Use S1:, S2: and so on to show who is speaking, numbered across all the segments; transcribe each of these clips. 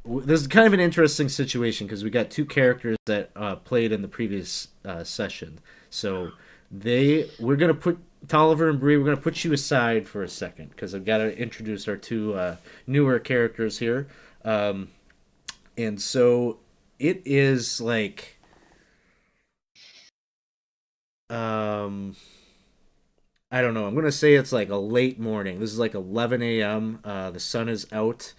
S1: this is kind of an interesting situation because we got two characters that played in the previous session. So we're gonna put Tolliver and Bree. We're gonna put you aside for a second because I've got to introduce our two newer characters here. Um, and so it is like um, I don't know. I'm gonna say it's like a late morning. This is like 11 a.m. The sun is out.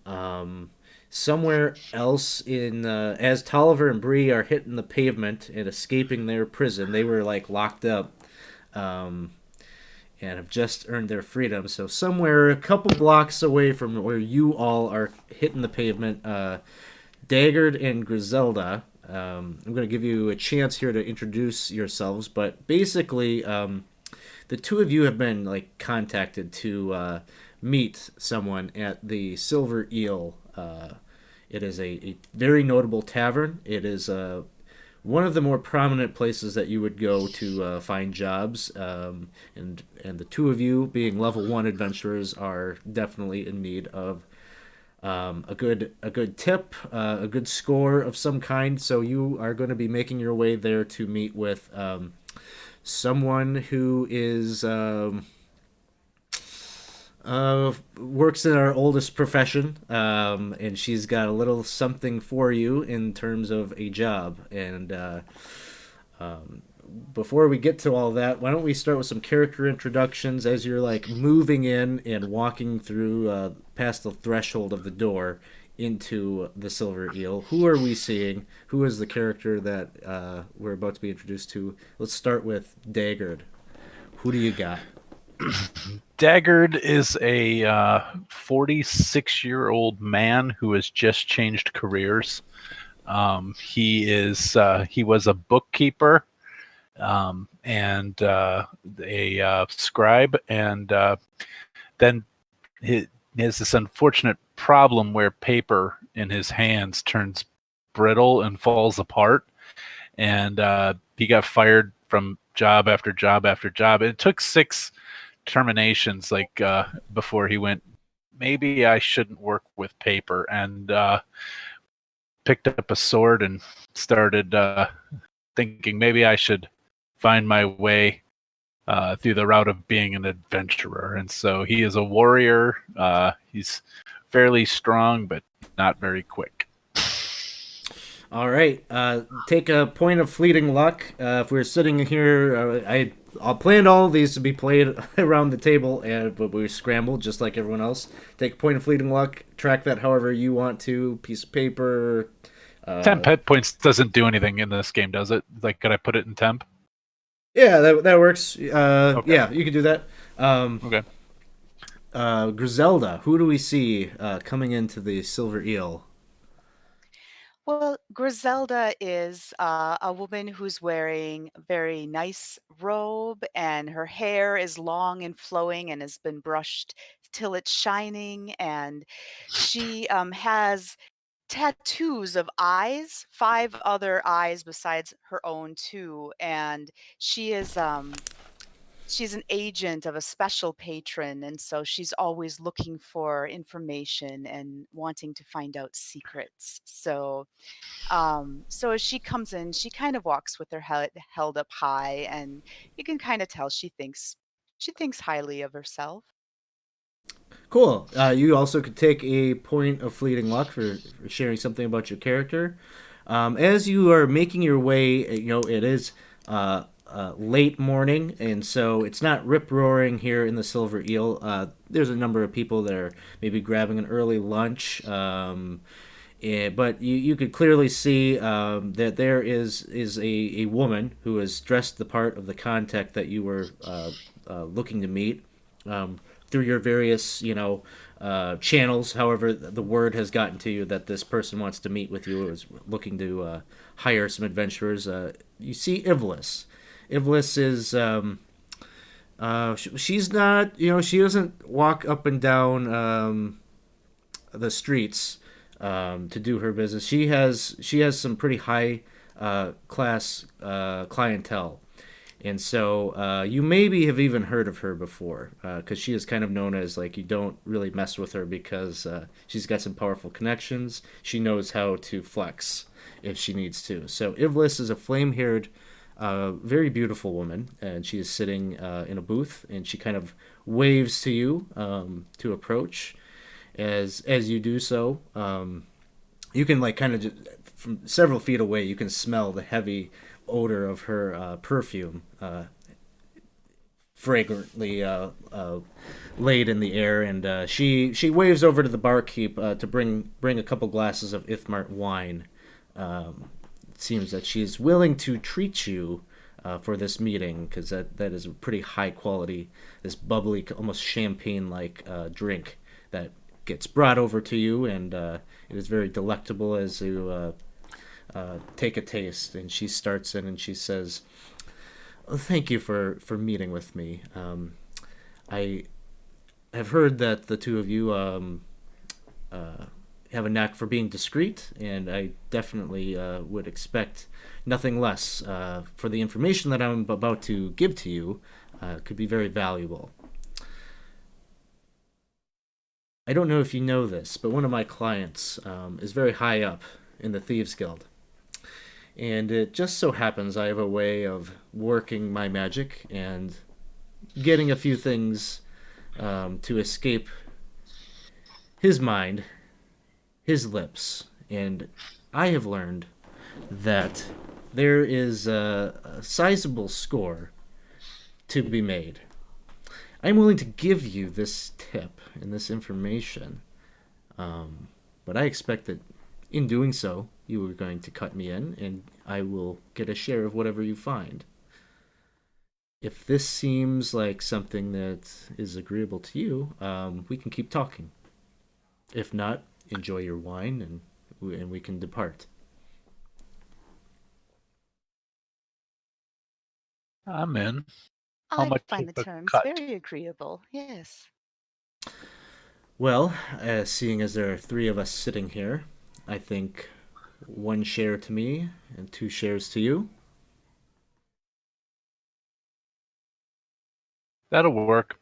S1: Um, Somewhere else in as Tolliver and Bree are hitting the pavement and escaping their prison, they were like locked up, um, and have just earned their freedom. So somewhere a couple blocks away from where you all are hitting the pavement, Daggard and Griselda. I'm going to give you a chance here to introduce yourselves, but basically, the two of you have been like contacted to meet someone at the Silver Eel. It is a very notable tavern. It is one of the more prominent places that you would go to find jobs. And the two of you, being level one adventurers, are definitely in need of a good tip, a good score of some kind. So you are going to be making your way there to meet with someone who is works in our oldest profession, and she's got a little something for you in terms of a job. And before we get to all that, why don't we start with some character introductions as you're like moving in and walking through past the threshold of the door into the Silver Eel. Who are we seeing? Who is the character that we're about to be introduced to? Let's start with Daggard. Who do you got?
S2: Daggard is a 46-year-old man who has just changed careers. He was a bookkeeper and a scribe, and then he has this unfortunate problem where paper in his hands turns brittle and falls apart, and he got fired from job after job after job. It took 6 terminations before he went, maybe I shouldn't work with paper, and picked up a sword and started thinking maybe I should find my way through the route of being an adventurer. And so he is a warrior. He's fairly strong, but not very quick.
S1: All right. Take a point of fleeting luck. If we're sitting here, I planned all of these to be played around the table, but we scrambled just like everyone else. Take a point of fleeting luck. Track that however you want to. Piece of paper.
S2: 10 pet points doesn't do anything in this game, does it? Like, could I put it in temp?
S1: Yeah, that works.
S2: Okay.
S1: Yeah, you can do that.
S2: Okay.
S1: Griselda, who do we see coming into the Silver Eel?
S3: Well, Griselda is a woman who's wearing a very nice robe, and her hair is long and flowing and has been brushed till it's shining. And she has tattoos of eyes, 5 other eyes besides her own, too. And she is she's an agent of a special patron, and so she's always looking for information and wanting to find out secrets. So as she comes in, she kind of walks with her head held up high, and you can kind of tell she thinks highly of herself.
S1: Cool. You also could take a point of fleeting luck for sharing something about your character. As you are making your way, it is late morning, and so it's not rip roaring here in the Silver Eel. There's a number of people that are maybe grabbing an early lunch. But you could clearly see that there is a woman who is dressed the part of the contact that you were looking to meet. Through your various, channels. However, the word has gotten to you that this person wants to meet with you. Is looking to hire some adventurers. You see Ivlis. Ivlis is she's not, she doesn't walk up and down the streets to do her business. She has some pretty high class clientele, And so you maybe have even heard of her before, because she is kind of known as like you don't really mess with her because she's got some powerful connections. She knows how to flex if she needs to. So Ivlis is a flame-haired, very beautiful woman, and she is sitting in a booth, and she kind of waves to you to approach. As you do so, you can like kind of just, from several feet away, you can smell the heavy odor of her perfume, fragrantly laid in the air, and she waves over to the barkeep to bring a couple glasses of Ithmart wine. It seems that she's willing to treat you for this meeting because that is a pretty high quality, this bubbly, almost champagne like drink that gets brought over to you, and it is very delectable as you take a taste. And she starts in and she says, "Oh, thank you for meeting with me. I have heard that the two of you uh, have a knack for being discreet, and I definitely would expect nothing less for the information that I'm about to give to you. Could be very valuable. I don't know if you know this, but one of my clients is very high up in the Thieves Guild. And it just so happens I have a way of working my magic and getting a few things to escape his mind, his lips. And I have learned that there is a sizable score to be made. I'm willing to give you this tip and this information, but I expect that in doing so, you are going to cut me in, and I will get a share of whatever you find. If this seems like something that is agreeable to you, we can keep talking. If not, enjoy your wine, and we can depart."
S2: I'm in. How
S3: I
S2: much
S3: find
S2: of
S3: the
S2: a
S3: terms
S2: cut?
S3: very agreeable. Yes.
S1: Well, seeing as there are three of us sitting here, I think one share to me and two shares to you.
S2: That'll work.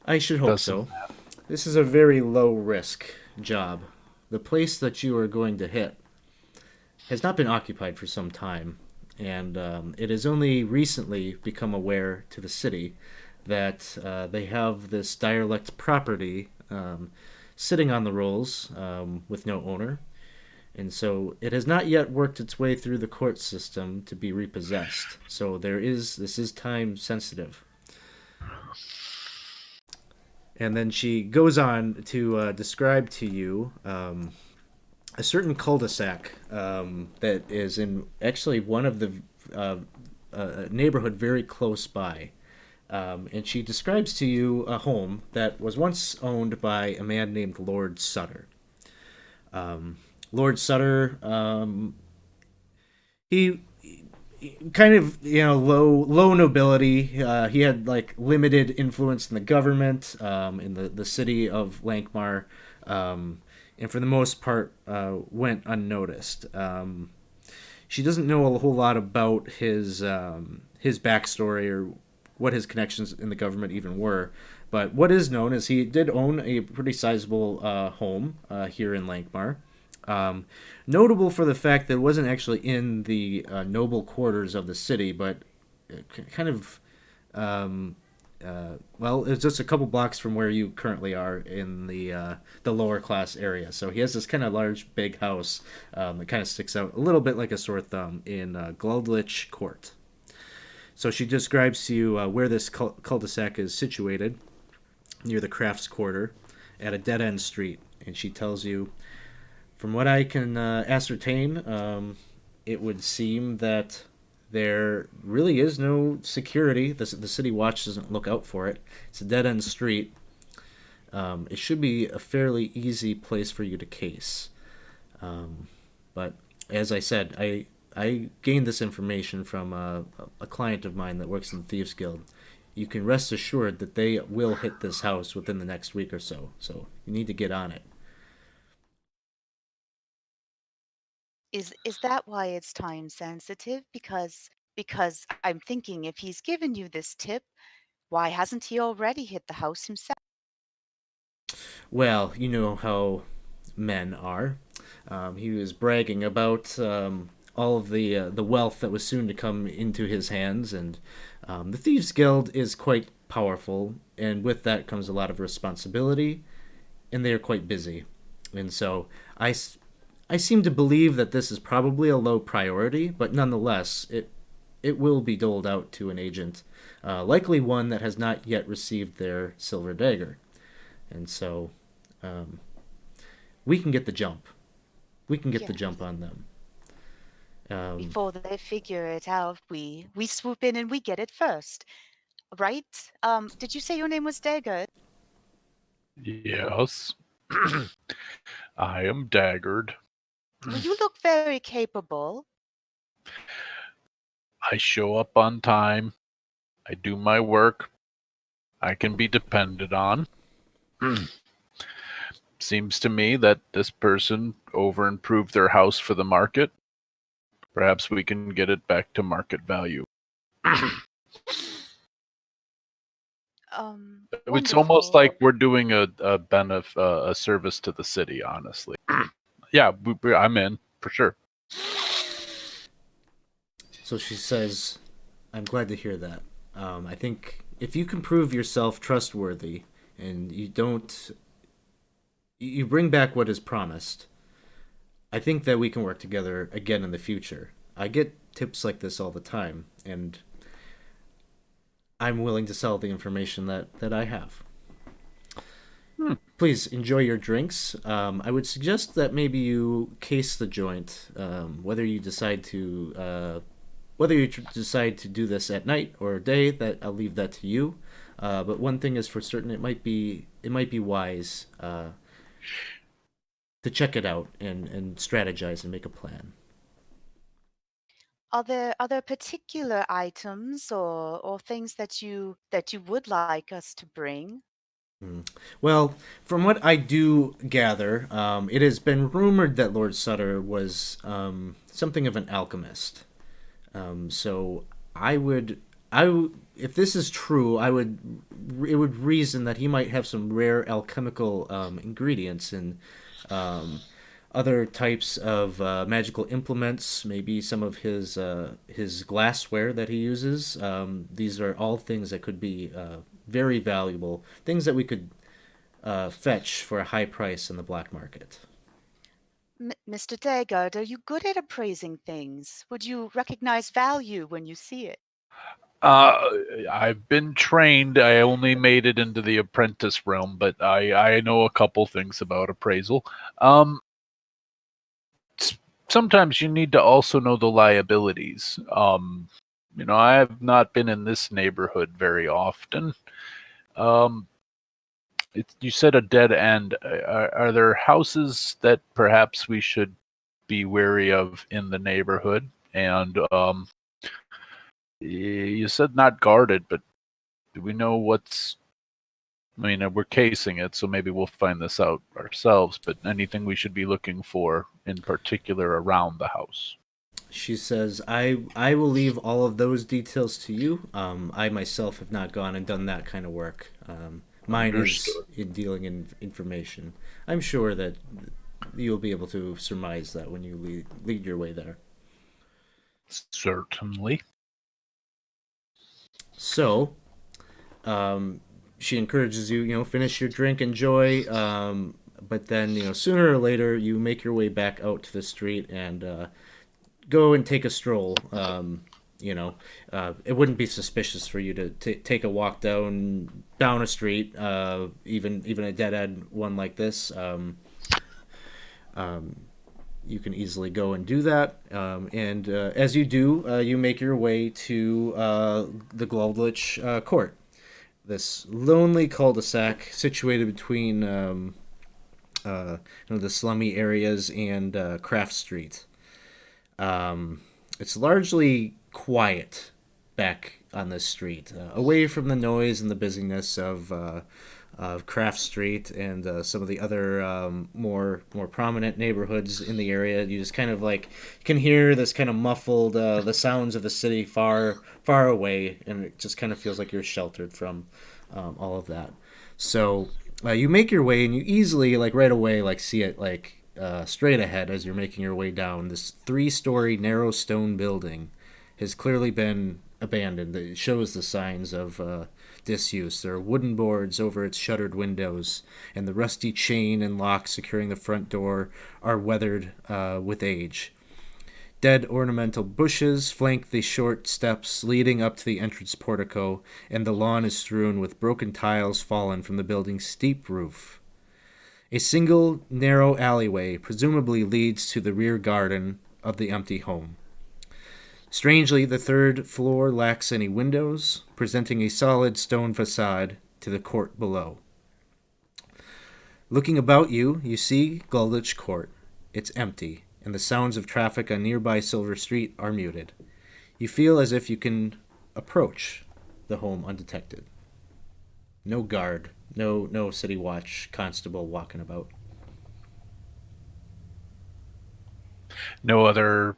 S1: I should hope
S2: Does some
S1: so. This is a very low risk job. The place that you are going to hit has not been occupied for some time, and it has only recently become aware to the city that they have this dialect property sitting on the rolls with no owner. And so it has not yet worked its way through the court system to be repossessed. So this is time sensitive. And then she goes on to describe to you a certain cul-de-sac that is in actually one of the neighborhood very close by. And she describes to you a home that was once owned by a man named Lord Sutter. Lord Sutter, he kind of low nobility. He had like limited influence in the government, in the city of Lankhmar, and for the most part went unnoticed. She doesn't know a whole lot about his backstory or what his connections in the government even were. But what is known is he did own a pretty sizable home here in Lankhmar. Um, Notable for the fact that it wasn't actually in the noble quarters of the city, but kind of, um, well, it's just a couple blocks from where you currently are in the lower class area. So he has this kind of large, big house that kind of sticks out a little bit like a sore thumb in Gludlich Court. So she describes to you where this cul-de-sac is situated near the Crafts Quarter at a dead end street, and she tells you, from what I can ascertain, it would seem that there really is no security. The city watch doesn't look out for it. It's a dead end street. It should be a fairly easy place for you to case. But as I said, I gained this information from a client of mine that works in the Thieves Guild. You can rest assured that they will hit this house within the next week or so. So you need to get on it.
S3: Is that why it's time sensitive? Because because I'm thinking if he's given you this tip, why hasn't he already hit the house himself?
S1: Well, you know how men are. He was bragging about all of the wealth that was soon to come into his hands, and the Thieves Guild is quite powerful, and with that comes a lot of responsibility, and they are quite busy. And so I seem to believe that this is probably a low priority, but nonetheless, it will be doled out to an agent, likely one that has not yet received their silver dagger. And so um, we can get the jump. We can get the
S3: Yes.
S1: jump on them. Um,
S3: Before they figure it out, we swoop in and we get it first, right? Did you say your name was Daggett?
S2: Yes, I am daggered.
S3: Well, you look very capable.
S2: I show up on time. I do my work. I can be depended on. Seems to me that this person over improved their house for the market. Perhaps we can get it back to market value. It's almost
S3: Wonderful.
S2: like we're doing a service to the city, honestly. Yeah, I'm in for sure.
S1: so she says, I'm glad to hear that. I think if you can prove yourself trustworthy and you bring back what is promised, I think that we can work together again in the future. I get tips like this all the time, and I'm willing to sell the information that I have.
S2: Hmm.
S1: Please enjoy your drinks. I would suggest that maybe you case the joint, whether you decide to do this at night or day. That I'll leave that to you. But one thing is for certain: it might be wise to check it out and strategize and make a plan.
S3: Are there particular items or things that you would like us to bring?
S1: Mm. Well, from what I do gather, it has been rumored that Lord Sutter was something of an alchemist. So I would, if this is true, it would reason that he might have some rare alchemical ingredients and um, other types of magical implements. Maybe some of his glassware that he uses. These are all things that could be very valuable. Things that we could fetch for a high price in the black market.
S3: Mr. Daggett, are you good at appraising things? Would you recognize value when you see it?
S2: Uh, I've been trained. I only made it into the apprentice realm, but I know a couple things about appraisal. Um, Sometimes you need to also know the liabilities. I have not been in this neighborhood very often. Um, you said a dead end. Are there houses that perhaps we should be wary of in the neighborhood? And you said not guarded, but do we know what's? I mean, we're casing it, so maybe we'll find this out ourselves. But anything we should be looking for in particular around the house?
S1: She says, I will leave all of those details to you. I myself have not gone and done that kind of work. Mine is
S2: Understood.
S1: in dealing in information. I'm sure that you'll be able to surmise that when you lead your way there.
S2: Certainly.
S1: So, um, she encourages you, finish your drink, enjoy. But then, sooner or later, you make your way back out to the street and go and take a stroll. It wouldn't be suspicious for you to take a walk down a street, even a dead end one like this. You can easily go and do that. And as you do, you make your way to the Glovlich Court, this lonely cul-de-sac situated between the slummy areas and Craft Street. It's largely quiet back on this street, away from the noise and the busyness Craft Street and some of the other more prominent neighborhoods in the area. You just kind of like you can hear this kind of muffled the sounds of the city far away, and it just kind of feels like you're sheltered from all of that. So you make your way, and you easily like right away like see it like straight ahead as you're making your way down. This 3-story narrow stone building has clearly been abandoned. It shows the signs of disuse. There are wooden boards over its shuttered windows, and the rusty chain and lock securing the front door are weathered with age. Dead ornamental bushes flank the short steps leading up to the entrance portico, and the lawn is strewn with broken tiles fallen from the building's steep roof. A single narrow alleyway presumably leads to the rear garden of the empty home. Strangely, the third floor lacks any windows, presenting a solid stone facade to the court below. Looking about you, you see Gulditch Court. It's empty, and the sounds of traffic on nearby Silver Street are muted. You feel as if you can approach the home undetected. No guard, no city watch constable walking about.
S2: No other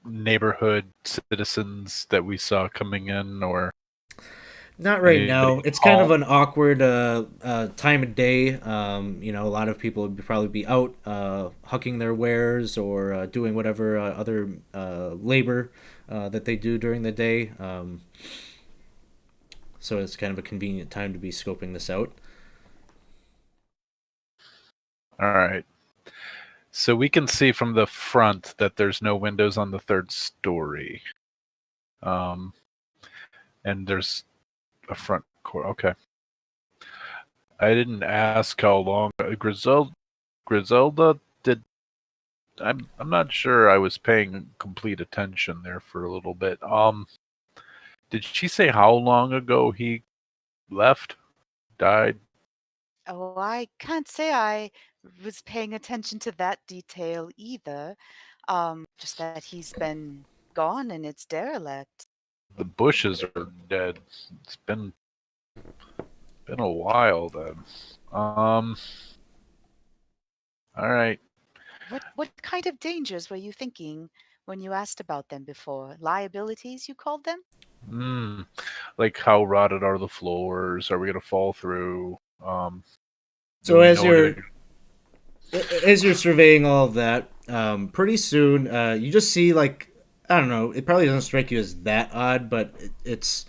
S2: neighborhood citizens that we saw coming in, or
S1: Not right
S2: anybody
S1: now. It's kind of
S2: home?
S1: an awkward time of day. A lot of people would probably be out hucking their wares or doing whatever other labor that they do during the day. So it's kind of a convenient time to be scoping this out.
S2: All right. So we can see from the front that there's no windows on the third story. And there's a front court. Okay. I didn't ask how long Griselda did. I'm not sure. I was paying complete attention there for a little bit. Did she say how long ago he left? Died?
S3: Oh, I can't say I was paying attention to that detail either. Just that he's been gone and it's derelict.
S2: The bushes are dead. It's been a while then. All right.
S3: What kind of dangers were you thinking when you asked about them before? Liabilities, you called them?
S2: Hmm. Like how rotted are the floors? Are we gonna fall through? Do
S1: So
S2: we know anything?
S1: as you're surveying all of that, pretty soon you just see like I don't know. It probably doesn't strike you as that odd, but it's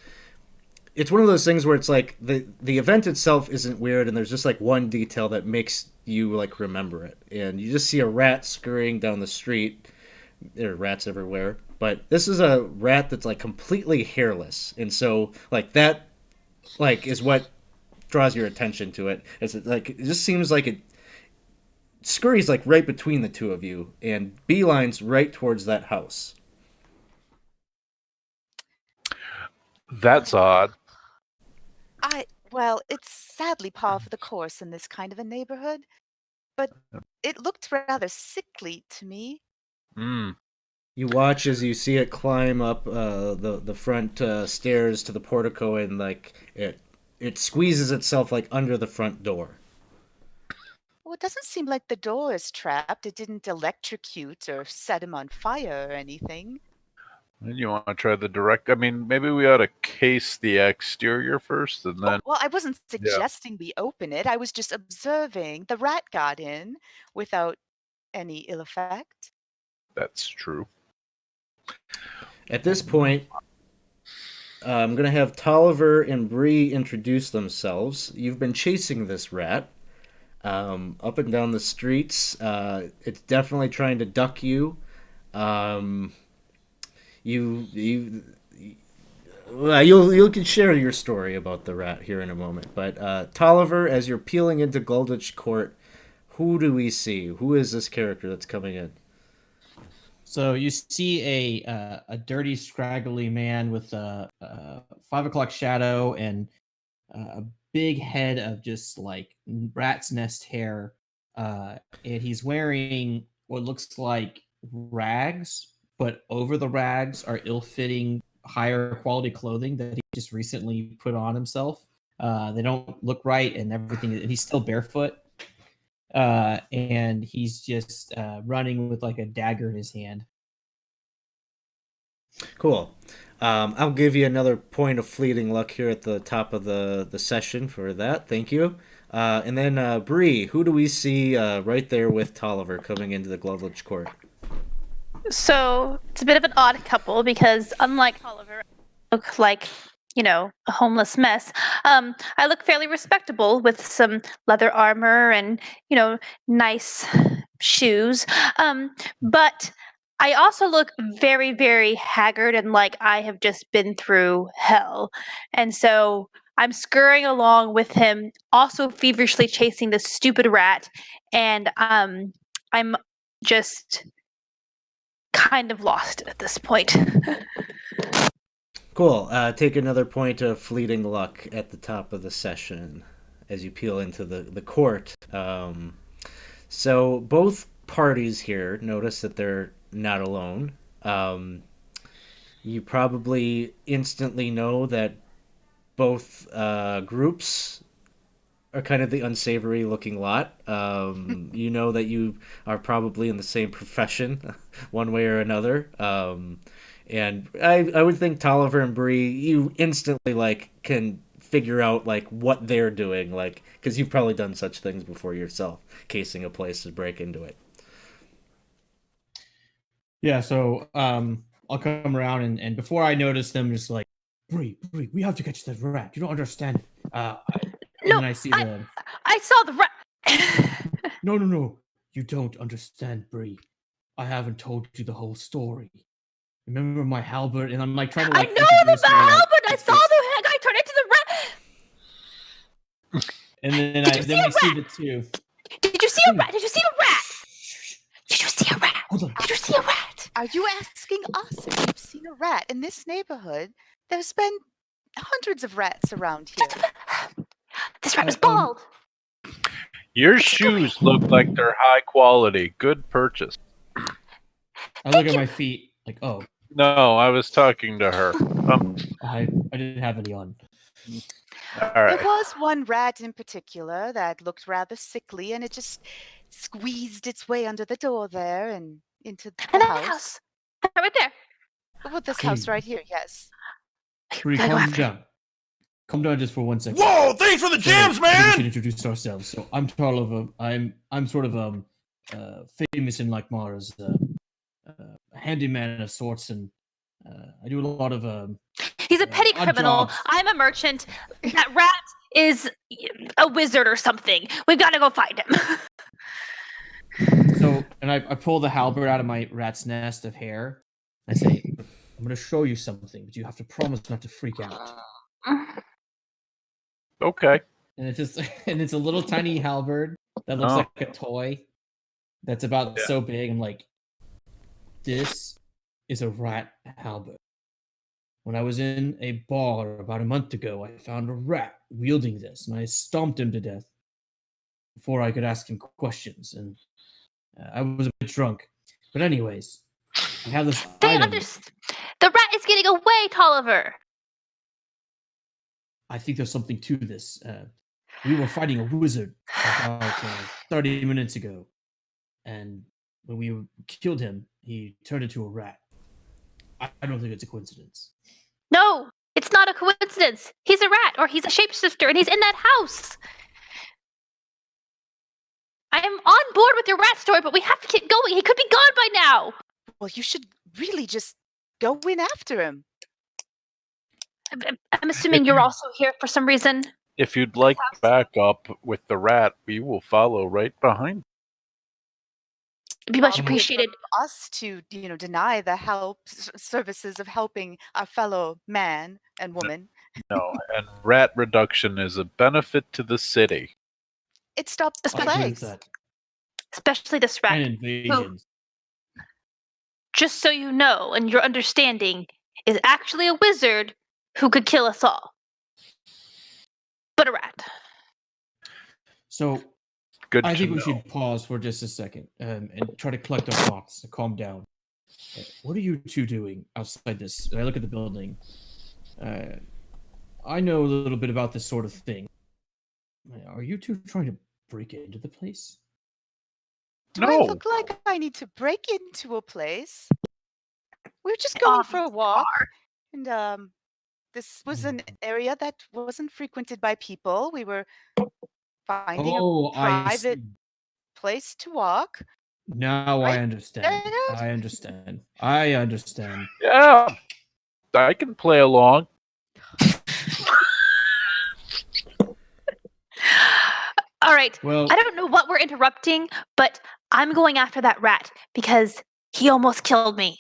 S1: one of those things where it's like the event itself isn't weird, and there's just like one detail that makes you like remember it, and you just see a rat scurrying down the street. There are rats everywhere, but this is a rat that's like completely hairless, and so like that like is what draws your attention to it. It's like it just seems like it scurries like right between the two of you and beelines right towards that house.
S2: That's odd.
S3: Well, it's sadly par for the course in this kind of a neighborhood, but it looked rather sickly to me.
S2: Hmm.
S1: You watch as you see it climb up the front stairs to the portico, and like it squeezes itself like under the front door.
S3: Well, it doesn't seem like the door is trapped. It didn't electrocute or set him on fire or anything.
S2: You want to try the direct? I mean, maybe we ought to case the exterior first, and
S3: Oh,
S2: then
S3: well, I wasn't
S2: yeah,
S3: suggesting we open it. I was just observing. The rat got in without any ill effect.
S2: that's true.
S1: At this point, I'm gonna have Tolliver and Bree introduce themselves. You've been chasing this rat up and down the streets. It's definitely trying to duck you. Um, you well, you can share your story about the rat here in a moment. But Tolliver, as you're peeling into Gulditch Court, who do we see? Who is this character that's coming in?
S4: So you see a dirty, scraggly man with a 5 o'clock shadow and a big head of just like rat's nest hair, and he's wearing what looks like rags, but over the rags are ill-fitting, higher quality clothing that he just recently put on himself. They don't look right, and everything. And he's still barefoot, and he's just running with like a dagger in his hand.
S1: Cool. I'll give you another point of fleeting luck here at the top of the session for that. Thank you. And then Bree, who do we see right there with Tolliver coming into the Glovedledge court?
S5: So it's a bit of an odd couple because unlike Oliver, I look like, a homeless mess. I look fairly respectable with some leather armor and, nice shoes. But I also look very, very haggard and like I have just been through hell. And so I'm scurrying along with him, also feverishly chasing this stupid rat. And I'm just kind of lost at this point.
S1: Cool. Take another point of fleeting luck at the top of the session as you peel into the court. So both parties here notice that they're not alone. You probably instantly know that both groups are kind of the unsavory looking lot. You know that you are probably in the same profession, one way or another. And I would think Tolliver and Bree, you instantly can figure out what they're doing, because you've probably done such things before yourself, casing a place to break into it.
S4: Yeah, so I'll come around and before I notice them, just like, Bree, we have to catch that rat. You don't understand. And then I see the.
S5: I saw the rat.
S4: No. You don't understand, Bree. I haven't told you the whole story. Remember my halberd? And I'm trying to
S5: I know the halberd. I saw the guy turn into the rat.
S4: And then we see the two.
S5: Did you see a rat? Did you see a rat? Did you see a rat?
S4: Hold on.
S5: Did you see a rat?
S3: Are you asking us if you've seen a rat? In this neighborhood, there's been hundreds of rats around here.
S5: This rat was bald.
S2: Your shoes look like they're high quality. Good purchase.
S4: I look at my feet like, oh.
S2: No, I was talking to her.
S4: I didn't have any on.
S2: All right.
S3: There was one rat in particular that looked rather sickly, and it just squeezed its way under the door there and into the house.
S5: Right there.
S3: Well, this house right here, yes.
S4: Bree, calm down. Calm down just for 1 second.
S6: Whoa! Thanks for the jams, man.
S4: We should introduce ourselves. So I'm Tolliver. I'm sort of famous in Lankhmar as a handyman of sorts, and I do a lot of.
S5: He's a petty criminal.
S4: Jobs.
S5: I'm a merchant. That rat is a wizard or something. We've got to go find him.
S4: So, and I pull the halberd out of my rat's nest of hair. I say, I'm going to show you something, but you have to promise not to freak out.
S2: Okay.
S4: And it's a little tiny halberd that looks like a toy. That's about so big. I'm like, this is a rat halberd. When I was in a bar about a month ago, I found a rat wielding this, and I stomped him to death before I could ask him questions. And I was a bit drunk. But anyways, I have this item.
S5: The rat is getting away, Tolliver.
S4: I think there's something to this. We were fighting a wizard about 30 minutes ago. And when we killed him, he turned into a rat. I don't think it's a coincidence.
S5: No, it's not a coincidence. He's a rat, or he's a shapeshifter, and he's in that house. I am on board with your rat story, but we have to keep going. He could be gone by now.
S3: Well, you should really just go in after him.
S5: I'm assuming you're also here for some reason.
S2: If you'd like backup with the rat, we will follow right behind.
S5: It'd be much appreciated.
S3: Us to, deny the services of helping our fellow man and woman.
S2: No, and rat reduction is a benefit to the city.
S3: It stops the plagues.
S5: Especially this rat.
S4: And invasions.
S5: Just so you know, and your understanding, is actually a wizard who could kill us all. But a rat.
S4: So,
S2: Good
S4: I think
S2: to
S4: we
S2: know.
S4: should pause for just a second and try to collect our thoughts, to calm down. What are you two doing outside this? And I look at the building. I know a little bit about this sort of thing. Are you two trying to break into the place?
S3: Do I
S2: No.
S3: look like I need to break into a place? We were just going for a walk, and this was an area that wasn't frequented by people. We were finding a
S4: Oh, I
S3: private
S4: see.
S3: place to walk.
S4: Now I
S3: Right?
S4: understand. I understand. I understand.
S2: Yeah, I can play along.
S5: All right.
S4: Well,
S5: I don't know what we're interrupting, but I'm going after that rat because he almost killed me.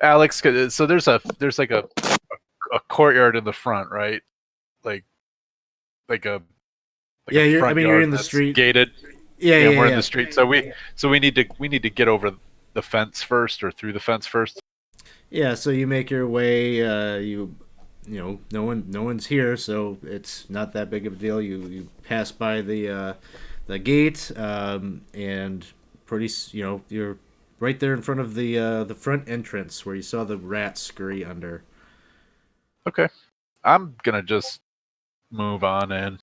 S2: Alex, so there's like a courtyard in the front, right? Like a
S1: Yeah,
S2: a
S1: you're. I
S2: front
S1: mean, you're
S2: yard
S1: in the
S2: that's
S1: street.
S2: gated.
S1: Yeah,
S2: Yeah,
S1: yeah,
S2: and we're in
S1: yeah.
S2: the street, so we need to get over the fence first or through the fence first.
S1: Yeah, so you make your way. You know, no one's here, so it's not that big of a deal. You pass by the gate, and you know, you're right there in front of the front entrance where you saw the rat scurry under.
S2: Okay, I'm gonna just move on in.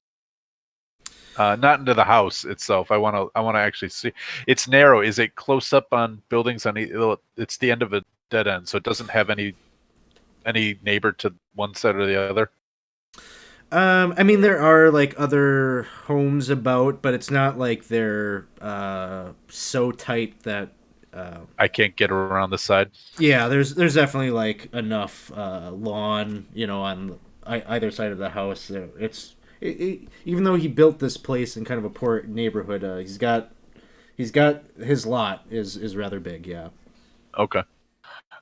S2: Not into the house itself. I want to actually see. It's narrow. Is it close up on buildings? It's the end of a dead end, so it doesn't have any neighbor to one side or the other.
S1: I mean, there are like other homes about, but it's not like they're so tight that.
S2: I can't get around the side.
S1: Yeah, there's definitely like enough lawn, you know, on either side of the house. Even though he built this place in kind of a poor neighborhood, he's got his lot is rather big. Yeah.
S2: Okay.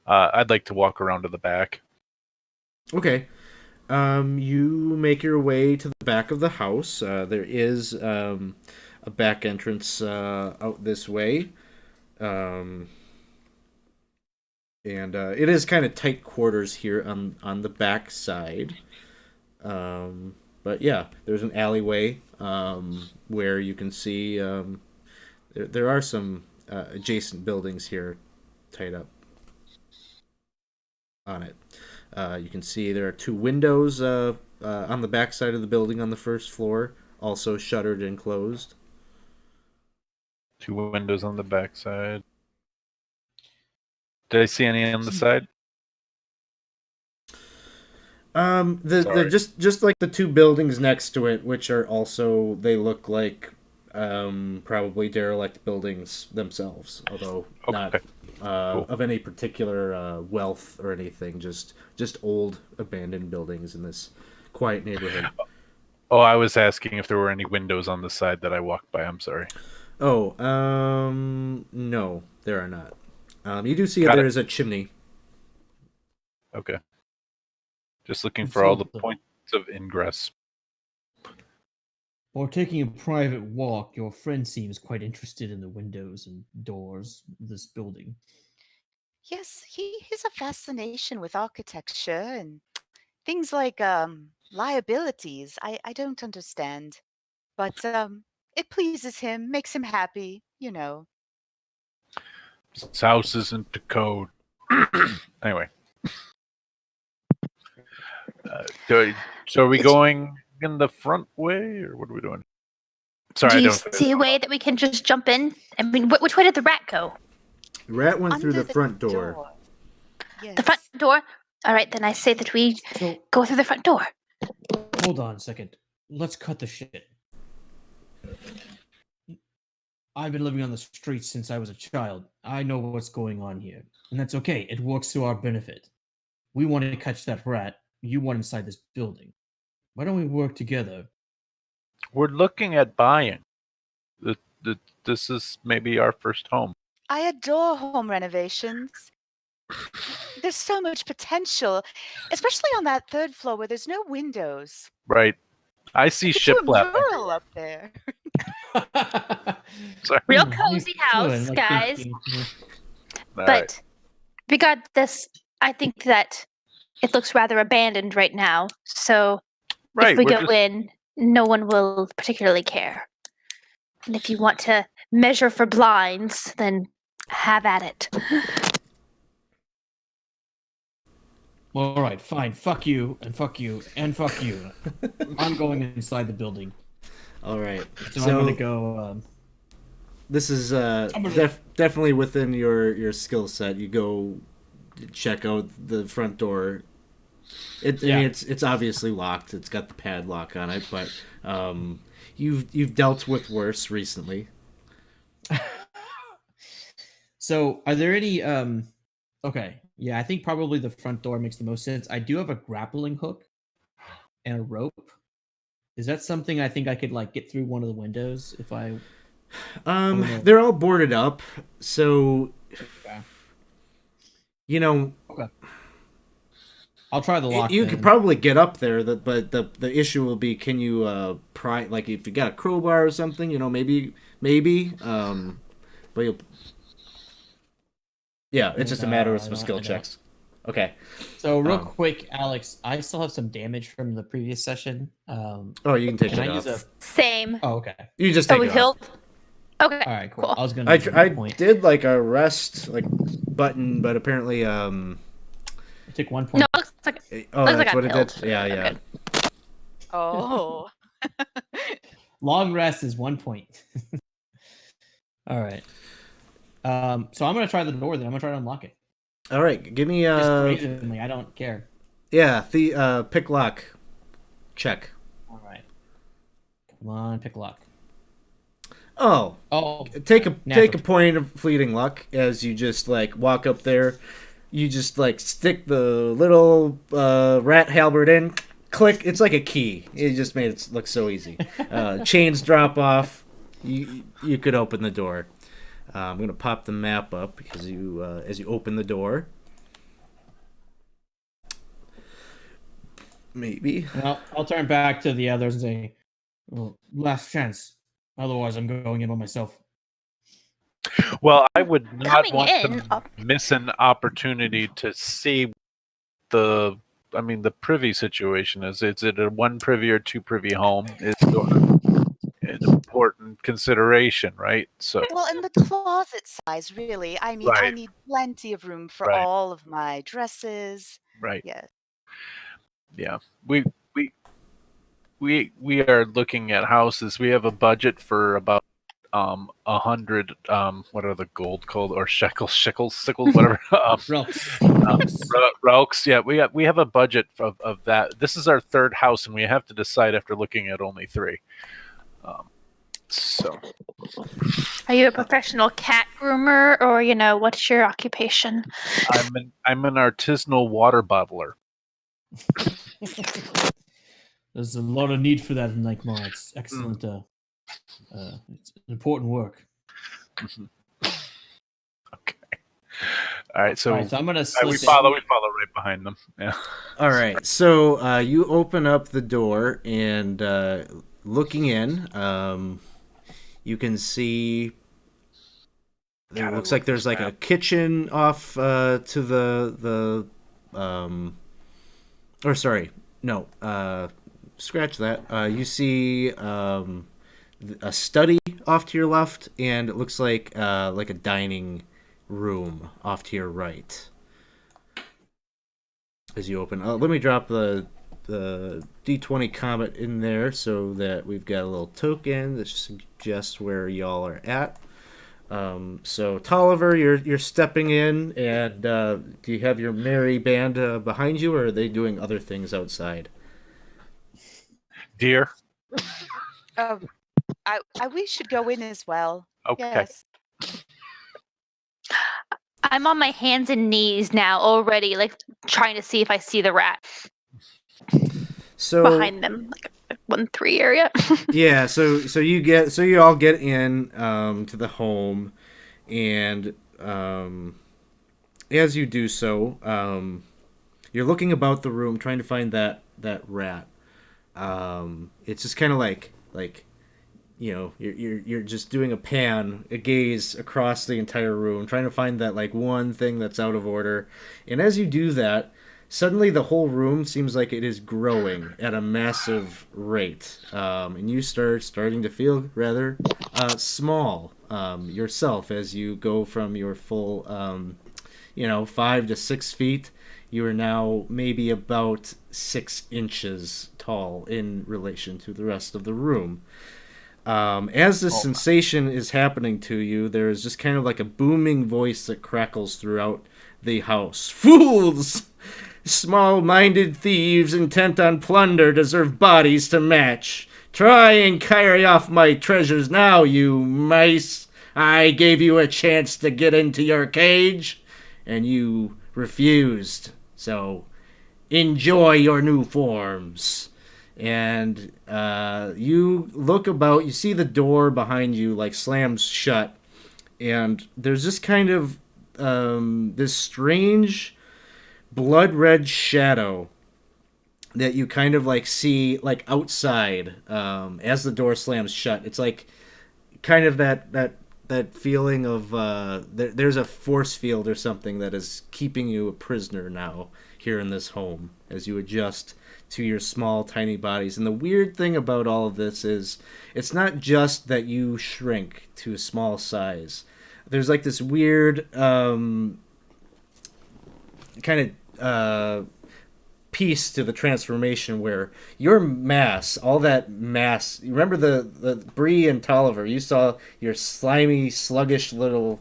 S2: I'd like to walk around to the back.
S1: Okay. You make your way to the back of the house. There is a back entrance out this way. Um, and it is kind of tight quarters here on the back side. But yeah, there's an alleyway where you can see there are some adjacent buildings here tied up on it. You can see there are two windows on the back side of the building on the first floor, also shuttered and closed.
S2: Two windows on the back side. Did I see any on the side?
S1: They're just like the two buildings next to it, which are also they look like probably derelict buildings themselves, although not
S2: Cool.
S1: of any particular wealth or anything. Just old abandoned buildings in this quiet neighborhood.
S2: Oh, I was asking if there were any windows on the side that I walked by. I'm sorry.
S1: Oh, no, there are not. You do see
S2: Got
S1: there
S2: it.
S1: is a chimney.
S2: Okay. Just looking
S4: And
S2: for all the
S4: so-
S2: points of ingress.
S4: While taking a private walk, your friend seems quite interested in the windows and doors of this building.
S3: Yes, he has a fascination with architecture and things like liabilities. I don't understand, but it pleases him, makes him happy, you know.
S2: This house isn't to code. Anyway. So are we going in the front way, or what are we doing? Sorry,
S5: Do
S2: I
S5: you
S2: don't.
S5: see a way that we can just jump in? I mean, which way did the rat go?
S1: The rat went through
S3: Under
S1: the front door.
S3: Yes.
S5: The front door? All right, then I say that we
S4: So,
S5: go through the front door.
S4: hold on a second. Let's cut the shit. I've been living on the streets since I was a child. I know what's going on here. And that's okay. It works to our benefit. We want to catch that rat. You want inside this building. Why don't we work together?
S2: We're looking at buying. This is maybe our first home.
S3: I adore home renovations. There's so much potential, especially on that third floor where there's no windows.
S2: Right. I see
S3: Could do a
S2: shiplap.
S3: mural up there.
S2: Sorry.
S5: Real
S4: Hmm,
S5: cozy
S4: you're
S5: house,
S4: feeling like
S5: guys.
S4: thinking,
S2: All
S5: But
S2: right.
S5: regardless, I think that it looks rather abandoned right now. So
S2: Right.
S5: if we
S2: we're
S5: go
S2: just-
S5: in, no one will particularly care. And if you want to measure for blinds, then have at it.
S4: All right, fine. Fuck you, and fuck you, and fuck you. I'm going inside the building.
S1: All right.
S4: So I'm gonna go.
S1: This is
S4: gonna-
S1: definitely within your skill set. You go check out the front door. I mean, it's obviously locked. It's got the padlock on it, but you've dealt with worse recently.
S4: So, are there any? Okay, yeah, I think probably the front door makes the most sense. I do have a grappling hook and a rope. Is that something I think I could like get through one of the windows if I? No.
S1: They're all boarded up, so
S4: Okay.
S1: you know
S4: Okay. I'll try the lock.
S1: you
S4: then.
S1: could probably get up there. But the issue will be, can you pry, like if you got a crowbar or something, maybe. But you'll. Yeah, it's just a matter of some skill checks. Okay.
S4: So real quick, Alex, I still have some damage from the previous session.
S1: Oh, you can take
S4: Can
S1: it
S4: I
S1: off.
S4: use a?
S5: Same.
S4: Oh, okay.
S1: You just take
S5: we
S1: it off.
S5: healed. Okay.
S4: All right, cool.
S5: Cool.
S4: I was gonna.
S1: I
S4: point.
S1: did like a rest button, but apparently
S4: I took 1 point.
S5: No, it looks like
S1: oh,
S5: looks
S1: that's
S5: like
S1: what
S5: I'm
S1: it did.
S5: healed.
S1: Yeah,
S5: I'm
S1: yeah.
S5: good.
S3: Oh.
S4: Long rest is 1 point. All right. So I'm gonna try the door. Then I'm gonna try to unlock it.
S1: All right, give me
S4: Just brazenly, I don't care.
S1: yeah, the pick lock check.
S4: All right. Come on, pick lock.
S1: Oh,
S4: Oh,
S1: take a
S4: natural.
S1: point of fleeting luck as you just like walk up there. You just like stick the little rat halberd in, click. It's like a key. It just made it look so easy. Chains drop off. You could open the door. I'm gonna pop the map up because as you open the door. Maybe.
S4: Well, I'll turn back to the others and say, well, last chance. Otherwise, I'm going in on myself.
S2: Well, I would not
S5: Coming
S2: want
S5: in,
S2: to miss an opportunity to see the privy situation. Is it a 1 privy or 2 privy home? Is sort of an important consideration, right? So
S3: Well, and the closet size, really. I mean, I
S2: Right.
S3: need plenty of room for
S2: Right.
S3: all of my dresses.
S2: right,
S3: Yes.
S2: yeah, we are looking at houses. We have a budget for about 100 what are the gold called, or shekels, sickles, whatever. Relks. Yeah, we have a budget of that. This is our 3rd house, and we have to decide after looking at only 3. So
S5: Are you a professional cat groomer, or what's your occupation?
S2: I'm an artisanal water bottler.
S4: There's a lot of need for that in Lankhmar. It's excellent. It's important work.
S2: Okay. All right. So,
S4: All right, so I'm gonna slip
S2: we
S4: in.
S2: follow right behind them. Yeah.
S1: All right, so you open up the door and looking in, you can see there looks like there's like a kitchen off to the or sorry, no, scratch that. You see a study off to your left, and it looks like a dining room off to your right. As you open, let me drop the D20 Comet in there so that we've got a little token that suggests where y'all are at. So Tolliver, you're stepping in, and do you have your merry band behind you, or are they doing other things outside?
S2: Dear.
S3: We should go in as well.
S2: Okay.
S3: Yes.
S5: I'm on my hands and knees now already, like trying to see if I see the rat
S1: So
S5: behind them, like 1-3 area.
S1: yeah, so you all get in to the home, and as you do so, you're looking about the room trying to find that rat. It's just kind of like you're just doing a gaze across the entire room, trying to find that like one thing that's out of order. And as you do that, suddenly the whole room seems like it is growing at a massive rate, and you starting to feel rather small yourself as you go from your full 5 to 6 feet You are now maybe about 6 inches tall in relation to the rest of the room. As this sensation is happening to you, there is just kind of like a booming voice that crackles throughout the house. Fools! Small-minded thieves intent on plunder deserve bodies to match. Try and carry off my treasures now, you mice. I gave you a chance to get into your cage, and you refused. So, enjoy your new forms. And you look about, you see the door behind you, like, slams shut, and there's this kind of, this strange blood red shadow that you kind of, like, see, like, outside, as the door slams shut. It's like, kind of that feeling of there's a force field or something that is keeping you a prisoner now here in this home as you adjust to your small tiny bodies. And the weird thing about all of this is it's not just that you shrink to a small size. There's like this weird kind of piece to the transformation where your mass, all that mass, you remember the Bree and Tolliver, you saw your slimy, sluggish little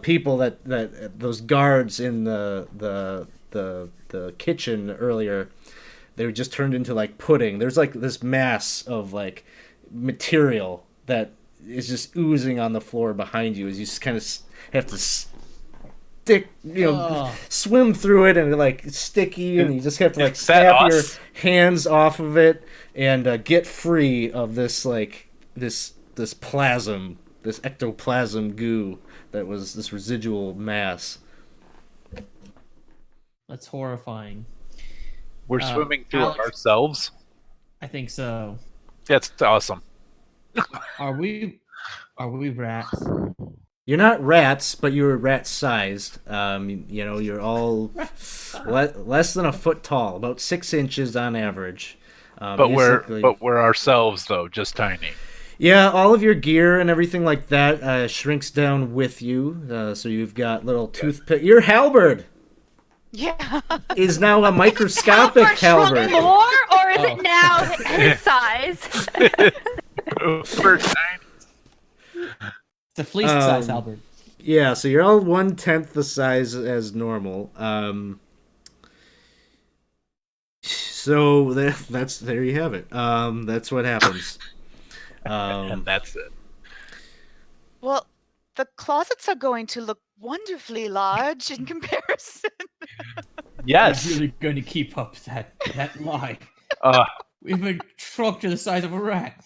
S1: people that those guards in the kitchen earlier, they were just turned into like pudding. There's like this mass of like material that is just oozing on the floor behind you as you just kind of have to swim through it, and like it's sticky, and you just have to like snap your hands off of it and get free of this like this plasm, this ectoplasm goo that was this residual mass.
S4: That's horrifying.
S2: We're swimming through
S4: Alex,
S2: it ourselves.
S4: I think so.
S2: That's awesome.
S4: Are we rats?
S1: You're not rats, but you're rat-sized. You're all less than a foot tall, about 6 inches on average.
S2: But we're ourselves though, just tiny.
S1: Yeah, all of your gear and everything like that shrinks down with you. So you've got little toothpick. Your halberd.
S3: Yeah.
S1: Is now a microscopic halberd.
S5: Shrunk more, or is it now his size?
S2: We're tiny.
S4: It's a fleece size halberd.
S1: Yeah, so you're all 1/10 the size as normal. So that's there you have it. That's what happens.
S2: And that's it.
S3: Well, the closets are going to look wonderfully large in comparison.
S2: Yes.
S4: We're really going to keep up that lie. We've been shrunk to the size of a rat.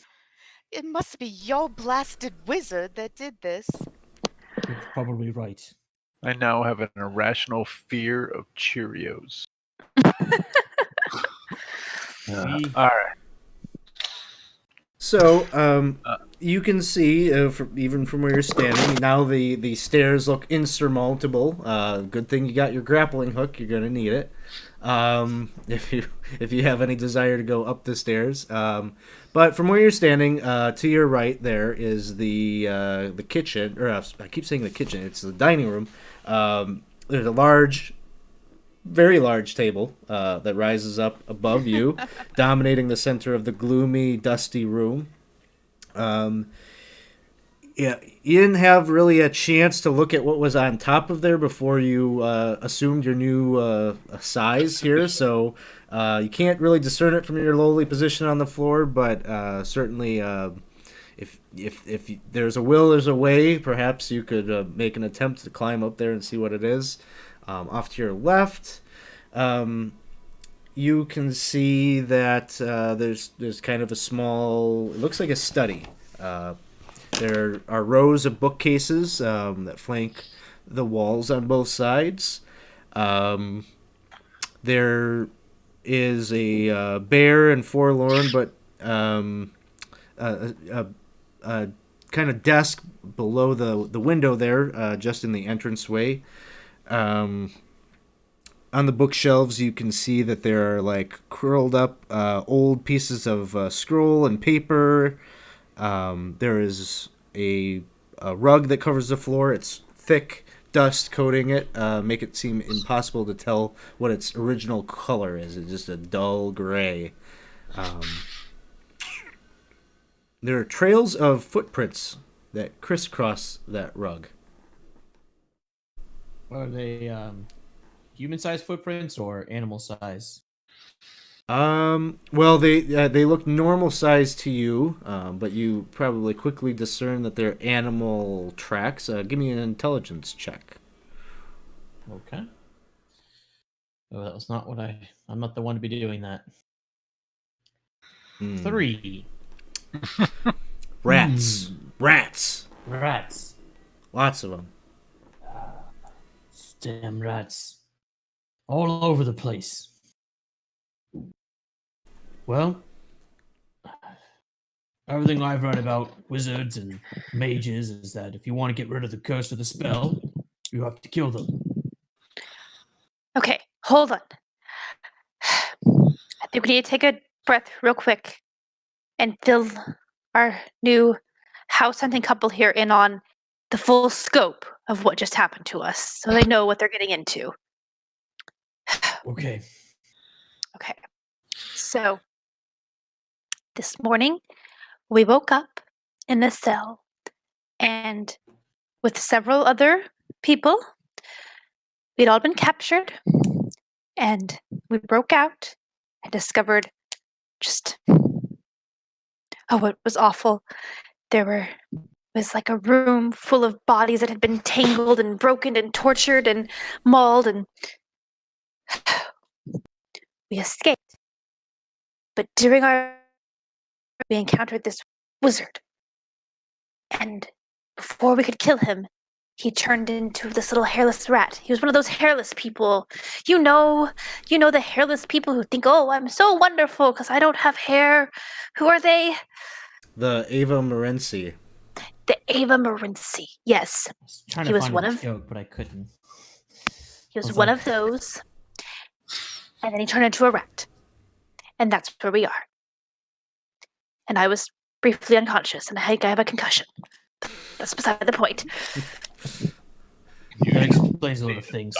S3: It must be your blasted wizard that did this.
S4: You're probably right.
S2: I now have an irrational fear of Cheerios. All right.
S1: So, you can see, even from where you're standing, now the stairs look insurmountable. Good thing you got your grappling hook. You're gonna need it if you have any desire to go up the stairs. But from where you're standing, to your right there is the kitchen, or I keep saying the kitchen. It's the dining room. There's a very large table that rises up above you, dominating the center of the gloomy, dusty room. Yeah, you didn't have really a chance to look at what was on top of there before you assumed your new size here, so you can't really discern it from your lowly position on the floor, but certainly if there's a will, there's a way. Perhaps you could make an attempt to climb up there and see what it is. Off to your left, you can see that there's kind of a small, it looks like a study. There are rows of bookcases that flank the walls on both sides. There is a bare and forlorn, but a kind of desk below the window there, just in the entranceway. On the bookshelves, you can see that there are like curled up old pieces of scroll and paper. There is a rug that covers the floor. It's thick, dust coating it, make it seem impossible to tell what its original color is. It's just a dull gray. There are trails of footprints that crisscross that rug.
S4: Are they human-sized footprints or animal size?
S1: Well, they look normal size to you, but you probably quickly discern that they're animal tracks. Give me an intelligence check.
S4: Okay. Oh, that was not what I'm not the one to be doing that. 3.
S1: Rats. Rats.
S4: Rats.
S1: Lots of them.
S4: Damn rats. All over the place. Well, everything I've read about wizards and mages is that if you want to get rid of the curse or the spell, you have to kill them.
S5: Okay, hold on. I think we need to take a breath real quick and fill our new house hunting couple here in on the full scope of what just happened to us so they know what they're getting into.
S4: Okay.
S5: Okay. So, this morning, we woke up in a cell and with several other people, we'd all been captured and we broke out and discovered just, oh, it was awful. It was like a room full of bodies that had been tangled and broken and tortured and mauled, and we escaped. But we encountered this wizard. And before we could kill him, he turned into this little hairless rat. He was one of those hairless people. You know the hairless people who think, oh, I'm so wonderful because I don't have hair. Who are they?
S1: The Ava Morency.
S5: The Ava Morency. Yes.
S4: I was trying
S5: He
S4: to
S5: was
S4: find
S5: one
S4: a
S5: of-
S4: joke, but I couldn't.
S5: He was
S4: Was
S5: one
S4: like-
S5: of those. And then he turned into a rat. And that's where we are. And I was briefly unconscious, and I think I have a concussion. That's beside the point.
S4: That explains a lot of things.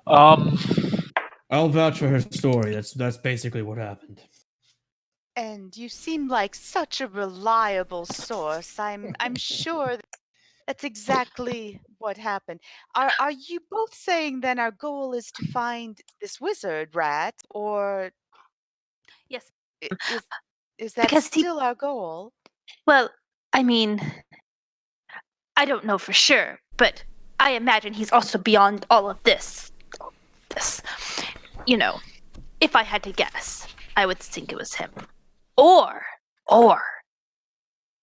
S4: I'll vouch for her story. That's basically what happened.
S3: And you seem like such a reliable source. I'm sure that's exactly what happened. Are you both saying then our goal is to find this wizard rat, or
S5: Yes.
S3: is that
S5: Because
S3: still our goal?
S5: Well, I mean, I don't know for sure, but I imagine he's also beyond all of this. If I had to guess, I would think it was him. Or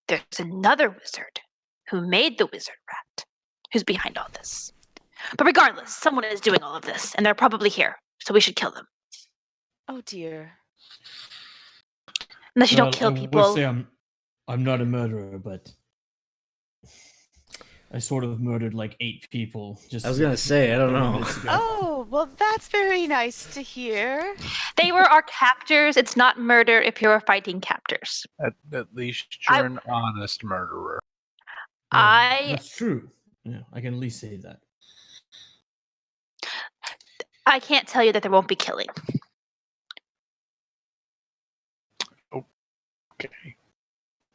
S5: there's another wizard who made the wizard rat who's behind all this. But regardless, someone is doing all of this, and they're probably here, so we should kill them.
S3: Oh dear.
S5: Unless you don't kill
S4: I
S5: people.
S4: would say I'm not a murderer, but I sort of murdered like 8 people. Just
S1: I was gonna say, I don't know.
S4: minutes ago.
S3: Oh, well, that's very nice to hear.
S5: They were our captors. It's not murder if you're fighting captors.
S2: At least you're an honest murderer.
S5: I
S4: That's true. Yeah, I can at least say that.
S5: can't tell you that there won't be killing.
S2: Okay.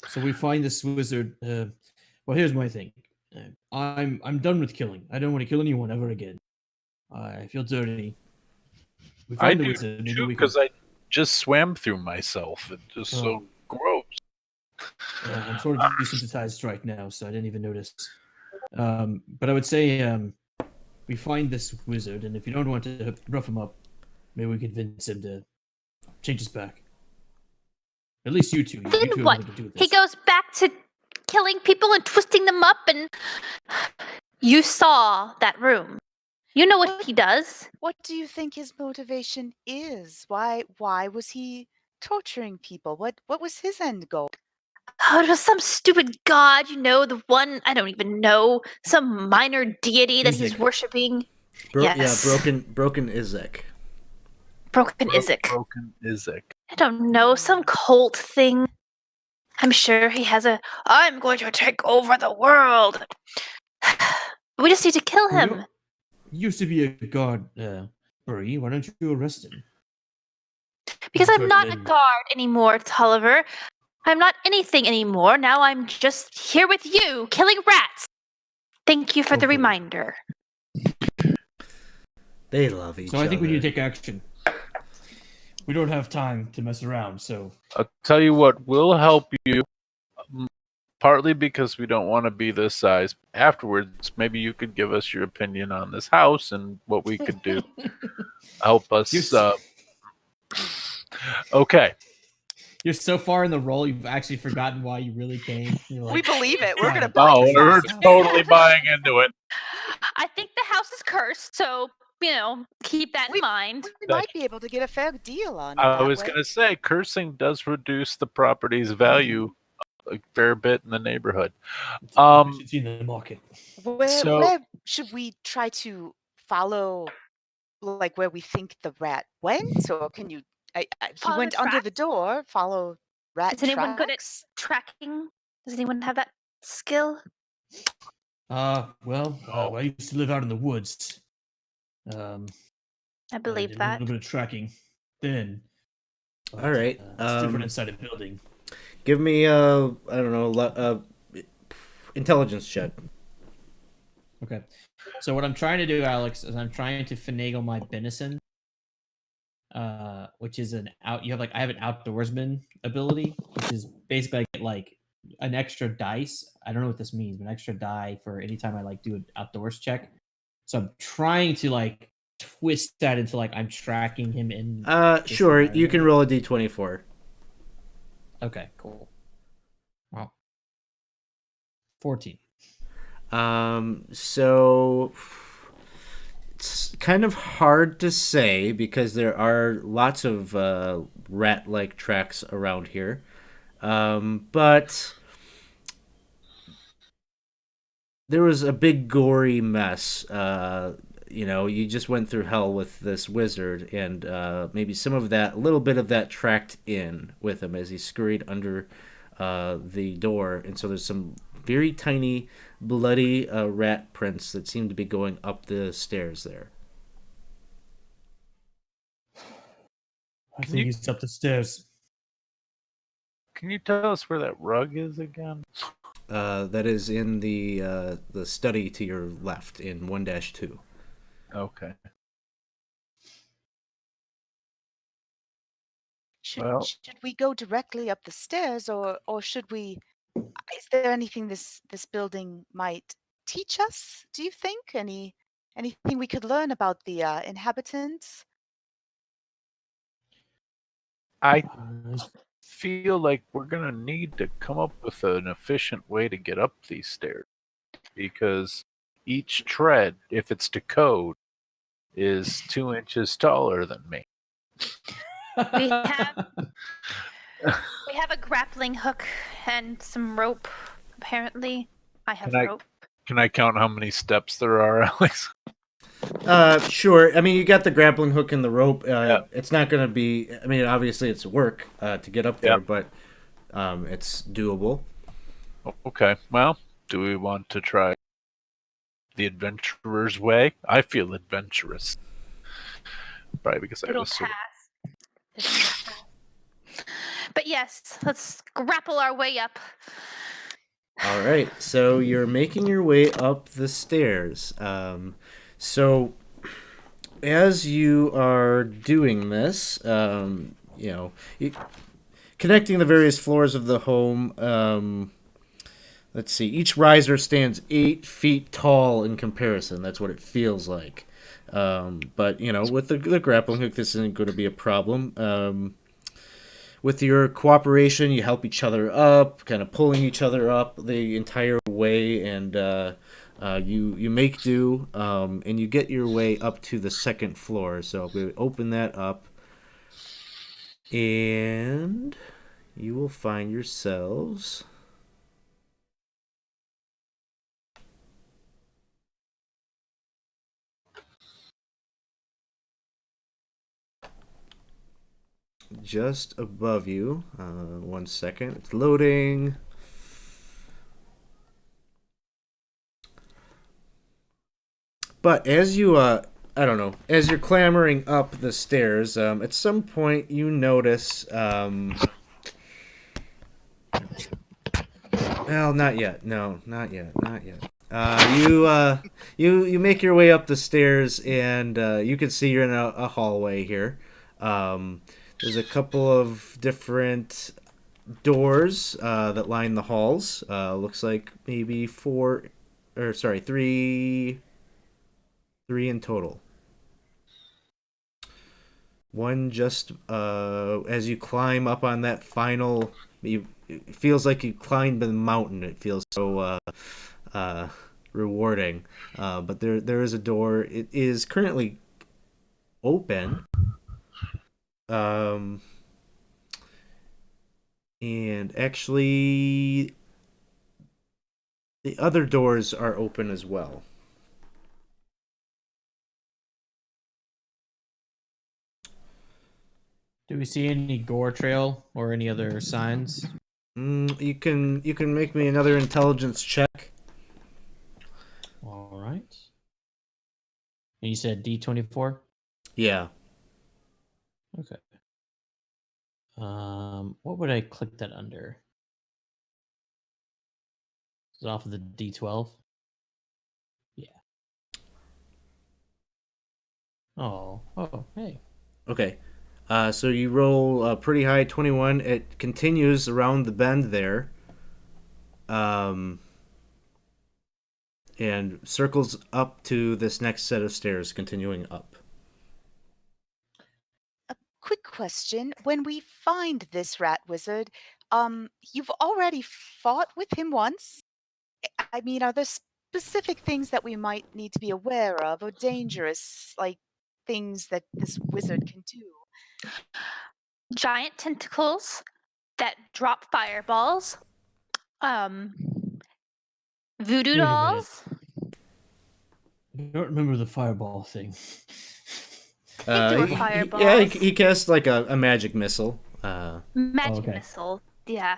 S4: So we find this wizard. Well, here's my thing. I'm done with killing. I don't want to kill anyone ever again. I feel dirty. We
S2: I
S4: find the
S2: do
S4: wizard. Maybe
S2: too,
S4: we
S2: because
S4: can.
S2: I just swam through myself. It's just so gross.
S4: I'm sort of desensitized right now, so I didn't even notice. But I would say we find this wizard, and if you don't want to rough him up, maybe we convince him to change his back. At least you two.
S5: Then
S4: You two
S5: what?
S4: have nothing to do with
S5: He
S4: this.
S5: goes back to killing people and twisting them up, and you saw that room. You know what he does.
S3: What do you think his motivation is? Why was he torturing people? What was his end goal?
S5: Oh, it was some stupid god, the one, I don't even know, some minor deity that he's
S1: Izek.
S5: worshipping.
S1: Yeah,
S5: Yes.
S1: broken Izek.
S5: Broken Izek.
S2: Broken Izek.
S5: I don't know, some cult thing. I'm sure he has I'm going to take over the world. We just need to kill
S4: Well,
S5: him.
S4: he used to be a guard, Bree. Why don't you arrest him?
S5: Because I'm not a
S4: Threatening-
S5: guard anymore, Tolliver. I'm not anything anymore. Now I'm just here with you, killing rats. Thank you for the
S4: Okay.
S5: reminder.
S1: They love each
S4: So
S1: other.
S4: I think we need to take action. We don't have time to mess around, so...
S2: I'll tell you what, we'll help you. Partly because we don't want to be this size. Afterwards, maybe you could give us your opinion on this house and what we could do. Help us. Okay.
S4: You're so far in the role, you've actually forgotten why you really came. You're
S3: We
S4: like,
S3: believe it. We're
S4: trying
S3: gonna
S4: to-
S3: buy
S2: Oh,
S3: this
S2: we're
S3: house.
S2: totally buying into it.
S5: I think the house is cursed, so, keep that in mind.
S3: We might be able to get a fair deal on it.
S2: I
S3: that
S2: was
S3: way.
S2: going to say, cursing does reduce the property's value a fair bit in the neighborhood.
S4: It's in the market.
S2: So-
S3: Where should we try to follow, like where we think the rat went, or can you? He
S5: Follow
S3: went
S5: the
S3: under the
S5: tracks?
S3: door. Follow rat
S5: Is anyone good at
S3: tracks.
S5: tracking? Does anyone have that skill?
S4: Well, I used to live out in the woods.
S5: I believe
S4: did a
S5: that.
S4: little bit of tracking then. But,
S1: All right.
S4: it's different inside a building.
S1: Give me intelligence check.
S4: Okay. So what I'm trying to do, Alex, is I'm trying to finagle my benison, which is I have an outdoorsman ability, which is basically I get like an extra dice. I don't know what this means, but an extra die for any time I do an outdoors check. So I'm trying to twist that into I'm tracking him in.
S1: Sure. You
S4: environment.
S1: can roll a d24.
S4: Okay, cool. Wow. 14.
S1: So it's kind of hard to say because there are lots of rat-like tracks around here, but there was a big gory mess. You just went through hell with this wizard, and maybe a little bit of that tracked in with him as he scurried under the door, and so there's some very tiny, bloody rat prints that seem to be going up the stairs there.
S4: I think he's up the stairs.
S2: Can you tell us where that rug is again?
S1: That is in the study to your left in 1-2.
S2: Okay.
S3: Should we go directly up the stairs, or should we? Is there anything this building might teach us? Do you think anything we could learn about the inhabitants?
S2: I feel like we're going to need to come up with an efficient way to get up these stairs because each tread, if it's to code, is 2 inches taller than me.
S5: We have a grappling hook and some rope, apparently. I have rope.
S2: Can I count how many steps there are, Alex?
S1: Sure. I mean, you got the grappling hook and the rope.
S2: Yeah.
S1: It's not going to be... I mean, obviously it's work to get up there,
S2: Yep.
S1: but it's doable.
S2: Okay. Well, do we want to try the adventurer's way? I feel adventurous. Probably because I
S5: It'll
S2: was sort of...
S5: pass. But yes, let's grapple our way up.
S1: All right. So you're making your way up the stairs. So as you are doing this, connecting the various floors of the home, let's see, each riser stands 8 feet tall in comparison. That's what it feels like. But, with the grappling hook, this isn't going to be a problem. With your cooperation, you help each other up, kind of pulling each other up the entire way, and you make do, and you get your way up to the second floor. So we open that up, and you will find yourselves just above you. 1 second. It's loading. But as you, I don't know, as you're clambering up the stairs, at some point you notice, well, not yet. No, not yet. Not yet. You make your way up the stairs, and you can see you're in a hallway here. There's a couple of different doors that line the halls. Looks like maybe three in total. One just as you climb up on that final, it feels like you climbed the mountain. It feels so rewarding. But there is a door. It is currently open. And actually, the other doors are open as well.
S4: Do we see any gore trail or any other signs?
S1: You can make me another intelligence check.
S4: All right. And you said D24?
S1: Yeah.
S4: Okay. What would I click that under? Is it off of the D12? Yeah. Oh, hey.
S1: Okay. So you roll a pretty high 21. It continues around the bend there. And circles up to this next set of stairs, continuing up.
S3: A quick question. When we find this rat wizard, you've already fought with him once? I mean, are there specific things that we might need to be aware of or dangerous, like things that this wizard can do?
S5: Giant tentacles that drop fireballs. Voodoo
S4: Wait a minute.
S5: dolls.
S4: I don't remember the fireball thing.
S5: There were
S1: Yeah,
S5: fireballs.
S1: he cast like a magic missile.
S5: Magic
S4: okay.
S5: missile. Yeah.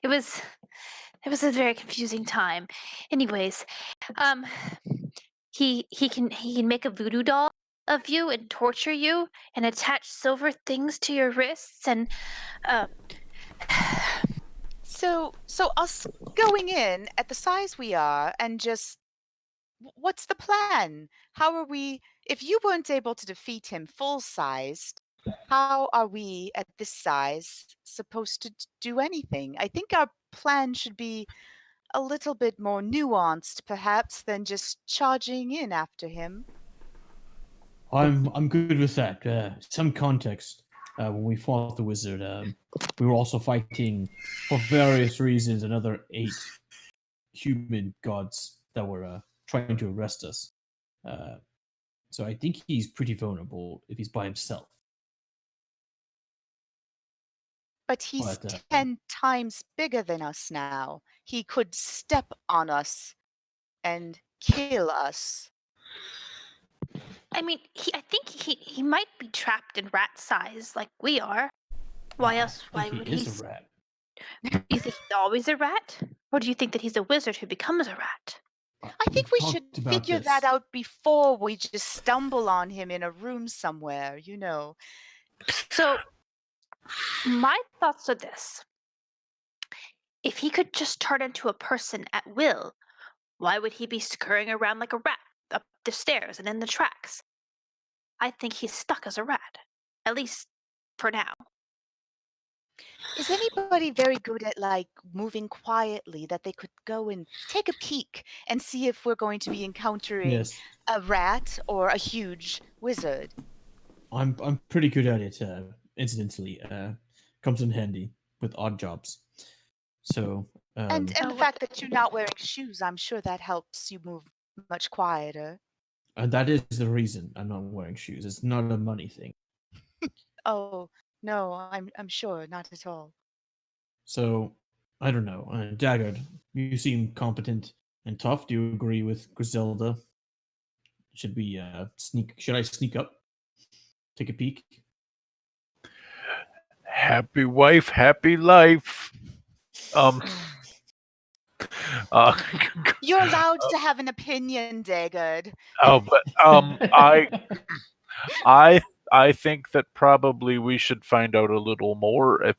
S5: It was a very confusing time. Anyways, he can make a voodoo doll of you and torture you and attach silver things to your wrists and
S3: So us going in at the size we are and just what's the plan? How are we if you weren't able to defeat him full sized, how are we at this size supposed to do anything? I think our plan should be a little bit more nuanced perhaps than just charging in after him.
S4: I'm good with that. Some context. When we fought the wizard, we were also fighting, for various reasons, another 8 human gods that were trying to arrest us. So I think he's pretty vulnerable if he's by himself.
S3: But he's
S4: But,
S3: 10 times bigger than us now. He could step on us and kill us.
S5: I mean, I think he might be trapped in rat size like we are. Why else?
S4: I
S5: Why
S4: think
S5: would
S4: he
S5: he?
S4: is a rat.
S5: You think he's always a rat, or do you think that he's a wizard who becomes a rat?
S3: I think we should figure that out before we just stumble on him in a room somewhere, you know.
S5: So, my thoughts are this. If he could just turn into a person at will, why would he be scurrying around like a rat up the stairs and in the tracks? I think he's stuck as a rat, at least for now.
S3: Is anybody very good at like moving quietly that they could go and take a peek and see if we're going to be encountering
S4: Yes,
S3: a rat or a huge wizard?
S4: I'm pretty good at it. Incidentally, comes in handy with odd jobs. So,
S3: And
S5: Oh,
S3: the fact that you're not wearing shoes, I'm sure that helps you move much quieter.
S4: that is the reason I'm not wearing shoes. It's not a money thing.
S3: Oh, no, I'm sure not at all.
S4: So, I don't know. Daggard, you seem competent and tough. Do you agree with Griselda? Should we sneak? Should I sneak up, take a peek?
S2: Happy wife, happy life. Um, uh,
S3: You're allowed to have an opinion, Daggard.
S2: but I I think that probably we should find out a little more.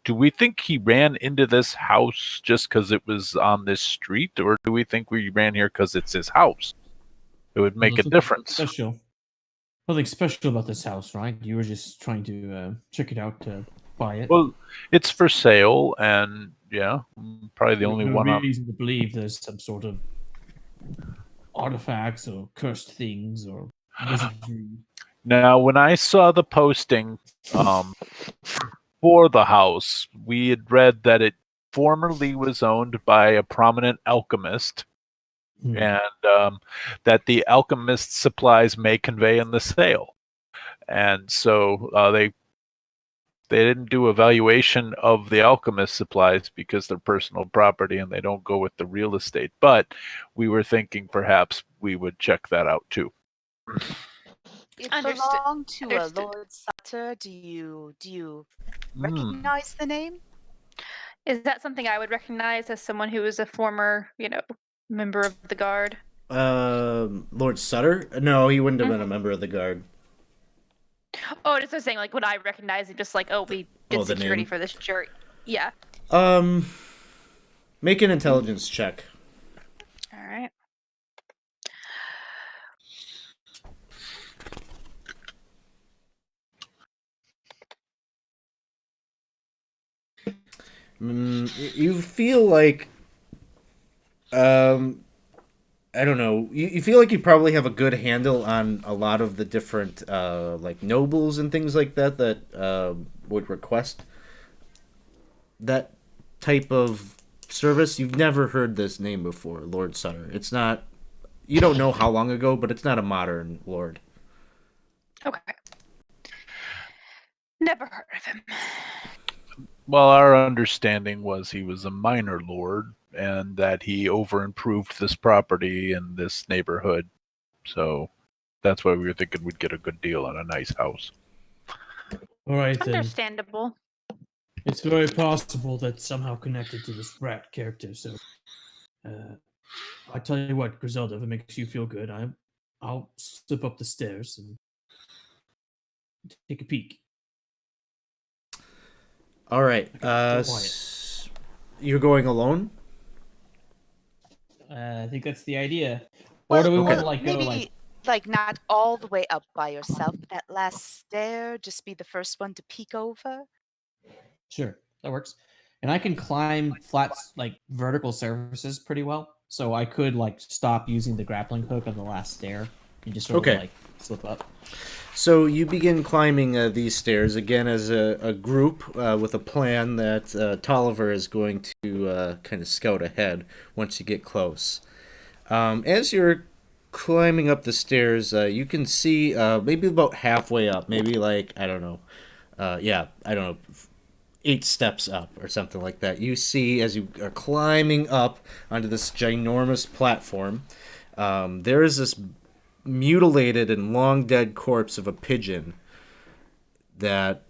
S2: Do we think he ran into this house just because it was on this street, or do we think we ran here because it's his house? It would make a
S4: There's nothing
S2: difference.
S4: special. Nothing special about this house, right? You were just trying to check it out to buy it.
S2: Well, it's for sale, and yeah, probably the only
S4: no
S2: one on.
S4: reason to believe there's some sort of artifacts or cursed things or wizardry.
S2: Now, when I saw the posting for the house, we had read that it formerly was owned by a prominent alchemist, and that the alchemist's supplies may convey in the sale. And so they didn't do a valuation of the alchemist supplies because they're personal property and they don't go with the real estate. But we were thinking perhaps we would check that out too.
S3: It
S5: Understood.
S3: belonged to a
S5: Understood.
S3: Lord Sutter. Do you recognize the name?
S5: Is that something I would recognize as someone who is a former, member of the guard?
S1: Lord Sutter? No, he wouldn't have been a member of the guard.
S5: Oh, just was saying, like, would I recognize it? Just like, oh, we did
S1: Oh, the
S5: security
S1: name.
S5: for this jury. Yeah.
S1: Make an intelligence check.
S5: All right.
S1: You feel like, I don't know. You feel like you probably have a good handle on a lot of the different, like nobles and things like that would request that type of service. You've never heard this name before, Lord Sutter. It's not. You don't know how long ago, but it's not a modern lord.
S5: Okay. Never heard of him.
S2: Well, our understanding was he was a minor lord and that he overimproved this property in this neighborhood. So that's why we were thinking we'd get a good deal on a nice house.
S4: All right, then.
S5: Understandable.
S4: It's very possible that's somehow connected to this rat character. So, I tell you what, Griselda, if it makes you feel good, I'll slip up the stairs and take a peek.
S1: All right. You're going alone?
S4: I think that's the idea.
S3: Well,
S4: or do we want
S1: okay.
S4: to like
S3: maybe
S4: go like?
S3: like not all the way up by yourself, but that last stair, just be the first one to peek over.
S4: Sure, that works. And I can climb flat, like vertical surfaces pretty well, so I could like stop using the grappling hook on the last stair and just sort
S1: Okay.
S4: of like slip up.
S1: So you begin climbing these stairs again as a group with a plan that Tolliver is going to kind of scout ahead once you get close. As you're climbing up the stairs, you can see maybe about halfway up, maybe like, I don't know, 8 steps up or something like that. You see as you are climbing up onto this ginormous platform, there is this mutilated and long dead corpse of a pigeon that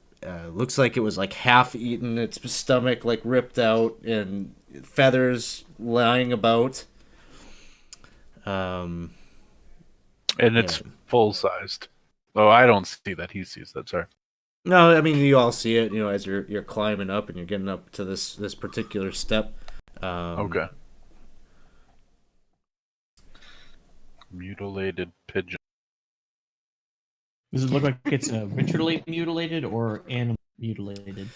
S1: looks like it was like half eaten, its stomach like ripped out and feathers lying about.
S2: And it's full sized. Oh, I don't see that. He sees that. Sorry.
S1: No, I mean you all see it, as you're climbing up and you're getting up to this particular step.
S2: Okay. Mutilated pigeon.
S4: Does it look like it's ritually mutilated or animal mutilated?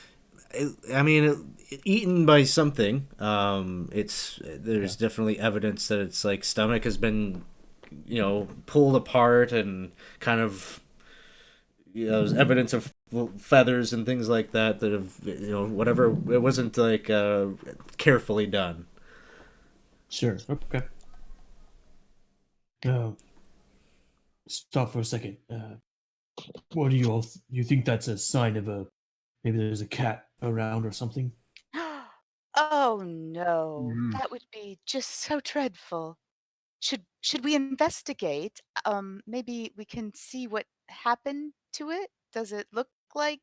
S1: I mean, eaten by something. There's definitely evidence that its like stomach has been, pulled apart and kind of, there's evidence of feathers and things like that have, whatever. It wasn't like carefully done.
S4: Sure. Okay. Stop for a second. What do you all? You think that's a sign of maybe there's a cat around or something?
S3: Oh no, that would be just so dreadful. Should we investigate? Maybe we can see what happened to it. Does it look like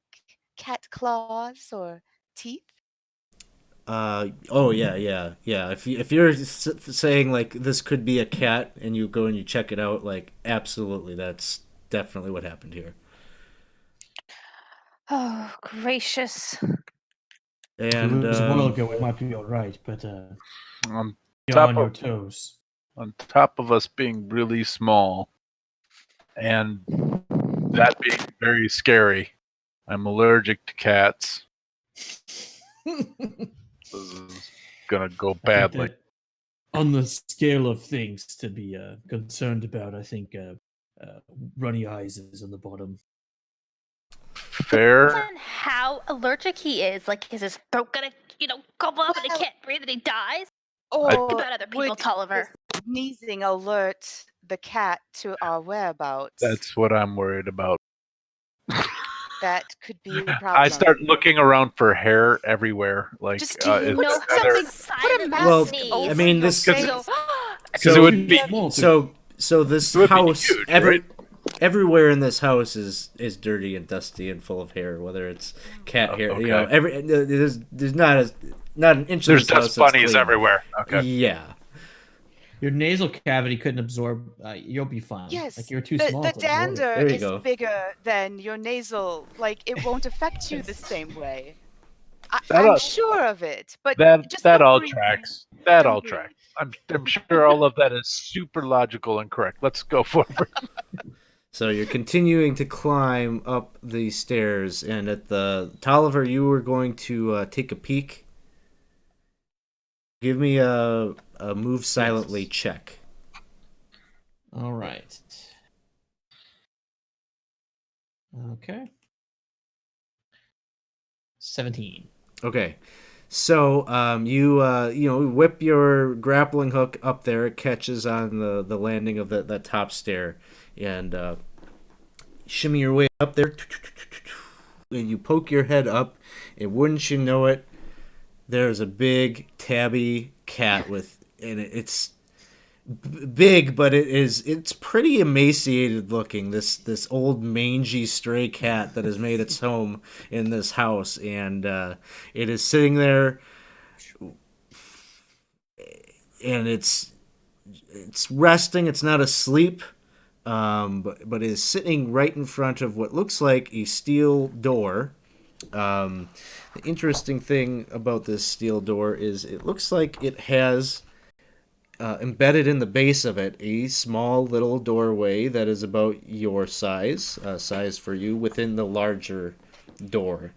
S3: cat claws or teeth?
S1: Oh yeah. If you're saying like this could be a cat and you go and you check it out, like absolutely, that's definitely what happened here.
S5: Oh, gracious.
S4: If it
S1: And
S4: was a while ago, it might be all right, but
S2: On
S4: you're
S2: top
S4: on your
S2: of
S4: toes.
S2: on top of us being really small, and that being very scary, I'm allergic to cats. This is gonna go
S4: I think
S2: badly.
S4: that on the scale of things to be concerned about, I think runny eyes is on the bottom.
S2: Fair.
S5: On how allergic he is. Like, is his throat gonna, gobble up and he
S3: Well-
S5: can't breathe and he dies?
S3: Or
S5: Think about other people,
S3: would
S5: Tolliver.
S3: this sneezing alert the cat to our whereabouts?
S2: That's what I'm worried about.
S3: That could be a problem.
S2: I start looking around for hair everywhere. Like,
S3: Just do you
S2: is
S3: know
S2: there other-
S3: something? Put a mask
S1: Well,
S3: over
S1: I mean,
S3: your
S1: this-
S3: face.
S2: Because it would be
S1: so this
S2: It would be
S1: house,
S2: huge, right?
S1: everywhere in this house is dirty and dusty and full of hair. Whether it's cat hair,
S2: okay.
S1: you know, there's not an inch
S2: there's
S1: of this house
S2: dust
S1: that's
S2: bunnies
S1: clean.
S2: everywhere. Okay.
S1: Yeah.
S4: Your nasal cavity couldn't absorb. You'll be fine.
S3: Yes,
S4: Like you're too
S3: the
S4: small. to absorb it.
S3: dander
S1: There you
S3: is
S1: go.
S3: bigger than your nasal. Like, it won't affect you the same way.
S2: That
S3: I'm
S2: all-
S3: sure of it. But just
S2: That
S3: don't
S2: all
S3: breathe.
S2: tracks. That
S3: Don't
S2: all
S3: breathe.
S2: tracks. I'm sure all of that is super logical and correct. Let's go forward.
S1: So you're continuing to climb up the stairs, and at the Tolliver, you were going to take a peek. Give me a move silently check.
S4: All right. Okay. 17.
S1: Okay, so you whip your grappling hook up there. It catches on the landing of that top stair, and shimmy your way up there. And you poke your head up, and wouldn't you know it, there's a big tabby cat it's big, but it's pretty emaciated looking. This old mangy stray cat that has made its home in this house, and it is sitting there, and it's resting. It's not asleep, but is sitting right in front of what looks like a steel door. The interesting thing about this steel door is it looks like it has embedded in the base of it a small little doorway that is about your size for you, within the larger door.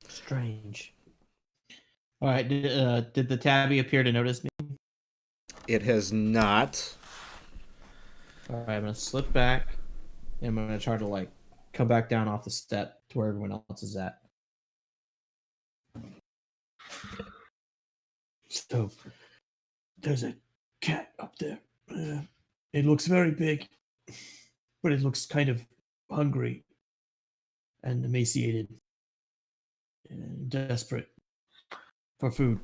S4: Strange. All right. Did the tabby appear to notice me?
S1: It has not.
S4: All right. I'm gonna slip back, and I'm gonna try to come back down off the step to where everyone else is at. So there's a cat up there. It looks very big, but it looks kind of hungry and emaciated and desperate for food.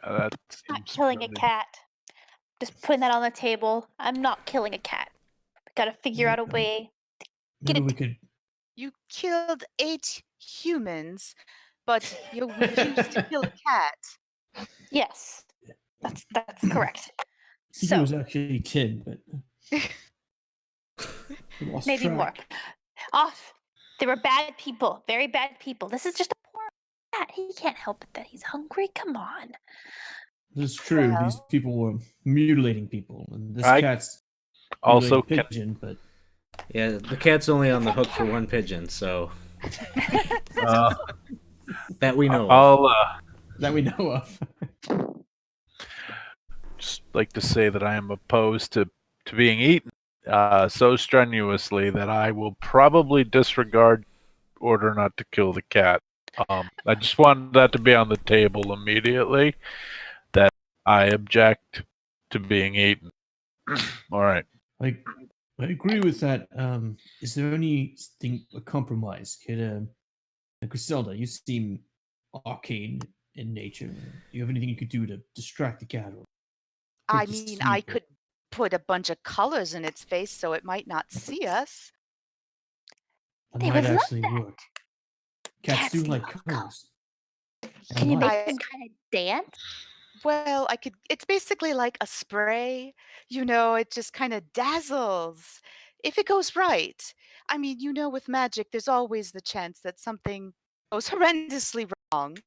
S2: That
S5: Not
S2: seems
S5: killing a
S2: really-
S5: cat. Just putting that on the table. I'm not killing a cat. Gotta figure out a way. Get
S4: Maybe
S5: it.
S4: we could.
S3: You killed 8 humans, but you refused to kill a cat.
S5: Yes, that's correct.
S4: I think it
S5: So
S4: was actually 10, but we lost
S5: maybe
S4: track.
S5: more. Off. They were bad people. Very bad people. This is just a poor cat. He can't help it that he's hungry. Come on.
S4: This is true. These
S3: Well-
S4: people were mutilating people, and this
S2: I
S4: cat's
S2: also
S4: mutilating
S2: can
S4: pigeon. But
S1: Yeah, the cat's only on the hook for one pigeon, so that we know of.
S2: I'll
S4: that we know of.
S2: just like to say that I am opposed to being eaten so strenuously that I will probably disregard order not to kill the cat. I just wanted that to be on the table immediately, that I object to being eaten. All right.
S4: I agree with that. Is there anything a compromise? Could Griselda, you seem arcane in nature. Do you have anything you could do to distract the cat? Or
S3: I
S4: put to
S3: mean,
S4: sleep
S3: I
S4: or-
S3: could put a bunch of colors in its face so it might not see us.
S4: That
S5: They
S4: might
S5: would love
S4: actually
S5: that.
S4: work. Cats do
S5: Cats
S4: like
S5: love
S4: colors. And
S5: Can you make
S4: lights.
S5: them kind of dance?
S3: Well, it's basically like a spray. It just kind of dazzles. If it goes right. I mean, with magic, there's always the chance that something goes horrendously wrong.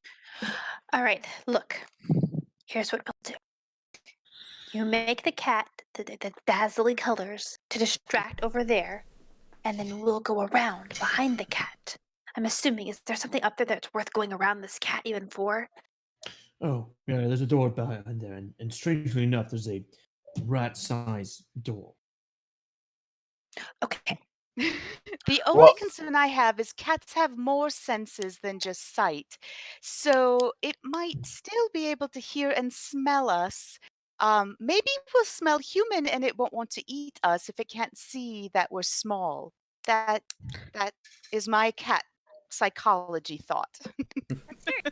S5: All right, look. Here's what we'll do. You make the cat the dazzling colors to distract over there, and then we'll go around behind the cat. I'm assuming, is there something up there that's worth going around this cat even for?
S4: Oh, yeah, there's a door behind there, and strangely enough, there's a rat-sized door.
S5: Okay.
S3: The only
S2: Well,
S3: concern I have is cats have more senses than just sight. So it might still be able to hear and smell us. Maybe it will smell human and it won't want to eat us if it can't see that we're small. That is my cat psychology thought.
S5: That's very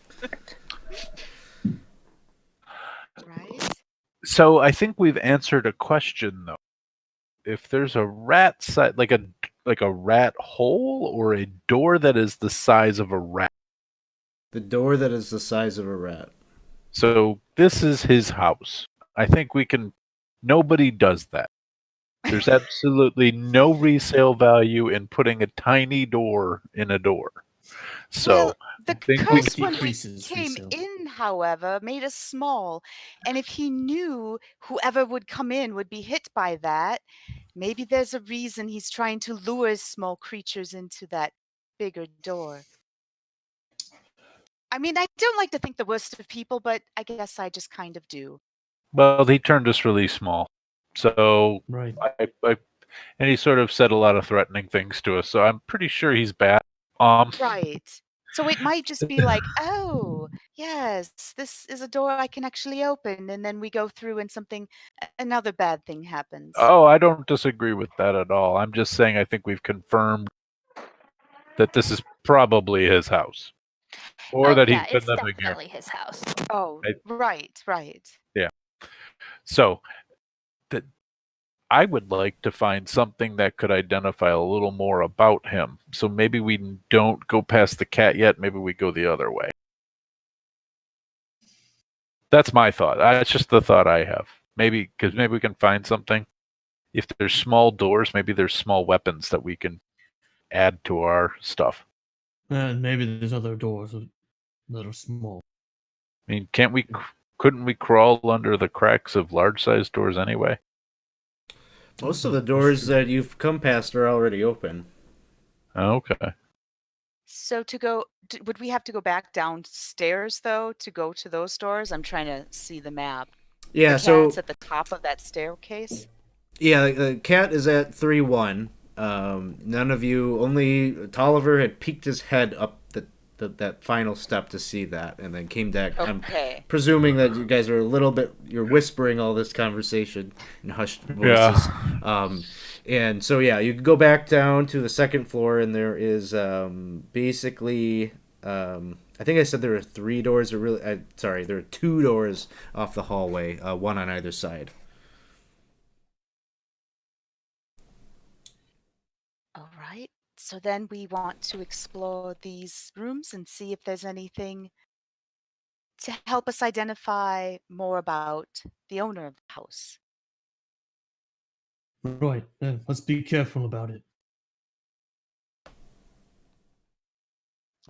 S3: Right?
S2: so I think we've answered a question though. If there's a rat like a rat hole or a door that is the size of a rat.
S1: The door that is the size of a rat.
S2: So this is his house. I think we can. Nobody does that. There's absolutely no resale value in putting a tiny door in a door. So
S3: Well, the
S2: I think we
S3: curse
S2: can.
S3: when we
S4: Decreases
S3: came
S4: resale.
S3: in, however, made us small. And if he knew whoever would come in would be hit by that, maybe there's a reason he's trying to lure small creatures into that bigger door. I mean, I don't like to think the worst of people, but I guess I just kind of do.
S2: Well, he turned us really small. So
S4: Right.
S2: and he sort of said a lot of threatening things to us. So I'm pretty sure he's bad.
S3: Right. So it might just be like, oh, yes, this is a door I can actually open. And then we go through and another bad thing happens.
S2: Oh, I don't disagree with that at all. I'm just saying I think we've confirmed that this is probably his house. Or that
S5: yeah,
S2: he's been
S5: it's
S2: living here.
S5: definitely his house.
S3: Oh, right.
S2: Yeah. So that I would like to find something that could identify a little more about him. So maybe we don't go past the cat yet. Maybe we go the other way. That's my thought. That's just the thought I have. Maybe because maybe we can find something. If there's small doors, maybe there's small weapons that we can add to our stuff.
S4: And maybe there's other doors that are small.
S2: I mean, couldn't we crawl under the cracks of large-sized doors anyway?
S1: Most of the doors that you've come past are already open.
S2: Okay.
S3: So would we have to go back downstairs though to go to those doors? I'm trying to see the map.
S1: Yeah,
S3: The
S1: so
S3: cat's at the top of that staircase.
S1: yeah, the cat is at 3-1. None of you, only Tolliver had peeked his head up that final step to see that, and then came back.
S3: Okay.
S1: I'm presuming that you guys are you're whispering all this conversation in hushed voices.
S2: Yeah.
S1: And so yeah, you can go back down to the second floor, and there is basically. I think I said there are 3 doors. Sorry, there are 2 doors off the hallway, one on either side.
S3: All right. So then we want to explore these rooms and see if there's anything to help us identify more about the owner of the house.
S4: Right. Let's be careful about it.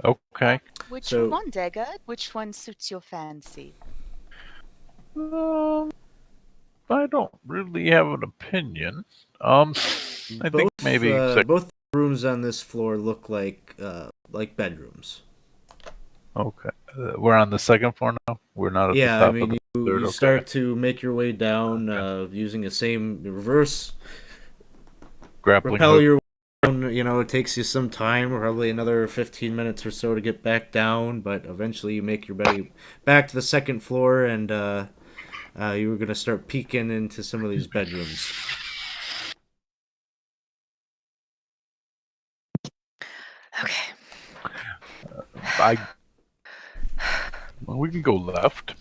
S2: Okay.
S3: Which
S1: So-
S3: one, Dagger? Which one suits your fancy?
S2: I don't really have an opinion. I think maybe
S1: both rooms on this floor look like bedrooms.
S2: okay. We're on the second floor now. We're not at
S1: Yeah,
S2: the
S1: I
S2: top
S1: mean,
S2: of the third.
S1: you
S2: Okay.
S1: start to make your way down using the same reverse
S2: Grappling
S1: rappel
S2: hook.
S1: your way down. It takes you some time, probably another 15 minutes or so to get back down, but eventually you make your way back to the second floor, and you were going to start peeking into some of these bedrooms.
S5: Okay.
S2: Well, we can go left.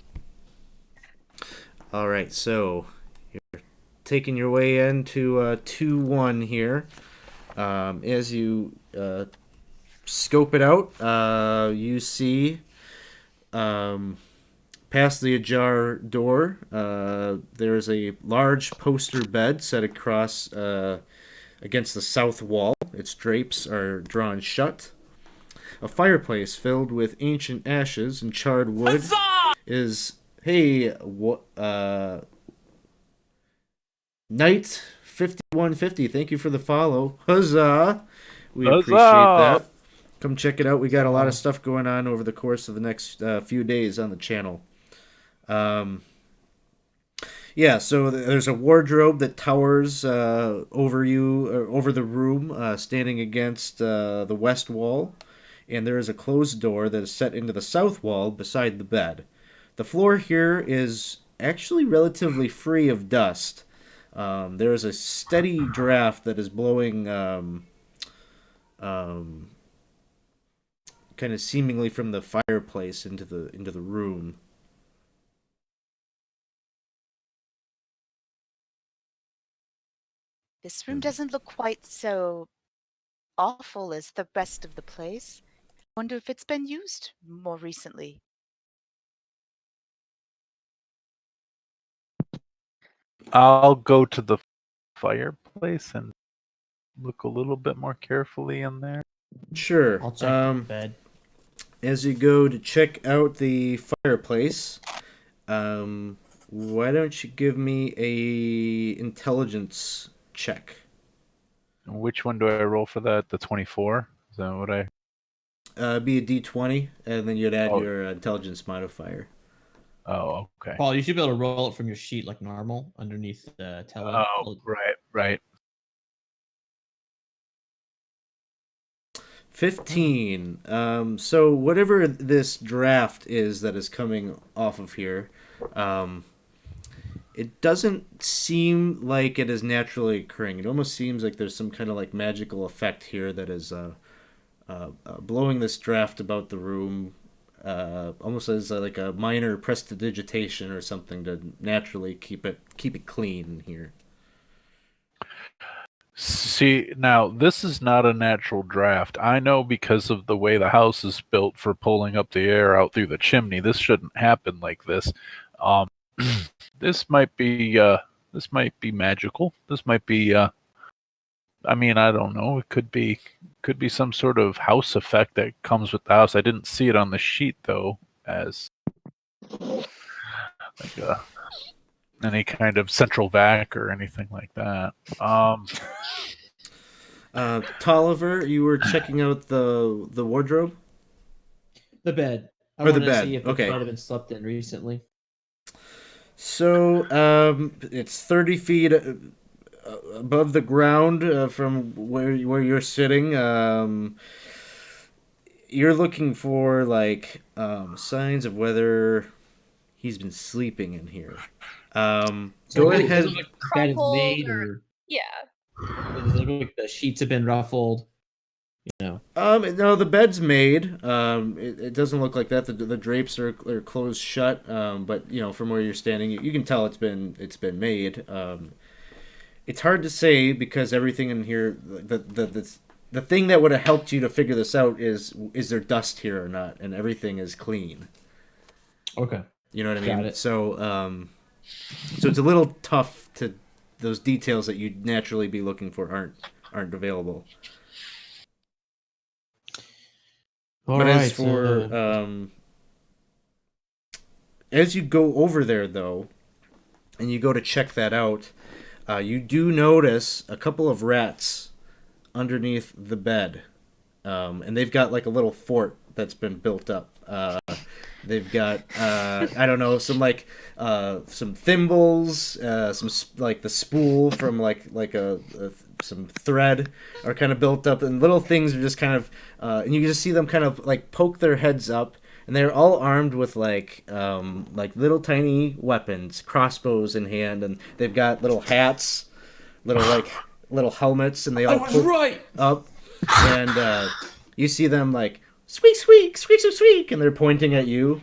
S1: All right, so taking your way into 2-1 here. As you scope it out, you see past the ajar door, there's a large poster bed set across against the south wall. Its drapes are drawn shut. A fireplace filled with ancient ashes and charred wood is... Hey, Knight 5150, thank you for the follow. Huzzah! We appreciate that. Come check it out. We got a lot of stuff going on over the course of the next few days on the channel. Yeah, so there's a wardrobe that towers over you, or over the room, standing against the west wall. And there is a closed door that is set into the south wall beside the bed. The floor here is actually relatively free of dust. There is a steady draft that is blowing kind of seemingly from the fireplace into the room.
S3: This room doesn't look quite so awful as the rest of the place. I wonder if it's been used more recently.
S2: I'll go to the fireplace and look a little bit more carefully in there.
S1: Sure.
S4: I'll check the bed.
S1: As you go to check out the fireplace, why don't you give me a intelligence check?
S2: Which one do I roll for that? The 24? Is that what I...
S1: Be a d20, and then you'd add your intelligence modifier.
S2: Oh, okay.
S4: Paul, you should be able to roll it from your sheet like normal underneath the tele.
S2: Oh, right.
S1: 15. So whatever this draft is that is coming off of here, it doesn't seem like it is naturally occurring. It almost seems like there's some kind of like magical effect here that is blowing this draft about the room, almost as like a minor prestidigitation or something to naturally keep it clean here.
S2: See, now, this is not a natural draft. I know because of the way the house is built for pulling up the air out through the chimney, this shouldn't happen like this. This might be magical. This might be, I don't know. It could be some sort of house effect that comes with the house. I didn't see it on the sheet, though, as like any kind of central vac or anything like that.
S1: Tolliver, you were checking out the wardrobe?
S4: The bed. I
S1: Or the
S4: wanted to
S1: bed,
S4: see if
S1: okay.
S4: the bed had been slept in recently.
S1: So, it's 30 feet above the ground from where you're sitting. You're looking for, like, signs of whether he's been sleeping in here. Go ahead.
S4: Does it look like the bed is
S5: Crumpled
S4: made,
S5: or-
S4: or
S5: Yeah.
S4: does it look like the sheets have been ruffled? You know.
S1: No, the bed's made. It doesn't look like that. The drapes are closed shut. But from where you're standing, you can tell it's been made. It's hard to say because everything in here, the thing that would have helped you to figure this out is there dust here or not, and everything is clean.
S4: Okay.
S1: You know what I
S4: Got
S1: mean?
S4: it.
S1: So it's a little tough to those details that you'd naturally be looking for aren't available. But as for as you go over there though, and you go to check that out, you do notice a couple of rats underneath the bed, and they've got like a little fort that's been built up. They've got I don't know, some thimbles, some like the spool from like some thread are kind of built up, and little things are just kind of and you can just see them kind of like poke their heads up, and they're all armed with like little tiny weapons, crossbows in hand, and they've got little hats, little helmets, and they all poke up, and you see them like squeak, squeak, squeak, squeak, squeak, and they're pointing at you.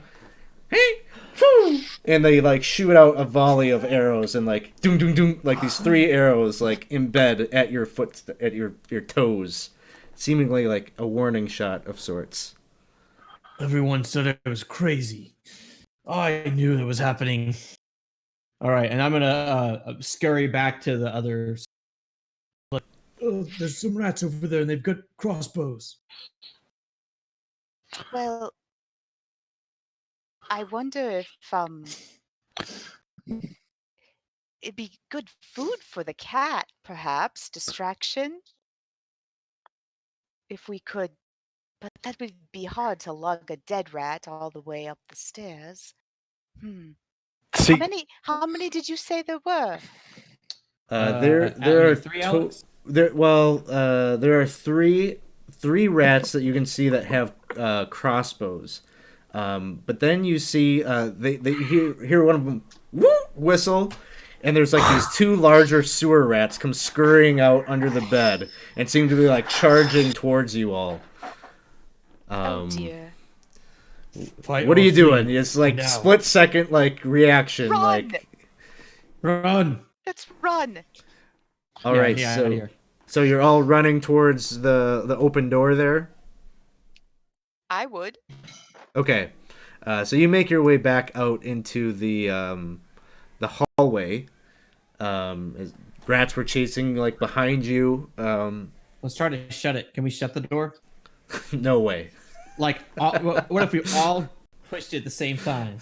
S1: Hey, whoo, and they like shoot out a volley of arrows and like doom doom doom, like these 3 arrows like embed at your foot at your toes, seemingly like a warning shot of sorts.
S4: Everyone said it was crazy. I knew it was happening. All right, and I'm gonna scurry back to the others. Like, oh, there's some rats over there, and they've got crossbows.
S3: Well, I wonder if it'd be good food for the cat, perhaps distraction. If we could, but that would be hard to lug a dead rat all the way up the stairs.
S2: See,
S3: How many did you say there were?
S1: There are
S4: 3, Alex?
S1: there are three rats that you can see that have crossbows. But then you see they hear one of them whistle, and there's like these 2 larger sewer rats come scurrying out under the bed and seem to be like charging towards you all.
S3: Oh dear.
S1: What are you doing? It's like split second like reaction.
S3: Run!
S1: Like
S4: Run!
S3: Let's run.
S1: all right, so you're all running towards the open door there.
S3: I would.
S1: Okay, so you make your way back out into the hallway. As rats were chasing like behind you.
S4: Let's try to shut it. Can we shut the door?
S1: No way.
S4: Like, what if we all pushed it at the same time?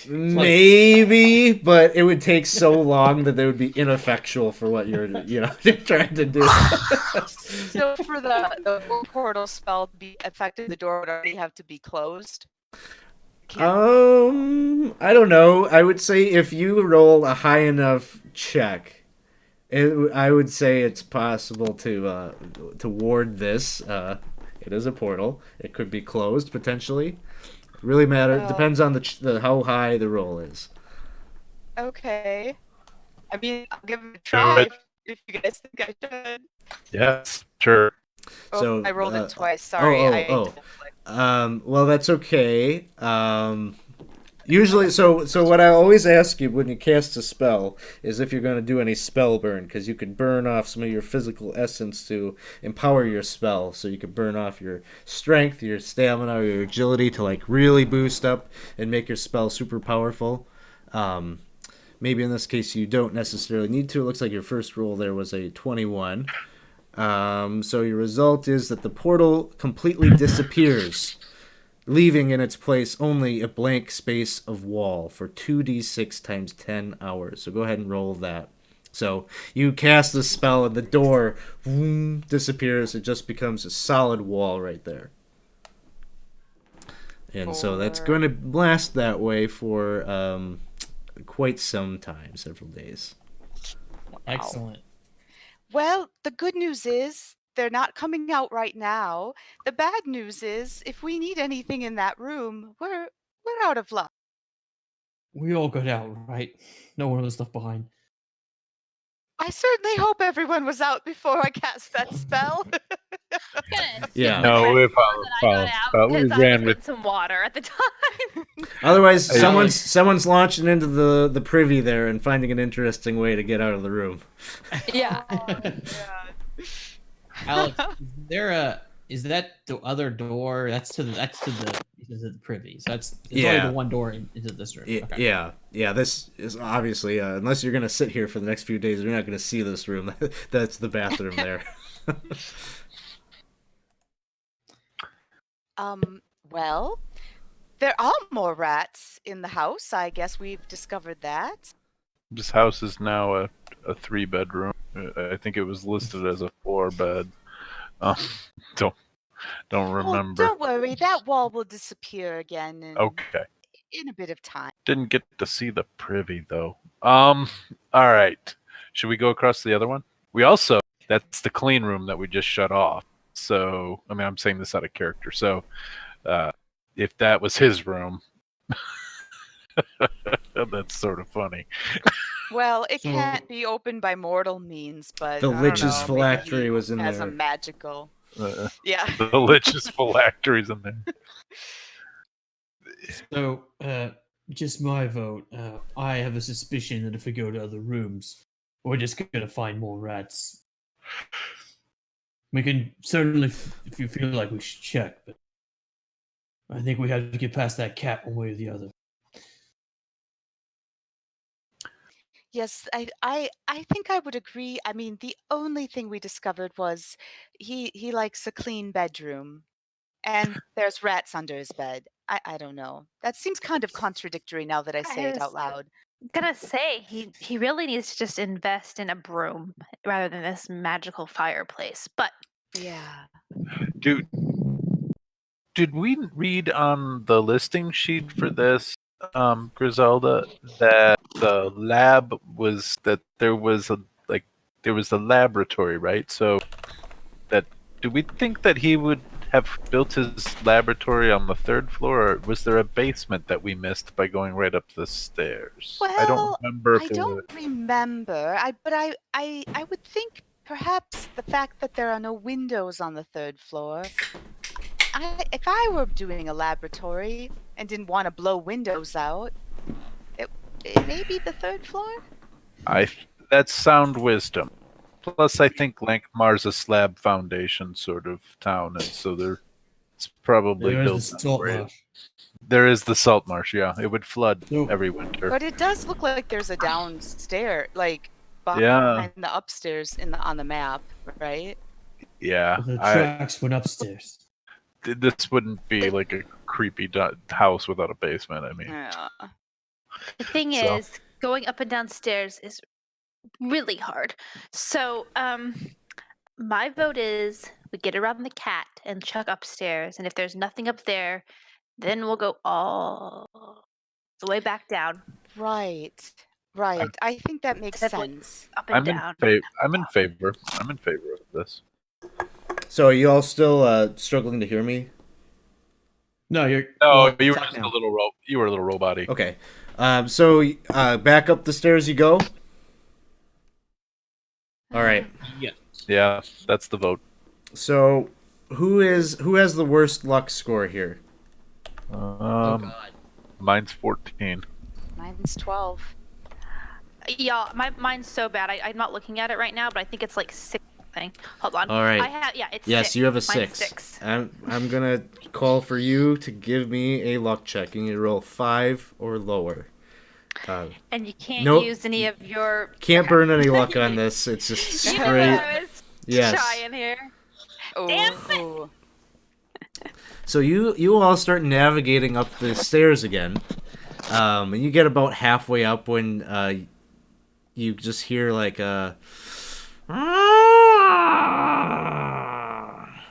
S1: Maybe, but it would take so long that they would be ineffectual for what you're trying to do.
S3: So for the portal spell to be effective, the door would already have to be closed.
S1: I don't know. I would say if you roll a high enough check, I would say it's possible to ward this. It is a portal. It could be closed potentially. Really matter. Depends on the how high the roll is.
S3: Okay. I mean, I'll give it a try if you guys think I should.
S2: yes, sure.
S3: Oh,
S1: So
S3: I rolled it twice. Sorry.
S1: Well, that's okay. Usually, so what I always ask you when you cast a spell is if you're going to do any spell burn, because you can burn off some of your physical essence to empower your spell. So you can burn off your strength, your stamina, or your agility to like really boost up and make your spell super powerful. Maybe in this case you don't necessarily need to. It looks like your first roll there was a 21. So your result is that the portal completely disappears, leaving in its place only a blank space of wall for 2d6 times 10 hours. So go ahead and roll that. So you cast the spell and the door disappears. It just becomes a solid wall right there. And so that's going to last that way for quite some time, several days.
S4: Excellent.
S3: Well, the good news is they're not coming out right now. The bad news is if we need anything in that room, we're out of luck.
S4: We all got out, right? No one was left behind.
S3: I certainly hope everyone was out before I cast that spell.
S1: Yeah.
S2: No, we ran with
S5: some water at the time.
S1: Otherwise, someone's launching into the privy there and finding an interesting way to get out of the room.
S5: Yeah.
S4: Alex, is that the other door? That's to the privy. So it's only the one door into this room. Okay.
S1: Yeah. This is obviously unless you're gonna sit here for the next few days, you're not gonna see this room. That's the bathroom there.
S3: Well, there are more rats in the house. I guess we've discovered that.
S2: this house is now a 3-bedroom. I think it was listed as a 4-bed. Don't remember.
S3: Oh, don't worry, that wall will disappear again in a bit of time.
S2: Didn't get to see the privy though. All right. Should we go across the other one? That's the clean room that we just shut off. So, I mean, I'm saying this out of character. So, if that was his room, that's sort of funny.
S3: Well, it can't be opened by mortal means, but
S1: the Lich's phylactery was in there.
S3: As a magical. Yeah.
S2: The Lich's phylactery's in there.
S4: So, just my vote. I have a suspicion that if we go to other rooms, we're just gonna find more rats. We can certainly, if you feel like we should check, but I think we have to get past that cat one way or the other.
S3: Yes, I think I would agree. I mean, the only thing we discovered was he likes a clean bedroom, and there's rats under his bed. I don't know. That seems kind of contradictory now that I say
S5: I
S3: it out
S5: was
S3: loud.
S5: gonna say he really needs to just invest in a broom rather than this magical fireplace. But
S3: Yeah.
S2: Dude, did we read on the listing sheet for this, Griselda, that the lab was that there was a laboratory, right? So that do we think that he would have built his laboratory on the third floor, or was there a basement that we missed by going right up the stairs? I don't
S3: Well,
S2: remember if
S3: I
S2: there was.
S3: don't remember. I would think perhaps the fact that there are no windows on the third floor. If I were doing a laboratory and didn't want to blow windows out, it may be the third floor.
S2: That's sound wisdom. Plus, I think Lankhmar's a slab foundation sort of town, and so it's probably
S4: There is
S2: built
S4: the
S2: on
S4: salt
S2: grade.
S4: marsh.
S2: There is the salt marsh, yeah. It would flood
S4: So-
S2: every winter.
S3: But it does look like there's a downstairs, like
S2: Yeah.
S3: behind the upstairs on the map, right?
S2: Yeah.
S4: The tracks went upstairs.
S2: This wouldn't be like a creepy house without a basement, I mean.
S3: Yeah.
S5: the thing
S2: So-
S5: is, going up and down stairs is really hard. So, my vote is we get around the cat and check upstairs, and if there's nothing up there, then we'll go all the way back down,
S3: Right. Right. I think that makes
S5: Instead of, like,
S3: sense.
S5: up and
S2: I'm in
S5: down.
S2: I'm in favor. I'm in favor of this.
S1: So are you all still struggling to hear me?
S4: No, you're.
S2: No,
S4: well,
S2: you were
S4: talk
S2: just
S4: now.
S2: you were a little robot-y.
S1: Okay. So back up the stairs you go. All right.
S2: Yeah, that's the vote.
S1: So who has the worst luck score here?
S4: Oh God.
S2: Mine's 14.
S3: Mine's 12.
S5: Yeah, mine's so bad. I'm not looking at it right now, but I think it's like 6 something. Hold on.
S1: All right.
S5: I have it's
S1: Yes,
S5: 6.
S1: you have a
S5: Mine's
S1: 6.
S5: 6.
S1: I'm gonna call for you to give me a luck check. You need to roll 5 or lower.
S5: And you can't
S1: Nope.
S5: use any of your.
S1: Can't burn any luck on this. It's just
S5: You know
S1: straight.
S5: I was
S1: Yes.
S5: shy in here. Damn it.
S3: Ooh.
S1: So you all start navigating up the stairs again, and you get about halfway up when you just hear like a,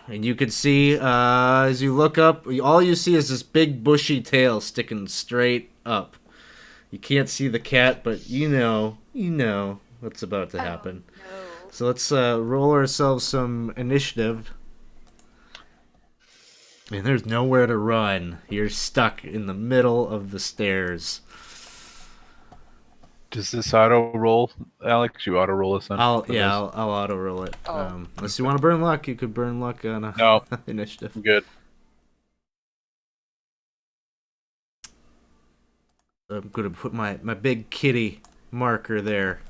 S1: and you can see as you look up, all you see is this big bushy tail sticking straight up. You can't see the cat, but you know what's about to happen.
S3: No.
S1: So let's roll ourselves some initiative. And there's nowhere to run. You're stuck in the middle of the stairs.
S2: Does this auto roll, Alex? You auto roll us on?
S1: I'll
S2: for this?
S1: auto roll it.
S3: Oh.
S1: Unless you want to burn luck, you could burn luck on a
S2: No.
S1: initiative.
S2: I'm good.
S1: I'm gonna put my big kitty marker there.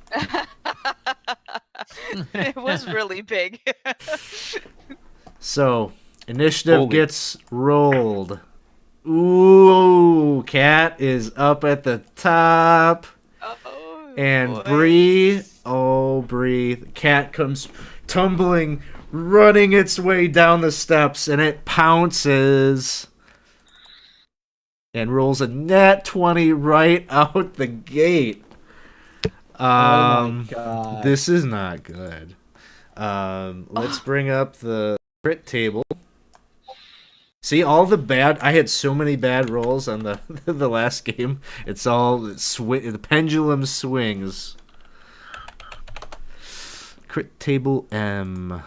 S3: It was really big.
S1: So initiative
S2: Holy.
S1: gets rolled. Ooh, cat is up at the top.
S3: Oh,
S1: And
S3: boy.
S1: Bree, cat comes tumbling, running its way down the steps, and it pounces and rolls a nat 20 right out the gate.
S4: Oh my God.
S1: This is not good. Let's bring up the crit table. See, all the bad. I had so many bad rolls on the the last game. It's all the pendulum swings. Crit table M.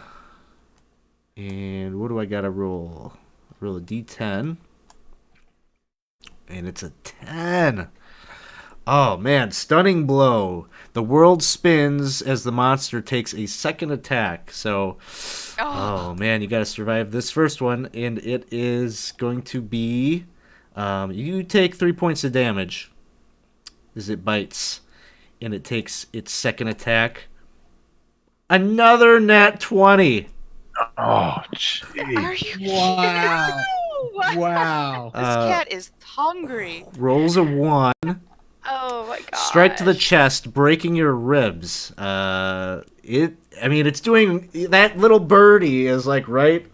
S1: And what do I gotta roll? Roll a D10. And it's a 10. Oh man, stunning blow. The world spins as the monster takes a second attack. So, oh man, you gotta survive this first one, and it is going to be You take 3 points of damage as it bites, and it takes its second attack. Another nat 20.
S2: Oh,
S3: Are
S2: jeez.
S3: you
S4: Wow.
S3: kidding?
S4: Wow.
S3: This cat is hungry.
S1: Rolls a 1.
S5: Oh my gosh.
S1: Strike to the chest, breaking your ribs. It's doing that. Little birdie is like right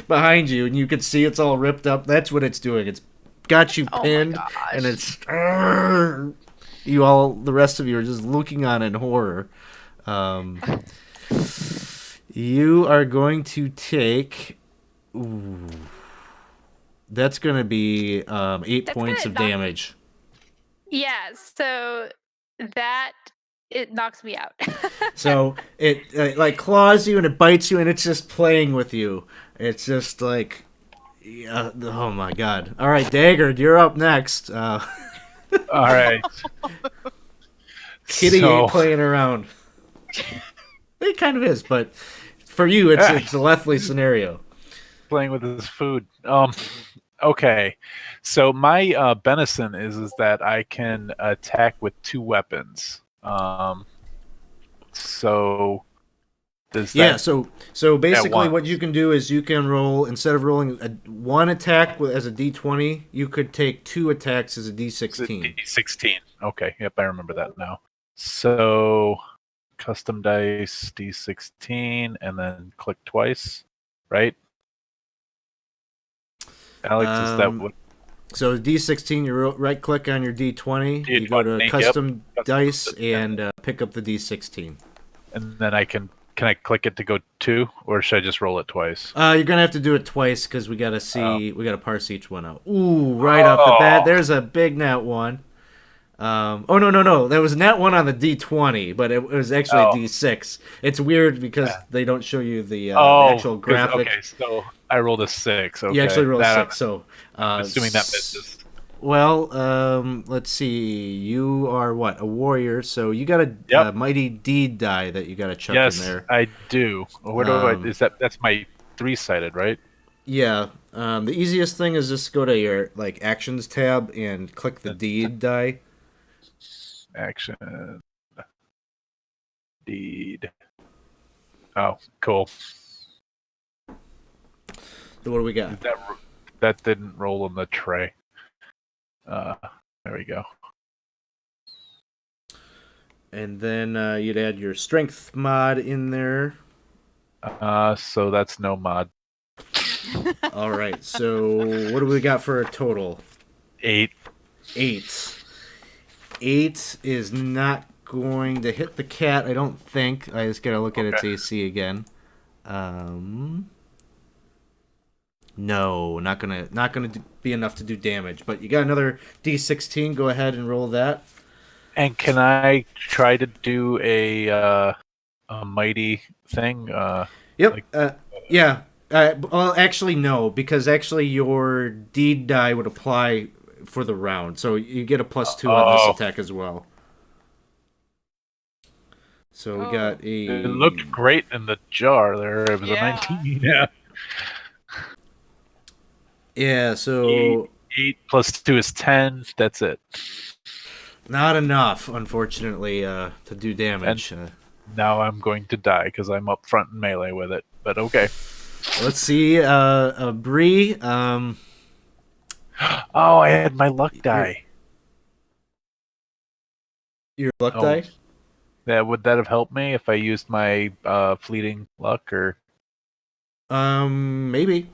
S1: behind you, and you can see it's all ripped up. That's what it's doing. It's got you
S5: Oh my
S1: pinned,
S5: gosh.
S1: and it's the rest of you are just looking on in horror. You are going to take. Ooh, that's going to be 8
S5: That's
S1: points
S5: gonna
S1: of
S5: knock-
S1: damage.
S5: Yeah, so that it knocks me out.
S1: So it like claws you and it bites you and it's just playing with you. It's just like, oh my god! All right, Dagger, you're up next.
S2: All right.
S1: Kitty ain't playing around. It kind of is, but for you, it's a Lethley scenario.
S2: Playing with his food. Okay. So my benison is that I can attack with 2 weapons. So does that?
S1: Yeah. So basically,
S2: once.
S1: what you can do is you can roll, instead of rolling one attack as a D20, you could take 2 attacks as a D16.
S2: D16. Okay. Yep, I remember that now. So custom dice D16 and then click twice, right? Alex, is that what?
S1: So D16, you right click on your D20, you go to
S2: D20,
S1: custom
S2: yep.
S1: dice and pick up the D16.
S2: And then can I click it to go 2, or should I just roll it twice?
S1: You're gonna have to do it twice because we gotta parse each one out. Ooh, right off the bat, there's a big nat 1. Oh no, there was a nat 1 on the D20, but it was actually a D6. It's weird because they don't show you the actual graphic.
S2: Okay, so I rolled a 6. Okay.
S1: You actually rolled a 6, so
S2: assuming that misses.
S1: Well, let's see. You are what? A warrior, so you got a mighty deed die that you got to chuck in there.
S2: Yes, I do. Where do I? Is that's my 3-sided, right?
S1: Yeah. The easiest thing is just go to your actions tab and click the deed die.
S2: Action. Deed. Oh, cool.
S1: So what do we got?
S2: That didn't roll in the tray. There we go.
S1: And then you'd add your strength mod in there.
S2: So that's no mod.
S1: All right. So what do we got for a total?
S2: 8.
S1: 8. 8 is not going to hit the cat, I don't think. I just gotta look at its AC again. No, not gonna be enough to do damage. But you got another D16. Go ahead and roll that.
S2: And can I try to do a mighty thing?
S1: Yep. Yeah. Well, actually, no, because actually your deed die would apply for the round, so you get a +2 on this attack as well. So we got a.
S2: It looked great in the jar there. It was a 19. Yeah.
S1: Yeah. So
S2: 8 plus 2 is 10. That's it.
S1: Not enough, unfortunately, to do damage.
S2: Now I'm going to die because I'm up front in melee with it. But okay.
S1: Let's see. Bree.
S2: Oh, I had my luck die.
S1: Your luck die?
S2: Yeah, would that have helped me if I used my fleeting luck or?
S1: Maybe.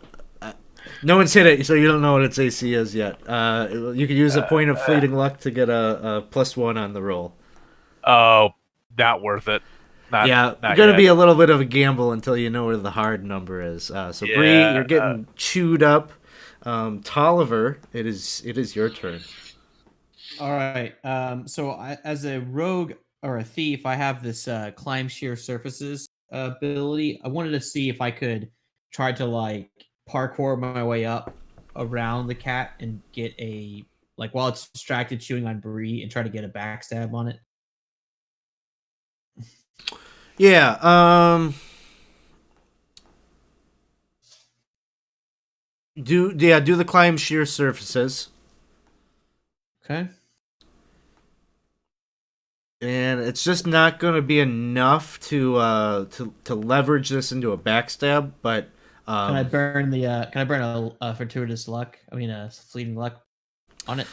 S1: No one's hit it, so you don't know what its AC is yet. You could use a point of fleeting luck to get a +1 on the roll.
S2: Oh, not worth it. Not
S1: gonna be a little bit of a gamble until you know where the hard number is. So Bree, you're getting chewed up. Tolliver, it is your turn.
S4: All right. So as a rogue or a thief, I have this climb sheer surfaces ability. I wanted to see if I could try to parkour my way up around the cat and get while it's distracted chewing on Bree and try to get a backstab on it.
S1: Yeah. Do the climb sheer surfaces,
S4: Okay.
S1: and it's just not going to be enough to leverage this into a backstab. But
S4: Can I burn the? Can I burn a fortuitous luck? I mean, a fleeting luck on it.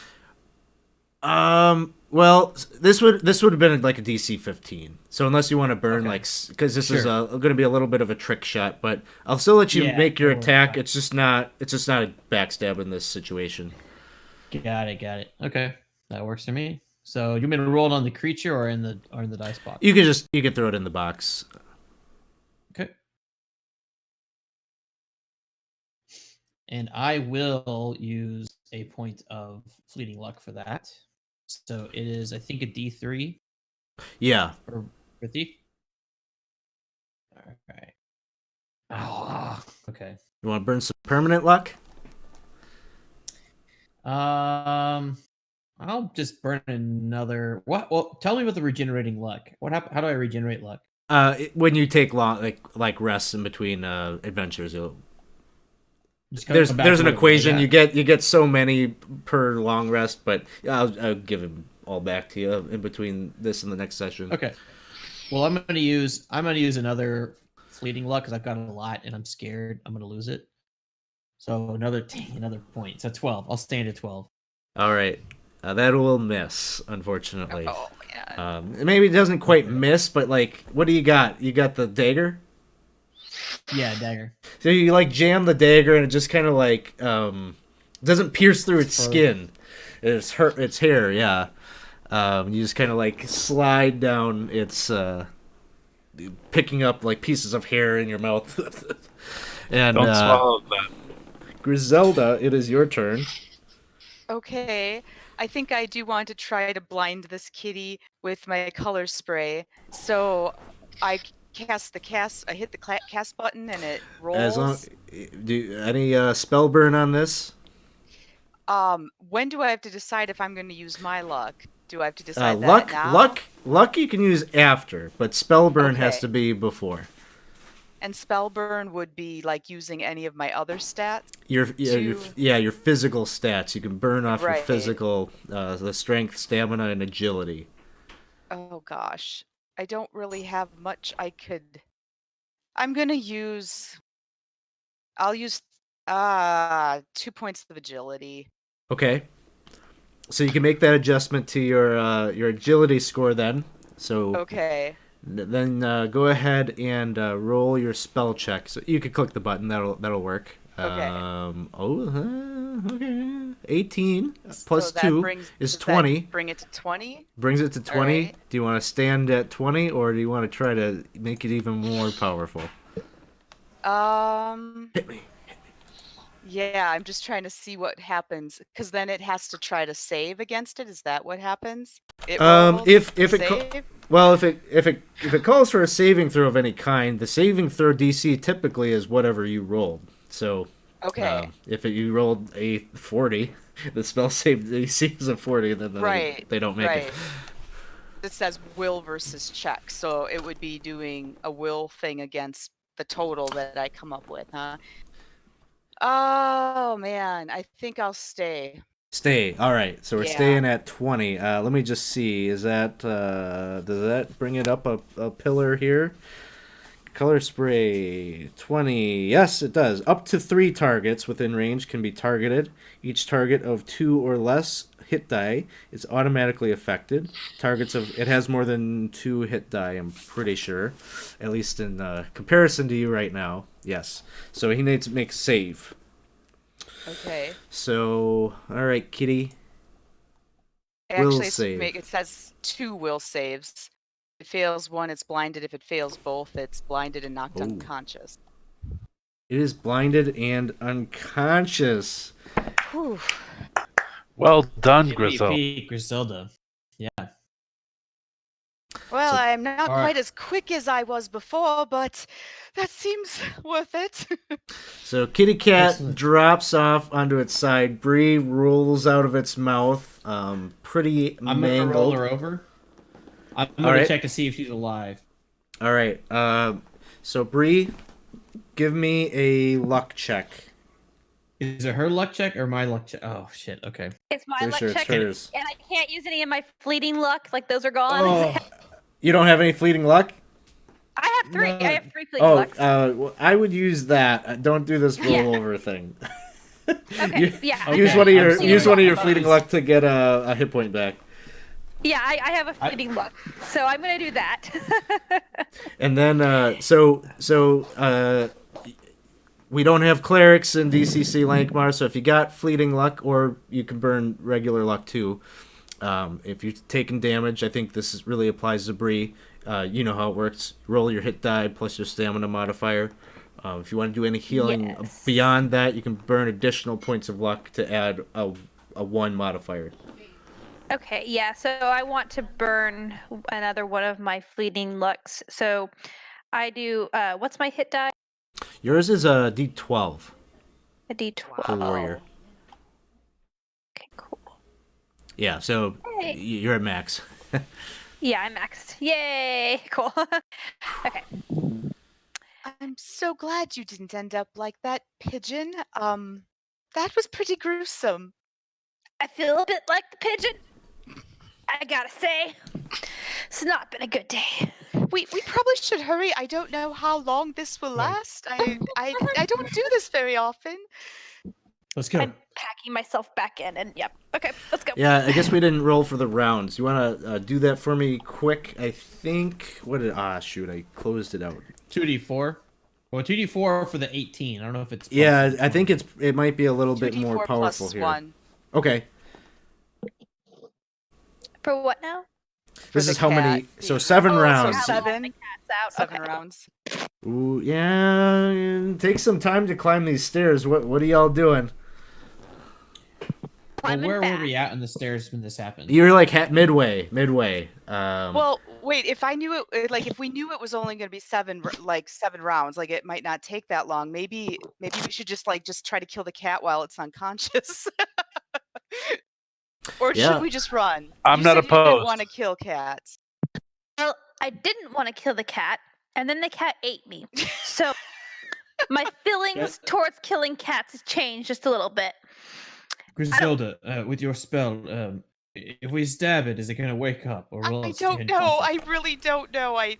S1: well, this would have been like a DC 15. So unless you want to burn
S4: Okay.
S1: because this is
S4: Sure.
S1: going to be a little bit of a trick shot, but I'll still let you
S4: Yeah,
S1: make your
S4: totally.
S1: attack. It's just not a backstab in this situation.
S4: Got it. Okay, that works for me. So you mean to roll it on the creature or in the dice box?
S1: You can throw it in the box.
S4: Okay. And I will use a point of fleeting luck for that. So it is, I think, a D3
S1: Yeah.
S4: for thief. All right. Ah, okay.
S1: You want to burn some permanent luck?
S4: I'll just burn another. What? Well, tell me about the regenerating luck. What happened? How do I regenerate luck?
S1: When you take long like rests in between adventures,
S4: Just come
S1: there's
S4: back
S1: there's
S4: to
S1: an
S4: what I
S1: equation.
S4: got.
S1: You get so many per long rest, but I'll give them all back to you in between this and the next session.
S4: Okay. Well, I'm gonna use another fleeting luck because I've got a lot and I'm scared I'm gonna lose it. So another point. So 12. I'll stand at 12.
S1: All right, that will miss, unfortunately.
S3: Oh man.
S1: Maybe it doesn't quite miss, but like, what do you got? You got the dagger.
S4: Yeah, dagger.
S1: So you like jam the dagger, and it just kind of like doesn't pierce through its
S4: Fur.
S1: skin. It's its hair, yeah. You just kind of like slide down its, picking up like pieces of hair in your mouth. And
S2: Don't swallow that.
S1: Griselda, it is your turn.
S3: Okay, I think I do want to try to blind this kitty with my color spray. So I I hit the cast button and it
S1: As long,
S3: rolls.
S1: do any spell burn on this?
S3: When do I have to decide if I'm going to use my luck? Do I have to decide that now?
S1: Luck you can use after, but spell burn has
S3: Okay.
S1: to be before.
S3: And spell burn would be like using any of my other stats.
S1: Your physical stats. You can burn off your
S3: Right.
S1: physical, the strength, stamina, and agility.
S3: Oh gosh, I don't really have much I could. I'm gonna use. I'll use 2 points of agility.
S1: Okay. So you can make that adjustment to your agility score then. So
S3: Okay.
S1: then go ahead and roll your spell check. So you could click the button. That'll work.
S3: Okay.
S1: Okay. 18 plus
S3: So that
S1: 2
S3: brings,
S1: is
S3: does that
S1: 20.
S3: bring it to 20.
S1: Brings it to 20.
S3: Alright.
S1: Do you want to stand at 20 or do you want to try to make it even more powerful? Hit me.
S3: Yeah, I'm just trying to see what happens because then it has to try to save against it. Is that what happens? It rolls
S1: If
S3: to
S1: it
S3: save.
S1: well, if it calls for a saving throw of any kind, the saving throw DC typically is whatever you rolled. So
S3: Okay.
S1: if you rolled a 40, the spell save DC is a 40, and then
S3: Right.
S1: they don't make
S3: right.
S1: it.
S3: It says will versus check, so it would be doing a will thing against the total that I come up with, huh? Oh man, I think I'll stay.
S1: Stay. All right. So we're
S3: Yeah.
S1: staying at 20. Let me just see. Is that does that bring it up a pillar here? Color spray 20. Yes, it does. Up to 3 targets within range can be targeted. Each target of 2 or less hit die is automatically affected. It has more than 2 hit die, I'm pretty sure. At least in comparison to you right now. Yes. So he needs to make a save.
S3: Okay.
S1: So, all right, kitty. Will
S3: Actually,
S1: save.
S3: it says 2 will saves. If it fails one, it's blinded. If it fails both, it's blinded and knocked
S1: Ooh.
S3: unconscious.
S1: It is blinded and unconscious.
S3: Whew.
S2: Well done, Grizel.
S4: MVP Griselda. Yeah.
S3: Well,
S1: So-
S3: I'm not
S4: All right.
S3: quite as quick as I was before, but that seems worth it.
S1: So kitty cat
S4: Excellent.
S1: drops off onto its side. Bree rolls out of its mouth, pretty
S4: I'm gonna roll
S1: mangled.
S4: her over. I'm
S1: All
S4: gonna
S1: right.
S4: check to see if she's alive.
S1: All right. So Bree, give me a luck check.
S4: Is it her luck check or my luck check? Oh shit. Okay.
S5: It's my
S1: Pretty
S5: luck
S1: sure it's
S5: check,
S1: hers.
S5: and I can't use any of my fleeting luck. Like those are gone.
S4: Oh,
S1: You don't have any fleeting luck?
S5: I have 3.
S4: No.
S5: I have 3 fleeting
S1: Oh,
S5: lucks.
S1: well, I would use that. Don't do this
S5: Yeah.
S1: rollover thing.
S5: Okay, yeah.
S1: Use
S4: Okay,
S1: one of your
S4: I'm
S1: use
S4: sorry.
S1: one of your
S4: I
S1: fleeting
S4: was-
S1: luck to get a hit point back.
S5: Yeah, I have a fleeting luck, so I'm gonna do that.
S1: And then we don't have clerics in DCC Lankhmar, so if you got fleeting luck, or you can burn regular luck too. If you're taking damage, I think really applies to Bree. You know how it works. Roll your hit die plus your stamina modifier. If you want to do any healing
S5: Yes.
S1: beyond that, you can burn additional points of luck to add a 1 modifier.
S5: Okay, yeah. So I want to burn another one of my fleeting lucks. So I do. What's my hit die?
S1: Yours is a D12
S5: A D12.
S1: for warrior.
S5: Okay, cool.
S1: Yeah, so
S5: Hey.
S1: you're at max.
S5: Yeah, I'm maxed. Yay! Cool. Okay.
S3: I'm so glad you didn't end up like that pigeon. That was pretty gruesome.
S5: I feel a bit like the pigeon. I gotta say, it's not been a good day.
S3: We probably should hurry. I don't know how long this will
S4: Right.
S3: last. I don't do this very often.
S4: Let's go.
S5: I'm packing myself back in, and yep. Okay, let's go.
S1: Yeah, I guess we didn't roll for the rounds. You want to do that for me quick? I think... shoot, I closed it out.
S4: 2d4. Well, 2d4 for the 18. I don't know if it's.
S1: Yeah, I think it might be a little bit
S3: 2d4
S1: more powerful
S3: plus
S1: here.
S3: 1.
S1: Okay,
S5: For what now?
S1: this
S3: the
S1: is how many...
S3: cat.
S1: So 7
S5: Oh, so
S1: rounds.
S5: how long
S3: Seven.
S5: the cat's out.
S3: 7
S5: Okay.
S3: rounds.
S1: Ooh, yeah, take some time to climb these stairs. What are y'all doing?
S4: Well,
S5: Climbing
S4: where were we
S5: fast.
S4: at in the stairs when this happened?
S1: You're like midway.
S3: Well, wait. If I knew it, like, if we knew it was only going to be 7 rounds, like, it might not take that long. Maybe we should just try to kill the cat while it's unconscious. Or
S1: Yeah.
S3: should we just run?
S2: I'm
S3: You
S2: not
S3: said you didn't
S2: opposed.
S3: want to kill cats.
S5: Well, I didn't want to kill the cat, and then the cat ate me. So my feelings towards killing cats has changed just a little bit.
S4: Griselda, with your spell, if we stab it, is it gonna wake up, or will
S3: I
S4: it stay
S3: don't know. I
S4: unconscious?
S3: really don't know. I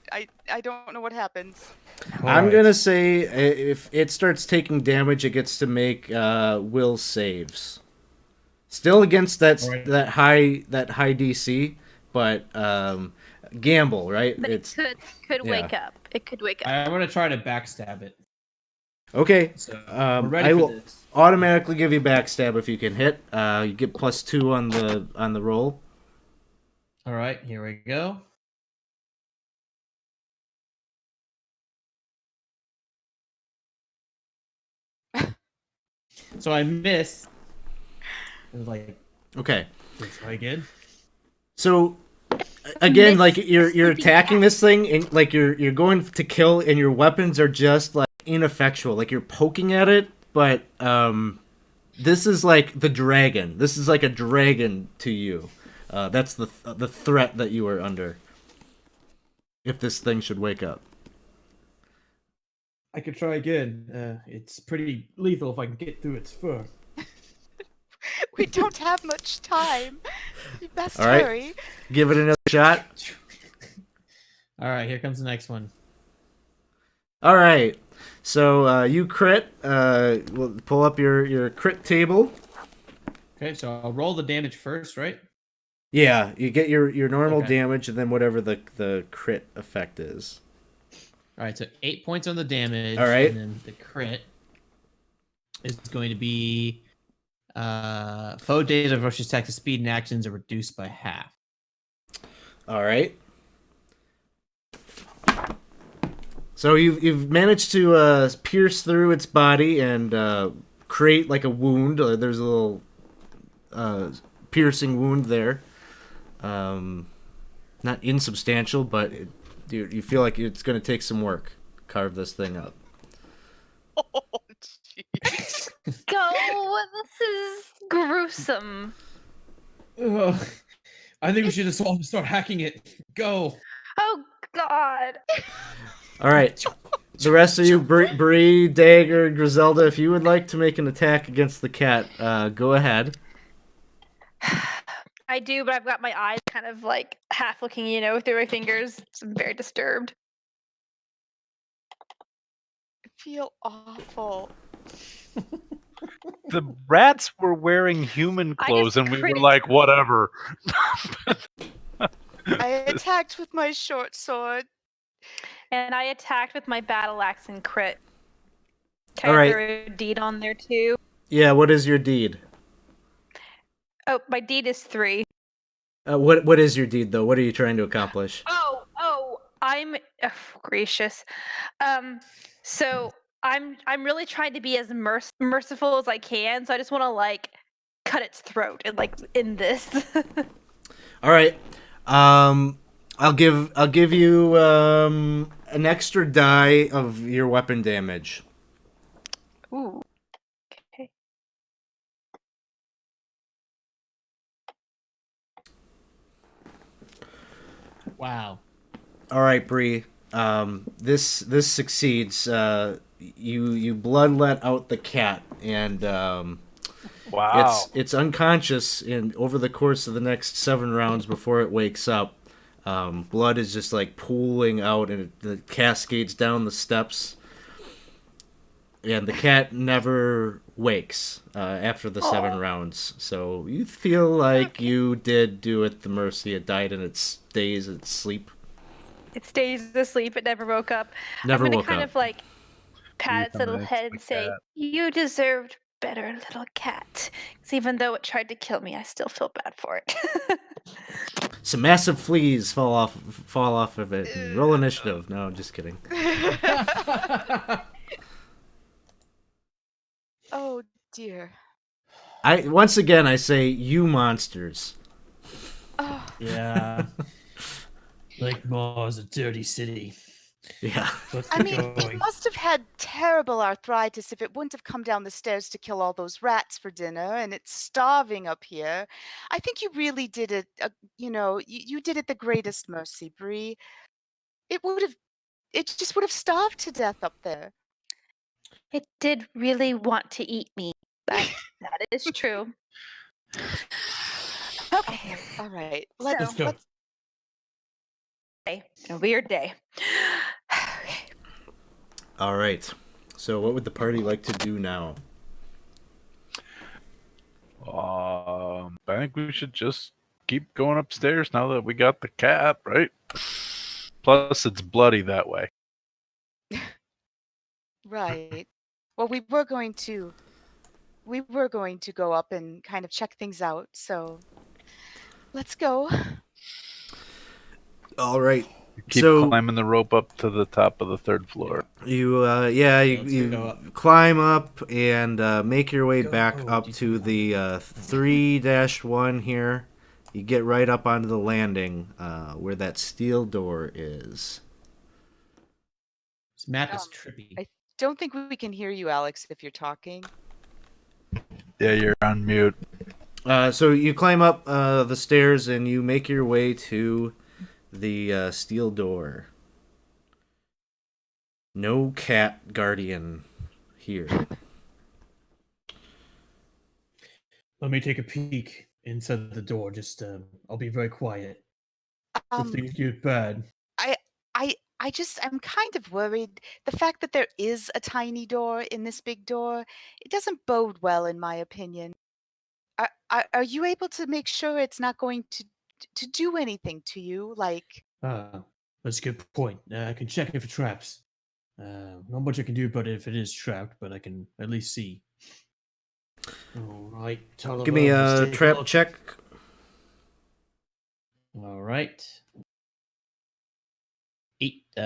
S3: don't know what happens.
S1: I'm
S4: Alright.
S1: gonna say if it starts taking damage, it gets to make will saves. Still against
S4: Alright.
S1: that high DC, but gamble, right?
S5: But
S1: It's
S5: it could
S1: yeah.
S5: wake up. It could wake up.
S4: I'm gonna try to backstab it.
S1: okay.
S4: So we're ready
S1: I
S4: for
S1: will
S4: this.
S1: automatically give you backstab if you can hit. You get +2 on the roll.
S4: All right, here we go. So I miss. It was like,
S1: Okay.
S4: let's try again.
S1: So again,
S5: Miss
S1: like you're
S5: sleepy
S1: attacking
S5: cat.
S1: this thing, and like you're going to kill, and your weapons are just like ineffectual. Like you're poking at it, but this is like the dragon. This is like a dragon to you. That's the threat that you are under. If this thing should wake up.
S4: I could try again. It's pretty lethal if I can get through its fur.
S3: We don't have much time. You best
S1: All right.
S3: hurry.
S1: Give it another shot.
S4: All right, here comes the next one.
S1: All right. So you crit. We'll pull up your crit table.
S4: Okay, so I'll roll the damage first, right?
S1: Yeah, you get your normal
S4: Okay.
S1: damage, and then whatever the crit effect is.
S4: All right, so 8 points on the damage.
S1: All right.
S4: And then the crit is going to be foe data versus attacks, speed and actions are reduced by half.
S1: All right. So you've managed to pierce through its body and create like a wound. There's a little piercing wound there. Not insubstantial, but you feel like it's going to take some work to carve this thing up.
S3: Oh, jeez.
S5: Go! This is gruesome.
S4: Ugh. I think we should just all start hacking it. Go.
S5: Oh God.
S1: All right. the rest of you, Bree, Dagger, Griselda, if you would like to make an attack against the cat, go ahead.
S5: I do, but I've got my eyes kind of like half looking, through my fingers. I'm very disturbed.
S3: I feel awful.
S2: The rats were wearing human clothes, and we were like, whatever.
S3: I attacked with my short sword.
S5: And I attacked with my battle axe and crit.
S1: All right.
S5: Is there a deed on there too?
S1: Yeah, what is your deed?
S5: Oh, my deed is 3.
S1: What is your deed, though? What are you trying to accomplish?
S5: I'm gracious. So I'm really trying to be as merciful as I can. So I just want to like cut its throat and like in this.
S1: All right. I'll give you an extra die of your weapon damage.
S5: Ooh. Okay.
S4: Wow.
S1: All right, Bree. This succeeds. You bloodlet out the cat, and
S2: Wow.
S1: it's unconscious. And over the course of the next 7 rounds, before it wakes up, blood is just like pooling out, and it cascades down the steps. And the cat never wakes after the 7 rounds. So you feel like you did do it the mercy. It died in its days of sleep.
S5: It stays asleep. It never woke up.
S1: Never
S5: I'm gonna
S1: woke
S5: kind
S1: up.
S5: of like pat its little
S2: Euthanize
S5: head
S2: the
S5: and say,
S2: cat.
S5: "You deserved better, little cat." Because even though it tried to kill me, I still feel bad for it.
S1: Some massive fleas fall off of it. And roll initiative. No, I'm just kidding.
S3: Oh dear.
S1: Once again I say you monsters.
S3: Oh.
S4: Yeah. Lankhmar is a dirty city.
S1: Yeah.
S3: I mean, it must have had terrible arthritis if it wouldn't have come down the stairs to kill all those rats for dinner, and it's starving up here. I think you really did it. You did it the greatest mercy, Bree. It just would have starved to death up there.
S5: It did really want to eat me. That is true. Okay.
S3: All right.
S4: Let's go.
S5: A weird day. Okay.
S1: All right. So what would the party like to do now?
S2: I think we should just keep going upstairs now that we got the cat, right? Plus, it's bloody that way.
S3: Right. Well, we were going to go up and kind of check things out. So let's go.
S1: All right.
S2: Keep climbing the rope up to the top of the 3rd floor.
S1: You
S4: go up.
S1: climb up and make your way back up to the 3-1 here. You get right up onto the landing where that steel door is.
S4: This map is trippy.
S3: I don't think we can hear you, Alex, if you're talking.
S2: Yeah, you're on mute.
S1: So you climb up the stairs and you make your way to the steel door. No cat guardian here.
S4: Let me take a peek inside the door. Just, I'll be very quiet. If things get bad.
S3: I'm kind of worried. The fact that there is a tiny door in this big door, it doesn't bode well, in my opinion. Are you able to make sure it's not going to do anything to you? Like,
S4: That's a good point. I can check it for traps. Not much I can do about it if it is trapped, but I can at least see. All right, Tulliver,
S1: Give me
S4: let's
S1: a
S4: take
S1: trap
S4: look.
S1: check.
S4: All right.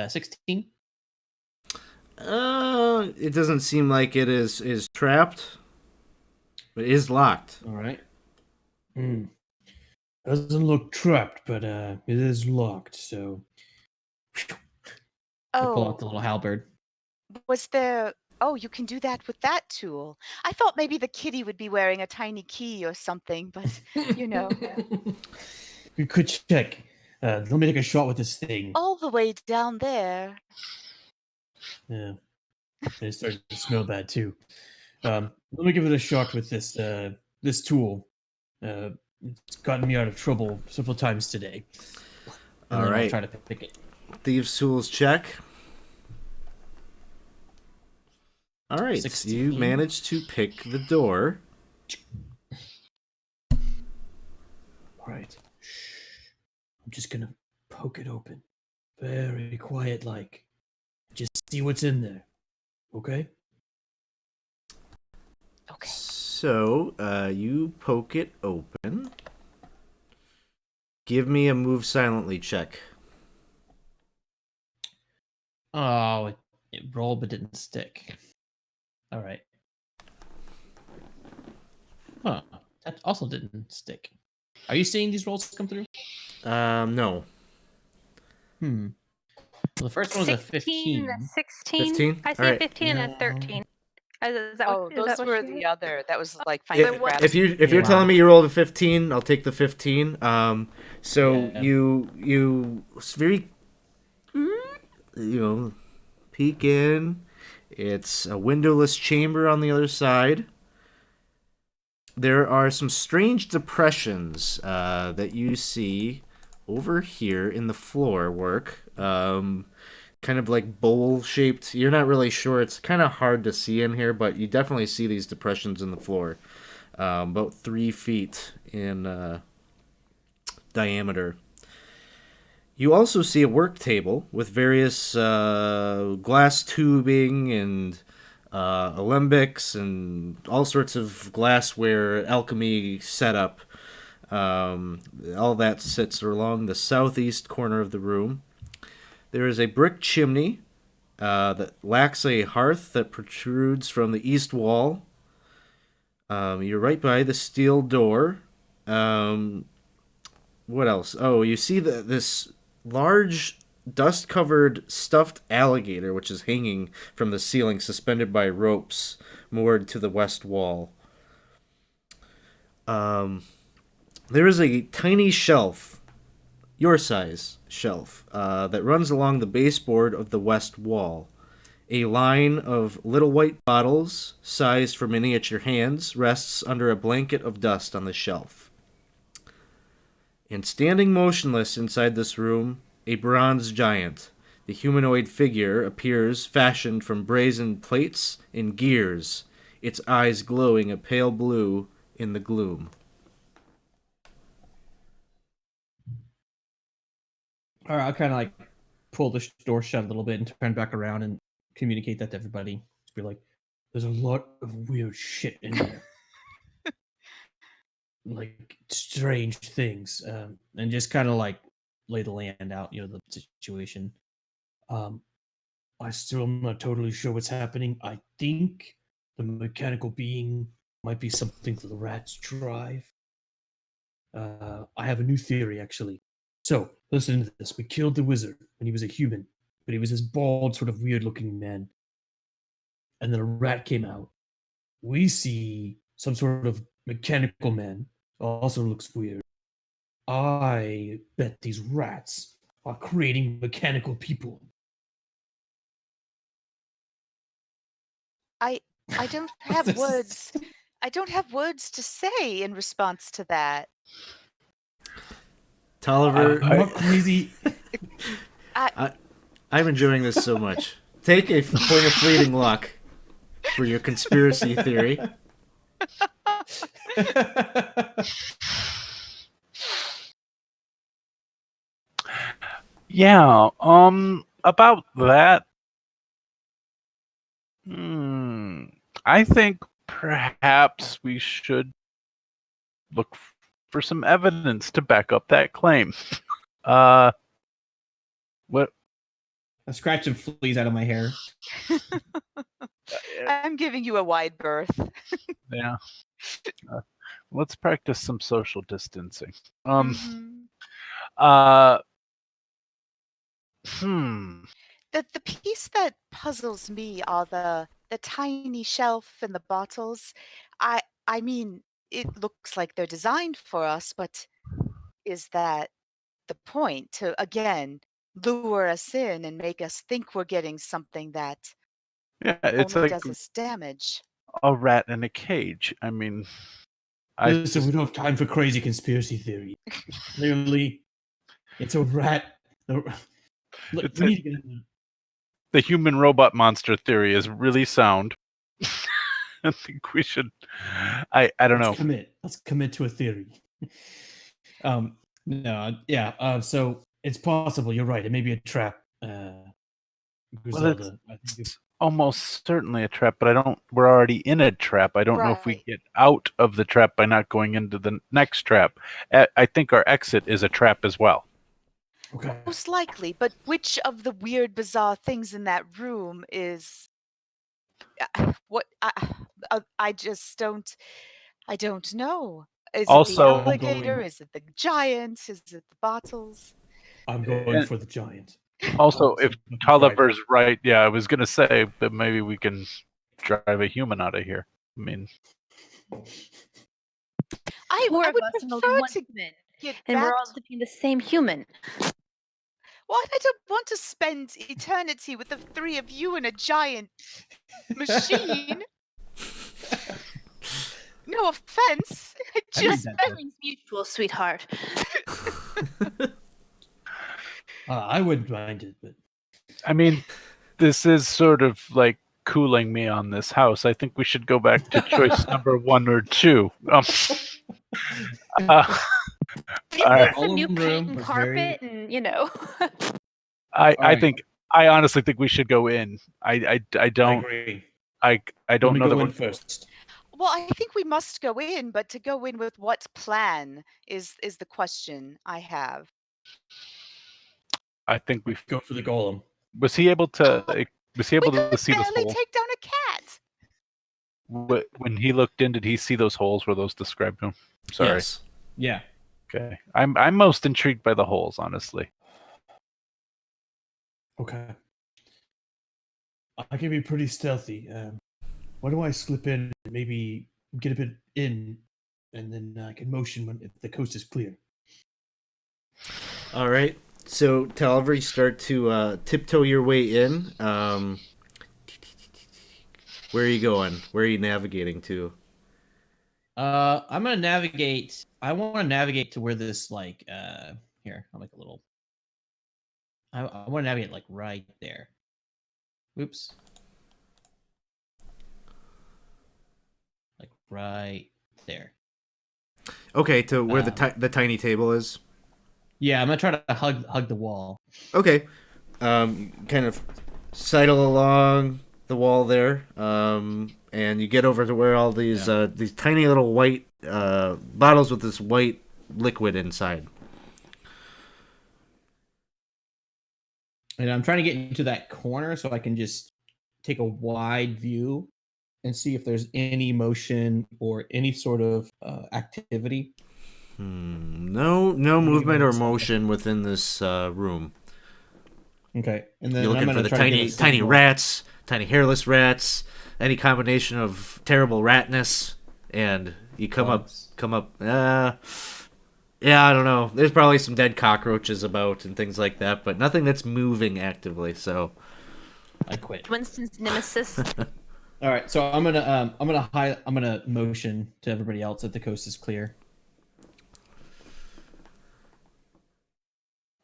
S4: 16.
S1: It doesn't seem like it is trapped. But it is locked.
S4: All right. Doesn't look trapped, but it is locked. So. I pull out the little halberd.
S3: was there? Oh, you can do that with that tool. I thought maybe the kitty would be wearing a tiny key or something, but you know.
S4: You could check. Let me take a shot with this thing.
S3: All the way down there.
S4: Yeah. It started to smell bad too. Let me give it a shot with this tool. It's gotten me out of trouble several times today. And
S1: All
S4: then I'll
S1: right.
S4: try to pick it.
S1: Thieves' tools check. All right,
S4: 16.
S1: you managed to pick the door.
S4: All right. I'm just gonna poke it open, very quiet, like. Just see what's in there. Okay.
S3: Okay.
S1: So, you poke it open. Give me a move silently check.
S4: Oh, it rolled but didn't stick. All right. Huh. That also didn't stick. Are you seeing these rolls come through?
S1: No.
S4: Well, the first one was a 15.
S5: 16.
S1: 15?
S5: I see
S1: All
S5: a
S1: right.
S5: 15 and a 13. Is that
S3: Oh,
S5: what, is
S3: those
S5: that what
S3: were
S5: you
S3: the other. That was like
S1: If,
S3: finding rabbit.
S1: if you're
S4: Yeah.
S1: telling me you rolled a 15, I'll take the 15. So
S4: Yeah.
S1: you very peek in. It's a windowless chamber on the other side. There are some strange depressions that you see over here in the floor work. Kind of like bowl shaped. You're not really sure. It's kind of hard to see in here, but you definitely see these depressions in the floor. About 3 feet in diameter. You also see a work table with various glass tubing and alembics and all sorts of glassware alchemy setup. All that sits along the southeast corner of the room. There is a brick chimney that lacks a hearth that protrudes from the east wall. You're right by the steel door. What else? Oh, you see this large dust-covered stuffed alligator which is hanging from the ceiling suspended by ropes moored to the west wall. There is a tiny shelf, your size shelf, that runs along the baseboard of the west wall. A line of little white bottles, sized for miniature hands, rests under a blanket of dust on the shelf. And standing motionless inside this room, a bronze giant. The humanoid figure appears fashioned from brazen plates and gears, its eyes glowing a pale blue in the gloom.
S4: All right, I'll kind of like pull the door shut a little bit and turn back around and communicate that to everybody. Just be like, there's a lot of weird shit in there. Like strange things. And just kind of like lay the land out, the situation. I still am not totally sure what's happening. I think the mechanical being might be something that the rats drive. I have a new theory, actually. So, listen to this. We killed the wizard when he was a human, but he was this bald, sort of weird-looking man. And then a rat came out. We see some sort of mechanical man. Also looks weird. I bet these rats are creating mechanical people.
S3: I don't have words. I don't have words to say in response to that.
S1: Tolliver,
S4: I'm not crazy.
S1: I'm enjoying this so much. Take a point of fleeting luck for your conspiracy theory.
S2: Yeah, about that, I think perhaps we should look for some evidence to back up that claim. What?
S4: A scratch and fleas out of my hair.
S3: I'm giving you a wide berth.
S2: Yeah. Let's practice some social distancing.
S3: Mhm. The piece that puzzles me are the tiny shelf and the bottles. I mean, it looks like they're designed for us, but is that the point to again lure us in and make us think we're getting something that
S2: Yeah, it's
S3: only
S2: like
S3: does us damage.
S2: a rat in a cage. I mean, I
S4: Listen,
S2: just,
S4: we don't have time for crazy conspiracy theory. Clearly, it's a rat. Look,
S2: It's
S4: we
S2: a-
S4: need to get
S2: the human robot monster theory is really sound. I think we should. I don't know.
S4: Let's commit to a theory. No, yeah. So it's possible. You're right. It may be a trap. Griselda. I think
S2: It's almost certainly a trap, but I don't. We're already in a trap. I don't know if we
S3: Right.
S2: get out of the trap by not going into the next trap. I think our exit is a trap as well.
S4: okay.
S3: Most likely, but which of the weird, bizarre things in that room is what I just don't. I don't know. Is it the
S2: Also,
S3: alligator? Is it the giant? Is it the bottles?
S4: I'm going
S2: and
S4: for the giant.
S2: also,
S4: So
S2: if Tolliver's right, yeah, I was gonna say that maybe we can drive a human out of here. I mean,
S3: I
S5: Four of
S3: would
S5: us and only
S3: prefer
S5: one
S3: to
S5: human,
S3: get
S5: and
S3: back.
S5: we're all living the same human.
S3: Well, I don't want to spend eternity with the three of you in a giant machine. No offense. I
S4: I need
S3: just
S4: that.
S5: Feelings mutual, sweetheart.
S4: I wouldn't mind it, but
S2: I mean, this is sort of like cooling me on this house. I think we should go back to choice number 1 or 2. Uh,
S5: At
S2: I,
S5: least
S4: All
S5: some new
S4: in the
S5: paint
S4: room
S5: and
S4: was
S5: carpet, and
S2: I
S4: Alright.
S2: think I honestly think we should go in. I
S4: I
S2: don't
S4: agree.
S2: I
S4: Let
S2: don't
S4: me
S2: know that
S4: go
S2: we're
S4: in first.
S3: Well, I think we must go in, but to go in with what plan is the question I have.
S2: I think we
S4: Go for the golem.
S2: was he able to
S3: Oh,
S2: was he
S3: we
S2: able to
S3: could
S2: see this
S3: barely
S2: hole
S3: take down a cat.
S2: when he looked in? Did he see those holes? Were those described to him? Sorry.
S1: Yes.
S4: Yeah.
S2: Okay. I'm most intrigued by the holes, honestly.
S4: Okay. I can be pretty stealthy. Why don't I slip in and maybe get a bit in, and then I can motion when if the coast is clear.
S1: All right. So, Talver, you start to tiptoe your way in. Where are you going? Where are you navigating to?
S4: I'm gonna navigate. I want to navigate to where this here. I'll make a little. I want to navigate like right there. Oops. Like right there.
S1: Okay, to where the tiny table is.
S4: Yeah, I'm gonna try to hug the wall.
S1: Okay. Kind of sidle along the wall there, and you get over to where all these tiny little white bottles with this white liquid inside.
S4: And I'm trying to get into that corner so I can just take a wide view and see if there's any motion or any sort of activity.
S1: No movement or motion within this room.
S4: Okay, and then
S1: You're
S4: I'm
S1: looking for
S4: gonna
S1: the
S4: try to get a
S1: tiny
S4: signal.
S1: rats, tiny hairless rats, any combination of terrible ratness, and you come
S4: Bugs.
S1: up. Yeah, I don't know. There's probably some dead cockroaches about and things like that, but nothing that's moving actively. So
S4: I quit.
S5: Winston's nemesis.
S4: All right, so I'm gonna motion to everybody else that the coast is clear.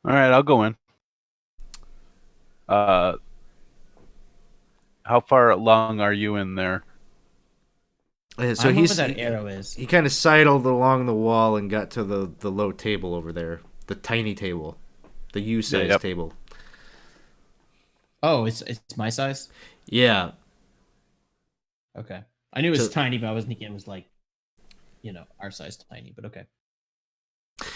S2: All right, I'll go in. How far along are you in there?
S1: so
S4: I'm
S1: he's
S4: where that arrow is.
S1: he kind of sidled along the wall and got to the low table over there, the tiny table, the U-size
S2: yep.
S1: table.
S4: Oh, it's my size.
S1: Yeah.
S4: Okay, I knew it was
S1: So-
S4: tiny, but I was thinking it was like, our size tiny. But okay.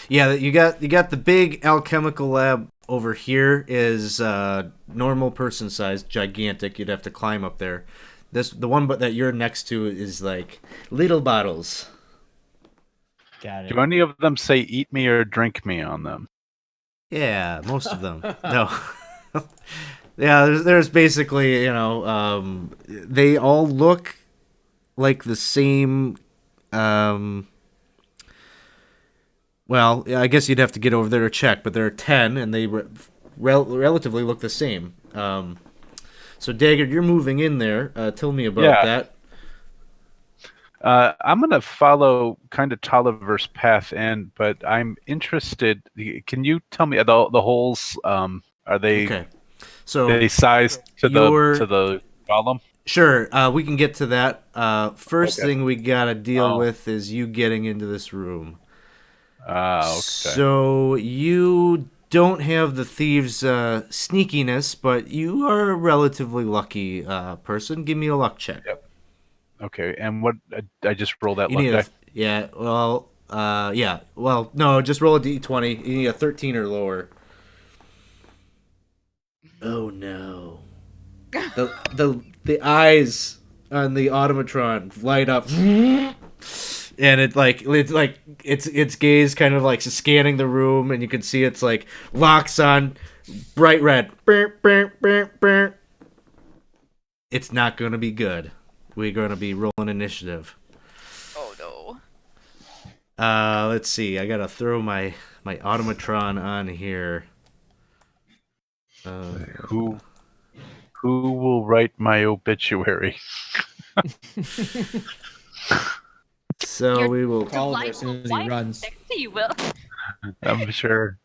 S1: Yeah, you got the big alchemical lab over here is normal person size, gigantic. You'd have to climb up there. The one but that you're next to is like little bottles.
S4: Got it.
S2: Do any of them say "eat me" or "drink me" on them?
S1: Yeah, most of them. No. Yeah, there's basically, they all look like the same. Well, I guess you'd have to get over there to check, but there are 10, and they relatively look the same. So Dagger, you're moving in there. Tell me about
S2: Yeah.
S1: that.
S2: I'm going to follow kind of Tolliver's path in, but I'm interested. Can you tell me the holes? Are they
S1: Okay. So
S2: they sized to the column?
S1: Sure, we can get to that. First
S2: Okay.
S1: thing we gotta deal with is you getting into this room.
S2: Okay.
S1: So you don't have the thieves' sneakiness, but you are a relatively lucky person. Give me a luck check.
S2: Yep. Okay, and what I just roll that
S1: You
S2: luck
S1: need
S2: die.
S1: yeah. Well, yeah. Well, no, just roll a d20. You need a 13 or lower. Oh no. The eyes on the automatron light up, and its gaze kind of like scanning the room, and you can see it's like locks on bright red. It's not gonna be good. We're gonna be rolling initiative.
S3: Oh no.
S1: Let's see. I gotta throw my automatron on here.
S2: Who will write my obituary?
S1: So we will.
S4: Tolliver as soon as he runs.
S5: You will.
S2: I'm sure.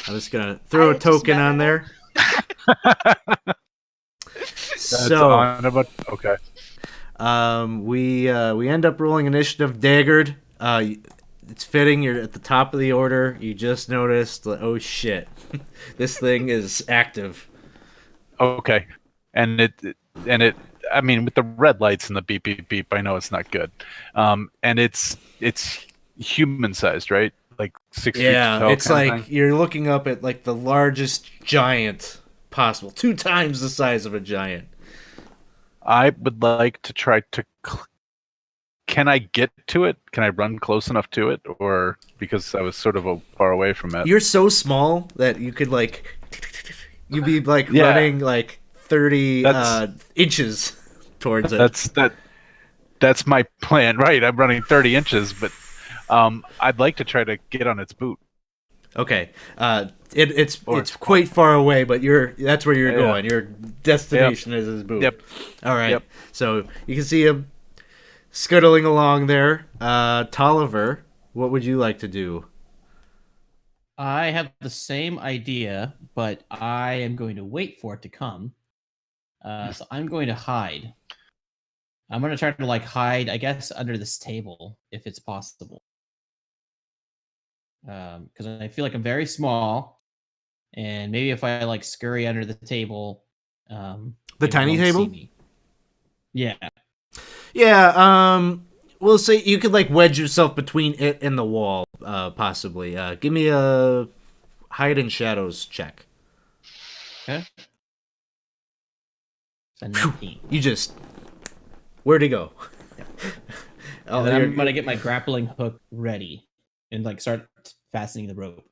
S1: I'm just gonna throw a
S3: just
S1: token on
S3: met
S1: there. So
S2: okay.
S1: we end up rolling initiative. Daggered. It's fitting. You're at the top of the order. You just noticed. Oh shit, this thing is active.
S2: Okay, and it. I mean, with the red lights and the beep beep beep, I know it's not good. And it's human sized, right? Like 6 feet tall.
S1: It's like you're looking up at like the largest giant possible, 2 times the size of a giant.
S2: I would like to try to. Can I get to it? Can I run close enough to it, or because I was sort of far away from it?
S1: You're so small that you could like, you'd be like running like 30 inches towards it.
S2: That's my plan, right? I'm running 30 inches, but I'd like to try to get on its boot.
S1: Okay, it's quite far away, but that's where you're going. Your destination is his boot.
S2: Yep.
S1: All right.
S2: Yep.
S1: So you can see him scuttling along there. Tolliver, what would you like to do?
S4: I have the same idea, but I am going to wait for it to come. So I'm going to hide. I'm going to try to like hide, I guess, under this table if it's possible. Because I feel like I'm very small, and maybe if I like scurry under the table,
S1: the tiny table.
S4: See me. Yeah.
S1: Yeah. We'll say you could like wedge yourself between it and the wall, possibly. Give me a hide in shadows check.
S4: Okay. It's a 19.
S1: You just where'd he go?
S4: I'm gonna get my grappling hook ready and like start fastening the rope.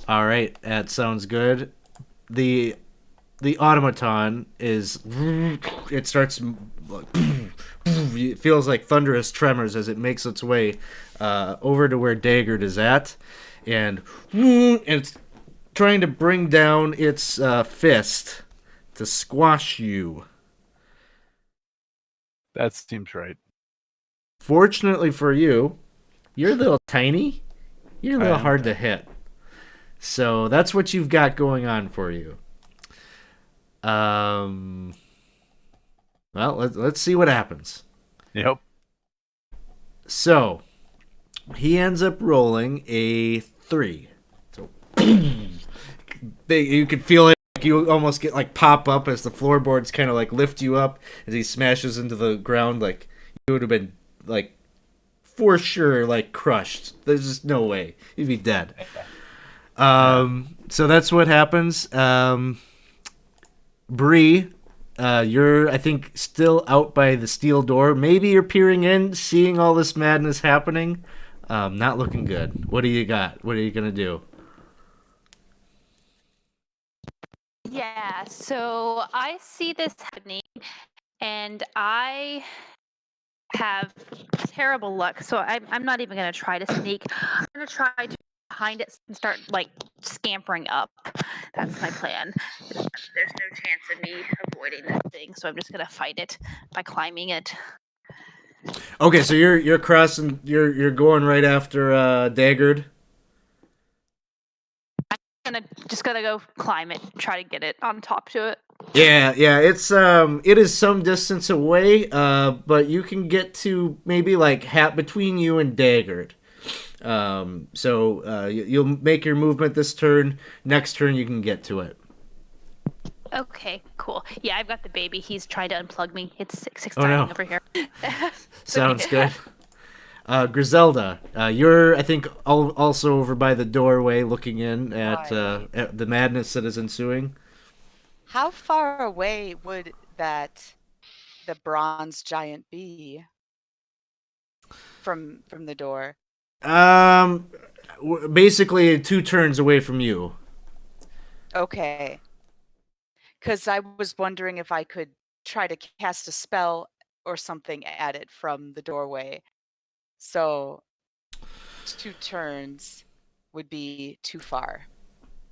S4: All
S1: right, that sounds good. The automaton is, it starts like, it feels like thunderous tremors as it makes its way over to where Daggered is at, and it's trying to bring down its fist to squash you.
S2: That seems right.
S1: Fortunately for you, you're a little tiny. You're a little hard to hit. So that's what you've got going on for you. Well, let's see what happens.
S2: Yep.
S1: So he ends up rolling a 3. So you can feel it. You almost get like pop up as the floorboards kind of like lift you up as he smashes into the ground. Like you would have been like for sure like crushed. There's just no way you'd be dead. So that's what happens. Bree, you're I think still out by the steel door. Maybe you're peering in, seeing all this madness happening. Not looking good. What do you got? What are you gonna do?
S5: Yeah, so I see this happening, and I have terrible luck. So I'm not even going to try to sneak. I'm going to try to behind it and start like scampering up. That's my plan. There's no chance of me avoiding this thing, so I'm just gonna fight it by climbing it.
S1: Okay, so you're crossing. You're going right after Daggard.
S5: Just gonna go climb it, try to get it on top to it.
S1: Yeah. It is some distance away. But you can get to maybe like half between you and Daggard. You'll make your movement this turn. Next turn, you can get to it.
S5: Okay, cool. Yeah, I've got the baby. He's trying to unplug me. It's six
S1: Oh, no.
S5: dying over here.
S1: Sounds good. Griselda, you're, I think, also over by the doorway looking in at the madness that is ensuing.
S3: How far away would the bronze giant be from the door?
S1: Basically 2 turns away from you.
S3: Okay. Because I was wondering if I could try to cast a spell or something at it from the doorway. So 2 turns would be too far.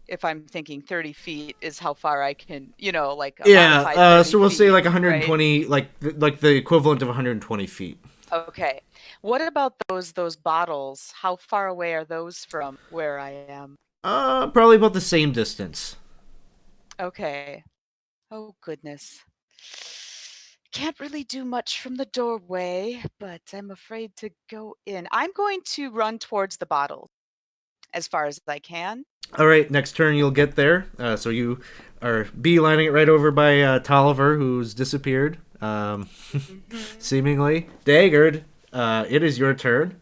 S3: If I'm thinking 30 feet is how far I can, like a modified 30
S1: so we'll say
S3: feet,
S1: like 120,
S3: right?
S1: like the equivalent of 120 feet.
S3: Okay. What about those bottles? How far away are those from where I am?
S1: Probably about the same distance.
S3: Okay. Oh, goodness. Can't really do much from the doorway, but I'm afraid to go in. I'm going to run towards the bottle as far as I can.
S1: All right, next turn you'll get there. So you are beelining it right over by Tolliver, who's disappeared, seemingly. Daggard, it is your turn.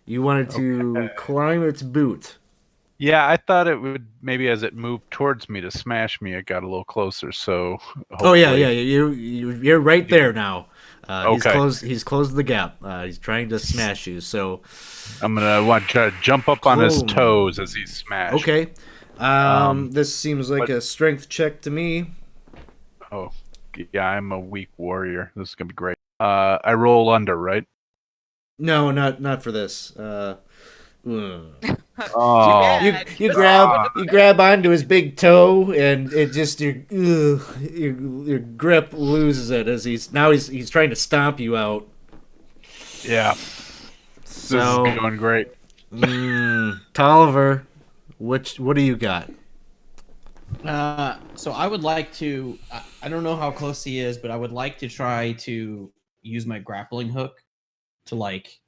S1: You wanted to climb its boot.
S2: Yeah, I thought it would maybe as it moved towards me to smash me, it got a little closer. So
S1: Oh yeah, you're right there now.
S2: Okay.
S1: He's closed the gap. He's trying to smash you. So
S2: I'm gonna want to try to jump up on his toes as he's smashed.
S1: Okay. This seems like a strength check to me.
S2: Oh, yeah, I'm a weak warrior. This is gonna be great. I roll under, right?
S1: No, not for this.
S2: Oh,
S1: You grab onto his big toe, and it just your grip loses it as he's trying to stomp you out.
S2: yeah.
S1: So
S2: This is going great.
S1: Tolliver, what do you got?
S4: So I would like to. I don't know how close he is, but I would like to try to use my grappling hook to like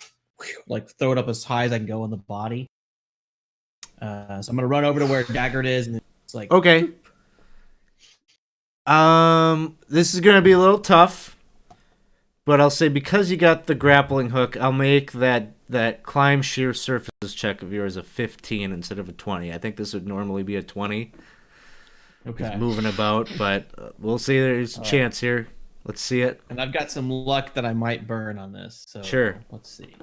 S4: throw it up as high as I can go in the body. So I'm gonna run over to where Daggard is, and it's like
S1: Okay. This is gonna be a little tough, but I'll say because you got the grappling hook, I'll make that climb sheer surfaces check of yours a 15 instead of a 20. I think this would normally be a 20.
S4: okay.
S1: He's moving about, but we'll see. There's a chance here. Let's see it.
S4: And I've got some luck that I might burn on this. So
S1: Sure.
S4: Let's see.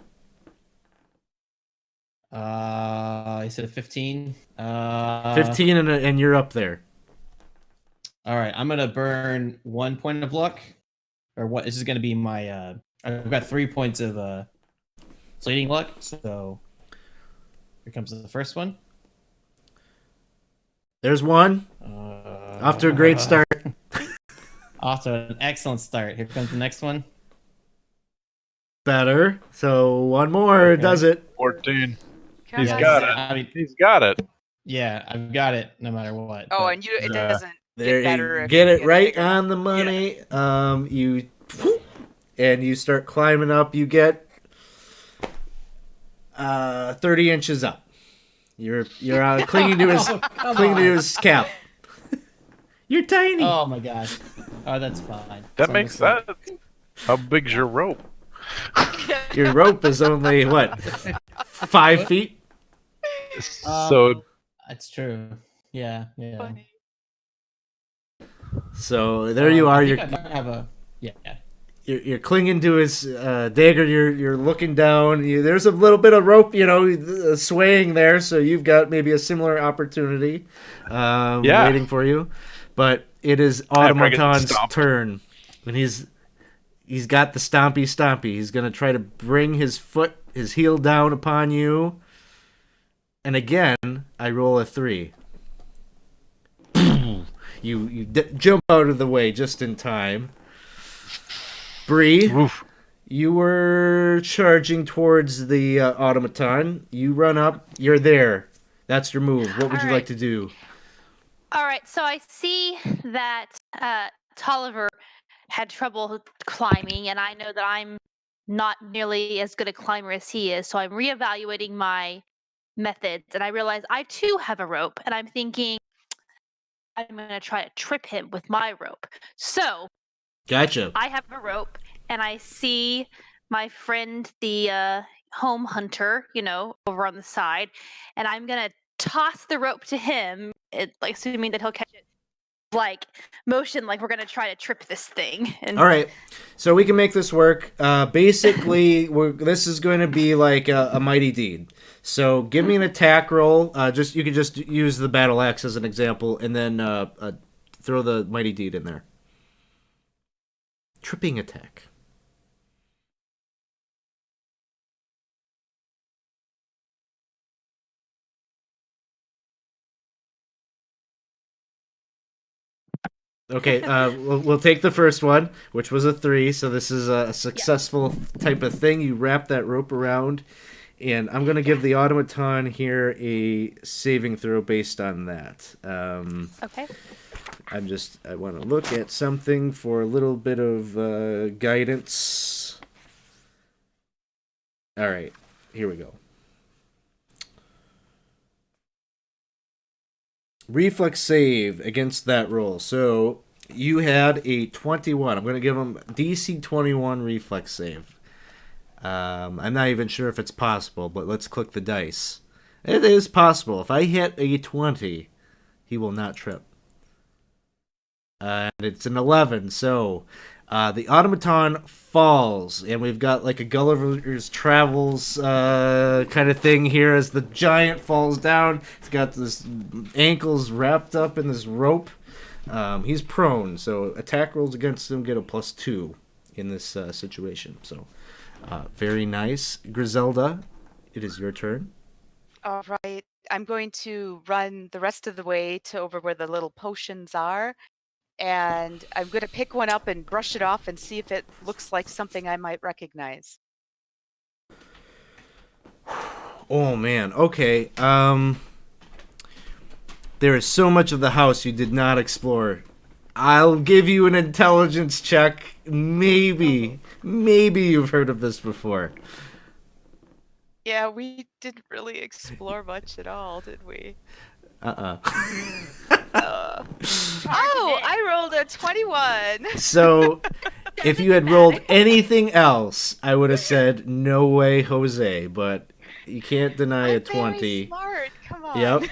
S4: I said a 15.
S1: 15 and you're up there.
S4: All right, I'm gonna burn 1 point of luck, or what? This is gonna be my. I've got 3 points of fleeting luck. So here comes the first one.
S1: There's one. Off to a great start.
S4: Off to an excellent start. Here comes the next one.
S1: Better. So one more does it.
S2: 14.
S3: Come
S2: He's
S3: on.
S2: got it.
S4: I mean,
S2: He's got it.
S4: yeah, I've got it no matter what.
S3: Oh,
S4: but-
S3: and it doesn't
S1: There,
S3: get better. If
S1: get
S3: you
S1: it right
S3: bigger.
S1: on the money. You start climbing up. You get 30 inches up. You're clinging to his
S4: Come on.
S1: calf. You're tiny.
S4: Oh my gosh. Oh, that's fine.
S2: That
S4: So
S2: makes
S4: I'm
S2: that. How big's your rope?
S1: Your rope is only what 5 feet.
S2: So
S4: That's true. Yeah.
S3: Funny.
S1: So there you are.
S4: I
S1: You're
S4: think I might have a
S1: you're clinging to his dagger. You're looking down. There's a little bit of rope, swaying there. So you've got maybe a similar opportunity waiting for you. But it is
S2: After I get
S1: Automaton's
S2: stomped.
S1: turn, and he's got the stompy. He's gonna try to bring his heel down upon you. And again, I roll a 3. You jump out of the way just in time. Bree,
S2: Oof.
S1: you were charging towards the automaton. You run up. You're there. That's your move. What would
S5: All
S1: you
S5: right.
S1: like to do?
S5: All right, so I see that Tolliver had trouble climbing, and I know that I'm not nearly as good a climber as he is, so I'm reevaluating my methods, and I realize I too have a rope, and I'm thinking I'm going to try to trip him with my rope. So
S1: Gotcha.
S5: I have a rope, and I see my friend, the home hunter, over on the side, and I'm going to toss the rope to him, like assuming that he'll catch it, like motion, like we're going to try to trip this thing. And
S1: All right, so we can make this work. Basically, this is going to be like a mighty deed. So give me an attack roll. You can just use the battle axe as an example, and then throw the mighty deed in there. Tripping attack. Okay, we'll take the first one, which was a 3. So this is a successful type of thing. You wrap that rope around, and I'm gonna give the automaton here a saving throw based on that.
S5: okay.
S1: I want to look at something for a little bit of guidance. All right, here we go. Reflex save against that roll. So you had a 21. I'm going to give him DC 21 reflex save. I'm not even sure if it's possible, but let's click the dice. It is possible. If I hit a 20, he will not trip. And it's an 11, so the automaton falls, and we've got like a Gulliver's Travels kind of thing here as the giant falls down. He's got his ankles wrapped up in this rope. He's prone, so attack rolls against him get a +2 in this situation. So very nice. Griselda, it is your turn.
S3: All right. I'm going to run the rest of the way to over where the little potions are. And I'm going to pick one up and brush it off and see if it looks like something I might recognize.
S1: Oh man, okay. There is so much of the house you did not explore. I'll give you an intelligence check. Maybe you've heard of this before.
S3: Yeah, we didn't really explore much at all, did we?
S1: Uh-uh.
S3: Oh, I rolled a 21.
S1: So, if you had rolled anything else, I would have said, no way, Jose, but you can't deny a 20.
S3: Very smart. Come on.
S1: Yep.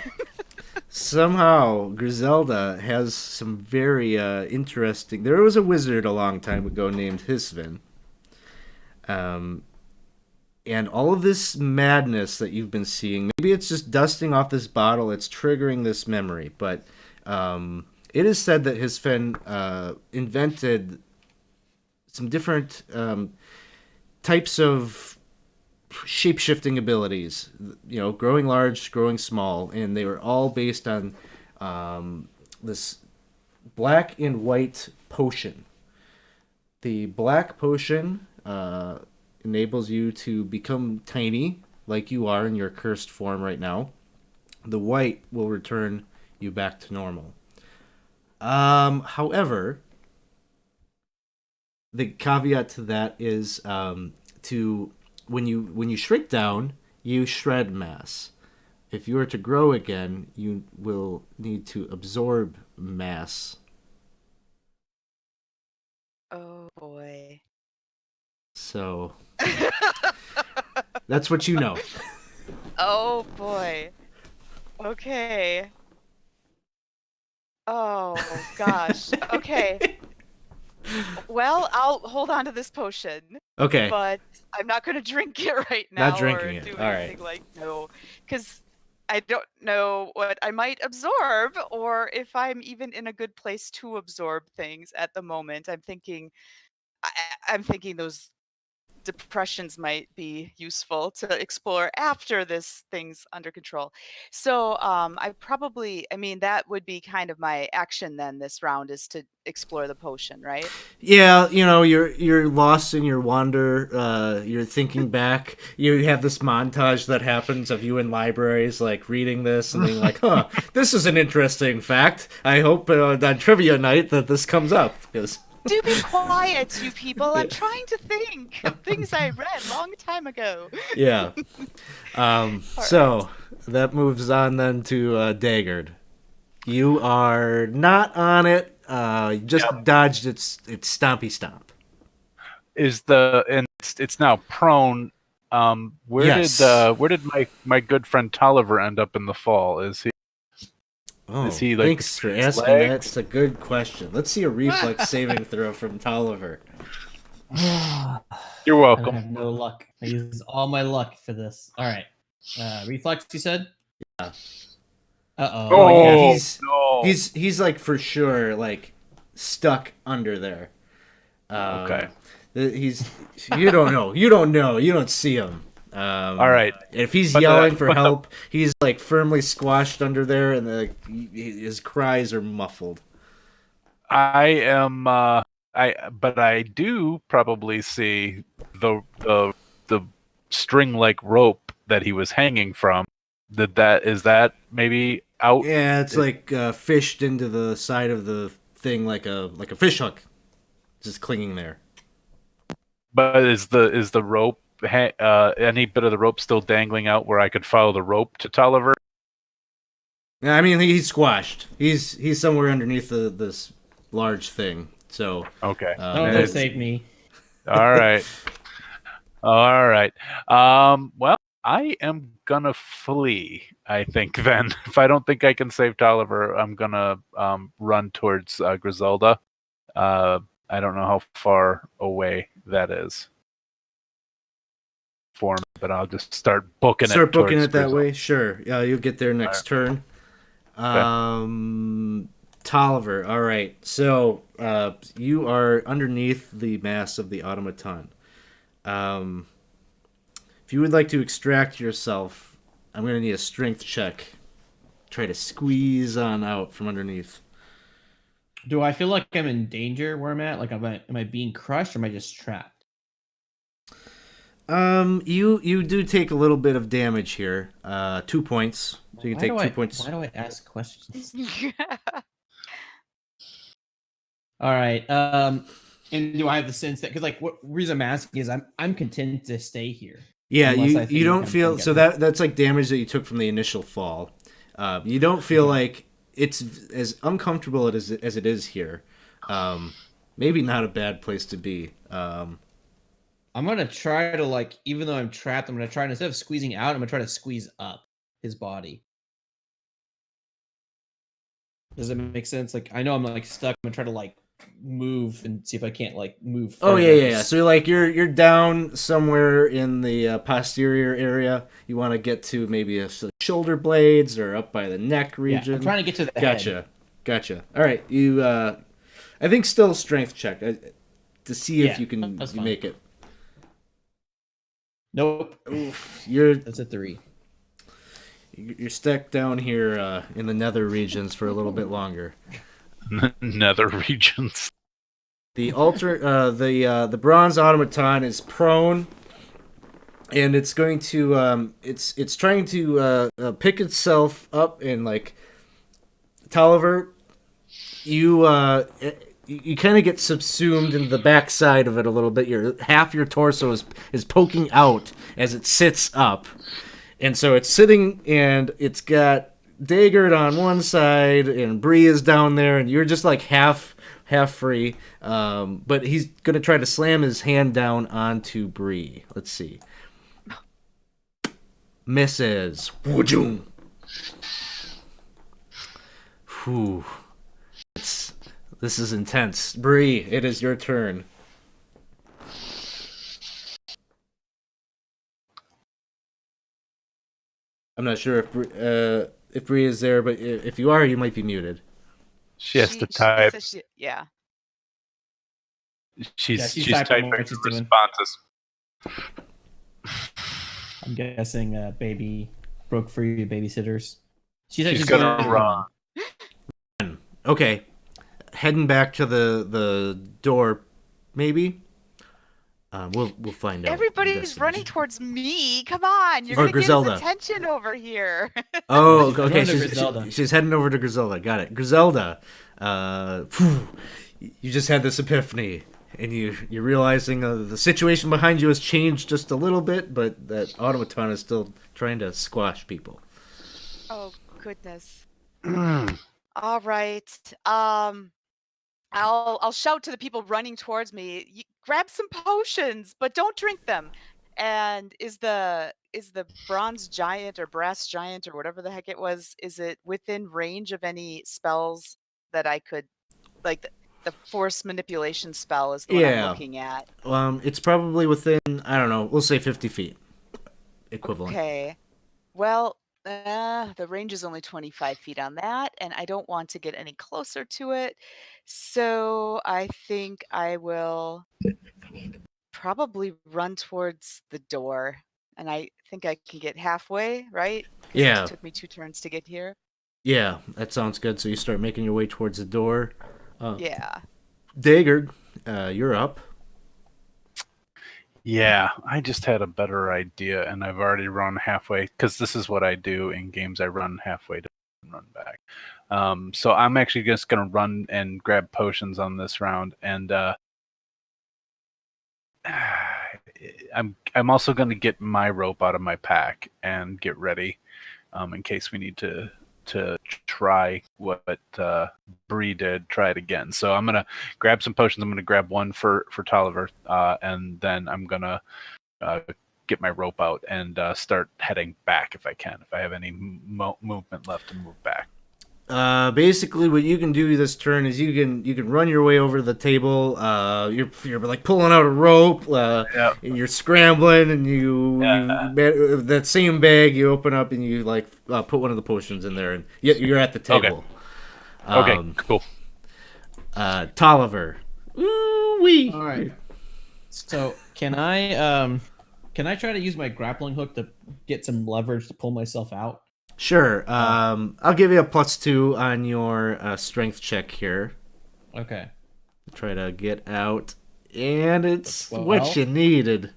S1: Somehow, Griselda has some very interesting... There was a wizard a long time ago named Hisvin. And all of this madness that you've been seeing, maybe it's just dusting off this bottle, it's triggering this memory, but it is said that Hisvin invented some different types of shape-shifting abilities, growing large, growing small, and they were all based on this black and white potion. The black potion enables you to become tiny, like you are in your cursed form right now. The white will return you back to normal. However, the caveat to that is when you shrink down, you shred mass. If you are to grow again, you will need to absorb mass.
S3: Oh, boy.
S1: So that's what you know.
S3: Oh, boy. Okay. Oh, gosh. Okay. Well, I'll hold on to this potion.
S1: Okay.
S3: But I'm not going to drink it right now.
S1: Not drinking
S3: or
S1: it.
S3: Do
S1: All right.
S3: anything like no, because I don't know what I might absorb, or if I'm even in a good place to absorb things at the moment. I'm thinking those depressions might be useful to explore after this thing's under control. So I mean, that would be kind of my action then this round is to explore the potion, right?
S1: Yeah, you're lost in your wander. You're thinking back. You have this montage that happens of you in libraries, like reading this and being like, "Huh, this is an interesting fact. I hope on trivia night that this comes up." Because
S3: Do be quiet, you people. I'm trying to think of things I read long time ago.
S1: yeah. So that moves on then to Daggard. You are not on it. You just dodged its stompy stomp.
S2: It's now prone.
S1: Yes.
S2: Where did my good friend Tolliver end up in the fall? Is he like
S1: Thanks for
S2: his
S1: asking that.
S2: legs?
S1: It's a good question. Let's see a reflex saving throw from Tolliver.
S2: You're
S4: I
S2: welcome.
S4: have no luck. I use all my luck for this. All right. Reflex, you said?
S1: Yeah.
S4: Uh-oh.
S2: Oh,
S4: Yeah.
S2: no.
S1: He's like for sure like stuck under there.
S2: Okay.
S1: You don't know. You don't see him.
S2: All right.
S1: If he's
S2: But
S1: yelling for help, he's like firmly squashed under there, and his cries are muffled.
S2: I am. But I do probably see the string-like rope that he was hanging from. Is that maybe out?
S1: Yeah, it's like fished into the side of the thing like a fish hook, just clinging there.
S2: But is the rope any bit of the rope still dangling out where I could follow the rope to Tolliver?
S1: Yeah, I mean he's squashed. He's somewhere underneath this large thing. So
S2: Okay.
S4: Don't save me.
S2: All right. All right. Well, I am gonna flee. I think then, if I don't think I can save Tolliver, I'm gonna run towards Griselda. I don't know how far away that is for me, but I'll just start booking it.
S1: Start booking
S2: towards
S1: it that
S2: Griselda.
S1: way. Sure. Yeah, you'll get there next turn. Tolliver. All right. So you are underneath the mass of the automaton. If you would like to extract yourself, I'm going to need a strength check. Try to squeeze on out from underneath.
S4: Do I feel like I'm in danger where I'm at? Like, am I being crushed, or am I just trapped?
S1: You do take a little bit of damage here. 2 points. So you can take 2 points.
S4: Why do I ask questions? All right. And do I have the sense that because like what reason I'm asking is I'm content to stay here.
S1: Yeah,
S4: Unless I
S1: you
S4: think
S1: don't
S4: I'm
S1: feel
S4: gonna
S1: so
S4: get
S1: that's like damage that you took from the initial fall. You don't feel like it's as uncomfortable as it is here. Maybe not a bad place to be.
S4: I'm gonna try to like, even though I'm trapped, I'm gonna try instead of squeezing out, I'm gonna try to squeeze up his body. Does that make sense? Like, I know I'm like stuck. I'm gonna try to like move and see if I can't like move.
S1: Oh
S4: further.
S1: yeah. So like you're down somewhere in the posterior area. You want to get to maybe the shoulder blades or up by the neck region.
S4: Yeah, I'm trying to get to the head.
S1: Gotcha. All right, you. I think still strength check to see if you can make it.
S4: Nope.
S1: Oof, that's
S4: a 3.
S1: You're stuck down here in the nether regions for a little bit longer.
S2: Nether regions.
S1: The the bronze automaton is prone, and it's going to it's trying to pick itself up and like Tolliver, you kind of get subsumed into the backside of it a little bit. Half your torso is poking out as it sits up. And so it's sitting, and it's got Daggard on one side, and Bree is down there, and you're just like half free. But he's gonna try to slam his hand down onto Bree. Let's see. Misses. Woo-joom. Whew. This is intense. Bree, it is your turn. I'm not sure if Bree is there, but if you are, you might be muted.
S2: She has to type.
S3: Yeah.
S2: She's
S4: typing
S2: typing
S4: what she's doing.
S2: responses.
S4: I'm guessing baby broke free of babysitters. She said
S2: She's
S4: she's
S2: gonna
S4: gonna
S2: run.
S1: Okay, heading back to the door, maybe. We'll find out.
S3: Everybody's running towards me. Come on, you're
S1: Or
S3: gonna get his
S1: Griselda.
S3: attention over here.
S1: Oh,
S4: She's
S1: okay.
S4: going to Griselda.
S1: She's heading over to Griselda. Got it. Griselda, you just had this epiphany, and you're realizing the situation behind you has changed just a little bit, but that automaton is still trying to squash people.
S3: Oh goodness. All right. I'll shout to the people running towards me. Grab some potions, but don't drink them. And is the bronze giant or brass giant or whatever the heck it was? Is it within range of any spells that I could, like the force manipulation spell is the one I'm looking at?
S1: It's probably within, I don't know. We'll say 50 feet, equivalent.
S3: Okay. Well, the range is only 25 feet on that, and I don't want to get any closer to it. So I think I will probably run towards the door. And I think I can get halfway, right? 'Cause
S1: Yeah.
S3: It took me 2 turns to get here.
S1: Yeah, that sounds good. So you start making your way towards the door.
S3: Yeah.
S1: Dagger, you're up.
S2: Yeah, I just had a better idea, and I've already run halfway, because this is what I do in games. I run halfway to run back. So I'm actually just going to run and grab potions on this round, and I'm also going to get my rope out of my pack and get ready in case we need to try what Bree did, try it again. So I'm gonna grab some potions. I'm gonna grab one for Tolliver, and then I'm gonna get my rope out and start heading back if I can. If I have any movement left to move back.
S1: Basically, what you can do this turn is you can run your way over to the table. You're like pulling out a rope.
S2: Yep.
S1: You're scrambling, and you that same bag you open up and you like put one of the potions in there, and you're at the table.
S2: Okay, cool.
S1: Tolliver. Ooh-wee.
S4: All right. So can I try to use my grappling hook to get some leverage to pull myself out?
S1: Sure. I'll give you a +2 on your strength check here.
S4: Okay.
S1: Try to get out, and it's
S4: 12?
S1: what you needed.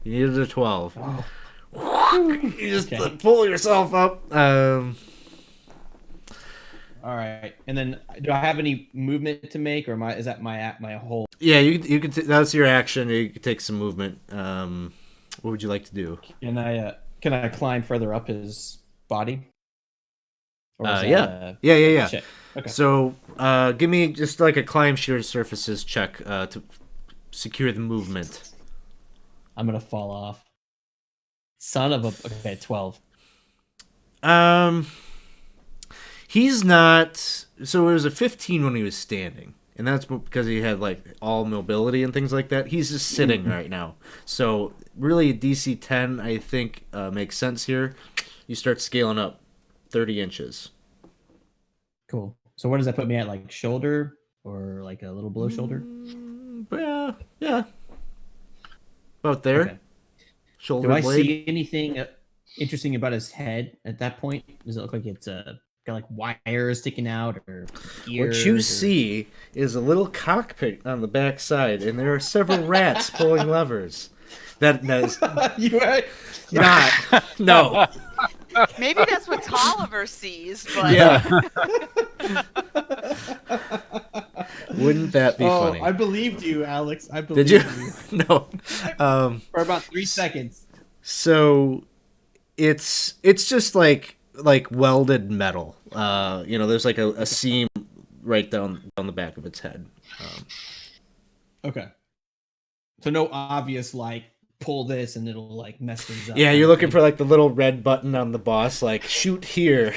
S1: You needed a 12.
S4: Oh.
S1: You just
S4: Okay.
S1: pull yourself up.
S4: All right. And then, do I have any movement to make, or is that my whole?
S1: Yeah, you can. That's your action. You can take some movement. What would you like to do?
S4: Can I climb further up his body? Or is
S1: Yeah.
S4: that
S1: Yeah.
S4: check? Okay.
S1: So, give me just like a climb sheer surfaces check to secure the movement.
S4: I'm gonna fall off. Son of a. Okay, 12.
S1: He's not. So it was a 15 when he was standing, and that's because he had like all mobility and things like that. He's just sitting right now. So really, DC 10 I think makes sense here. You start scaling up 30 inches.
S4: Cool. So where does that put me at? Like shoulder or like a little below shoulder?
S1: Yeah. About there.
S4: Okay.
S1: Shoulder
S4: Do I
S1: blade.
S4: see anything interesting about his head at that point? Does it look like it's got like wires sticking out or ears?
S1: What you see is a little cockpit on the back side, and there are several rats pulling levers. That is
S4: You right?
S1: not. No.
S3: Maybe that's what Tolliver sees, but
S1: Yeah. Wouldn't that be funny?
S4: I believed you, Alex. I
S1: Did
S4: believed
S1: you?
S4: you.
S1: No.
S4: For about 3 seconds.
S1: So it's just like welded metal. There's like a seam right down the back of its head.
S4: Okay. So no obvious like pull this and it'll like mess things up.
S1: Yeah, you're looking for like the little red button on the boss, like shoot here.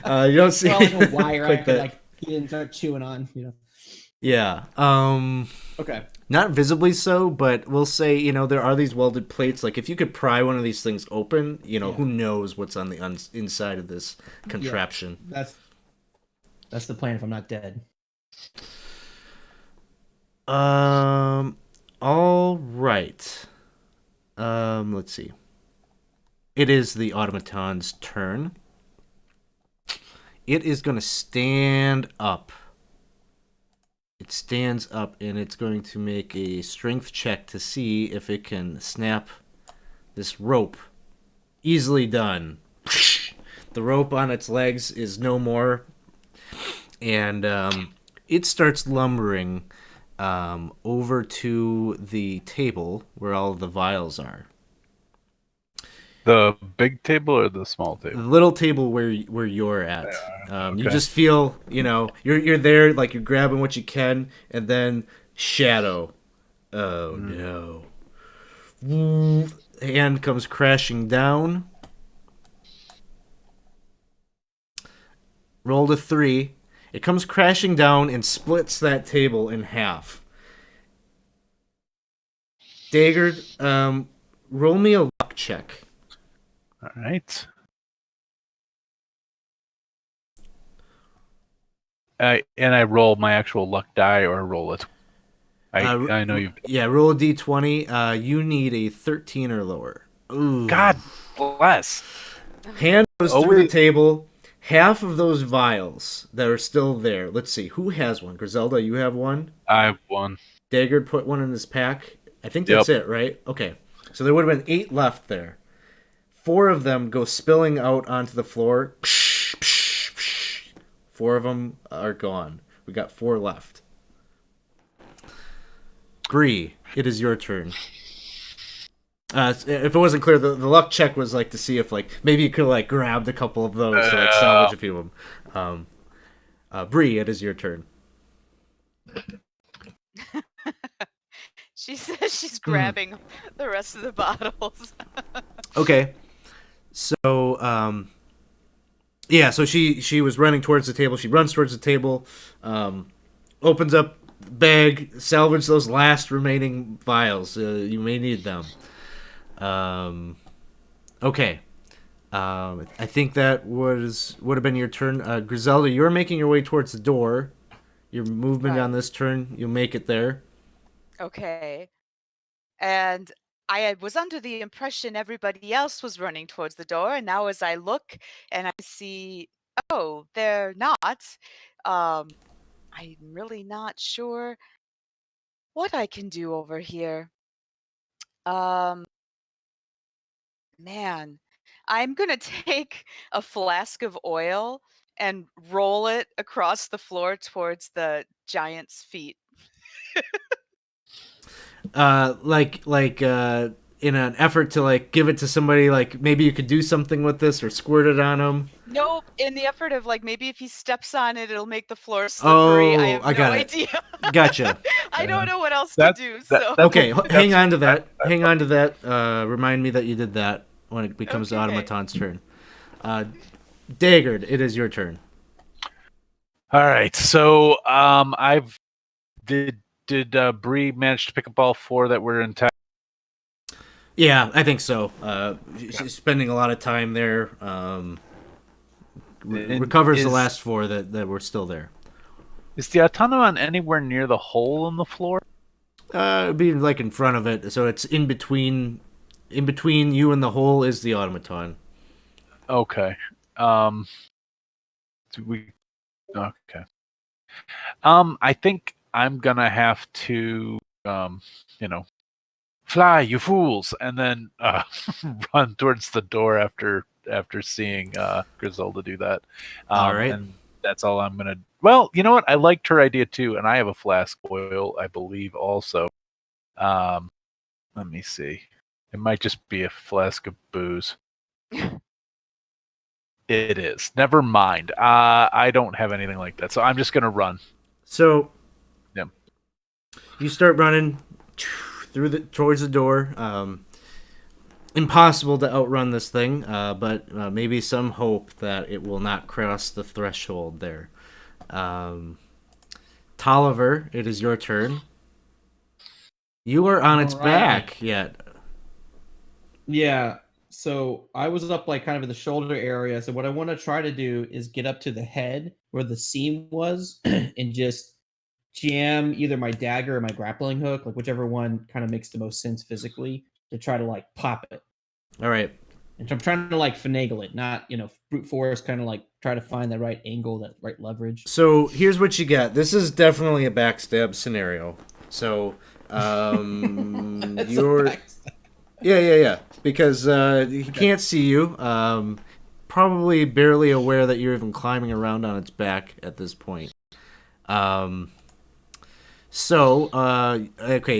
S1: You don't see
S4: well, like a wire I
S1: like
S4: could
S1: that.
S4: like get and start chewing on,
S1: Yeah.
S4: Okay.
S1: Not visibly so, but we'll say, there are these welded plates. Like, if you could pry one of these things open, who knows what's on the inside of this contraption.
S4: Yeah, that's the plan if I'm not dead.
S1: All right. Let's see. It is the automaton's turn. It is going to stand up. It stands up, and it's going to make a strength check to see if it can snap this rope. Easily done. The rope on its legs is no more, and it starts lumbering over to the table where all of the vials are.
S2: The big table or the small
S1: The
S2: table?
S1: little table where you're at.
S2: Okay.
S1: You just feel, you're there, like you're grabbing what you can, and then shadow. Oh no! Hand comes crashing down. Rolled a 3. It comes crashing down and splits that table in half. Daggard, roll me a luck check.
S2: All right. I roll my actual luck die or roll it. I know you've.
S1: Yeah, roll a d20. You need a 13 or lower. Ooh.
S2: God bless.
S1: Hand goes through the table. Half of those vials that are still there. Let's see. Who has one? Griselda, you have one?
S2: I have one.
S1: Daggard put one in his pack. I think that's it, right? Okay. So there would have been 8 left there. 4 of them go spilling out onto the floor. 4 of them are gone. We got 4 left. Bree, it is your turn. If it wasn't clear, the luck check was like to see if maybe you could have grabbed a couple of those to salvage a few of them. Bree, it is your turn.
S3: She says she's grabbing the rest of the bottles.
S1: Okay. So, so she was running towards the table. She runs towards the table, opens up the bag, salvage those last remaining vials. You may need them. Okay. I think that would have been your turn. Griselda, you're making your way towards the door. Your movement on this turn, you'll make it there.
S3: Okay. And I was under the impression everybody else was running towards the door, and now as I look and I see, oh, they're not, I'm really not sure what I can do over here. Man, I'm gonna take a flask of oil and roll it across the floor towards the giant's feet.
S1: In an effort to give it to somebody, maybe you could do something with this or squirt it on him.
S3: Nope, in the effort of maybe if he steps on it, it'll make the floor slippery. I have no idea.
S1: Gotcha.
S3: I don't know what else to do.
S1: Okay, hang on to that. Hang on to that. Remind me that you did that when it becomes the automaton's turn. Daggard, it is your turn.
S2: All right. So did Bree manage to pick up all 4 that were intact?
S1: Yeah, I think so. She's spending a lot of time there. Recovers the last 4 that were still there.
S2: Is the automaton anywhere near the hole in the floor?
S1: It'd be in front of it, so it's in between. In between you and the hole is the automaton.
S2: Okay. Okay. I think I'm gonna have to, fly, you fools, and then run towards the door after seeing Griselda do that.
S1: All right.
S2: And that's all I'm gonna. Well, you know what? I liked her idea too, and I have a flask of oil, I believe, also. Let me see. It might just be a flask of booze. It is. Never mind. I don't have anything like that, so I'm just gonna run.
S1: So,
S2: yeah,
S1: you start running towards the door. Impossible to outrun this thing, but maybe some hope that it will not cross the threshold there. Tolliver, it is your turn. You are on its back yet.
S4: Yeah. So I was up kind of in the shoulder area. So what I want to try to do is get up to the head where the seam was and just jam either my dagger or my grappling hook, whichever one kind of makes the most sense physically, to try to like pop it.
S1: All right.
S4: And I'm trying to like finagle it, not brute force, kind of like try to find the right angle, that right leverage.
S1: So here's what you got. This is definitely a backstab scenario. So you're yeah, because he can't see you. Probably barely aware that you're even climbing around on its back at this point. Okay,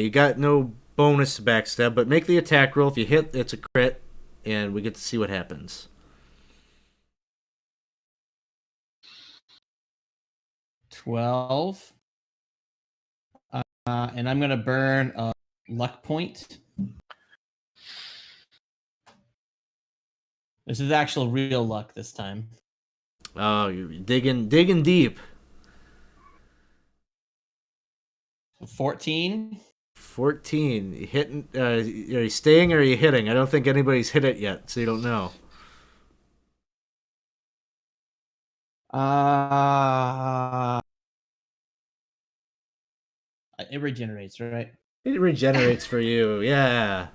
S1: you got no bonus backstab, but make the attack roll. If you hit, it's a crit, and we get to see what happens.
S4: 12. And I'm gonna burn a luck point. This is actual real luck this time.
S1: Oh, you're digging deep.
S4: 14.
S1: 14. You hitting? Are you staying or are you hitting? I don't think anybody's hit it yet, so you don't know.
S4: It regenerates, right?
S1: It regenerates for you, yeah.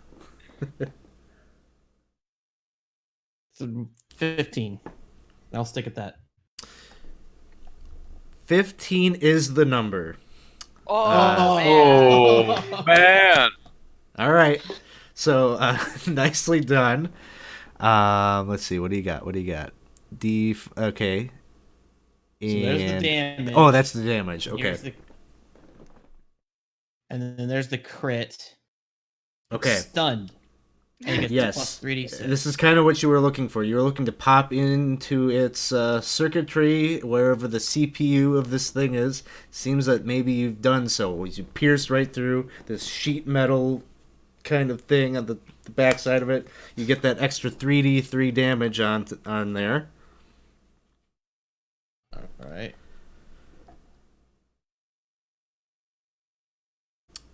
S4: So 15. I'll stick at that.
S1: 15 is the number.
S2: Oh, man.
S1: All right. So, nicely done. Let's see. What do you got? Okay.
S4: So there's the damage.
S1: Oh, that's the damage. Okay.
S4: And then there's the crit.
S1: Okay.
S4: Stunned. And it gets plus 3d6.
S1: This is kind of what you were looking for. You were looking to pop into its circuitry, wherever the CPU of this thing is. Seems that maybe you've done so. You pierce right through this sheet metal kind of thing on the back side of it. You get that extra 3d3 damage on there.
S4: All right.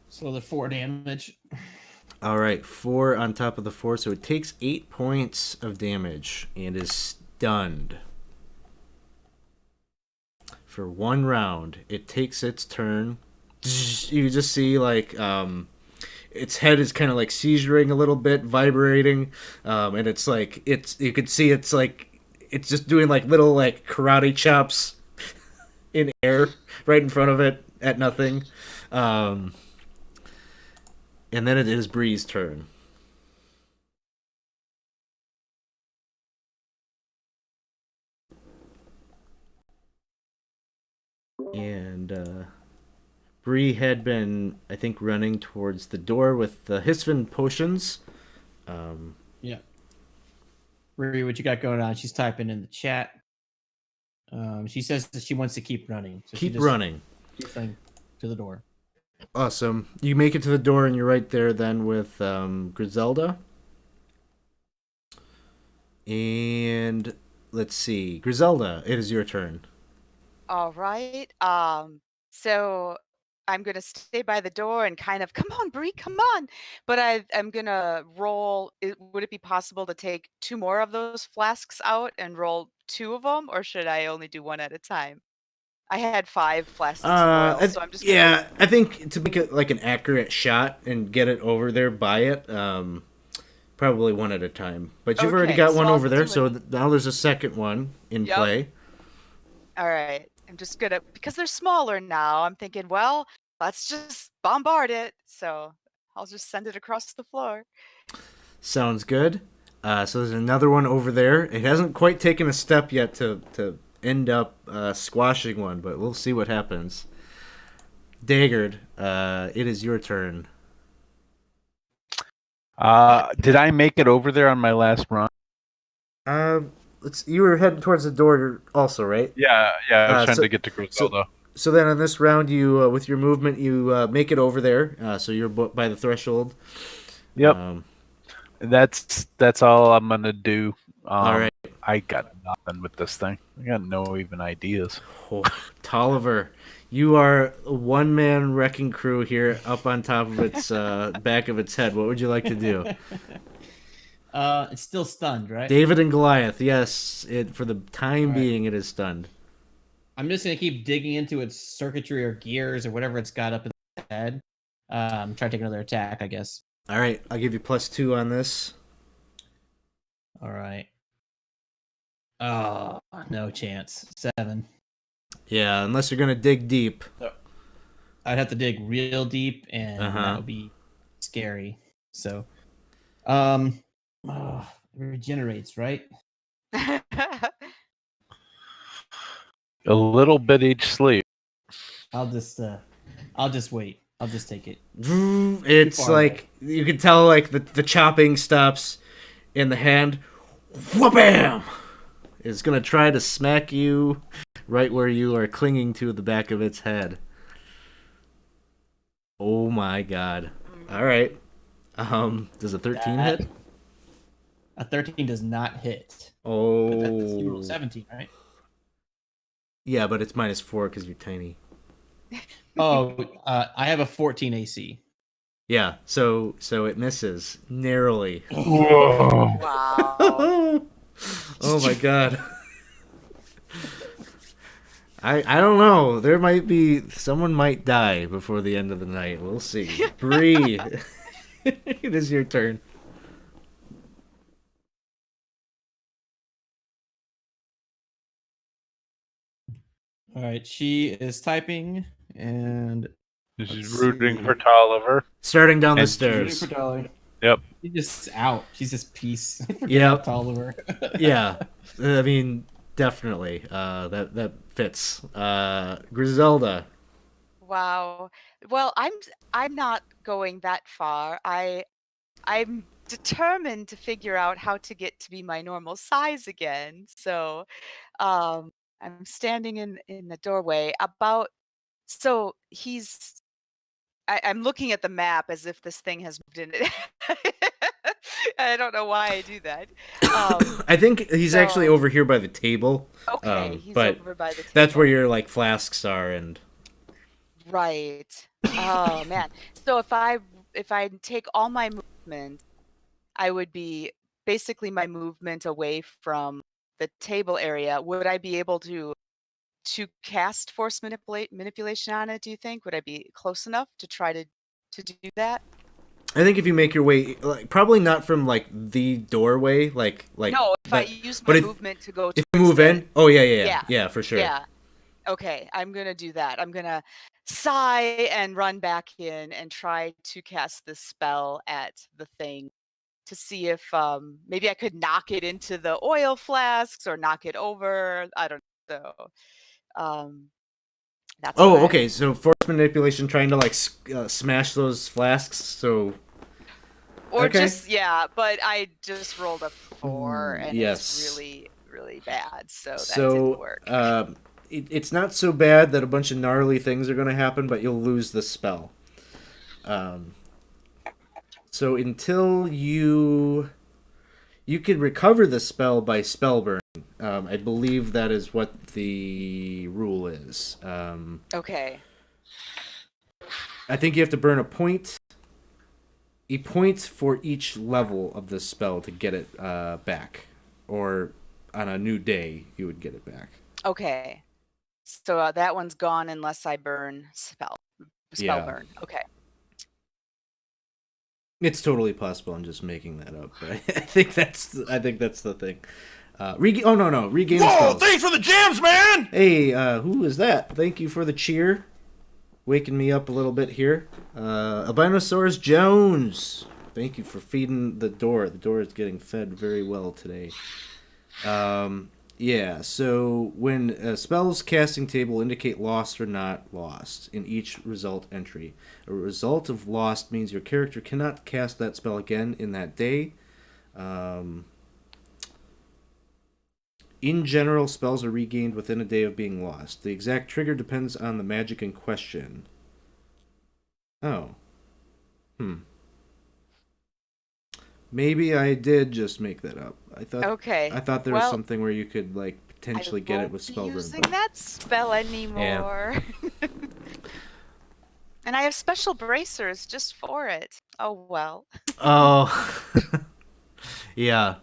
S4: So the 4 damage.
S1: All right, 4 on top of the 4, so it takes 8 points of damage and is stunned. For 1 round, it takes its turn. You just see like its head is kind of like seizuring a little bit, vibrating, and it's like you could see it's just doing like little like karate chops in air right in front of it at nothing. And then it is Bree's turn. And Bree had been, I think, running towards the door with the Hisvin potions.
S4: Yeah. Bree, what you got going on? She's typing in the chat. She says that she wants to keep running. So
S1: keep running.
S4: Keep running to the door.
S1: Awesome. You make it to the door, and you're right there then with Griselda. And let's see. Griselda, it is your turn.
S3: All right. So I'm gonna stay by the door and kind of, come on, Bree, come on. But I'm gonna roll. Would it be possible to take 2 more of those flasks out and roll 2 of them, or should I only do 1 at a time? I had 5 flasks of oil, so I'm just gonna...
S1: Yeah, I think to make it like an accurate shot and get it over there by it, probably 1 at a time. But you've already got one over there, so now there's a second one in play.
S3: All right. I'm just gonna, because they're smaller now, I'm thinking, well, let's just bombard it. So I'll just send it across the floor.
S1: Sounds good. So there's another one over there. It hasn't quite taken a step yet to end up squashing one, but we'll see what happens. Daggard, it is your turn.
S2: Did I make it over there on my last run?
S1: You were heading towards the door also, right?
S2: Yeah. I was trying to get to Griselda.
S1: So then on this round, you with your movement, you make it over there. So you're by the threshold.
S2: Yep. That's all I'm gonna do.
S1: All right.
S2: I got nothing with this thing. I got no even ideas.
S1: Oh, Tolliver, you are a one-man wrecking crew here up on top of its back of its head. What would you like to do?
S4: It's still stunned, right?
S1: David and Goliath, yes. For the time being, it is stunned.
S4: I'm just going to keep digging into its circuitry or gears or whatever it's got up in its head. Try to take another attack, I guess.
S1: All right, I'll give you +2 on this.
S4: All right. Oh, no chance. 7.
S1: Yeah, unless you're gonna dig deep.
S4: I'd have to dig real deep, and that would be scary. So, it regenerates, right?
S2: A little bit each sleep.
S4: I'll just wait. I'll just take it.
S1: It's like you can tell, like the chopping stops in the hand. Wha-bam! It's gonna try to smack you right where you are clinging to the back of its head. Oh my god! All right. Does a 13 hit?
S4: A 13 does not hit.
S1: Oh.
S4: But that's 17, right?
S1: Yeah, but it's -4 because you're tiny.
S4: Oh, I have a 14 AC.
S1: Yeah, so it misses narrowly.
S2: Whoa.
S3: Wow.
S1: Oh my god. I don't know. There might be someone might die before the end of the night. We'll see. Bree, it is your turn.
S4: All right, she is typing, and
S2: She's
S4: let's
S2: rooting
S4: see.
S2: for Tolliver.
S1: Starting down the
S2: And-
S1: stairs.
S4: For Dolly.
S2: Yep.
S4: She's just out. She's just peace.
S1: Yep.
S4: Tolliver.
S1: Yeah, I mean, definitely. That fits. Griselda.
S3: Wow. Well, I'm not going that far. I'm determined to figure out how to get to be my normal size again. So, I'm standing in the doorway about so I'm looking at the map as if this thing has moved in it. I don't know why I do that.
S1: I think he's actually
S3: so-
S1: over here by the table.
S3: Okay, he's
S1: but
S3: over by the table.
S1: that's where your like flasks are, and
S3: Right. Oh man. So if I take all my movement, I would be basically my movement away from the table area. Would I be able to cast force manipulation on it, do you think? Would I be close enough to try to do that?
S1: I think if you make your way, like, probably not from like the doorway, like
S3: No, if I
S1: that-
S3: use
S1: but
S3: my
S1: if-
S3: movement to go
S1: if you
S3: towards
S1: move
S3: the-
S1: in, oh yeah, for sure.
S3: Yeah. Okay, I'm going to do that. I'm going to sigh and run back in and try to cast this spell at the thing to see if maybe I could knock it into the oil flasks or knock it over. I don't know. That's
S1: Oh,
S3: what I-
S1: okay. So force manipulation, trying to like smash those flasks. So
S3: Or
S1: okay.
S3: just but I just rolled a 4 and
S1: yes.
S3: it's really really bad. So that
S1: so
S3: didn't work.
S1: It's not so bad that a bunch of gnarly things are going to happen, but you'll lose the spell. So until you can recover the spell by spell burning. I believe that is what the rule is.
S3: Okay.
S1: I think you have to burn a point for each level of the spell to get it back, or on a new day you would get it back.
S3: Okay. So that one's gone unless I burn spell
S1: Yeah.
S3: burn. Okay.
S1: It's totally possible. I'm just making that up, but I think that's the thing. Regain spells.
S6: Thanks for the jams, man!
S1: Hey, who is that? Thank you for the cheer. Waking me up a little bit here. Albinosaurus Jones. Thank you for feeding the door. The door is getting fed very well today. Yeah, so when a spell's casting table indicate lost or not lost in each result entry. A result of lost means your character cannot cast that spell again in that day. In general, spells are regained within a day of being lost. The exact trigger depends on the magic in question. Oh. Maybe I did just make that up. I thought there was something where you could like potentially get it with spell burn.
S3: Using that spell anymore. Yeah. And I have special bracers just for it. Oh well.
S1: Oh. Yeah.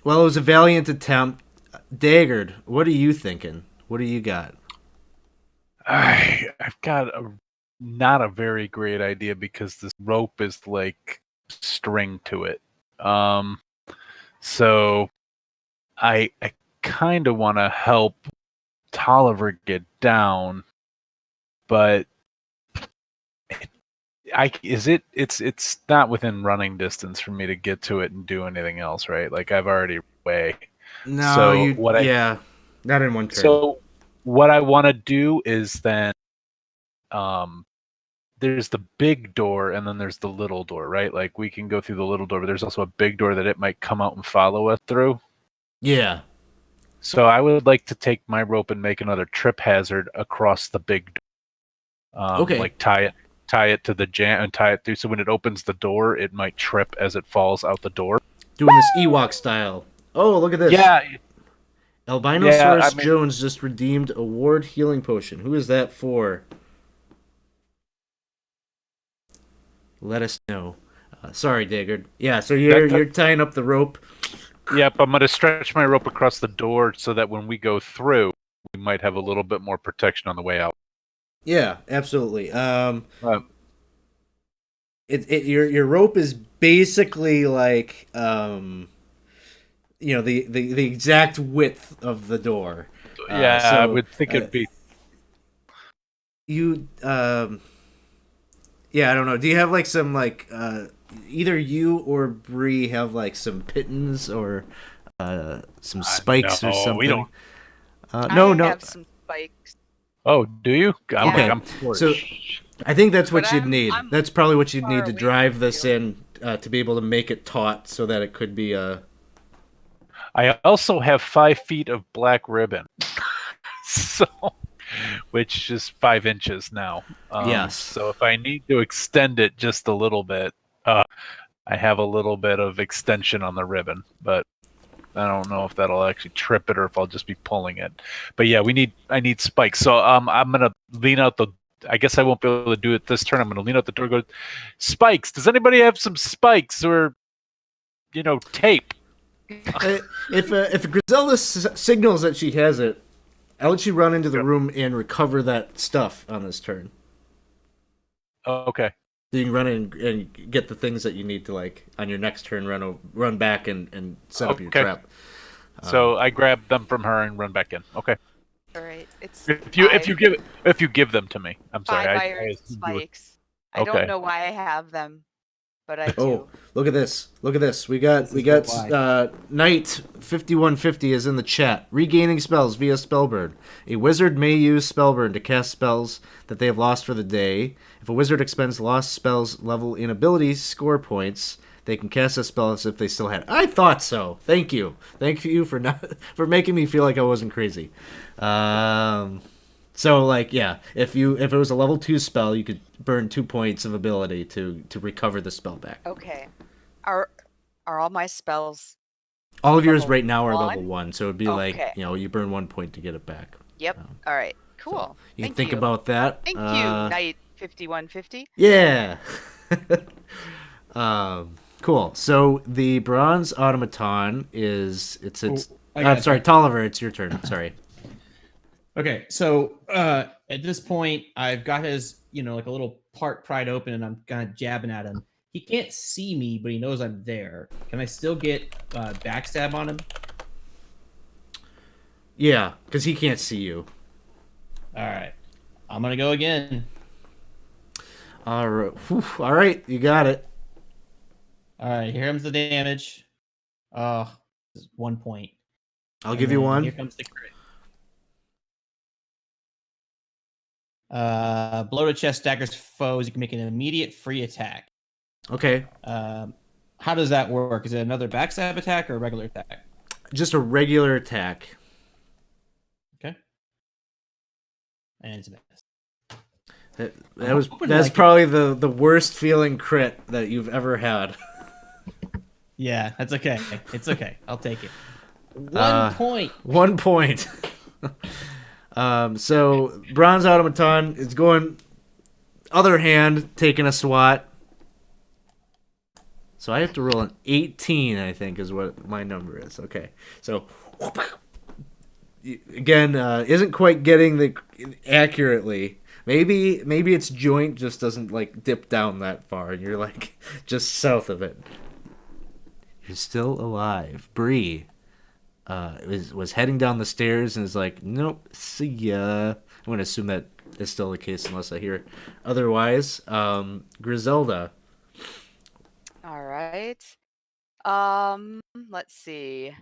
S1: Well, it was a valiant attempt. Daggard, what are you thinking? What do you got?
S2: I've got a not a very great idea because this rope is like string to it. So I kind of want to help Tolliver get down, but it's not within running distance for me to get to it and do anything else, right? Like I've already way.
S1: No,
S2: So
S1: not in one turn.
S2: So what I want to do is then there's the big door and then there's the little door, right? Like we can go through the little door, but there's also a big door that it might come out and follow us through.
S1: Yeah.
S2: So I would like to take my rope and make another trip hazard across the big door.
S1: Okay.
S2: Like tie it to the jam and tie it through so when it opens the door, it might trip as it falls out the door.
S1: Doing this Ewok style. Oh, look at this.
S2: Yeah.
S1: Albinosaurus Jones just redeemed a ward healing potion. Who is that for? Let us know. Sorry, Digard. Yeah, so you're tying up the rope.
S2: Yep, I'm going to stretch my rope across the door so that when we go through, we might have a little bit more protection on the way out.
S1: Yeah, absolutely. Your rope is basically like the exact width of the door.
S2: Yeah,
S1: so,
S2: I would think it'd be.
S1: You yeah, I don't know. Do you have like some either you or Bree have like some pittons or some spikes or something?
S2: We don't.
S1: No.
S3: I have some spikes.
S2: Oh, do you?
S1: Okay. So I think that's what you'd need. That's probably what you'd need to drive this in to be able to make it taut so that it could be
S2: I also have 5 feet of black ribbon, which is 5 inches now.
S1: Yes.
S2: So if I need to extend it just a little bit, I have a little bit of extension on the ribbon, but I don't know if that'll actually trip it or if I'll just be pulling it. But yeah, I need spikes. So I'm gonna lean out the. I guess I won't be able to do it this turn. I'm gonna lean out the door and go, spikes. Does anybody have some spikes or tape?
S1: If Griselda signals that she has it, I'll let you run into the room and recover that stuff on this turn.
S2: Okay.
S1: So you can run in and get the things that you need to, like, on your next turn, run back and set up your trap.
S2: So I grab them from her and run back in. Okay.
S3: All right. It's
S2: if you give them to me. I'm sorry.
S3: 5 iron spikes. I don't know why I have them, but I do.
S1: Oh, look at this! Look at this! We got Knight 5150 is in the chat. Regaining spells via Spellburn. A wizard may use Spellburn to cast spells that they have lost for the day. If a wizard expends lost spells level in abilities score points, they can cast a spell as if they still had. I thought so. Thank you for making me feel like I wasn't crazy. So like yeah, if it was a level 2 spell, you could burn 2 points of ability to recover the spell back.
S3: Okay. Are all my spells?
S1: All of yours right now are level 1, so it'd be like
S3: Okay.
S1: you burn 1 point to get it back.
S3: Yep. All right. Cool.
S1: So you can think about that.
S3: Thank you, Knight 5150.
S1: Yeah. Cool. So the bronze automaton is I'm sorry, Tolliver, it's your turn. Sorry.
S4: Okay, so at this point, I've got his, like a little part pried open, and I'm kind of jabbing at him. He can't see me, but he knows I'm there. Can I still get backstab on him?
S1: Yeah, because he can't see you.
S4: All right, I'm gonna go again.
S1: All right, all right, you got it.
S4: All right, here comes the damage. Oh, 1 point.
S1: I'll give you 1.
S4: Here comes the crit. Blow to chest staggers foes. You can make an immediate free attack.
S1: Okay.
S4: How does that work? Is it another backstab attack or a regular attack?
S1: Just a regular attack.
S4: Okay. And it's a miss.
S1: That's probably the worst feeling crit that you've ever had.
S4: Yeah, that's okay. It's okay. I'll take it. 1 point.
S1: 1 point. So bronze automaton is going other hand, taking a swat. So I have to roll an 18, I think, is what my number is. Okay. So again, isn't quite getting the accurately, Maybe its joint just doesn't like dip down that far, and you're like just south of it. You're still alive. Bree was heading down the stairs and is like, nope, see ya. I'm gonna assume that is still the case unless I hear otherwise. Griselda.
S3: All right. Let's see.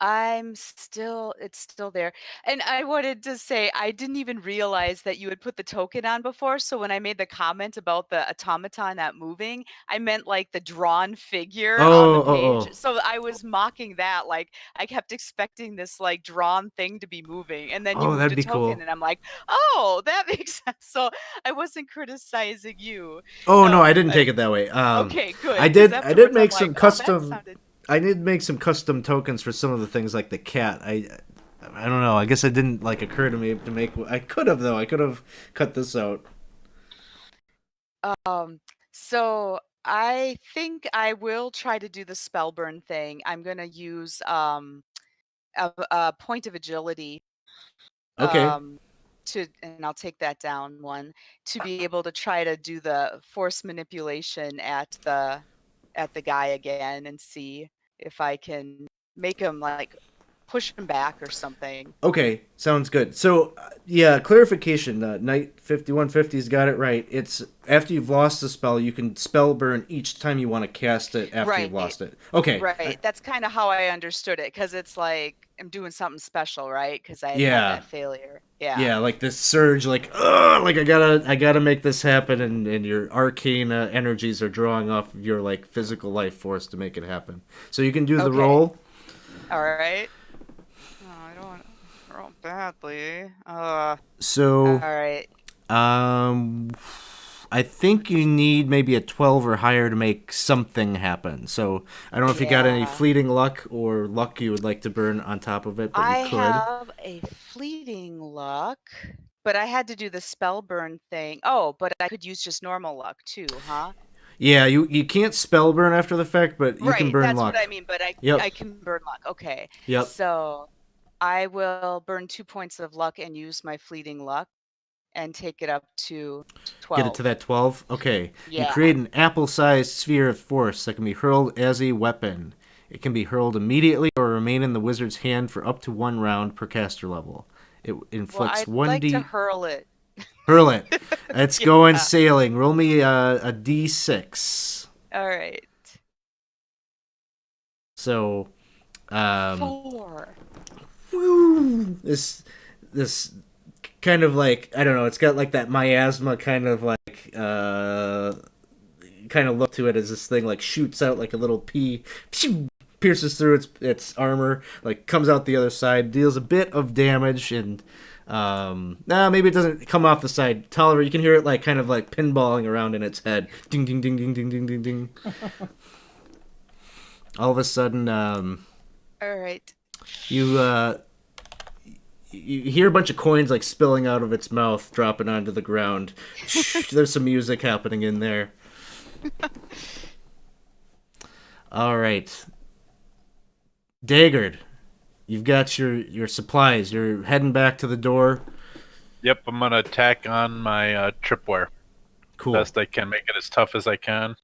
S3: It's still there. And I wanted to say, I didn't even realize that you had put the token on before. So when I made the comment about the automaton not moving, I meant like the drawn figure on the page.
S1: Oh.
S3: So I was mocking that. Like I kept expecting this like drawn thing to be moving. And then you
S1: Oh,
S3: moved
S1: that'd
S3: a
S1: be
S3: token,
S1: cool.
S3: and I'm like, oh, that makes sense. So I wasn't criticizing you.
S1: Oh no, I didn't take it that way.
S3: Okay, good.
S1: I
S3: 'Cause
S1: did
S3: afterwards I'm
S1: make
S3: like,
S1: some
S3: oh, that
S1: custom.
S3: sounded.
S1: I did make some custom tokens for some of the things like the cat. I don't know. I guess it didn't like occur to me to make. I could have though. I could have cut this out.
S3: So I think I will try to do the spellburn thing. I'm gonna use a point of agility
S1: Okay.
S3: and I'll take that down one to be able to try to do the force manipulation at the guy again and see if I can make him like push him back or something.
S1: Okay, sounds good. So, yeah, clarification. Knight 5150's got it right. It's after you've lost the spell, you can spell burn each time you want to cast it after you've lost it. Okay.
S3: Right. That's kind of how I understood it, because it's like I'm doing something special, right? Because I had that failure. Yeah.
S1: Yeah, like this surge, like, ugh, like I gotta make this happen, and your arcane energies are drawing off of your like physical life force to make it happen. So you can do the roll.
S3: All right. I don't want to roll badly.
S1: So,
S3: all right.
S1: I think you need maybe a 12 or higher to make something happen. So I don't know if you got any fleeting luck or luck you would like to burn on top of it, but you could.
S3: I have a fleeting luck, but I had to do the spell burn thing. Oh, but I could use just normal luck too, huh?
S1: Yeah, you can't spell burn after the fact, but you can burn luck.
S3: That's what I mean, but I can burn luck. Okay.
S1: Yep.
S3: So I will burn 2 points of luck and use my fleeting luck and take it up to 12.
S1: Get it to that 12? Okay.
S3: Yeah.
S1: You create an apple-sized sphere of force that can be hurled as a weapon. It can be hurled immediately or remain in the wizard's hand for up to 1 round per caster level. It inflicts 1d...
S3: like to hurl it.
S1: Hurl it. It's going sailing. Roll me a d6.
S3: All right.
S1: So,
S3: 4.
S1: Woo, this kind of like, I don't know, it's got like that miasma kind of like kind of look to it, as this thing like shoots out like a little pea, pierces through its armor, like comes out the other side, deals a bit of damage, and maybe it doesn't come off the side. Tolliver, you can hear it like kind of like pinballing around in its head. Ding ding ding ding ding ding ding ding. All of a sudden,
S3: all right.
S1: You hear a bunch of coins like spilling out of its mouth, dropping onto the ground. There's some music happening in there. All right. Daggard, you've got your supplies. You're heading back to the door.
S2: Yep, I'm gonna attack on my tripwire.
S1: Cool.
S2: Best I can, make it as tough as I can.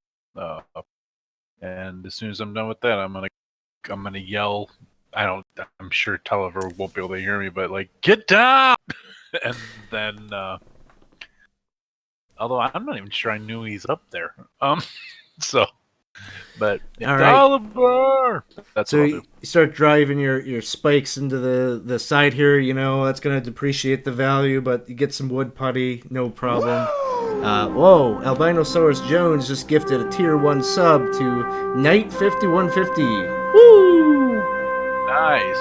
S2: And as soon as I'm done with that, I'm gonna yell. I'm sure Tulliver won't be able to hear me, but like, get down! And then, although I'm not even sure I knew he's up there. So, but
S1: all right.
S2: Tulliver! That's
S1: so
S2: what I'll do.
S1: You start driving your spikes into the side here. You know that's gonna depreciate the value, but you get some wood putty, no problem. Whoa! Albinosaurus Jones just gifted a tier 1 sub to Knight 5150. Woo!
S2: Nice.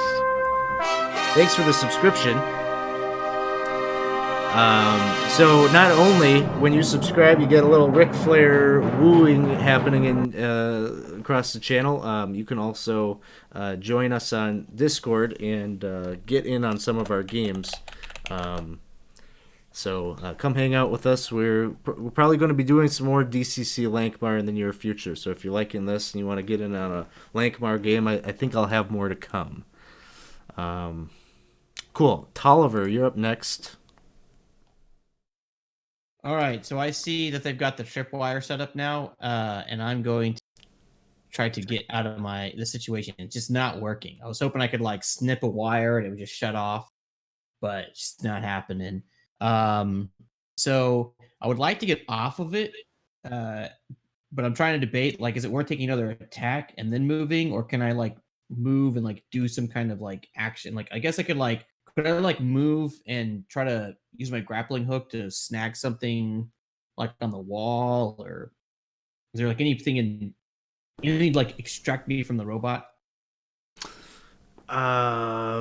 S1: Thanks for the subscription. So not only when you subscribe, you get a little Ric Flair wooing happening across the channel. You can also join us on Discord and get in on some of our games. So come hang out with us. We're probably going to be doing some more DCC Lankhmar in the near future. So if you're liking this and you want to get in on a Lankhmar game, I think I'll have more to come. Cool. Tolliver, you're up next.
S4: All right, so I see that they've got the tripwire set up now, and I'm going to try to get out of the situation. It's just not working. I was hoping I could like snip a wire and it would just shut off, but it's just not happening. Um, so I would like to get off of it, uh, but I'm trying to debate like, is it worth taking another attack and then moving, or can I like move and like do some kind of like action? Like, I guess I could I like move and try to use my grappling hook to snag something like on the wall, or is there like anything like extract me from the robot?
S1: I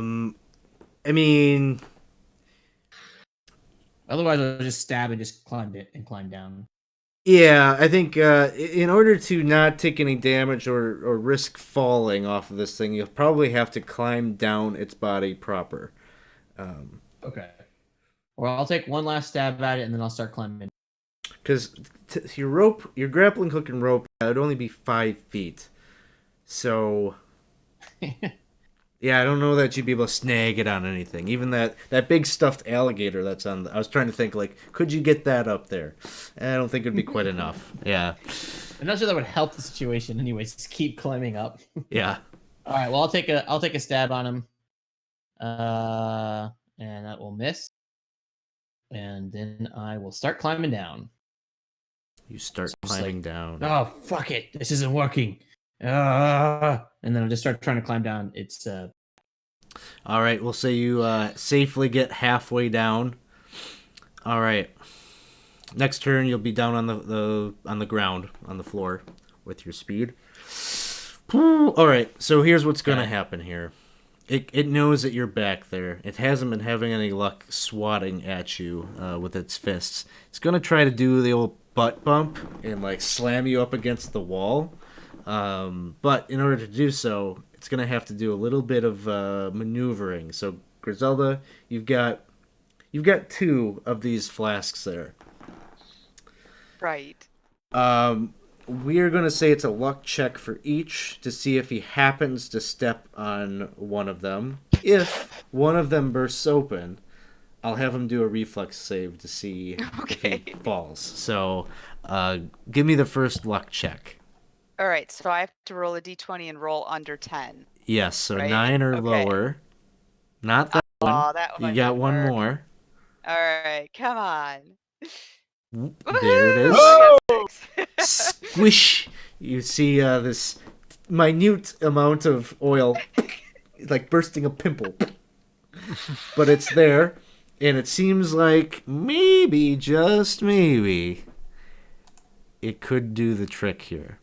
S1: mean,
S4: Otherwise, I'll just stab and just climb down.
S1: yeah, I think in order to not take any damage or risk falling off of this thing, you'll probably have to climb down its body proper.
S4: Okay. Or I'll take one last stab at it and then I'll start climbing.
S1: Because your grappling hook and rope, would only be 5 feet. So, yeah, I don't know that you'd be able to snag it on anything. Even that big stuffed alligator that's on. I was trying to think, like, could you get that up there? I don't think it'd be quite enough. Yeah.
S4: I'm not sure that would help the situation. Anyways, just keep climbing up.
S1: Yeah.
S4: All right. Well, I'll take a stab on him. And that will miss. And then I will start climbing down.
S1: You start
S4: Just
S1: climbing
S4: like,
S1: down.
S4: Oh, fuck it. This isn't working. And then I'll just start trying to climb down. It's
S1: All right, we'll say you safely get halfway down. All right. Next turn, you'll be down on the ground, on the floor, with your speed. All right, so here's what's going to happen here. It knows that you're back there. It hasn't been having any luck swatting at you with its fists. It's going to try to do the old butt bump and like slam you up against the wall. But in order to do so, it's going to have to do a little bit of maneuvering. So Griselda, you've got 2 of these flasks there.
S3: Right.
S1: We're going to say it's a luck check for each to see if he happens to step on one of them. If one of them bursts open, I'll have him do a reflex save to see if he falls. So give me the first luck check.
S3: All right, so I have to roll a d20 and roll under 10.
S1: Yes, so
S3: right?
S1: 9 or lower. Not that one.
S3: That one
S1: You got one
S3: work.
S1: more.
S3: All right, come on.
S1: There it is.
S3: I got 6.
S1: Squish! You see this minute amount of oil, like bursting a pimple. But it's there, and it seems like maybe, just maybe, it could do the trick here.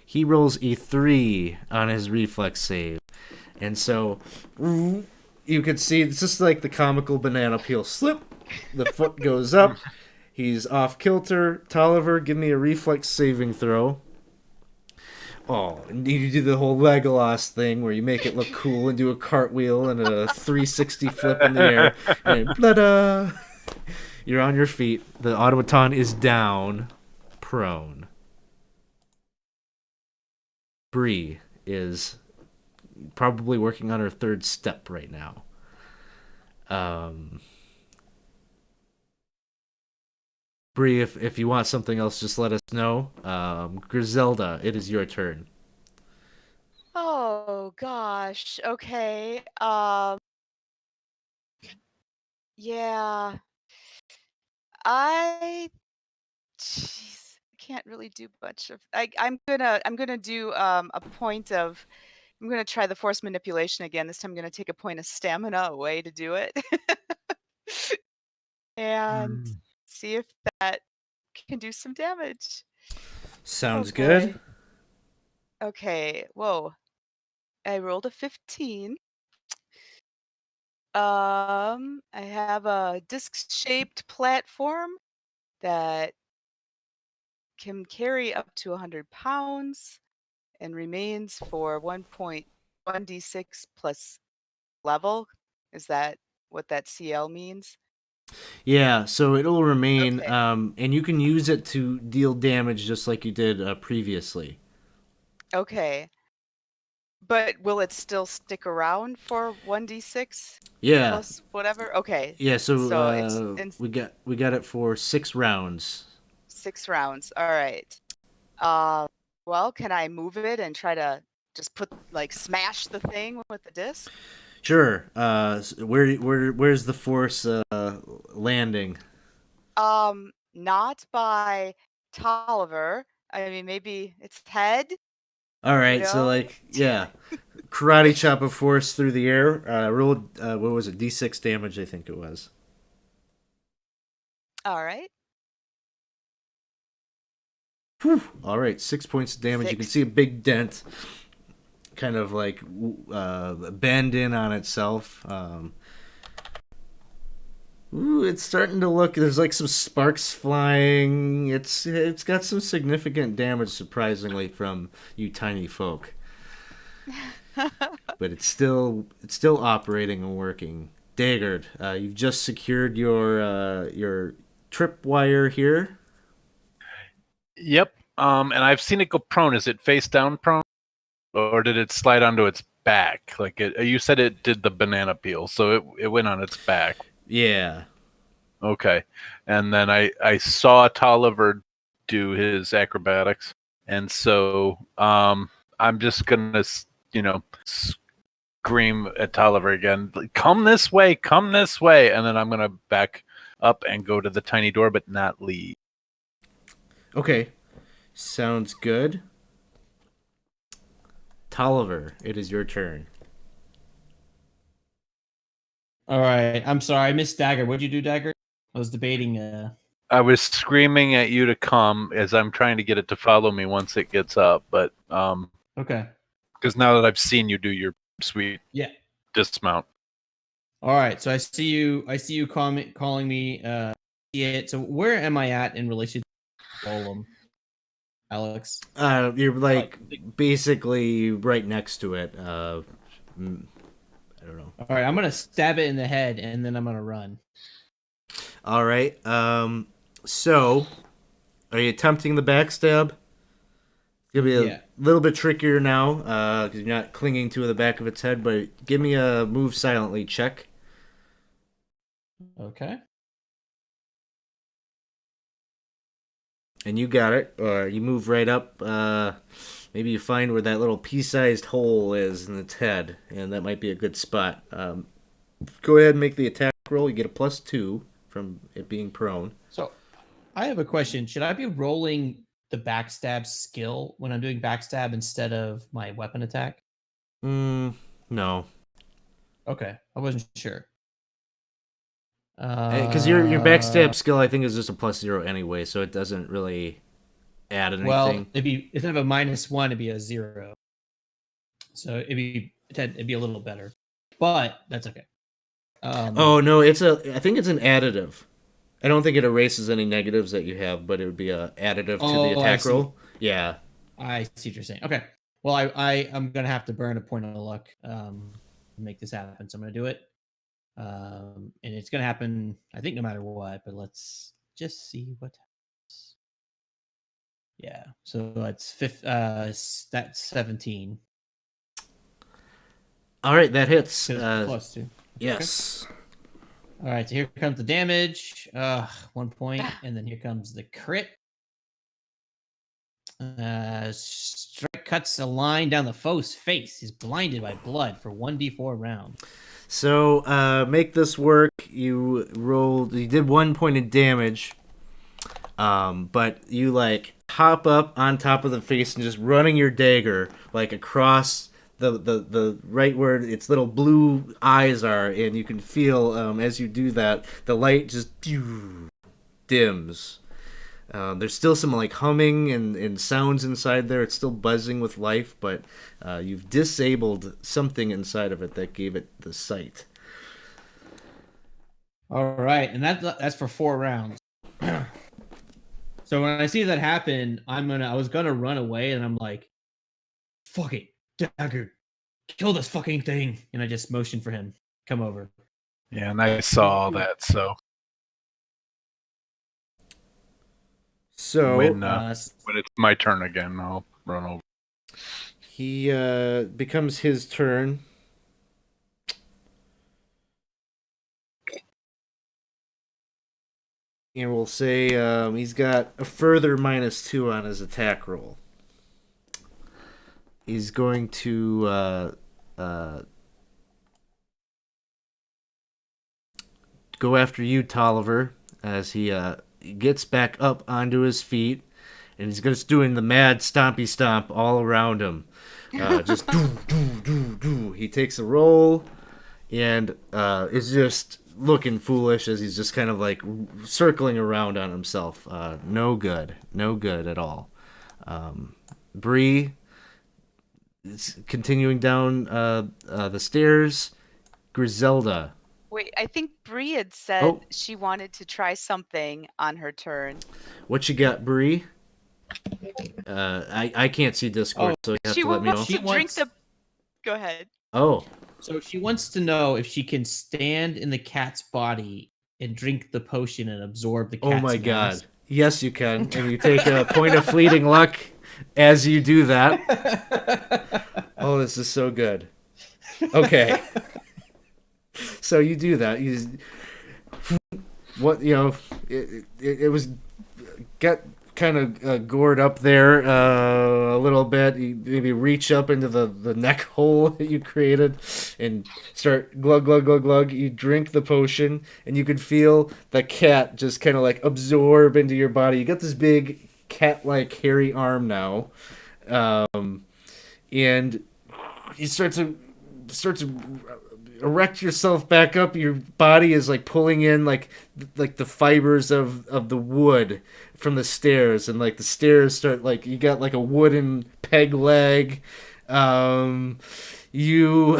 S1: He rolls a 3 on his reflex save. And so you could see it's just like the comical banana peel slip. The foot goes up. He's off kilter. Tolliver, give me a reflex saving throw. Oh, and you do the whole Legolas thing where you make it look cool and do a cartwheel and a 360 flip in the air. And blah-da! You're on your feet. The automaton is down, prone. Bree is probably working on her 3rd step right now. Bree, if you want something else, just let us know. Griselda, it is your turn.
S3: Oh gosh. Okay. Yeah. Jeez, I can't really do much of. I'm gonna do a point of. I'm gonna try the force manipulation again. This time I'm gonna take a point of stamina away to do it, and see if that can do some damage.
S1: Sounds
S3: Oh,
S1: good.
S3: boy. Okay. Whoa. I rolled a 15. I have a disc-shaped platform that can carry up to 100 pounds and remains for 1.1d6 plus level. Is that what that CL means?
S1: Yeah, so it'll remain,
S3: Okay.
S1: and you can use it to deal damage just like you did previously.
S3: Okay. But will it still stick around for 1d6
S1: Yeah.
S3: plus whatever? Okay.
S1: Yeah,
S3: So it's in
S1: we got it for 6 rounds.
S3: 6 rounds. All right. Well, can I move it and try to just smash the thing with the disc?
S1: Sure. Where's the force landing?
S3: Not by Tolliver. I mean, maybe its head,
S1: All
S3: you
S1: right, so
S3: know?
S1: yeah, karate chop of force through the air. Rolled what was it? D6 damage, I think it was.
S3: All right.
S1: Whew. All right, 6 points of damage. You can
S3: 6.
S1: see a big dent, kind of bend in on itself. Ooh, it's starting to look. There's like some sparks flying. It's got some significant damage, surprisingly, from you tiny folk. But it's still operating and working. Daggard, you've just secured your tripwire here.
S2: Yep. And I've seen it go prone. Is it face down prone, or did it slide onto its back? Like you said, it did the banana peel, so it went on its back.
S1: Yeah.
S2: Okay. And then I saw Tolliver do his acrobatics, and so I'm just gonna scream at Tolliver again, come this way, and then I'm gonna back up and go to the tiny door, but not leave.
S1: Okay. Sounds good. Tolliver, it is your turn.
S4: All right. I'm sorry, I missed Dagger. What'd you do, Dagger? I was debating.
S2: I was screaming at you to come as I'm trying to get it to follow me once it gets up, but
S4: Okay.
S2: because now that I've seen you do your sweet dismount.
S4: All right. So I see you. Calling me. Yeah. So where am I at in relation to Golem, Alex?
S1: You're basically right next to it. I don't know.
S4: All right. I'm gonna stab it in the head, and then I'm gonna run.
S1: All right. So, are you attempting the backstab? It's gonna be a little bit trickier now, because you're not clinging to the back of its head. But give me a move silently check.
S4: Okay.
S1: And you got it. You move right up. Maybe you find where that little pea-sized hole is in its head, and that might be a good spot. Go ahead and make the attack roll. You get a +2 from it being prone.
S4: So, I have a question. Should I be rolling the backstab skill when I'm doing backstab instead of my weapon attack?
S1: No.
S4: Okay, I wasn't sure.
S1: Because your backstab skill, I think, is just a +0 anyway, so it doesn't really add anything.
S4: Well, instead of a -1, it'd be a 0. So it'd be a little better, but that's okay.
S1: Oh no, I think it's an additive. I don't think it erases any negatives that you have, but it would be a additive to the attack roll. Yeah.
S4: I see what you're saying. Okay. Well, I'm gonna have to burn a point of luck to make this happen. So I'm gonna do it. And it's gonna happen, I think, no matter what. But let's just see what happens. Yeah. So that's that's 17.
S1: All right, that hits.
S4: +2.
S1: Yes.
S4: Okay. All right, so here comes the damage. 1 point, and then here comes the crit. Strike cuts a line down the foe's face. He's blinded by blood for 1d4 round.
S1: So make this work. You did 1 point of damage. But you hop up on top of the face and just running your dagger across the right where its little blue eyes are, and you can feel as you do that the light just dims. There's still some humming and sounds inside there. It's still buzzing with life, but you've disabled something inside of it that gave it the sight.
S4: All right, and that's for 4 rounds. So when I see that happen, I was gonna run away, and I'm like, fuck it, Dagger, kill this fucking thing. And I just motioned for him, come over.
S2: Yeah, and I saw all that, so when it's my turn again, I'll run over.
S1: He becomes his turn. And we'll say he's got a further -2 on his attack roll. He's going to go after you, Tolliver, as he gets back up onto his feet, and he's just doing the mad stompy stomp all around him. Just do, do, do, do. He takes a roll, and is just looking foolish as he's just kind of like circling around on himself. No good at all. Bree is continuing down the stairs. Griselda.
S3: Wait, I think Bree had said she wanted to try something on her turn.
S1: What you got, Bree? I can't see Discord, so you have to let me know.
S3: She wants to drink the. Go ahead.
S1: Oh.
S4: So she wants to know if she can stand in the cat's body and drink the potion and absorb the cat's
S1: Oh my
S4: mass.
S1: god. Yes, you can. And you take a point of fleeting luck as you do that. Oh, this is so good. Okay. So you do that. It was get kind of gored up there a little bit. You maybe reach up into the neck hole that you created and start glug glug glug glug. You drink the potion and you can feel the cat just kind of like absorb into your body. You got this big cat-like hairy arm now, and you start to erect yourself back up. Your body is like pulling in like the fibers of the wood from the stairs, and like the stairs start like you got like a wooden peg leg. You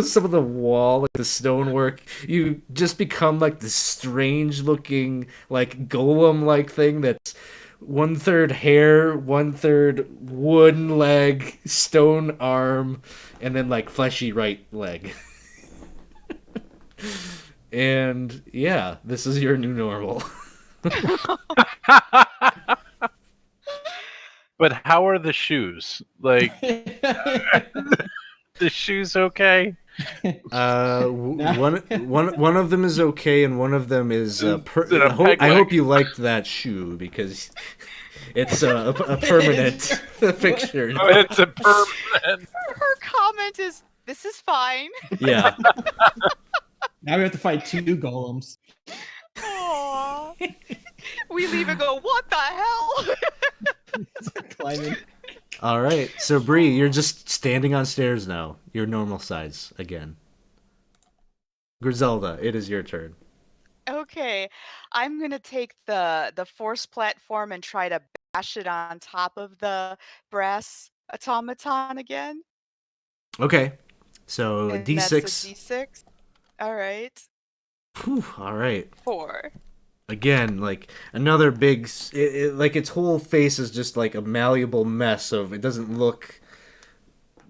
S1: some of the wall, like the stonework, you just become like this strange looking like golem like thing that's 1/3 hair, 1/3 wooden leg, stone arm, and then like fleshy right leg. And yeah, this is your new normal.
S2: But how are the shoes? Like, the shoes okay?
S1: One of them is okay, and one of them is. I hope you liked that shoe because it's a permanent fixture.
S2: Oh, it's a permanent.
S3: Her comment is, "This is fine."
S1: Yeah.
S4: Now we have to fight 2 golems.
S3: Aww. We leave and go, what the hell?
S4: Climbing.
S1: All right, so Bree, you're just standing on stairs now. You're normal size again. Griselda, it is your turn.
S3: Okay, I'm gonna take the force platform and try to bash it on top of the brass automaton again.
S1: Okay, so
S3: And
S1: D6.
S3: That's a D6. All right.
S1: Whew, all right.
S3: 4.
S1: Again, like another big, like its whole face is just like a malleable mess of. It doesn't look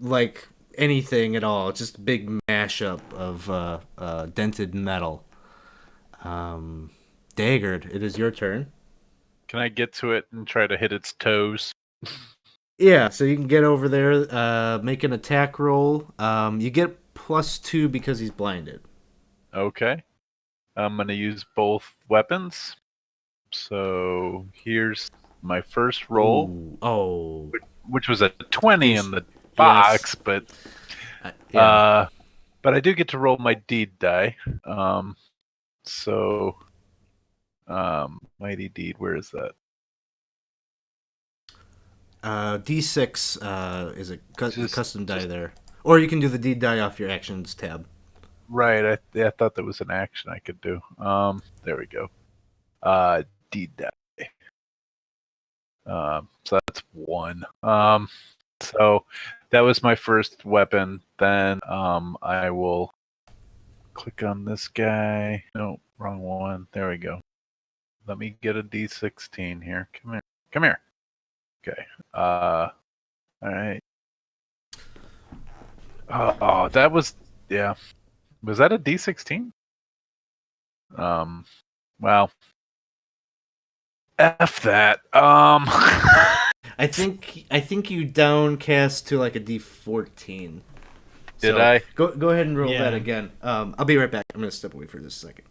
S1: like anything at all. It's just a big mashup of dented metal. Daggered, it is your turn.
S2: Can I get to it and try to hit its toes?
S1: Yeah, so you can get over there, make an attack roll. You get +2 because he's blinded.
S2: Okay. I'm going to use both weapons. So here's my first roll.
S1: Ooh. Oh.
S2: Which was a 20 in the box,
S1: yes.
S2: But
S1: Yeah.
S2: but I do get to roll my deed die. Mighty deed, where is that?
S1: D6 is a custom die there. Or you can do the deed die off your actions tab.
S2: Right, I thought that was an action I could do. There we go. Deed die. So that's 1. So that was my first weapon. Then I will click on this guy. No, wrong one. There we go. Let me get a D16 here. Come here. Okay. All right. Oh, that was, yeah. Was that a D16? Well, F that.
S1: I think you downcast to like a D14.
S2: Did I?
S1: Go ahead and roll
S4: Yeah.
S1: that again. I'll be right back. I'm gonna step away for just a second.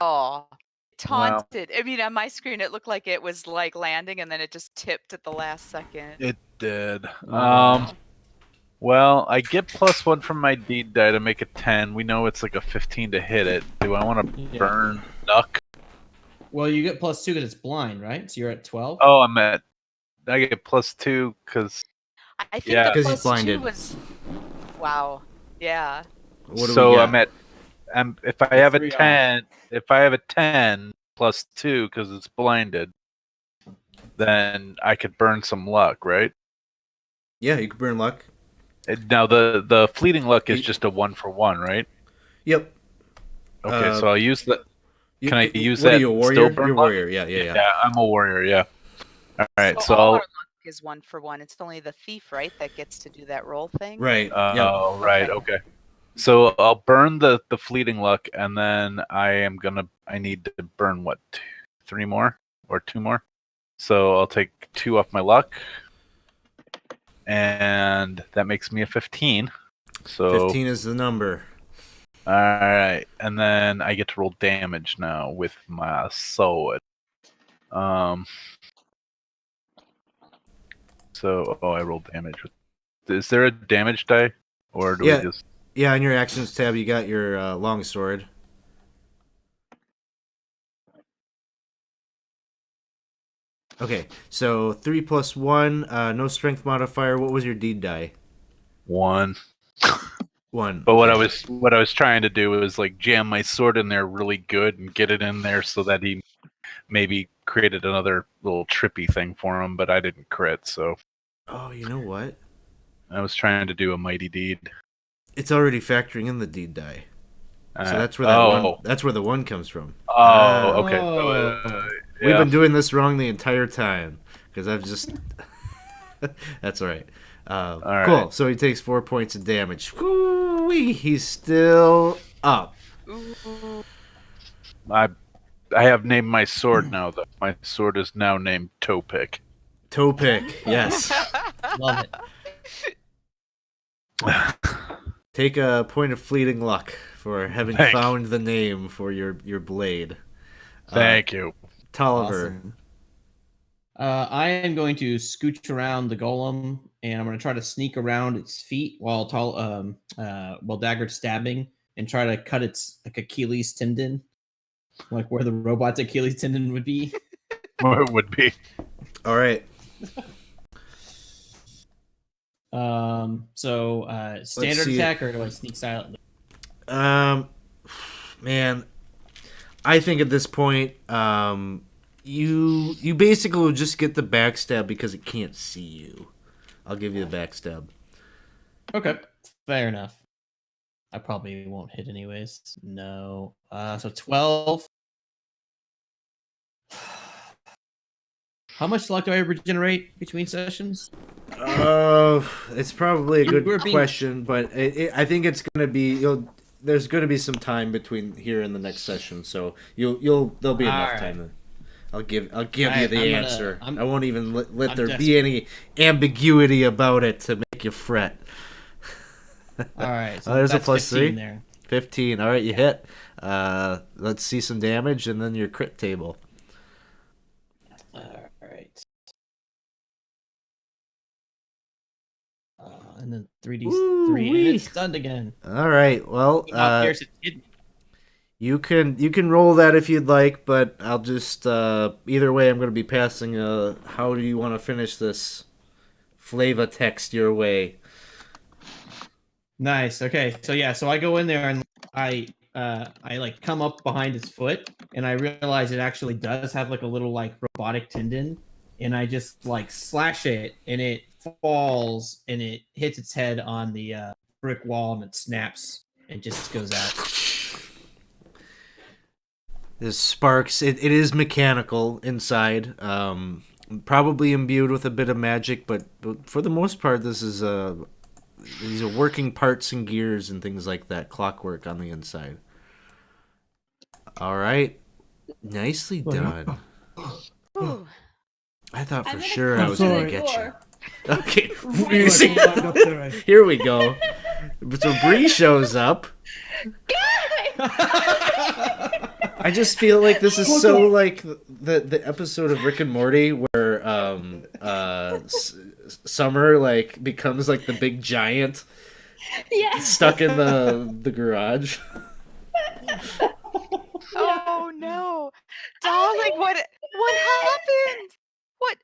S3: Oh,
S2: Wow.
S3: taunted. I mean, on my screen, it looked like it was like landing, and then it just tipped at the last second.
S2: It did.
S4: Wow.
S2: Well, I get +1 from my deed die to make a 10. We know it's like a 15 to hit it. Do I want to
S4: Yeah.
S2: burn Nuck?
S4: Well, you get +2 because it's blind, right? So you're at 12.
S2: Oh, I get +2 because
S3: I think
S2: Yeah.
S3: the
S1: 'Cause he's
S3: +2
S1: blinded.
S3: was. Wow. Yeah.
S1: What do we
S2: so
S1: got?
S2: if I have a
S4: 3 off.
S2: 10, if I have a 10 +2 because it's blinded, then I could burn some luck, right?
S1: Yeah, you can burn luck.
S2: Now the fleeting luck is
S1: You-
S2: just a 1-for-1, right?
S1: Yep.
S2: Okay, so I'll use the. Can I use
S1: what
S2: that
S1: are you, a
S2: and
S1: warrior?
S2: still burn
S1: You're a
S2: luck?
S1: warrior. Yeah.
S2: Yeah, I'm a warrior. Yeah. All right, so
S3: all
S2: I'll.
S3: our luck is 1-for-1. It's only the thief, right, that gets to do that roll thing.
S1: Right.
S2: Oh, right. Okay. So I'll burn the fleeting luck, and then I need to burn what, 3 more or 2 more. So I'll take 2 off my luck, and that makes me a 15. So
S1: 15 is the number.
S2: all right, and then I get to roll damage now with my sword. So I rolled damage. Is there a damage die, or do
S1: Yeah.
S2: we just?
S1: Yeah, on your actions tab, you got your longsword. Okay, so 3 + 1, no strength modifier. What was your deed die?
S2: 1?
S1: 1.
S2: But what
S1: okay.
S2: I was trying to do was like jam my sword in there really good and get it in there so that he maybe created another little trippy thing for him, but I didn't crit, so
S1: Oh, you know what?
S2: I was trying to do a mighty deed.
S1: It's already factoring in the deed die. So that's where that's where the 1 comes from.
S2: Okay.
S1: We've
S2: Yeah.
S1: been doing this wrong the entire time because I've just. That's all right.
S2: right.
S1: Cool. So he takes 4 points of damage. Woo-wee, he's still up.
S3: Ooh.
S2: I have named my sword now, though. My sword is now named Toe Pick.
S1: Toe pick. Yes.
S4: Love it.
S1: Take a point of fleeting luck for having
S2: Thank
S1: found the name for your blade.
S2: Thank you.
S1: Tolliver.
S4: Awesome. I am going to scooch around the golem, and I'm going to try to sneak around its feet while Dagger's stabbing, and try to cut its like Achilles tendon, like where the robot's Achilles tendon would be.
S2: What it would be.
S1: All right.
S4: So standard
S1: see.
S4: attack, or do I sneak silently?
S1: Man, I think at this point, you basically will just get the backstab because it can't see you. I'll give you the backstab.
S4: Okay, fair enough. I probably won't hit anyways. No. So 12. How much luck do I regenerate between sessions?
S1: It's probably a good
S4: We're being-
S1: question, but I think it's gonna be there's gonna be some time between here and the next session, so there'll be enough
S4: All
S1: time.
S4: right.
S1: I'll give you
S4: Alright,
S1: the
S4: I'm
S1: answer.
S4: gonna-
S1: I won't even let
S4: I'm
S1: there be any ambiguity about it to make you fret.
S4: All right. So
S1: There's a
S4: that's
S1: plus
S4: 15
S1: 3.
S4: there.
S1: 15. All right, you hit. Let's see some damage and then your crit table.
S4: All right. And then 3d3, and
S1: Woo-wee.
S4: it's stunned again.
S1: All right. Well,
S4: Not pierce its kidney.
S1: you can roll that if you'd like, but I'll just either way I'm going to be passing how do you want to finish this flavor text your way.
S4: Nice. Okay. So yeah. So I go in there and I like come up behind its foot, and I realize it actually does have like a little like robotic tendon, and I just like slash it, and it falls, and it hits its head on the brick wall, and it snaps and just goes out.
S1: There's sparks. It is mechanical inside. Probably imbued with a bit of magic, but for the most part, these are working parts and gears and things like that. Clockwork on the inside. All right. Nicely
S4: Well,
S1: done.
S3: Ooh.
S1: I thought
S6: I'm
S1: for
S6: gonna
S1: sure
S6: come
S1: I was
S6: to the
S1: gonna get you.
S6: door.
S1: Okay,
S6: Right
S1: you see,
S6: now.
S4: Back up there.
S1: here we go. So Bree shows up. I just feel like this is so like the episode of Rick and Morty where Summer like becomes like the big giant
S6: Yes.
S1: stuck in the garage.
S3: Oh no, darling, what happened? What?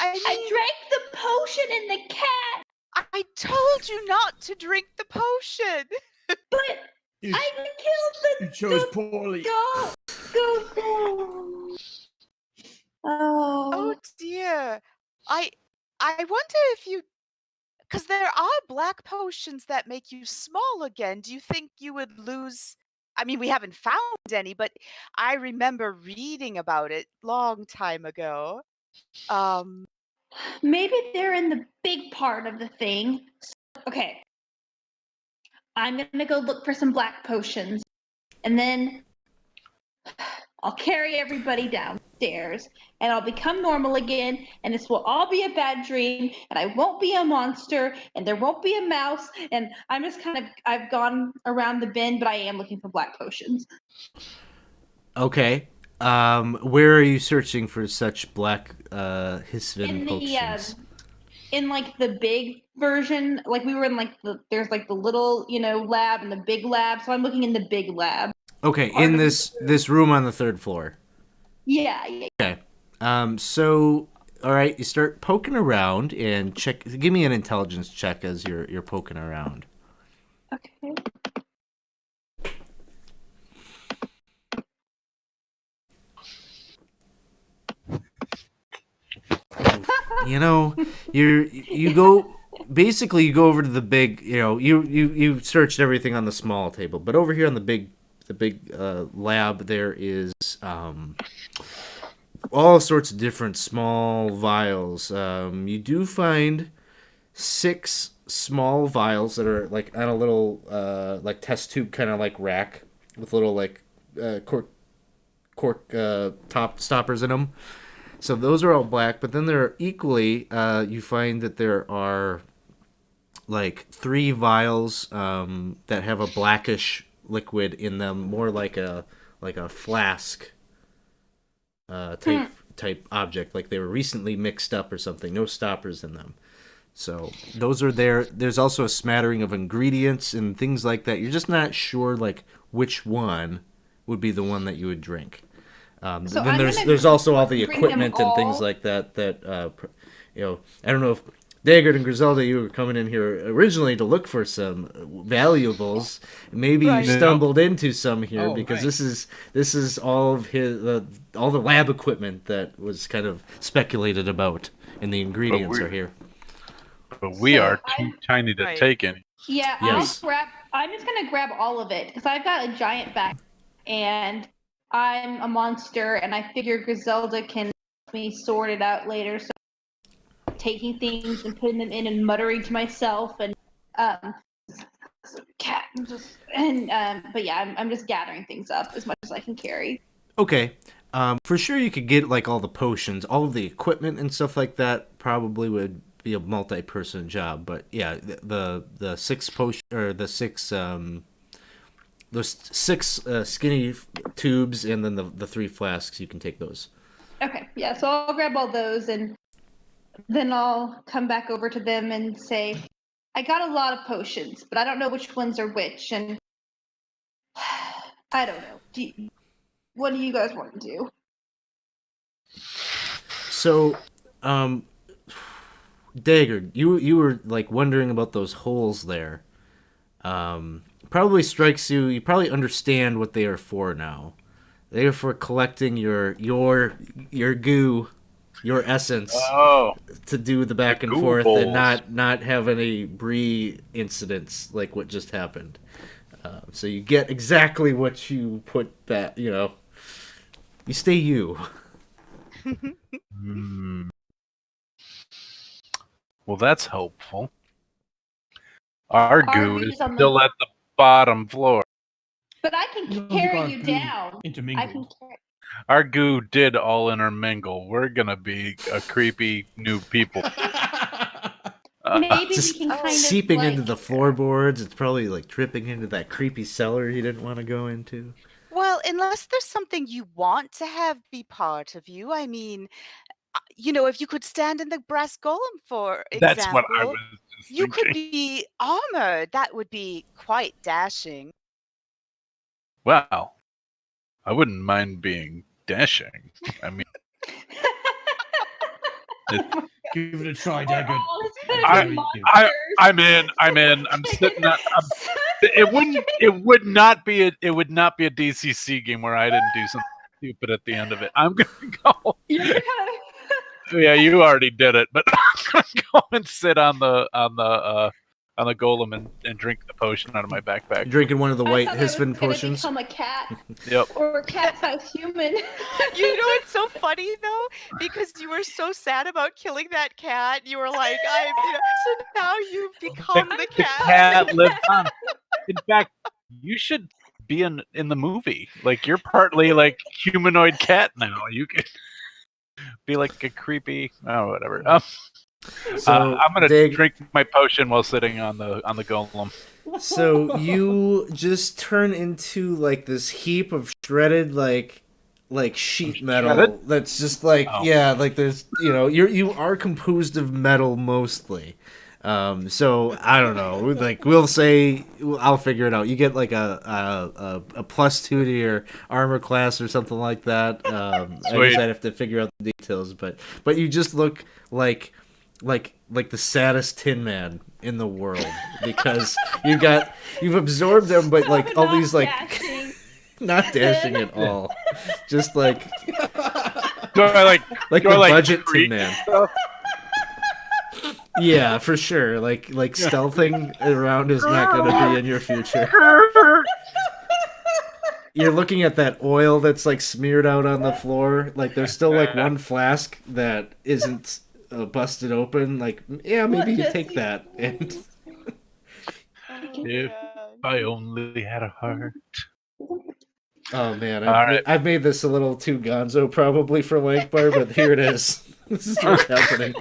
S3: I
S6: I
S3: mean,
S6: drank the potion in the cat,
S3: I told you not to drink the potion.
S6: but
S4: You,
S6: I killed
S4: you chose
S6: the
S4: poorly.
S6: dog. Oh.
S3: Oh dear. I wonder if you, because there are black potions that make you small again. Do you think you would lose? I mean, we haven't found any, but I remember reading about it long time ago. Um,
S6: Maybe they're in the big part of the thing. Okay. I'm gonna go look for some black potions, and then I'll carry everybody downstairs, and I'll become normal again, and this will all be a bad dream, and I won't be a monster, and there won't be a mouse, and I'm just I've gone around the bend, but I am looking for black potions.
S1: Okay. Where are you searching for such black Hisvin
S6: In the
S1: potions?
S6: in like the big version, like we were in like there's like the little lab and the big lab, so I'm looking in the big lab.
S1: Okay,
S6: Part
S1: in
S6: of
S1: this room on the third floor.
S6: Yeah.
S1: Okay. So all right, you start poking around and check. Give me an intelligence check as you're poking around.
S6: Okay.
S1: You know, you go basically you go over to the big. You searched everything on the small table, but over here on the big lab there is all sorts of different small vials. You do find 6 small vials that are like on a little like test tube kind of like rack with little like cork top stoppers in them. So those are all black, but then there are equally you find that there are like 3 vials that have a blackish liquid in them, more like a flask type object, like they were recently mixed up or something. No stoppers in them. So those are there. There's also a smattering of ingredients and things like that. You're just not sure like which one would be the one that you would drink.
S6: So
S1: Then
S6: I'm
S1: there's also all the
S6: bring them
S1: equipment and things
S6: all.
S1: like that. I don't know if Daggard and Griselda, you were coming in here originally to look for some valuables. Maybe
S3: Right.
S1: you stumbled into some here
S4: Oh,
S1: because
S4: right.
S1: this is all of his all the lab equipment that was kind of speculated about, and the ingredients are here.
S2: But we
S6: So
S2: are too
S6: I'm-
S2: tiny to
S3: Right.
S2: take any.
S6: Yeah,
S1: Yes.
S6: I'm just gonna grab all of it because I've got a giant bag, and I'm a monster, and I figure Griselda can help me sort it out later. So taking things and putting them in and muttering to myself and cat but yeah, I'm just gathering things up as much as I can carry.
S1: Okay. For sure you could get like all the potions, all of the equipment and stuff like that probably would be a multi-person job, but yeah, the 6 potion or the 6 those 6 skinny tubes and then the 3 flasks, you can take those.
S6: Okay, yeah, so I'll grab all those and then I'll come back over to them and say, I got a lot of potions, but I don't know which ones are which, and I don't know. What do you guys want to do?
S1: So, Dagger, you were like wondering about those holes there. Probably strikes you. You probably understand what they are for now. They are for collecting your goo, your essence,
S2: Oh,
S1: to do the back
S2: The
S1: and
S2: goo
S1: forth
S2: balls.
S1: and not have any Bree incidents like what just happened. So you get exactly what you put that you stay you.
S2: well, that's helpful. Our goo is
S6: goo's on the-
S2: still at the bottom floor.
S6: But I
S4: You
S6: can
S4: don't think our
S6: carry you
S4: goo
S6: down. I
S4: intermingled?
S6: can carry.
S2: our goo did all intermingle. We're gonna be a creepy new people.
S6: Maybe we
S1: Just
S6: can kind of
S1: seeping into
S6: like
S1: the floorboards. It's probably like dripping into that creepy cellar you didn't want to go into.
S3: Well, unless there's something you want to have be part of you. I mean, if you could stand in the brass golem, for
S2: That's what I
S3: example,
S2: was just
S3: you could
S2: thinking.
S3: be armored. That would be quite dashing.
S2: Wow, I wouldn't mind being dashing. I mean,
S4: Give it a try,
S6: we're
S4: Daggett.
S6: all as good
S2: I,
S6: as
S4: I-
S6: monsters.
S2: I'm in. I'm sitting. It would not be a DCC game where I didn't do something stupid at the end of it. I'm gonna go.
S6: You're gonna
S2: Yeah, you already did it, but I'm gonna go and sit on the golem and drink the potion out of my backpack.
S1: Drinking one of the
S6: I
S1: white
S6: thought I was
S1: Hisvin
S6: gonna
S1: potions.
S6: become a cat
S2: Yep.
S6: or a cat-sized human.
S3: It's so funny though, because you were so sad about killing that cat. You were like, so now you've become the
S2: The
S3: cat.
S2: cat lives on. In fact, you should be in the movie. Like you're partly like humanoid cat now. You could be like a creepy. Oh, whatever.
S1: So
S2: I'm gonna
S1: Dig,
S2: drink my potion while sitting on the golem.
S1: so you just turn into like this heap of shredded like sheet metal
S2: Shredded?
S1: that's just like
S2: Oh.
S1: yeah, like there's you are composed of metal mostly. So I don't know. Like we'll say, I'll figure it out. You get like a +2 to your armor class or something like that. I
S2: Sweet.
S1: guess I'd have to figure out the details, but you just look like the saddest Tin Man in the world because you've absorbed them, but like all
S6: Not
S1: these like
S6: dashing.
S1: not dashing at all, just like
S2: Do I like
S1: the
S2: do I, like,
S1: budget
S2: creep
S1: Tin Man.
S2: stuff?
S1: Yeah, for sure. Like stealthing around is not going to be in your future. You're looking at that oil that's like smeared out on the floor. Like there's still like one flask that isn't busted open. Like yeah, maybe you take that. And
S2: If I only had a heart.
S1: oh man,
S2: All right.
S1: I've made this a little too gonzo probably for Lankhmar, but here it is. This is what's happening.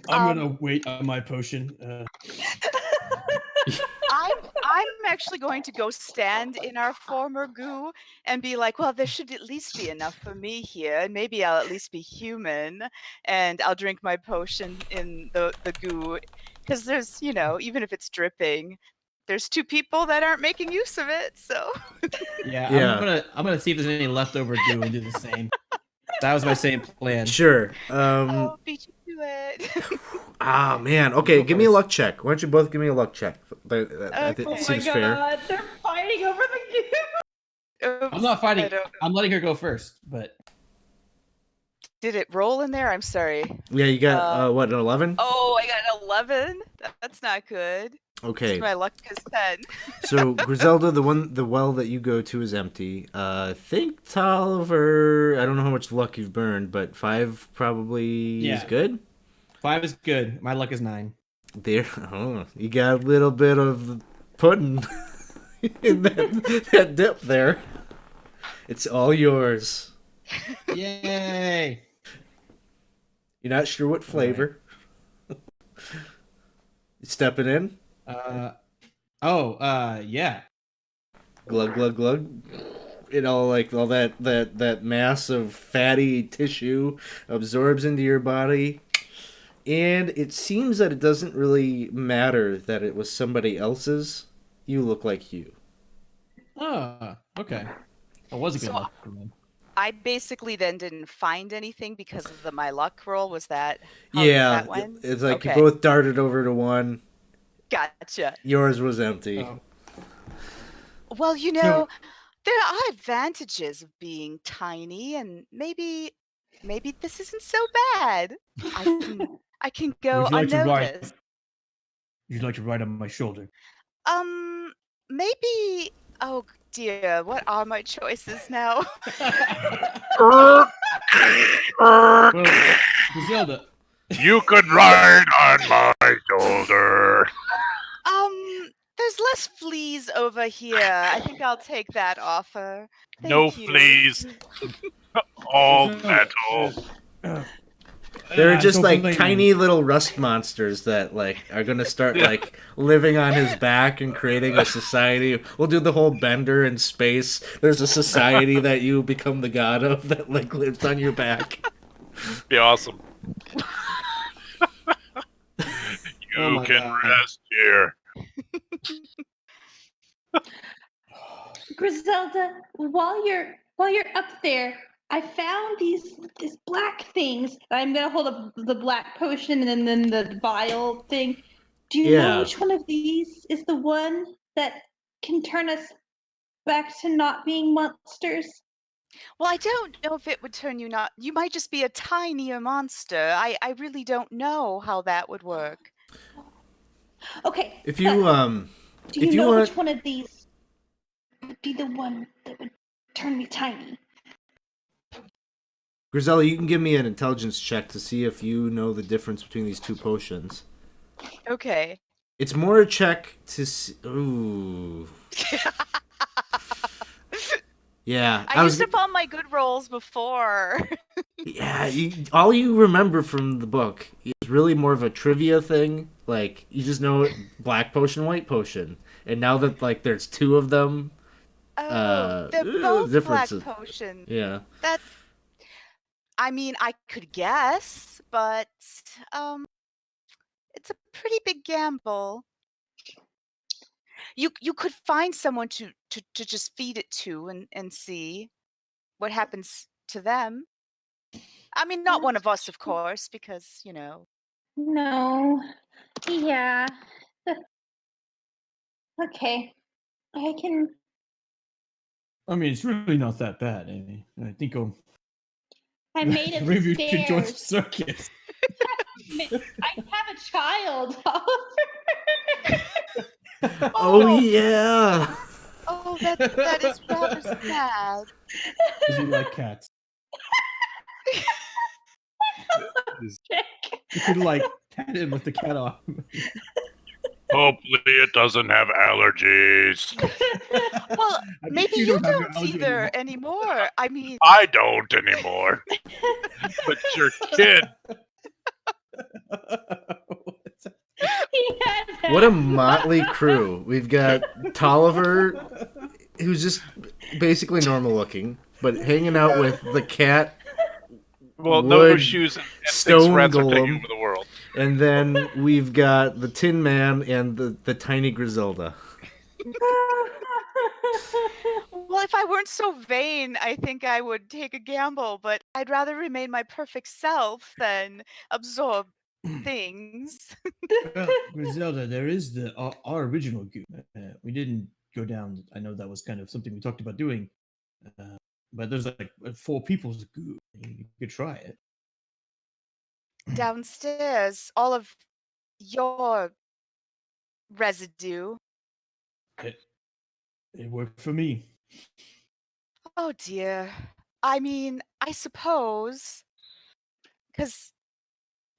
S4: I'm gonna wait on my potion.
S3: I'm actually going to go stand in our former goo and be like, well, there should at least be enough for me here, and maybe I'll at least be human, and I'll drink my potion in the goo, because there's, even if it's dripping, there's two people that aren't making use of it, so.
S1: Yeah.
S4: I'm gonna see if there's any leftover goo and do the same. That was my same plan.
S1: Sure.
S3: Oh, beat you to it.
S1: Ah man. Okay, give me a luck check. Why don't you both give me a luck check? That
S3: Okay.
S1: seems
S6: Oh my
S1: fair.
S6: god, they're fighting over the goo.
S4: I'm not fighting.
S3: I don't know.
S4: I'm letting her go first, but
S3: Did it roll in there? I'm sorry.
S1: Yeah, you got what, an 11?
S3: Oh, I got an 11? That's not good.
S1: Okay.
S3: My luck is 10.
S1: So Griselda, the well that you go to is empty. Think Tolliver, I don't know how much luck you've burned, but 5 probably is
S4: Yeah.
S1: good.
S4: 5 is good. My luck is 9.
S1: There, oh, you got a little bit of pudding in that dip there. It's all yours.
S4: Yay!
S1: You're not sure what flavor. You stepping in?
S4: Yeah.
S1: Glug glug glug. It all that mass of fatty tissue absorbs into your body. And it seems that it doesn't really matter that it was somebody else's. You look like you.
S4: Oh, okay. That was a good
S3: So-
S4: luck for me.
S3: I basically then didn't find anything because of my luck roll. Was that how
S1: Yeah,
S3: that went?
S1: it's like
S3: Okay.
S1: you both darted over to one.
S3: Gotcha.
S1: Yours was empty.
S4: Oh.
S3: Well, there are advantages of being tiny, and maybe this isn't so bad. I can go
S4: Would you like to ride?
S3: unnoticed.
S4: Would you like to ride on my shoulder?
S3: Maybe. Oh dear, what are my choices now?
S4: Well, Griselda.
S2: You could ride on my shoulder.
S3: there's less fleas over here. I think I'll take that offer.
S2: No
S3: Thank you.
S2: fleas. All
S4: Griselda,
S2: metal.
S1: There are
S4: I
S1: just
S4: don't
S1: like
S4: blame
S1: tiny
S4: you.
S1: little rust monsters that like are gonna start like living on his back and creating a society. We'll do the whole Bender in space. There's a society that you become the god of that like lives on your back.
S2: Be awesome.
S4: Oh
S2: You
S4: my
S2: can
S4: God.
S2: rest here.
S6: Griselda, while you're up there, I found these black things. I'm gonna hold up the black potion and then the vial thing. Do you know
S1: Yeah.
S6: which one of these is the one that can turn us back to not being monsters?
S3: Well, I don't know if it would turn you not. You might just be a tinier monster. I really don't know how that would work.
S6: Okay.
S1: If you
S6: do you
S1: if you
S6: know
S1: want
S6: which one of these would be the one that would turn me tiny?
S1: Grisella, you can give me an intelligence check to see if you know the difference between these two potions.
S3: Okay.
S1: It's more a check to see. Ooh. Yeah,
S3: I used up all my good rolls before.
S1: Yeah, all you remember from the book is really more of a trivia thing. Like you just know black potion, white potion, and now that like there's two of them,
S3: Oh, they're both black
S1: differences.
S3: potions.
S1: Yeah.
S3: That. I mean, I could guess, but it's a pretty big gamble. You could find someone to just feed it to and see what happens to them. I mean, not one of us, of course, because, you know.
S6: No. Yeah. Okay. I can.
S4: I mean, it's really not that bad, Amy. I think
S6: I'm made of
S4: maybe you should join the
S6: stairs.
S4: circus.
S6: I have a child.
S1: Oh yeah.
S3: Oh, that is rather sad.
S4: Does he like cats? You could like pat him with the cat off.
S2: Hopefully it doesn't have allergies.
S3: Well,
S4: I bet
S3: maybe you
S4: don't have
S3: don't
S4: allergy
S3: either anymore. I mean,
S2: I don't anymore. But your kid.
S1: What a motley crew. We've got Tolliver, who's just basically normal looking, but hanging out with the cat.
S2: Well, no
S1: Wood,
S2: shoes and
S1: stone
S2: thinks rats are
S1: golem.
S2: taking over the world.
S1: And then we've got the Tin Man and the tiny Griselda.
S3: well, if I weren't so vain, I think I would take a gamble, but I'd rather remain my perfect self than absorb things.
S4: Well, Griselda, there is our original goo. We didn't go down. I know that was kind of something we talked about doing, but there's like 4 people's goo. You could try it.
S3: Downstairs, all of your residue.
S4: It worked for me.
S3: Oh dear. I mean, I suppose, because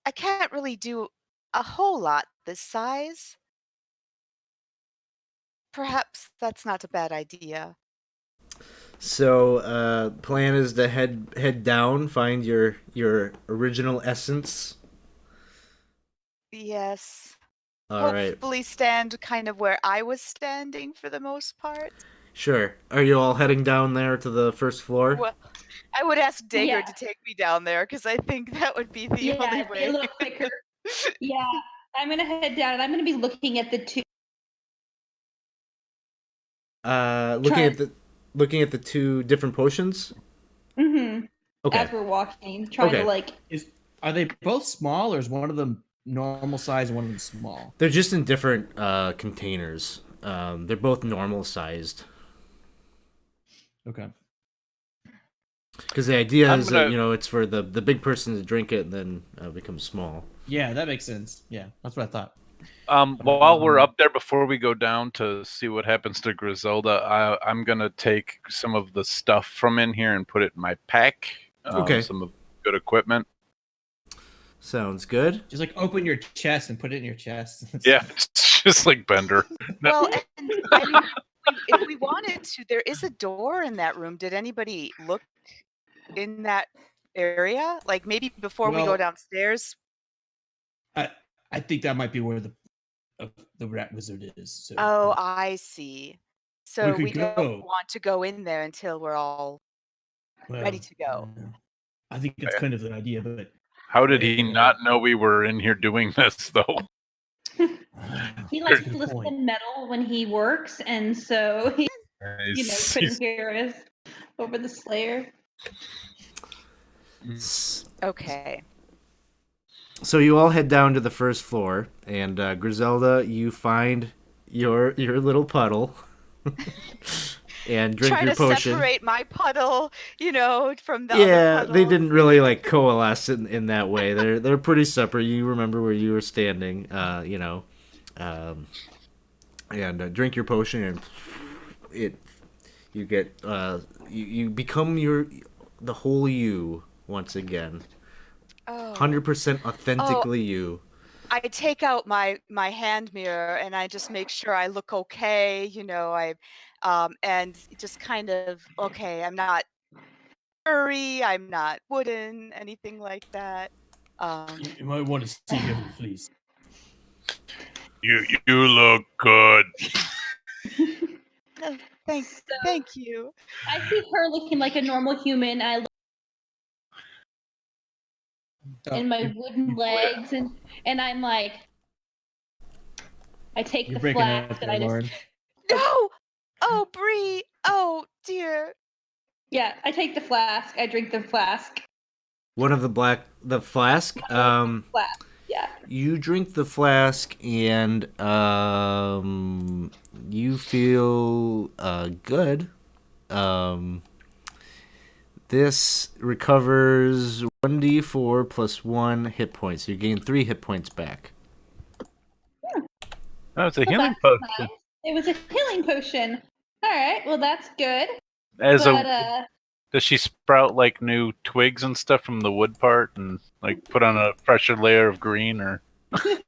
S3: I can't really do a whole lot this size. Perhaps that's not a bad idea.
S1: So, plan is to head down, find your original essence.
S3: Yes.
S1: All right.
S3: Hopefully stand kind of where I was standing for the most part.
S1: Sure. Are you all heading down there to the first floor?
S3: Well, I would ask Digger
S6: Yeah.
S3: to take me down there because I think that would be the only
S6: it'd be
S3: way.
S6: a little quicker. Yeah, I'm gonna head down and I'm gonna be looking at the two.
S1: Looking at the 2 different potions.
S6: Mm-hmm.
S1: Okay.
S6: As we're walking, trying to like.
S4: Are they both small, or is one of them normal size and one of them small?
S1: They're just in different containers. They're both normal sized.
S4: Okay.
S1: Because the idea
S2: I'm
S1: is
S2: gonna-
S1: that, you know, it's for the big person to drink it and then become small.
S4: Yeah, that makes sense. Yeah, that's what I thought.
S2: While we're up there, before we go down to see what happens to Griselda, I'm gonna take some of the stuff from in here and put it in my pack.
S1: Okay.
S2: Some of good equipment.
S1: Sounds good.
S4: Just like open your chest and put it in your chest.
S2: Yeah. Just like Bender.
S3: Well, and I mean, if we wanted to, there is a door in that room. Did anybody look in that area? Like maybe before we go
S4: Well-
S3: downstairs?
S4: I think that might be where the rat wizard is. So
S3: Oh, I see. So
S4: could
S3: we don't
S4: go.
S3: want to go in there until we're all ready to go.
S4: I think it's kind of an idea, but
S2: How did he not know we were in here doing this, though?
S6: He likes
S4: Good
S6: to listen to
S4: point.
S6: metal when he works, and so he, couldn't
S2: He's-
S6: hear us over the Slayer.
S3: Okay.
S1: So you all head down to the first floor, and Griselda, you find your little puddle, and drink
S3: Trying
S1: your
S3: to
S1: potion.
S3: separate my puddle, from the other
S1: Yeah,
S3: puddle.
S1: they didn't really like coalesce in that way. They're pretty separate. You remember where you were standing, and drink your potion, and you get you become the whole you once again.
S3: Oh.
S1: 100% authentically you.
S3: I take out my hand mirror and I just make sure I look okay, and just kind of okay. I'm not furry. I'm not wooden, anything like that.
S4: You might want to see him, please.
S2: You look good.
S3: Thank you.
S6: I see her looking like a normal human. I look in my wooden legs, and I'm like, I take
S4: You're
S6: the
S4: breaking
S6: flask
S4: up
S6: and
S4: there,
S6: I just
S4: Lauren.
S3: No! Oh, Bree! Oh, dear.
S6: I take the flask. I drink the flask.
S1: One of the flask.
S6: Flask. Yeah.
S1: You drink the flask and you feel good. This recovers 1d4 plus 1 hit points. You gain 3 hit points back.
S2: Oh, it's a
S6: Well,
S2: healing
S6: that's
S2: potion.
S6: nice. It was a healing potion. All right. Well, that's good.
S2: Does she sprout like new twigs and stuff from the wood part, and like put on a fresher layer of green? Or
S4: Like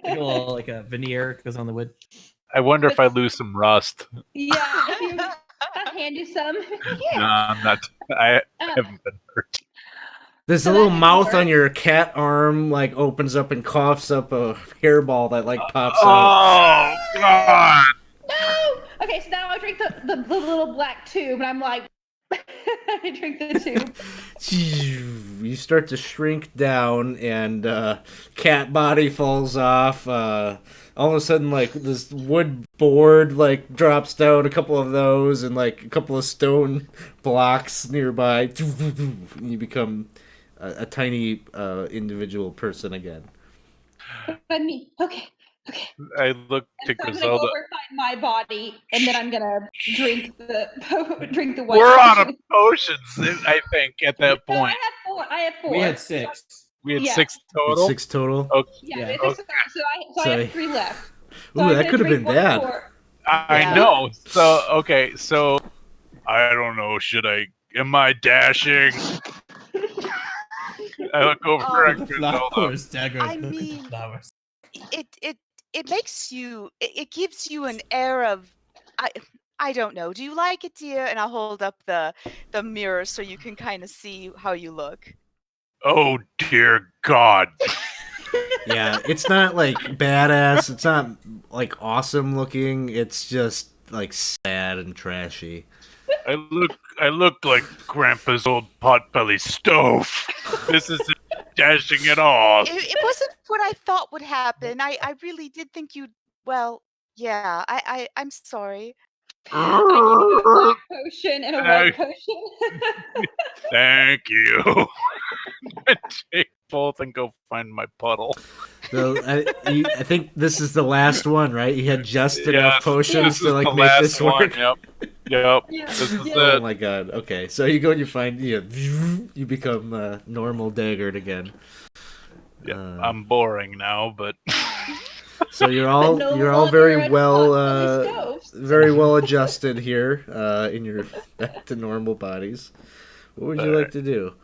S4: a little like a veneer goes on the wood.
S2: I wonder if I lose some rust.
S6: Yeah. If you, I'll hand you some.
S2: No, I'm not. I haven't been hurt.
S1: There's
S6: So
S1: a little
S6: that
S1: mouth
S6: works.
S1: on your cat arm, like opens up and coughs up a hairball that like pops out.
S2: Oh God!
S6: No. Okay. So now I drink the little black tube, and I'm like, I drink the tube.
S1: You start to shrink down, and cat body falls off. All of a sudden, like this wood board like drops down, a couple of those, and like a couple of stone blocks nearby. You become a tiny individual person again.
S6: But me. Okay.
S2: I look to
S6: And so I'm gonna go
S2: Griselda.
S6: over and find my body, and then I'm gonna drink the white.
S2: We're out of
S6: potion.
S2: potions, I think, at that
S6: No,
S2: point.
S6: I had four.
S4: We had 6.
S2: We had
S6: Yeah.
S2: 6
S1: It's
S2: total.
S1: 6 total.
S2: Okay.
S6: Yeah,
S4: Yeah.
S6: so I
S1: So-
S6: have 3 left.
S1: Ooh,
S6: I'm
S1: that
S6: gonna
S1: could have
S6: drink
S1: been
S6: one
S1: bad.
S6: more.
S2: I
S3: Yeah.
S2: know. So okay. So I don't know. Am I dashing? I look over at
S4: The
S2: Griselda.
S4: flowers, Dagger.
S3: I
S4: look at the
S3: mean-
S4: flowers.
S3: It makes you. It gives you an air of. I don't know. Do you like it, dear? And I'll hold up the mirror so you can kind of see how you look.
S2: Oh dear God!
S1: Yeah, it's not like badass. It's not like awesome looking. It's just like sad and trashy.
S2: I look like Grandpa's old potbelly stove. This isn't dashing at all.
S3: It wasn't what I thought would happen. I really did think you'd. Well, yeah. I'm sorry.
S6: I give you a black potion and a white potion.
S2: Thank you. I take both and go find my puddle.
S1: So I think this is the last one, right? You had just enough
S2: Yes,
S1: potions
S2: this
S1: to
S2: is
S1: like
S2: the
S1: make
S2: last
S1: this
S2: one.
S1: work.
S2: Yep.
S6: Yeah.
S2: This is
S6: Yeah.
S1: Oh
S2: it.
S1: my god. Okay, so you go and you find you become normal daggered again.
S2: Yeah, I'm boring now, but
S1: So you're
S6: But
S1: all
S6: no
S1: you're all
S6: longer
S1: very
S6: at
S1: well
S6: potbelly stoves.
S1: very well adjusted here in your back to normal bodies. What would you like to do?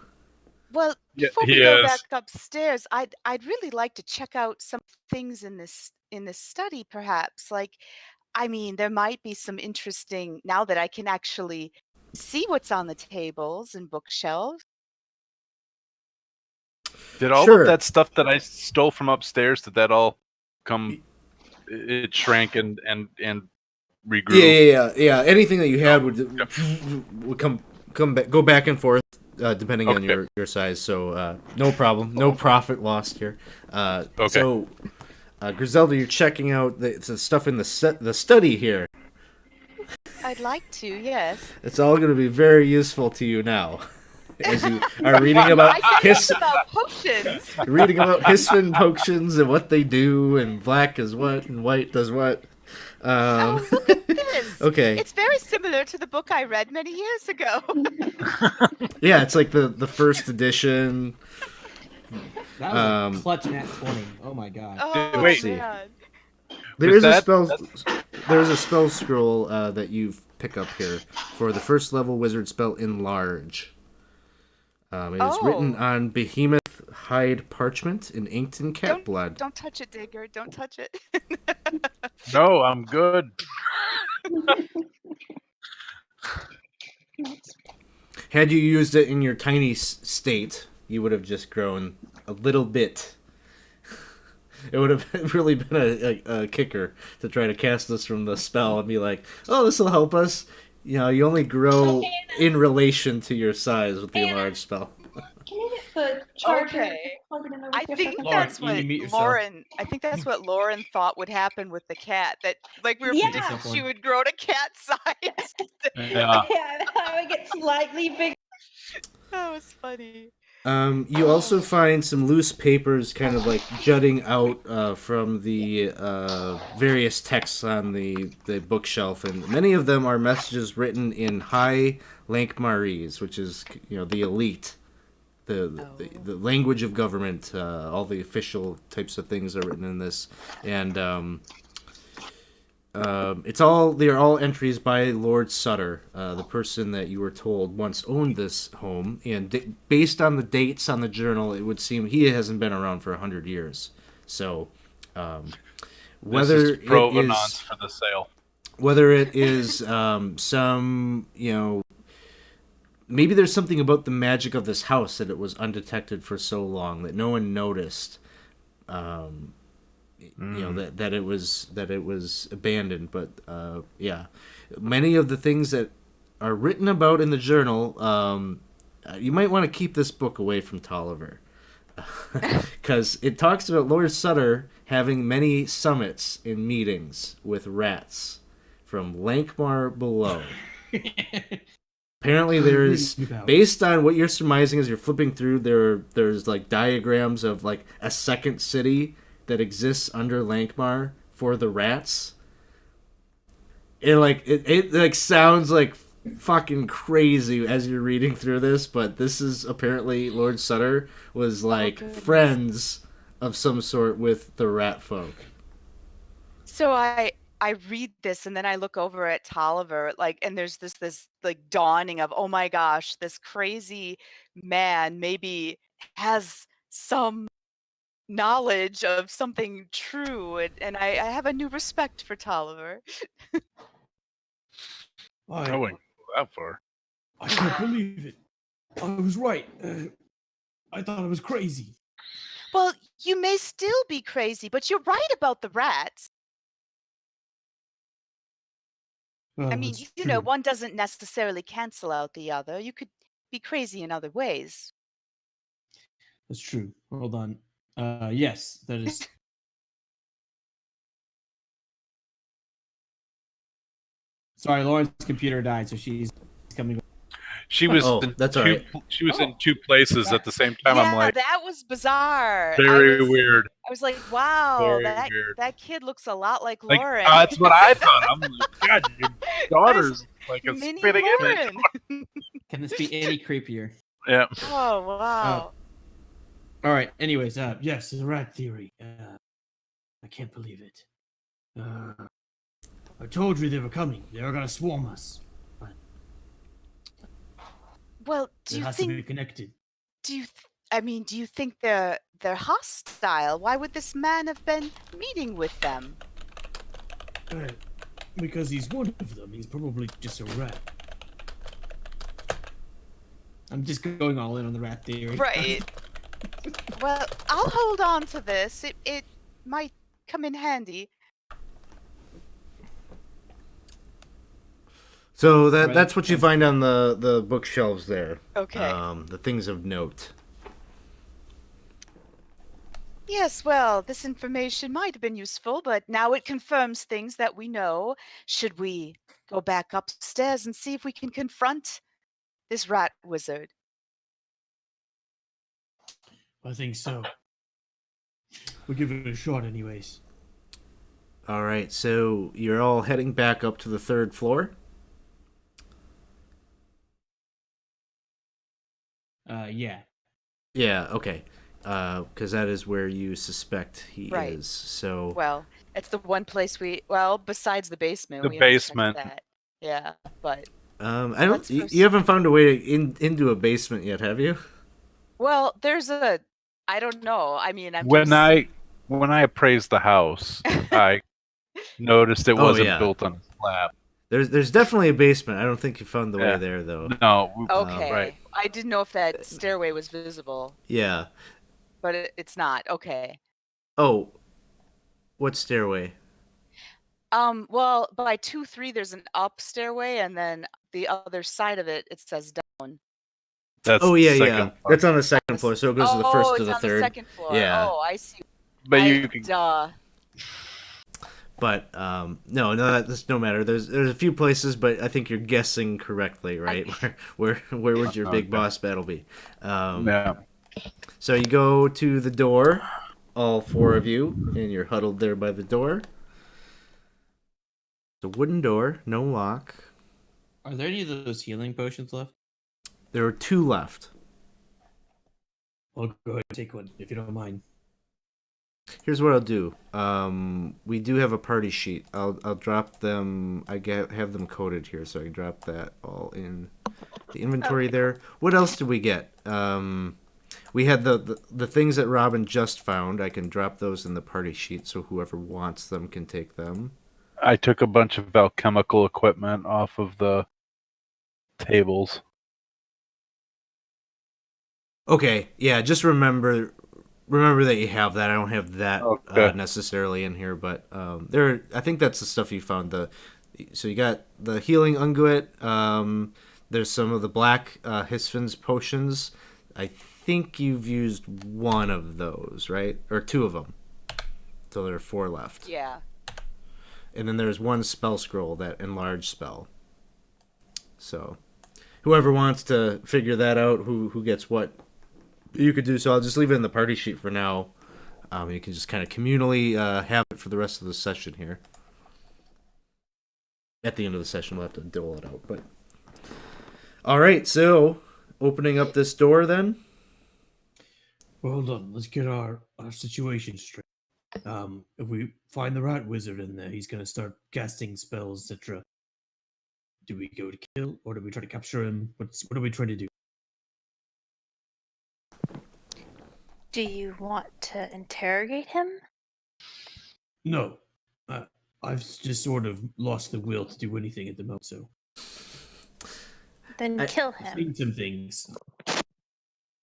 S3: Well,
S2: Yeah,
S3: before
S2: he
S3: we go
S2: is.
S3: back upstairs, I'd really like to check out some things in this study, perhaps. Like, I mean, there might be some interesting now that I can actually see what's on the tables and bookshelves.
S2: Did all of
S1: Sure.
S2: that stuff that I stole from upstairs, did that all come? It shrank and regrew.
S1: Yeah. Anything that you had would come back, go back and forth, depending on
S2: Okay.
S1: your size. So no problem, no profit lost here.
S2: Okay.
S1: So Griselda, you're checking out the stuff in the study here.
S3: I'd like to, yes.
S1: It's all going to be very useful to you now, as you are reading about
S3: About potions.
S1: reading about Hisfin potions and what they do, and black is what and white does what.
S3: Oh, look at this.
S1: Okay.
S3: It's very similar to the book I read many years ago.
S1: Yeah, it's like the first edition.
S4: That was a clutch nat 20. Oh my god.
S3: Oh,
S2: Wait.
S3: man.
S1: There's
S2: that-
S1: There's a spell scroll that you pick up here for the first level wizard spell Enlarge. It is written on behemoth hide parchment and inked in cat blood.
S3: Don't touch it, Digger. Don't touch it.
S2: No, I'm good.
S1: Had you used it in your tiny state, you would have just grown a little bit. It would have really been a kicker to try to cast this from the spell and be like, oh, this will help us. You know, you only grow in relation to your size with the enlarged spell.
S6: Can you get the charger?
S3: Okay.
S6: Plug it in over
S3: I
S6: here
S3: think
S6: for a
S4: Lauren,
S3: that's
S4: you
S3: what
S4: need to mute yourself.
S3: Lauren thought would happen with the cat. That like we were
S6: Yeah.
S3: predicting she would grow to cat size.
S2: Yeah.
S6: Yeah, I would get slightly bigger.
S3: That was funny.
S1: You also find some loose papers kind of like jutting out from the various texts on the bookshelf, and many of them are messages written in High Lankhmarese, which is, you know, the elite, the language of government. All the official types of things are written in this, and they are all entries by Lord Sutter, the person that you were told once owned this home, and based on the dates on the journal, it would seem he hasn't been around for 100 years. So, whether
S2: This is provenance
S1: it is
S2: for the sale.
S1: whether it is some, you know, maybe there's something about the magic of this house that it was undetected for so long that no one noticed. You know, that it was abandoned, but yeah, many of the things that are written about in the journal, you might want to keep this book away from Tolliver, because it talks about Lord Sutter having many summits and meetings with rats from Lankhmar below. Apparently, there's, based on what you're surmising as you're flipping through, there's like diagrams of like a second city that exists under Lankhmar for the rats. It like sounds like fucking crazy as you're reading through this, but this is apparently Lord Sutter was like friends of some sort with the rat folk.
S3: So I read this and then I look over at Tolliver, like, and there's this like dawning of, oh my gosh, this crazy man maybe has some knowledge of something true, and I have a new respect for Tolliver.
S2: I wouldn't go that far.
S4: I can't believe it. I was right. I thought it was crazy.
S3: Well, you may still be crazy, but you're right about the rats.
S4: Well,
S3: I mean,
S4: it's
S3: you know,
S4: true.
S3: one doesn't necessarily cancel out the other. You could be crazy in other ways.
S4: That's true. Hold on. Yes, that is. Sorry, Lauren's computer died, so she's coming.
S2: She was
S1: Oh,
S2: in
S1: that's
S2: two,
S1: all right.
S2: She was in two places at the same time.
S3: Yeah,
S2: I'm like,
S3: that was bizarre.
S2: very weird.
S3: I was like, wow,
S2: Very
S3: that
S2: weird.
S3: that kid looks a lot like
S2: Like,
S3: Lauren.
S2: that's what I thought. I'm like, God, your daughter's like a
S3: Mini
S2: spitting image.
S3: Lauren.
S4: Can this be any creepier?
S2: Yeah.
S3: Oh wow.
S4: All right. Anyways, yes, the rat theory. I can't believe it. I told you they were coming. They were gonna swarm us.
S3: Well, do
S4: It
S3: you
S4: has to be
S3: think
S4: connected.
S3: Do you think they're hostile? Why would this man have been meeting with them?
S4: Because he's one of them. He's probably just a rat. I'm just going all in on the rat theory.
S3: Right. Well, I'll hold on to this. It might come in handy.
S1: So
S4: Right.
S1: that's what you find on the bookshelves there.
S3: Okay.
S1: The things of note.
S3: Yes, well, this information might have been useful, but now it confirms things that we know. Should we go back upstairs and see if we can confront this rat wizard?
S4: I think so. We'll give it a shot anyways.
S1: All right, so you're all heading back up to the 3rd floor.
S4: Yeah.
S1: Yeah, okay. Because that is where you suspect he
S3: Right.
S1: is. So
S3: Well, it's the one place besides the basement.
S2: The
S3: we haven't checked
S2: basement.
S3: That. Yeah, but
S1: I don't.
S3: let's
S1: You haven't found a way into a basement yet, have you?
S3: well, I don't know. I mean,
S2: When I appraised the house, I noticed it
S1: Oh,
S2: wasn't
S1: yeah.
S2: built on a slab.
S1: There's definitely a basement. I don't think you found the way
S2: Yeah.
S1: there though.
S2: No.
S3: Okay.
S2: Right.
S3: I didn't know if that stairway was visible,
S1: Yeah.
S3: but it's not. Okay.
S1: Oh, what stairway?
S3: Well, by 2-3 there's an up stairway, and then the other side of it says down.
S2: That's
S1: Oh
S2: the
S1: yeah,
S2: second
S1: yeah.
S2: floor.
S1: That's on the 2nd floor, so it goes to the 1st to
S3: it's
S1: the
S3: on
S1: 3rd.
S3: the second floor.
S1: Yeah.
S3: Oh, I see.
S2: But you can.
S1: But no, that's no matter. There's a few places, but I think you're guessing correctly, right? Where would your big
S2: Okay.
S1: boss battle be?
S2: Yeah.
S1: So you go to the door, all 4 of you, and you're huddled there by the door. The wooden door, no lock.
S4: Are there any of those healing potions left?
S1: There are 2 left.
S4: I'll go ahead and take one if you don't mind.
S1: Here's what I'll do. We do have a party sheet. I'll drop them. Have them coded here, so I can drop that all in the inventory there. What else did we get? We had the things that Robin just found. I can drop those in the party sheet, so whoever wants them can take them.
S2: I took a bunch of alchemical equipment off of the tables.
S1: Okay, yeah. Just remember that you have that. I don't have that
S2: Okay.
S1: necessarily in here, but I think that's the stuff you found. So you got the healing unguent. There's some of the black Hisvin's potions. I think you've used one of those, right? Or 2 of them. So there are 4 left.
S3: Yeah.
S1: And then there's 1 spell scroll, that enlarge spell. So whoever wants to figure that out, who gets what, you could do so. I'll just leave it in the party sheet for now. You can just kind of communally have it for the rest of the session here. At the end of the session, we'll have to dole it out. But all right, so opening up this door then.
S4: Well, hold on. Let's get our situation straight. If we find the rat wizard in there, he's going to start casting spells, etc. Do we go to kill, or do we try to capture him? What are we trying to do?
S5: Do you want to interrogate him?
S4: No. I've just sort of lost the will to do anything at the moment, so.
S5: Then kill
S4: I've
S5: him.
S4: seen some things.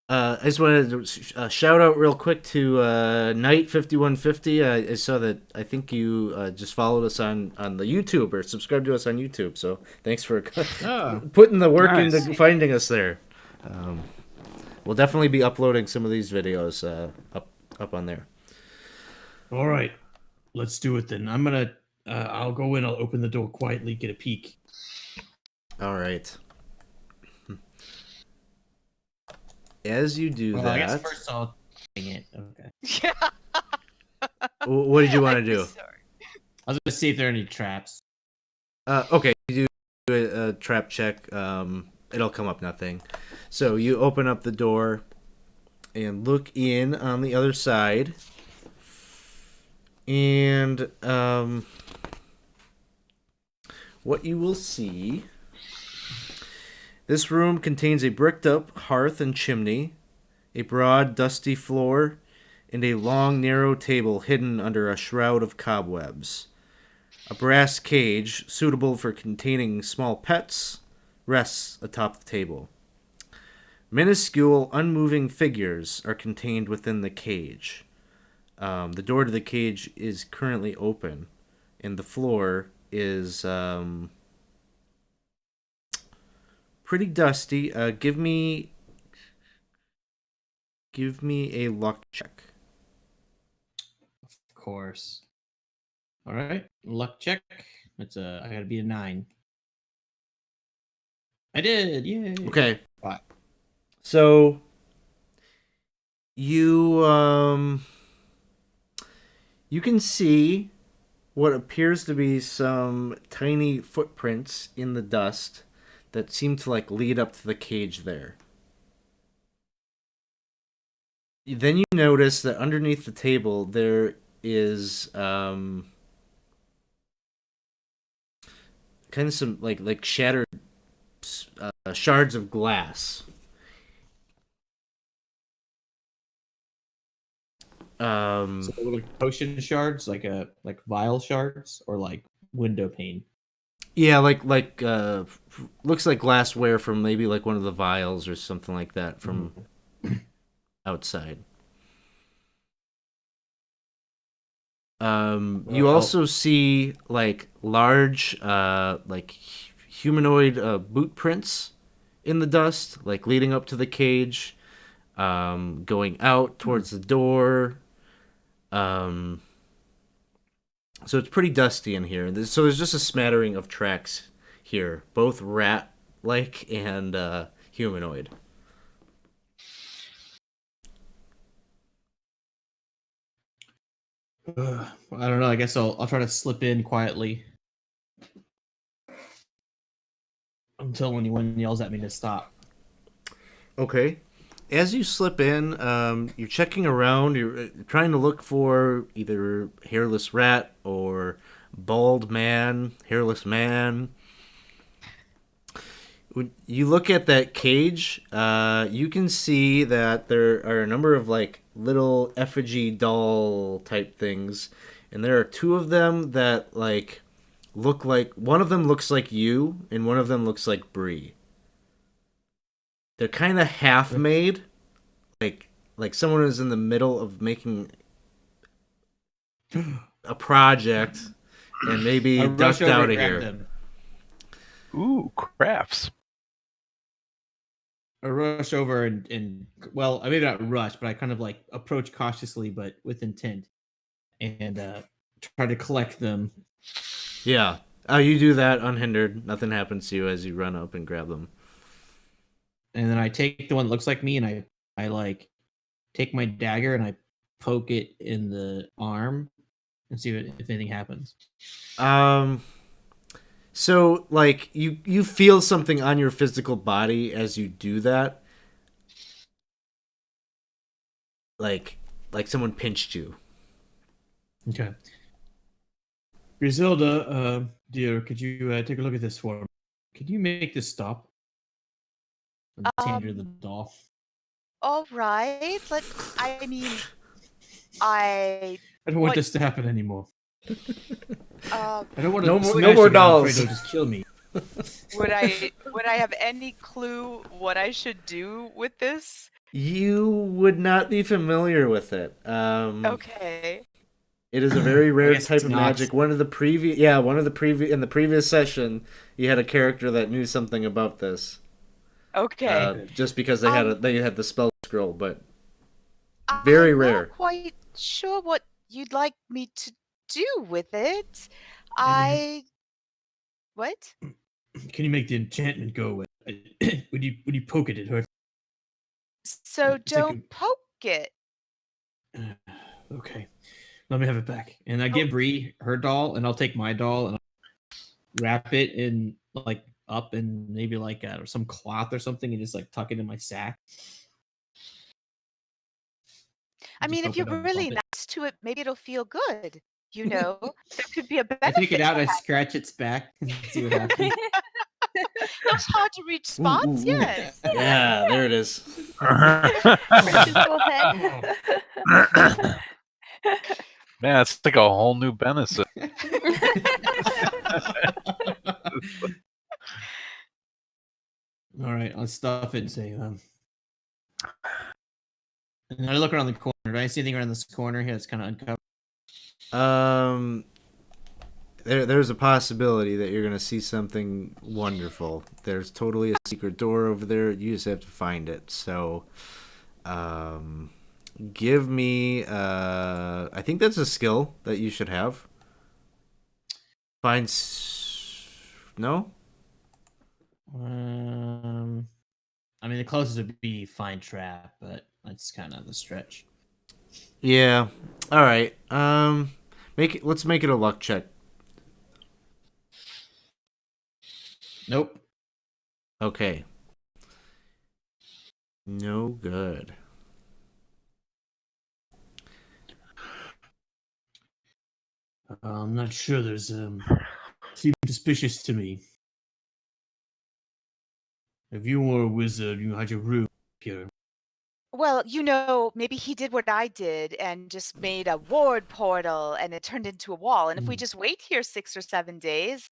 S1: I just wanted to shout out real quick to Knight5150. I saw that. I think you just followed us on the YouTube or subscribed to us on YouTube. So thanks for putting the work
S2: Nice.
S1: into finding us there. We'll definitely be uploading some of these videos up on there.
S4: All right. Let's do it then. I'll go in, I'll open the door quietly, get a peek.
S1: All right. As you do
S4: Well,
S1: that,
S4: I guess first I'll dang it. Okay.
S3: Yeah.
S1: what did you want to do?
S3: Sorry.
S4: I was gonna see if there are any traps.
S1: Okay, you do a trap check. It'll come up nothing. So you open up the door and look in on the other side. And what you will see, this room contains a bricked up hearth and chimney. a broad, dusty floor, and a long, narrow table hidden under a shroud of cobwebs. A brass cage, suitable for containing small pets, rests atop the table. Minuscule, unmoving figures are contained within the cage. The door to the cage is currently open, and the floor is pretty dusty. Give me a luck check.
S4: Of course. All right, luck check. I gotta be a 9. I did. Yay.
S1: Okay.
S4: Five.
S1: So you can see what appears to be some tiny footprints in the dust that seem to like lead up to the cage there. Then you notice that underneath the table there is kind of some like shattered shards of glass.
S4: So they look like potion shards, like vial shards, or like window pane.
S1: Yeah, like looks like glassware from maybe like one of the vials or something like that from outside. You also see like large like humanoid boot prints in the dust, like leading up to the cage, going out towards the door. So it's pretty dusty in here. So there's just a smattering of tracks here, both rat-like and humanoid.
S4: I don't know. I guess I'll try to slip in quietly until anyone yells at me to stop.
S1: Okay. As you slip in, you're checking around. You're trying to look for either hairless rat or bald man, hairless man. When you look at that cage, you can see that there are a number of like little effigy doll type things, and there are two of them that like look like one of them looks like you, and one of them looks like Bree. They're kind of half made, like someone is in the middle of making a project, and maybe ducked out of here.
S4: Them.
S2: Ooh, crafts.
S4: I rush over and well, I maybe not rush, but I kind of like approach cautiously, but with intent, and try to collect them.
S1: Yeah. You do that unhindered. Nothing happens to you as you run up and grab them.
S4: And then I take the one that looks like me, and I like take my dagger and I poke it in the arm and see if anything happens.
S1: So like you feel something on your physical body as you do that. Like someone pinched you.
S4: Okay. Griselda, dear, could you take a look at this for me? Could you make this stop? Hand her the doll.
S3: All right. I
S4: don't want this to happen anymore. I don't want to.
S1: No more dolls.
S4: I'm afraid they'll just kill me.
S3: Would I have any clue what I should do with this?
S1: You would not be familiar with it.
S3: Okay.
S1: It is a very rare
S4: guess
S1: type
S4: it's
S1: of
S4: not.
S1: magic. In the previous session, you had a character that knew something about this.
S3: Okay.
S1: Just because they had the spell scroll, but very rare.
S3: I'm not quite sure what you'd like me to do with it. What?
S4: Can you make the enchantment go away? When you poke it hurts.
S3: So
S4: It's
S3: don't poke it.
S4: Okay, let me have it back. And I give Bree her doll, and I'll take my doll and I'll wrap it in like up in maybe like some cloth or something, and just like tuck it in my sack.
S3: I mean, if you're really nice to it, maybe it'll feel good. You know, there could be a
S4: I
S3: benefit.
S4: take it out, I scratch its back, and see what happens.
S3: Those hard to reach spots, yes.
S1: Yeah, there it is.
S5: Precious little head.
S2: Man, it's like a whole new benefit.
S4: All right, let's stuff it and say, and I look around the corner. Do I see anything around this corner here that's kind of uncovered?
S1: There's a possibility that you're gonna see something wonderful. There's totally a secret door over there. You just have to find it. So, give me. I think that's a skill that you should have. No.
S4: I mean, the closest would be find trap, but that's kind of the stretch.
S1: Yeah. All right. Let's make it a luck check.
S4: Nope.
S1: Okay. No good.
S4: I'm not sure. There's seems suspicious to me. If you were a wizard, you had your room here.
S3: Well, maybe he did what I did and just made a ward portal and it turned into a wall. And if we just wait here 6 or 7 days.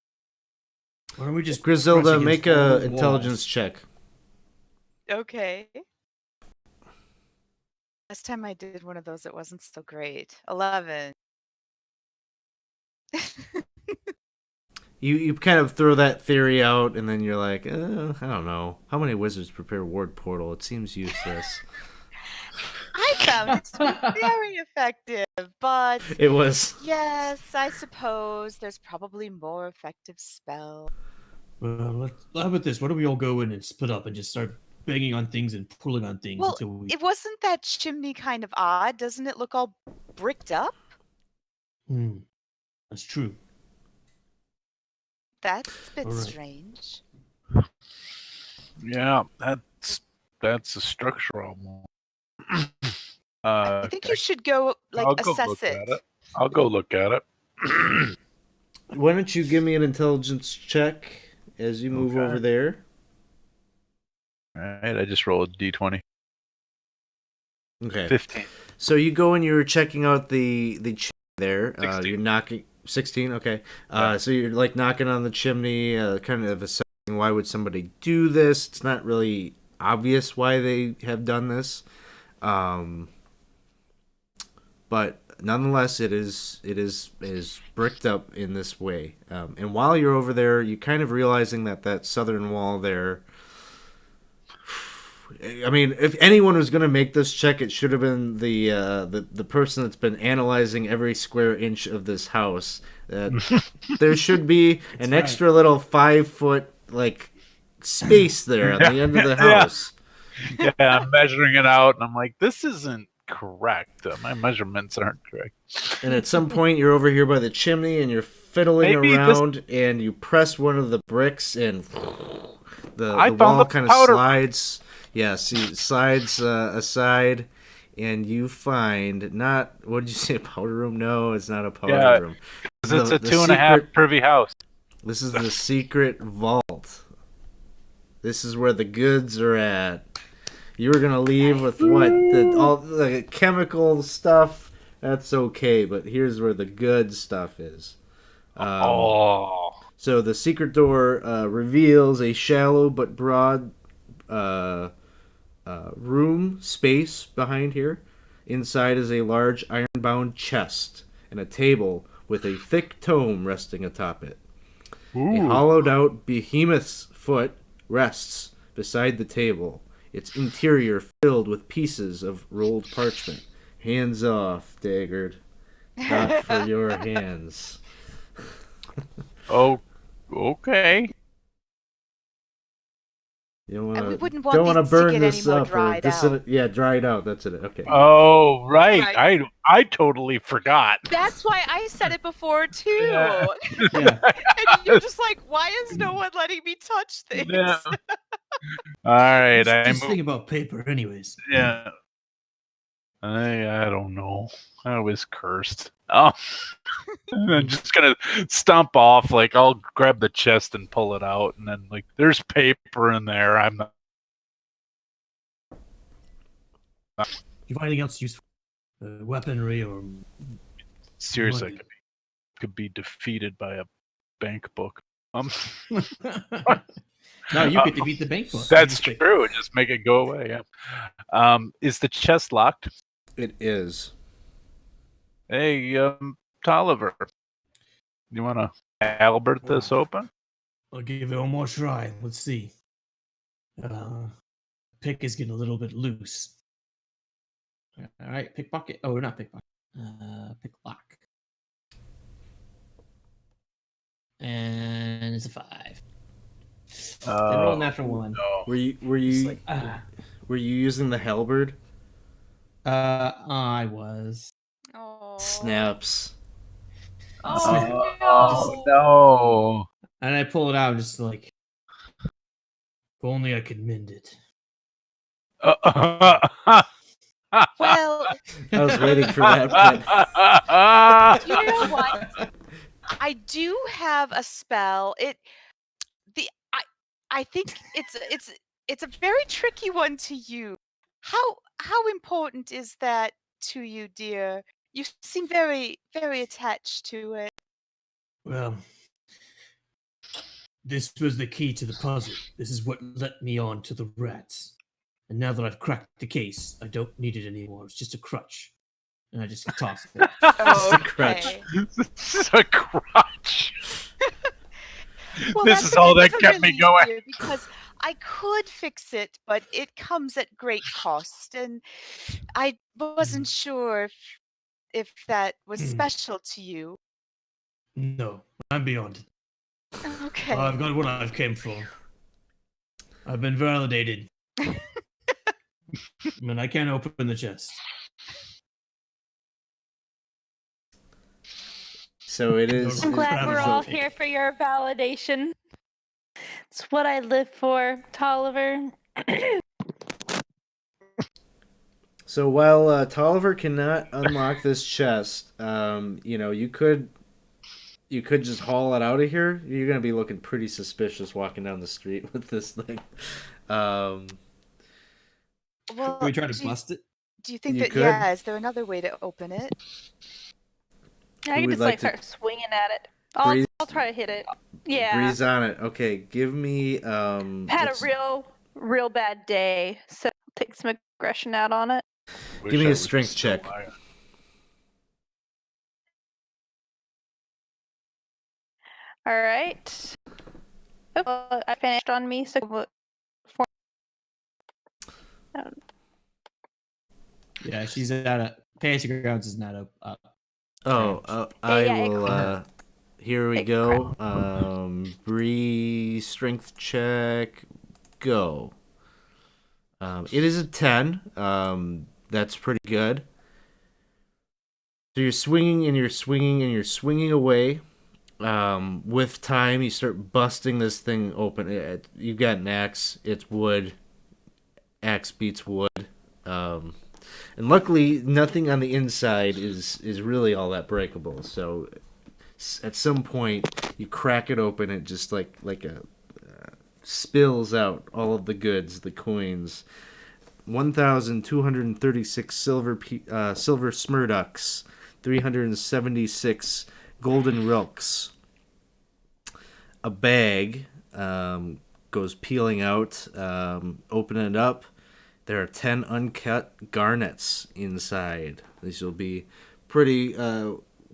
S4: Why don't we just
S1: Griselda, make a intelligence check.
S3: Okay. Last time I did one of those, it wasn't so great. 11.
S1: You kind of throw that theory out, and then you're like, I don't know. How many wizards prepare ward portal? It seems useless.
S3: I found it to be very effective, but
S1: It was.
S3: Yes, I suppose there's probably more effective spells.
S4: Well, how about this? Why don't we all go in and split up and just start banging on things and pulling on things
S3: Well,
S4: until we...
S3: it wasn't that chimney kind of odd. Doesn't it look all bricked up?
S4: That's true.
S3: That's a bit
S4: All right.
S3: strange.
S2: Yeah, that's a structural one.
S3: I think you should go assess it.
S2: I'll go look at it.
S1: Why don't you give me an intelligence check as you move over there?
S2: All right, I just rolled a d20.
S1: Okay.
S2: 15.
S1: So you go and you're checking out the chimney there.
S2: 16.
S1: You're knocking 16. Okay.
S2: Yeah.
S1: So you're like knocking on the chimney, kind of assessing why would somebody do this. It's not really obvious why they have done this, but nonetheless, it is bricked up in this way. And while you're over there, you kind of realizing that southern wall there. I mean, if anyone was going to make this check, it should have been the person that's been analyzing every square inch of this house. There should be an extra little 5-foot space there on the end of the house.
S2: Yeah, I'm measuring it out, and I'm like, this isn't correct. My measurements aren't correct.
S1: And at some point, you're over here by the chimney, and you're fiddling around, and you press one of the bricks, and the wall kind of slides. Yeah, slides aside, and you find not, what did you say, a powder room? No, it's not a powder room.
S2: Because it's a 2.5 privy house.
S1: This is the secret vault. This is where the goods are at. You were gonna leave with what? All the chemical stuff. That's okay, but here's where the good stuff is. So the secret door reveals a shallow but broad room space behind here. Inside is a large iron-bound chest and a table with a thick tome resting atop it. Ooh. A hollowed-out behemoth's foot rests beside the table, its interior filled with pieces of rolled parchment. Hands off, Daggard. Not for your hands.
S2: Oh, okay.
S1: You don't want
S3: we
S1: to.
S3: wouldn't
S1: Don't want to burn this up.
S3: Dried out.
S1: Yeah, dried out. That's it. Okay.
S2: Oh, right. I totally forgot.
S3: That's why I said it before too.
S2: Yeah.
S3: And you're just like, why is no one letting me touch things?
S2: Yeah. All right.
S4: Just think about paper, anyways.
S2: Yeah. I don't know. I was cursed. Oh, I'm just gonna stomp off. Like I'll grab the chest and pull it out, and then like there's paper in there. I'm not.
S7: You find anything else useful? Weaponry or
S2: Seriously,
S7: money?
S2: could be defeated by a bank book.
S4: No, you could defeat the bank book.
S2: That's true. Just make it go away. Yeah. Is the chest locked?
S1: It is.
S2: Hey, Tolliver, you want to Albert this open?
S7: I'll give it one more try. Let's see. Pick is getting a little bit loose.
S4: All right, pickpocket. Oh, not pickpocket. Pick lock. And it's a 5. Then roll a natural 1.
S2: No.
S1: Were you
S4: Just like,
S1: were you using the halberd?
S4: I was.
S3: Oh.
S1: Snaps.
S2: Oh, no.
S4: And I pull it out, just like,
S7: If only I could mend it.
S3: Well,
S1: I was waiting for that. But
S3: you know what? I do have a spell. I think it's a very tricky one to use. How important is that to you, dear? You seem very, very attached to it.
S7: Well, this was the key to the puzzle. This is what let me on to the rats. And now that I've cracked the case, I don't need it anymore. It's just a crutch. And I just toss it.
S3: Oh,
S1: a crutch.
S2: It's a crutch.
S3: Well,
S2: This
S3: that's
S2: is
S3: a
S2: all
S3: bit
S2: that
S3: of a
S2: kept me
S3: relief,
S2: going.
S3: dear, because I could fix it, but it comes at great cost, and I wasn't sure if that was special to you.
S7: No, I'm beyond it.
S3: Okay.
S7: I've got what I've came for. I've been validated. And I can't open the chest.
S1: So it is.
S5: I'm glad we're all
S7: Okay.
S5: here for your validation. It's what I live for, Tolliver.
S1: So while Tolliver cannot unlock this chest, you could just haul it out of here. You're gonna be looking pretty suspicious walking down the street with this thing.
S3: Well,
S4: Can we try to bust it?
S3: do you think
S1: You
S3: that
S1: could.
S3: yeah? Is there another way to open it?
S5: I
S1: Who
S5: can
S1: would
S5: just
S1: like
S5: like
S1: to-
S5: start swinging at it.
S1: Breeze-
S5: I'll try to hit it. Yeah.
S1: Breeze on it. Okay, give me.
S5: Had a real bad day, so I'll take some aggression out on it.
S2: Wish
S1: Give me
S2: I
S1: a
S2: was
S1: strength
S2: still
S1: check.
S2: alive.
S5: All right. Oh, I finished on me, so
S4: Yeah, she's at a fancy grounds is not up.
S1: I
S5: Yeah, it
S1: will. Here we
S5: It
S1: go. Bree, strength check, go. It is a 10. That's pretty good. So you're swinging and you're swinging and you're swinging away. With time, you start busting this thing open. You've got an axe. It's wood. Axe beats wood. And luckily, nothing on the inside is really all that breakable. So at some point, you crack it open. It just like spills out all of the goods, the coins. 1,236 silver smurducks, 376 golden rilks. A bag goes peeling out. Open it up. There are 10 uncut garnets inside. These will be pretty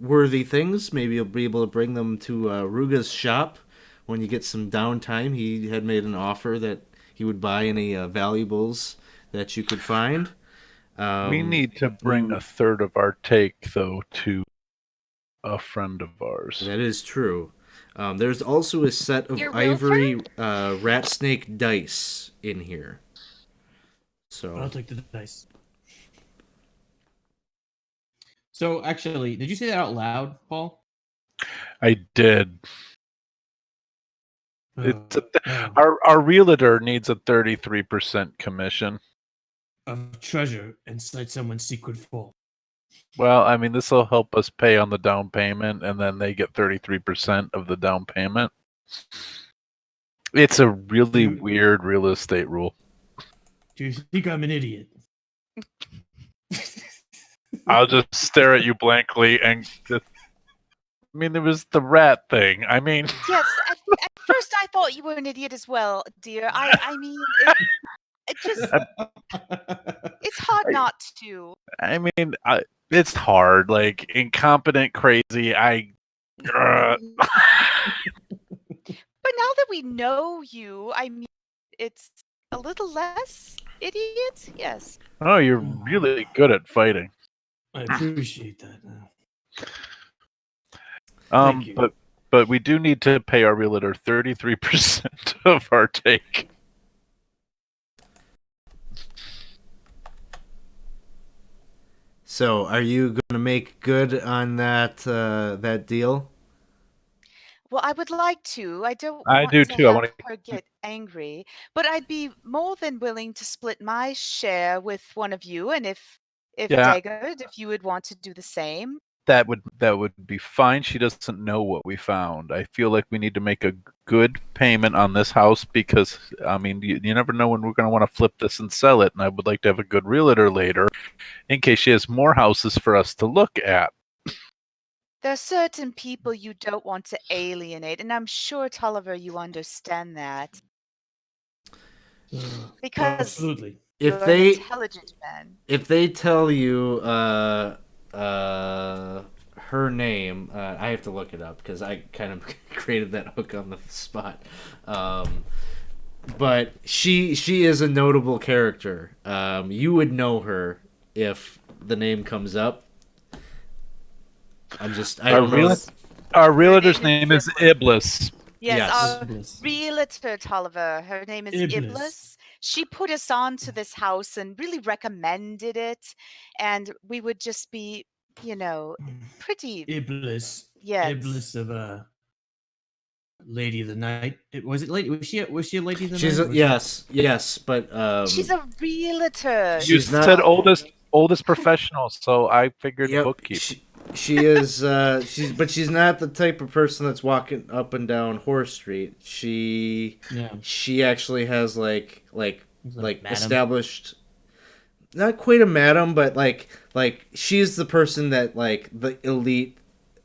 S1: worthy things. Maybe you'll be able to bring them to Ruga's shop when you get some downtime. He had made an offer that he would buy any valuables that you could find.
S2: We need to bring a third of our take, though, to a friend of ours.
S1: That is true. There's also a set of
S5: Your real
S1: ivory rat snake dice in here. So
S7: I'll take the dice.
S4: So actually, did you say that out loud, Paul?
S2: I did.
S7: Uh,
S2: Our realtor needs a 33% commission.
S7: of treasure inside someone's secret vault.
S2: Well, I mean, this will help us pay on the down payment, and then they get 33% of the down payment. It's a really weird real estate rule.
S7: Do you think I'm an idiot?
S2: I'll just stare at you blankly and just. I mean, there was the rat thing. I mean,
S3: Yes, at first I thought you were an idiot as well, dear. I mean, it just it's hard not to.
S2: I mean, it's hard. Like incompetent, crazy.
S3: But now that we know you, I mean, it's a little less idiot. Yes.
S2: Oh, you're really good at fighting.
S7: I appreciate that now.
S2: Um,
S7: Thank you.
S2: but we do need to pay our realtor 33% of our take.
S1: So, are you going to make good on that deal?
S3: Well, I would like to. I don't
S2: I
S3: want
S2: do
S3: to
S2: too. I
S3: have
S2: want to.
S3: her get angry, but I'd be more than willing to split my share with one of you, and if
S2: Yeah.
S3: Dagger, if you would want to do the same.
S2: That would be fine. She doesn't know what we found. I feel like we need to make a good payment on this house because I mean you never know when we're going to want to flip this and sell it, and I would like to have a good realtor later in case she has more houses for us to look at.
S3: There are certain people you don't want to alienate, and I'm sure, Tolliver, you understand that. Because
S7: absolutely.
S3: you're
S1: If
S3: an
S1: they
S3: intelligent man.
S1: if they tell you her name, I have to look it up because I kind of created that hook on the spot. But she is a notable character. You would know her if the name comes up. I don't know.
S2: Our realtor's name is Iblis.
S3: Yes, our
S7: Iblis.
S3: realtor, Tolliver. Her name is Iblis. She put us on to this house and really recommended it, and we would just be, pretty.
S7: Iblis.
S3: Yes.
S7: Iblis of Lady of the Night. Was it lady? Was she a Lady of the
S1: She's
S7: Night?
S1: yes, but
S3: She's a realtor.
S2: You said oldest professional, so I figured
S1: Yep,
S2: bookkeeper.
S1: She is. She's not the type of person that's walking up and down Horse Street. She actually has like
S4: madam.
S1: established. Not quite a madam, but like she's the person that like the elite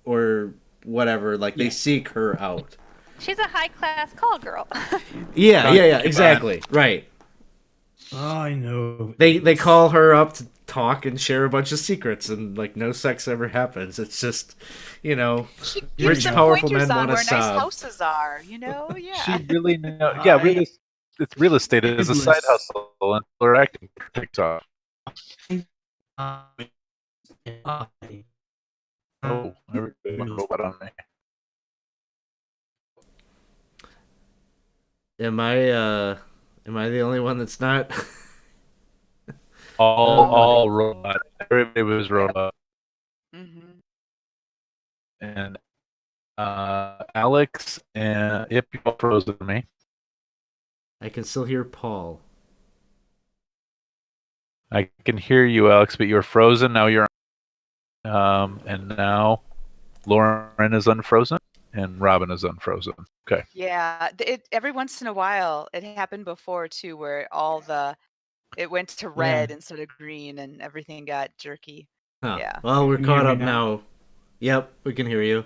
S1: or whatever they seek her out.
S5: She's a high class call girl.
S1: Yeah, exactly, right.
S7: Oh, I know.
S1: They call her up to talk and share a bunch of secrets, and like no sex ever happens. It's just,
S3: She gives
S1: rich,
S3: them
S1: powerful
S3: pointers
S1: men
S3: on
S1: want
S3: where
S1: to
S3: nice
S1: sob.
S3: houses are. Yeah.
S2: She really knows. Yeah, it's real estate. It is a side hustle, and we're acting for TikTok. Oh, everybody went robot on me.
S1: Am I the only one that's not?
S2: All robot. Everybody was robot.
S3: Mm-hmm.
S2: And Alex and yep, you all frozen me.
S1: I can still hear Paul.
S2: I can hear you, Alex, but you're frozen. Now you're and now Lauren is unfrozen and Robin is unfrozen. Okay.
S3: Yeah, every once in a while, it happened before too, where it went to red instead of green, and everything got jerky.
S1: Huh.
S3: Yeah.
S1: Well, we're
S7: Can you hear
S1: caught
S7: me
S1: up
S7: now?
S1: now. Yep, we can hear you.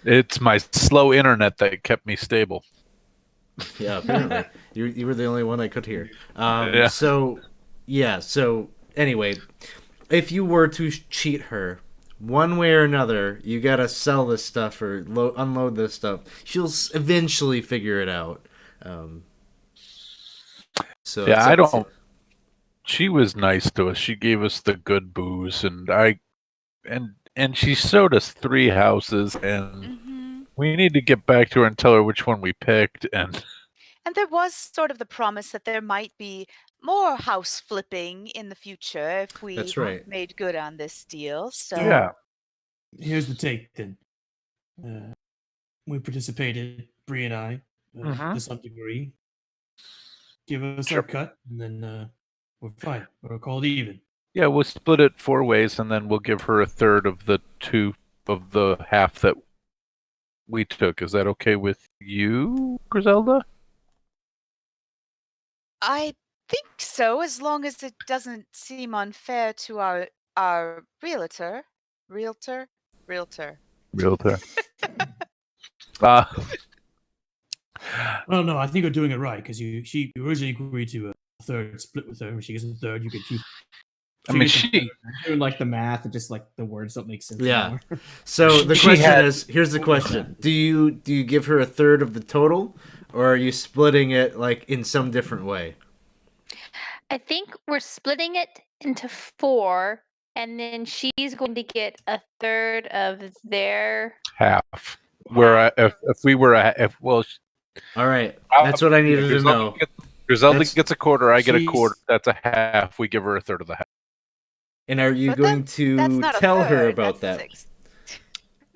S2: It's my slow internet that kept me stable.
S1: Yeah, apparently you were the only one I could hear.
S2: Yeah.
S1: So anyway, if you were to cheat her, one way or another, you gotta sell this stuff or unload this stuff. She'll eventually figure it out. So
S2: yeah, I don't. She was nice to us. She gave us the good booze, and she showed us 3 houses, and we need to get back to her and tell her which one we picked. And
S3: there was sort of the promise that there might be more house flipping in the future if we
S1: That's right.
S3: made good on this deal. So
S2: yeah,
S7: Here's the take then. We participated, Bree and I, to some degree. Give us our cut, and then We're fine. We're called even.
S2: Yeah, we'll split it 4 ways, and then we'll give her a third of the half that we took. Is that okay with you, Griselda?
S3: I think so, as long as it doesn't seem unfair to our realtor. Realtor? Realtor.
S2: Realtor.
S7: Oh no, I think you're doing it right because she originally agreed to a third split with her. When she gets a third, you get 2.
S2: I mean,
S4: I'm doing like the math and just like the words don't make sense
S1: Yeah.
S4: anymore.
S1: So the
S2: She
S1: question
S2: had-
S1: is, here's the question: Do you give her a third of the total, or are you splitting it like in some different way?
S5: I think we're splitting it into 4, and then she's going to get a third of their.
S2: half. Where if we were
S1: All right, that's what I needed to know.
S2: Griselda
S1: That's-
S2: gets a quarter, I get a
S7: she's-
S2: quarter. That's a half. We give her a third of the half.
S1: And are you
S3: But
S1: going
S3: that's
S1: to
S3: not a
S1: tell her
S3: third,
S1: about
S3: that's a
S1: that?
S3: sixth.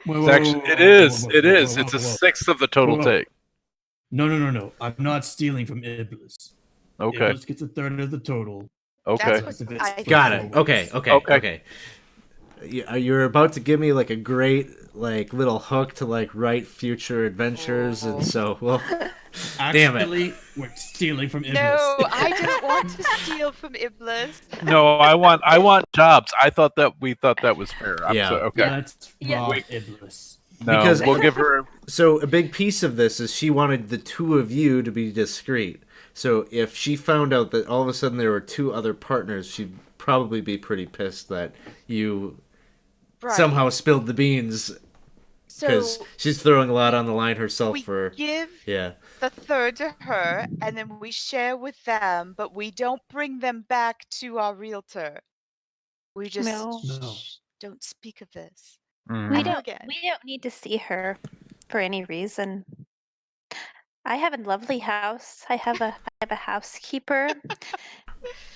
S2: It's actually, it is. It is. It's a sixth of the total
S7: Whoa.
S2: take.
S7: No. I'm not stealing from Iblis.
S2: Okay.
S7: Iblis gets a third of the total.
S2: Okay.
S3: That's what
S7: If it's
S3: I
S7: split
S1: Got
S7: 4
S1: it.
S7: ways.
S1: Okay. You're about to give me like a great like little hook to like write future adventures, and so well, damn it.
S7: Actually, we're stealing from Iblis.
S3: No, I didn't want to steal from Iblis.
S2: No, I want jobs. We thought that was fair.
S1: Yeah.
S2: Okay.
S7: Let's
S5: Yeah.
S7: rob Iblis.
S2: No,
S1: Because-
S2: we'll give her.
S1: So a big piece of this is she wanted the 2 of you to be discreet. So if she found out that all of a sudden there were 2 other partners, she'd probably be pretty pissed that you
S3: Right.
S1: somehow spilled the beans, because
S3: So
S1: she's throwing a lot on the line herself
S3: we
S1: for
S3: give
S1: yeah.
S3: the third to her, and then we share with them, but we don't bring them back to our realtor. We just
S5: No.
S7: No.
S3: don't speak of this.
S2: Mhm.
S5: We
S3: Ever
S5: don't.
S3: again.
S5: We don't need to see her for any reason. I have a lovely house. I have a housekeeper.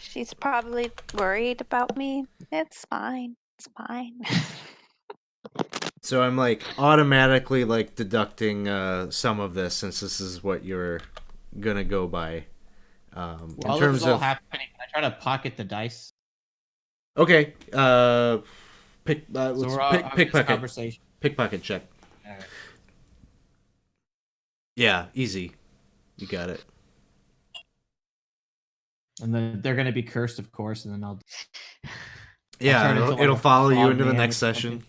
S5: She's probably worried about me. It's fine. It's fine.
S1: So I'm like automatically like deducting some of this, since this is what you're gonna go by.
S4: While
S1: In
S4: this
S1: terms
S4: is all
S1: of
S4: happening, can I try to pocket the dice?
S1: okay, pick
S4: So
S1: let's
S4: we're all having this
S1: pickpocket
S4: conversation.
S1: pickpocket check.
S4: Alright.
S1: Yeah, easy. You got it.
S4: And then they're gonna be cursed, of course, and then I'll
S1: Yeah,
S4: turn into,
S1: it'll,
S4: like,
S1: it'll
S4: a
S1: follow you
S4: frog
S1: into the
S4: man
S1: next
S4: or
S1: session.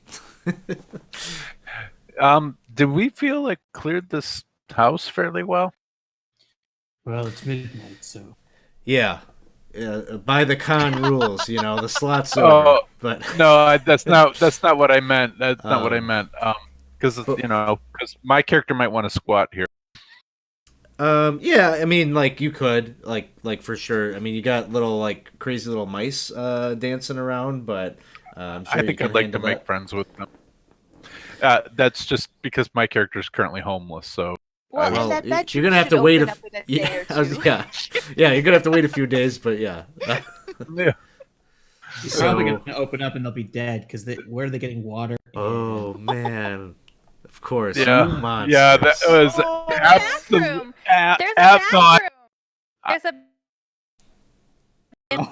S2: Did we feel like cleared this house fairly well?
S7: Well, it's midnight, so
S1: Yeah. By the con rules, the slot's
S2: Oh,
S1: over. But
S2: No, that's not what I meant. That's not what I
S1: Um,
S2: meant. Because
S1: but-
S2: because my character might want to squat here.
S1: yeah, I mean, like you could, like for sure. I mean, you got little like crazy little mice dancing around, but I'm sure
S2: I think
S1: you
S2: I'd
S1: can
S2: like to
S1: handle
S2: make
S1: that.
S2: friends with them. That's just because my character is currently homeless. So
S3: Well,
S1: Well,
S3: and that
S1: you're
S3: bedroom
S1: gonna have
S3: should
S1: to wait
S3: open
S1: a
S3: up in a
S1: yeah,
S3: day or two.
S1: yeah, you're gonna have to wait a few days, but yeah.
S2: yeah.
S4: It's
S1: So-
S4: probably gonna open up and they'll be dead because where are they getting water?
S1: Oh man, of course,
S2: Yeah.
S1: you monsters.
S2: Yeah, that was
S5: Oh,
S2: absolute.
S5: bathroom. There's a bathroom. There's a.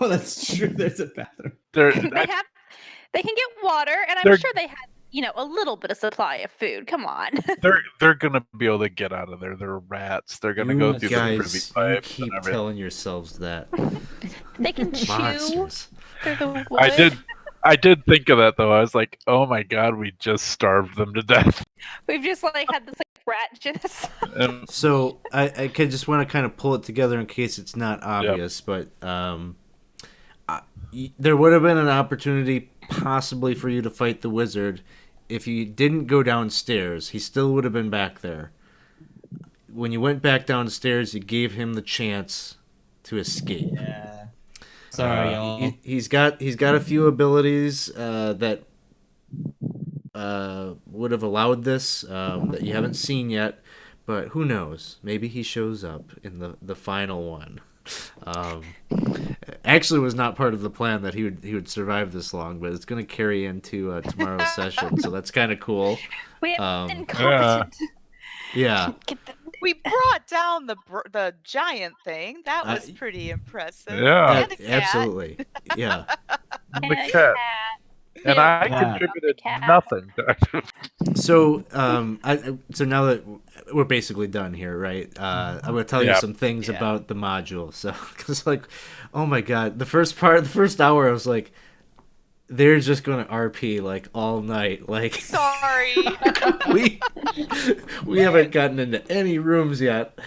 S4: Oh, that's true. There's a bathroom.
S2: There,
S5: They have. They can get water, and I'm
S2: They're-
S5: sure they had, a little bit of supply of food. Come on.
S2: they're gonna be able to get out of there. They're rats. They're gonna
S1: You
S2: go through the privy
S1: guys, you
S2: pipes
S1: keep
S2: and everything.
S1: telling yourselves that.
S5: They can chew
S1: Monsters.
S5: through the wood.
S2: I did think of that though. I was like, oh my god, we just starved them to death.
S5: We've just had this rat genocide.
S2: And
S1: So I could just want to kind of pull it together in case it's not obvious, but there would have been an opportunity possibly for you to fight the wizard if you didn't go downstairs. He still would have been back there. When you went back downstairs, you gave him the chance to escape.
S4: Yeah. Sorry, y'all.
S1: He's got a few abilities that would have allowed this that you haven't seen yet, but who knows? Maybe he shows up in the final one. Actually, was not part of the plan that he would survive this long, but it's going to carry into tomorrow's session, so that's kind of cool.
S5: We have
S1: Um,
S5: incompetent.
S1: Yeah.
S5: Get them
S3: We brought down the giant thing. That
S1: I-
S3: was pretty impressive.
S2: Yeah.
S3: And a cat.
S1: Absolutely. Yeah.
S2: The
S5: And a
S2: cat. And I
S4: Yeah.
S2: contributed
S5: cat.
S2: nothing.
S1: So, so now that we're basically done here, right? I'm gonna tell you
S2: Yeah.
S1: some things
S3: Yeah.
S1: about the module. So, because like, oh my god, the first hour, I was like, they're just gonna RP like all night. Like,
S3: Sorry.
S1: we haven't gotten into any rooms yet.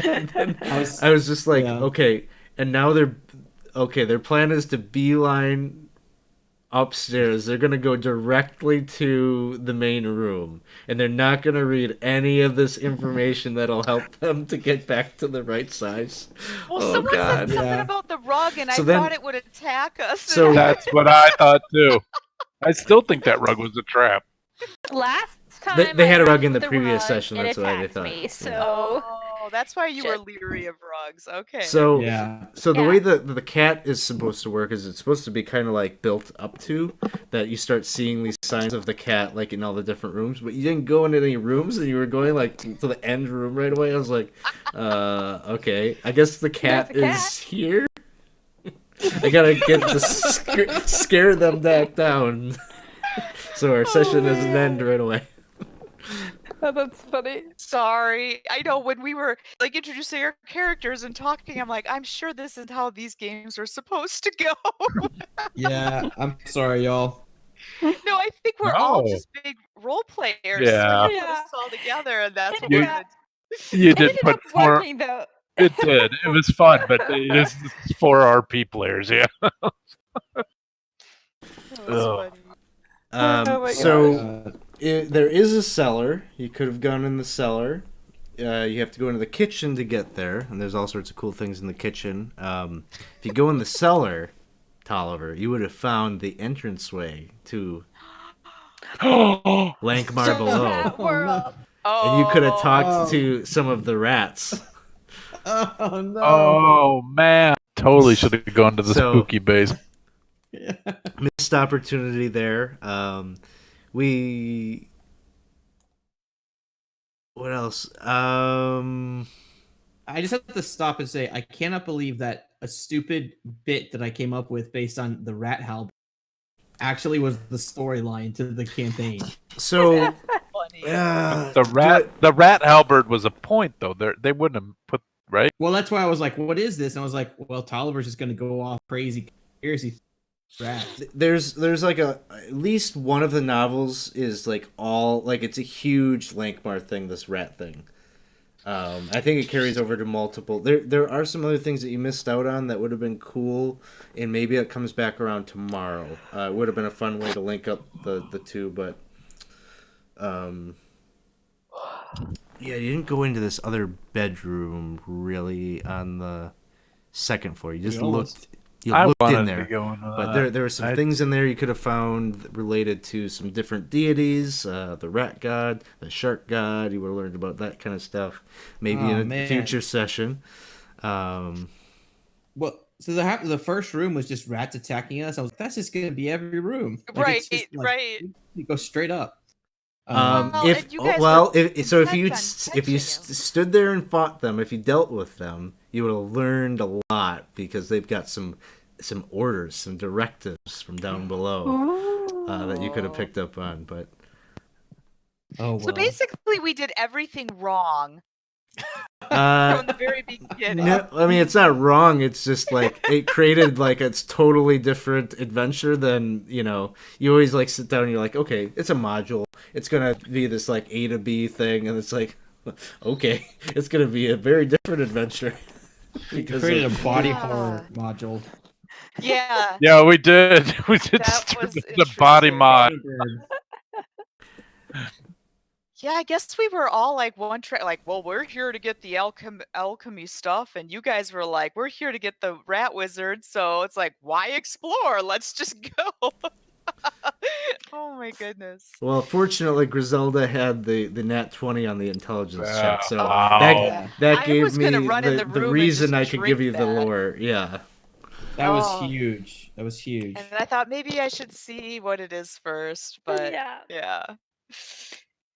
S1: And then I was just like,
S4: yeah.
S1: okay, and now their plan is to beeline upstairs. They're gonna go directly to the main room, and they're not gonna read any of this information that'll help them to get back to the right size.
S3: Well,
S1: Oh,
S3: someone
S1: God.
S3: said something
S4: Yeah.
S3: about the rug, and
S1: So
S3: I
S1: then-
S3: thought it would attack us.
S1: So-
S2: That's what I thought too. I still think that rug was a trap.
S5: Last time
S1: They had
S5: I
S1: a rug
S5: had
S1: in the
S5: the
S1: previous
S5: rug,
S1: session,
S5: it
S1: that's why they
S5: attacked
S1: thought.
S5: me,
S1: Yeah.
S5: so
S3: Oh, that's why you were
S5: Shit.
S3: leery of rugs. Okay.
S1: So
S4: Yeah.
S1: So the
S5: Yeah.
S1: way that the cat is supposed to work is it's supposed to be kind of like built up to that you start seeing these signs of the cat like in all the different rooms, but you didn't go into any rooms and you were going like to the end room right away. I was like, okay, I guess the cat
S5: There's a cat.
S1: is here. I gotta get to scare them back down. So our session doesn't end right away.
S5: that's funny.
S3: Sorry. I know when we were like introducing our characters and talking, I'm like, I'm sure this is how these games are supposed to go.
S4: Yeah. I'm sorry, y'all.
S3: No, I think we're all
S2: No.
S3: just big role players.
S2: Yeah.
S3: So you put us all together, and that's what
S2: You-
S3: we're gonna do.
S2: You
S5: It
S2: did
S5: ended
S2: put
S5: up
S2: four.
S5: working though.
S2: It did. It was fun, but it is for RP players. Yeah.
S3: That was
S2: Ugh.
S3: funny.
S5: Oh my
S1: So there is a cellar. You could have gone in the cellar. You have to go into the kitchen to get there, and there's all sorts of cool things in the kitchen. If you go in the cellar, Tolliver, you would have found the entranceway to Lankhmar below,
S5: That world.
S3: Oh,
S1: and you could have talked
S4: Oh.
S1: to some of the rats.
S4: Oh no.
S2: Oh man! Totally should have gone to the
S1: So-
S2: spooky base.
S1: Missed opportunity there. What else?
S4: I just have to stop and say I cannot believe that a stupid bit that I came up with based on the rat halberd actually was the storyline to the campaign.
S1: So
S3: funny.
S2: The rat halberd was a point though. They wouldn't have put right.
S4: Well, that's why I was like, "What is this?" And I was like, "Well, Tolliver's just gonna go off crazy conspiracy rats."
S1: there's like at least one of the novels is like all like it's a huge Lankhmar thing, this rat thing. I think it carries over to multiple. There are some other things that you missed out on that would have been cool, and maybe it comes back around tomorrow. It would have been a fun way to link up the two, but yeah, you didn't go into this other bedroom really on the second floor. You just
S4: We almost-
S2: I
S1: looked
S2: wanted
S1: in
S2: to
S1: there.
S2: go into
S1: But
S2: that.
S1: there were some
S2: I-
S1: things in there you could have found related to some different deities, the rat god, the shark god. You would have learned about that kind of stuff. Maybe
S4: Oh,
S1: in a
S4: man.
S1: future session.
S4: Well, so the first room was just rats attacking us. I was like, that's just gonna be every room. Like, it's just, like,
S3: right.
S4: You go straight up.
S3: Well, and you guys were
S1: if you
S3: intent on
S1: if you
S3: catching them.
S1: stood there and fought them, if you dealt with them, you would have learned a lot because they've got some orders, some directives from down below that you could have picked up on. But
S4: Oh well.
S3: So basically, we did everything wrong
S1: uh,
S3: from the very beginning.
S1: no, I mean it's not wrong. It's just like it created like it's totally different adventure than you always like sit down and you're like, okay, it's a module. It's gonna be this like A to B thing, and it's like, okay, it's gonna be a very different adventure.
S4: We
S1: because
S4: created
S1: of-
S4: a body
S3: Yeah.
S4: horror module.
S3: Yeah.
S2: Yeah, we did. We did
S3: That was
S2: the body
S3: interesting.
S2: mod.
S3: Yeah, I guess we were all like one track, like, well, we're here to get the alchemy stuff, and you guys were like, we're here to get the rat wizard. So it's like, why explore? Let's just go. Oh my goodness.
S1: Well, fortunately, Griselda had the nat 20 on the intelligence check, so
S2: Wow.
S1: that
S3: I
S1: gave
S3: was
S1: me
S3: gonna run in the room and
S1: reason
S3: just
S1: I could
S3: drink
S1: give you the
S3: that.
S1: lore. Yeah.
S4: That was
S3: Oh.
S4: huge. That was huge.
S3: And I thought maybe I should see what it is first, but
S5: Yeah.
S3: yeah.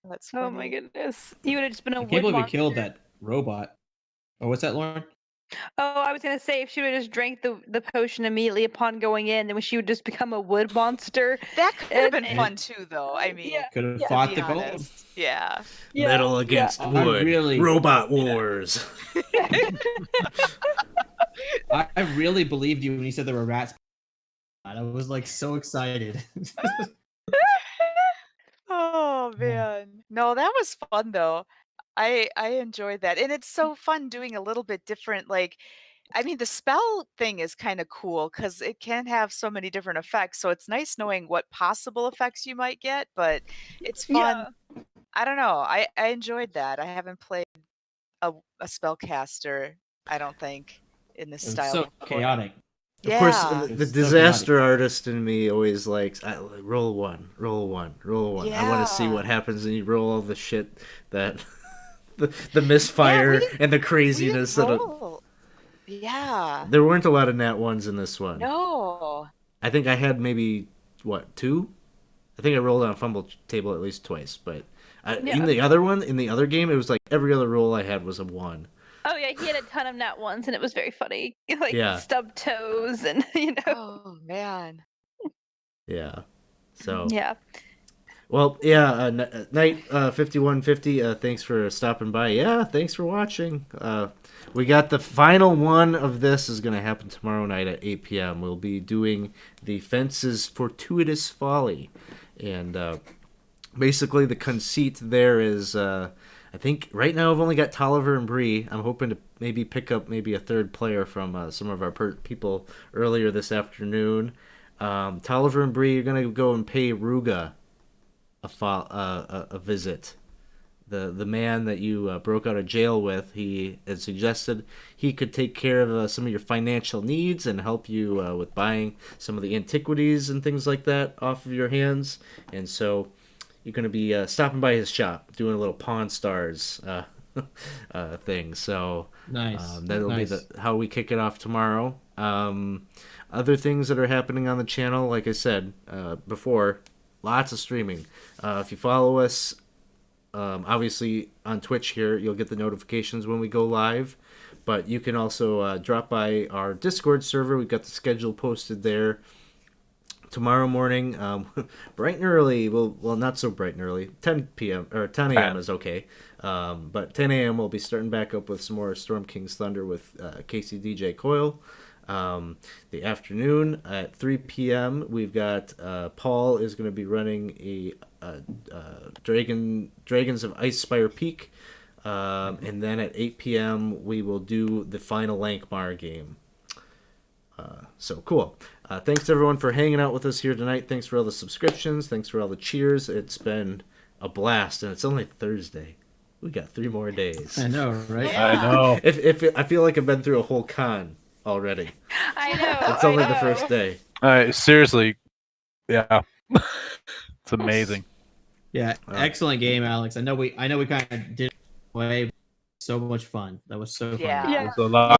S3: That's
S5: Oh
S3: funny.
S5: my goodness. You would have just been a
S4: I
S5: wood
S4: can't believe we
S5: monster.
S4: killed that robot. Oh, what's that, Lauren?
S5: Oh, I was gonna say if she would have just drank the potion immediately upon going in, then she would just become a wood monster.
S3: That could have been
S5: And-
S3: fun too, though. I mean,
S5: Yeah.
S4: Could have
S5: Yeah.
S4: fought
S3: to
S4: the
S3: be
S4: golem.
S3: honest. Yeah.
S1: Metal against
S4: I
S1: wood.
S4: really-
S1: Robot wars.
S4: I really believed you when you said there were rats. I was like so excited.
S3: Oh man. No, that was fun though. I enjoyed that. And it's so fun doing a little bit different like I mean the spell thing is kind of cool cuz it can have so many different effects. So it's nice knowing what possible effects you might get, but it's fun.
S5: Yeah.
S3: I don't know. I enjoyed that. I haven't played a spellcaster, I don't think, in this
S4: It was
S3: style
S4: so
S3: before.
S4: chaotic.
S1: Of course,
S3: Yeah.
S1: the
S4: It's so
S1: disaster artist in me always likes roll one, roll one, roll one. I want to see
S3: Yeah.
S1: what happens, and you roll all the shit that the misfire
S3: we didn't-
S1: and the
S3: We didn't
S1: craziness that
S3: roll. Yeah.
S1: there weren't a lot of nat ones in this one.
S3: No.
S1: I think I had maybe two. I think I rolled on a fumble table at least twice, but
S5: Yeah.
S1: in the other one, in the other game, it was like every other roll I had was a 1.
S5: Oh yeah, he had a ton of nat ones, and it was very funny. Like
S1: Yeah.
S5: stubbed toes, and
S3: Oh man.
S1: Yeah. So
S5: Yeah.
S1: well, yeah, Night 5150, thanks for stopping by. Yeah, thanks for watching. We got the final one of this is going to happen tomorrow night at 8 p.m. We'll be doing the Fence's Fortuitous Folly. And basically the conceit there is, I think right now I've only got Tolliver and Bree. I'm hoping to maybe pick up maybe a third player from some of our people earlier this afternoon. Tolliver and Bree are going to go and pay Ruga a visit. The man that you broke out of jail with, he had suggested he could take care of some of your financial needs and help you with buying some of the antiquities and things like that off of your hands. And so you're going to be stopping by his shop, doing a little Pawn Stars thing. So
S4: Nice.
S1: that'll
S4: Nice.
S1: be how we kick it off tomorrow. Other things that are happening on the channel, like I said before, lots of streaming. If you follow us, obviously on Twitch here, you'll get the notifications when we go live. But you can also drop by our Discord server. We've got the schedule posted there. Tomorrow morning, bright and early. Well, not so bright and early. 10 p.m. or 10 a.m. is okay. But 10 a.m. we'll be starting back up with some more Storm King's Thunder with Casey DJ Coyle. The afternoon at 3 p.m. we've got Paul is going to be running a Dragons of Icespire Peak, and then at 8 p.m. we will do the final Lankhmar game. So cool. Thanks to everyone for hanging out with us here tonight. Thanks for all the subscriptions. Thanks for all the cheers. It's been a blast, and it's only Thursday. We got 3 more days.
S4: I know, right?
S3: Yeah.
S2: I know.
S1: If I feel like I've been through a whole con already.
S5: I know.
S1: It's only
S5: I
S1: the
S5: know.
S1: first day.
S2: Seriously, yeah, it's amazing.
S4: Yeah,
S1: Alright.
S4: excellent game, Alex. I know we kind of did it away. So much fun. That was so fun.
S3: Yeah.
S5: Yeah.
S2: It was a lot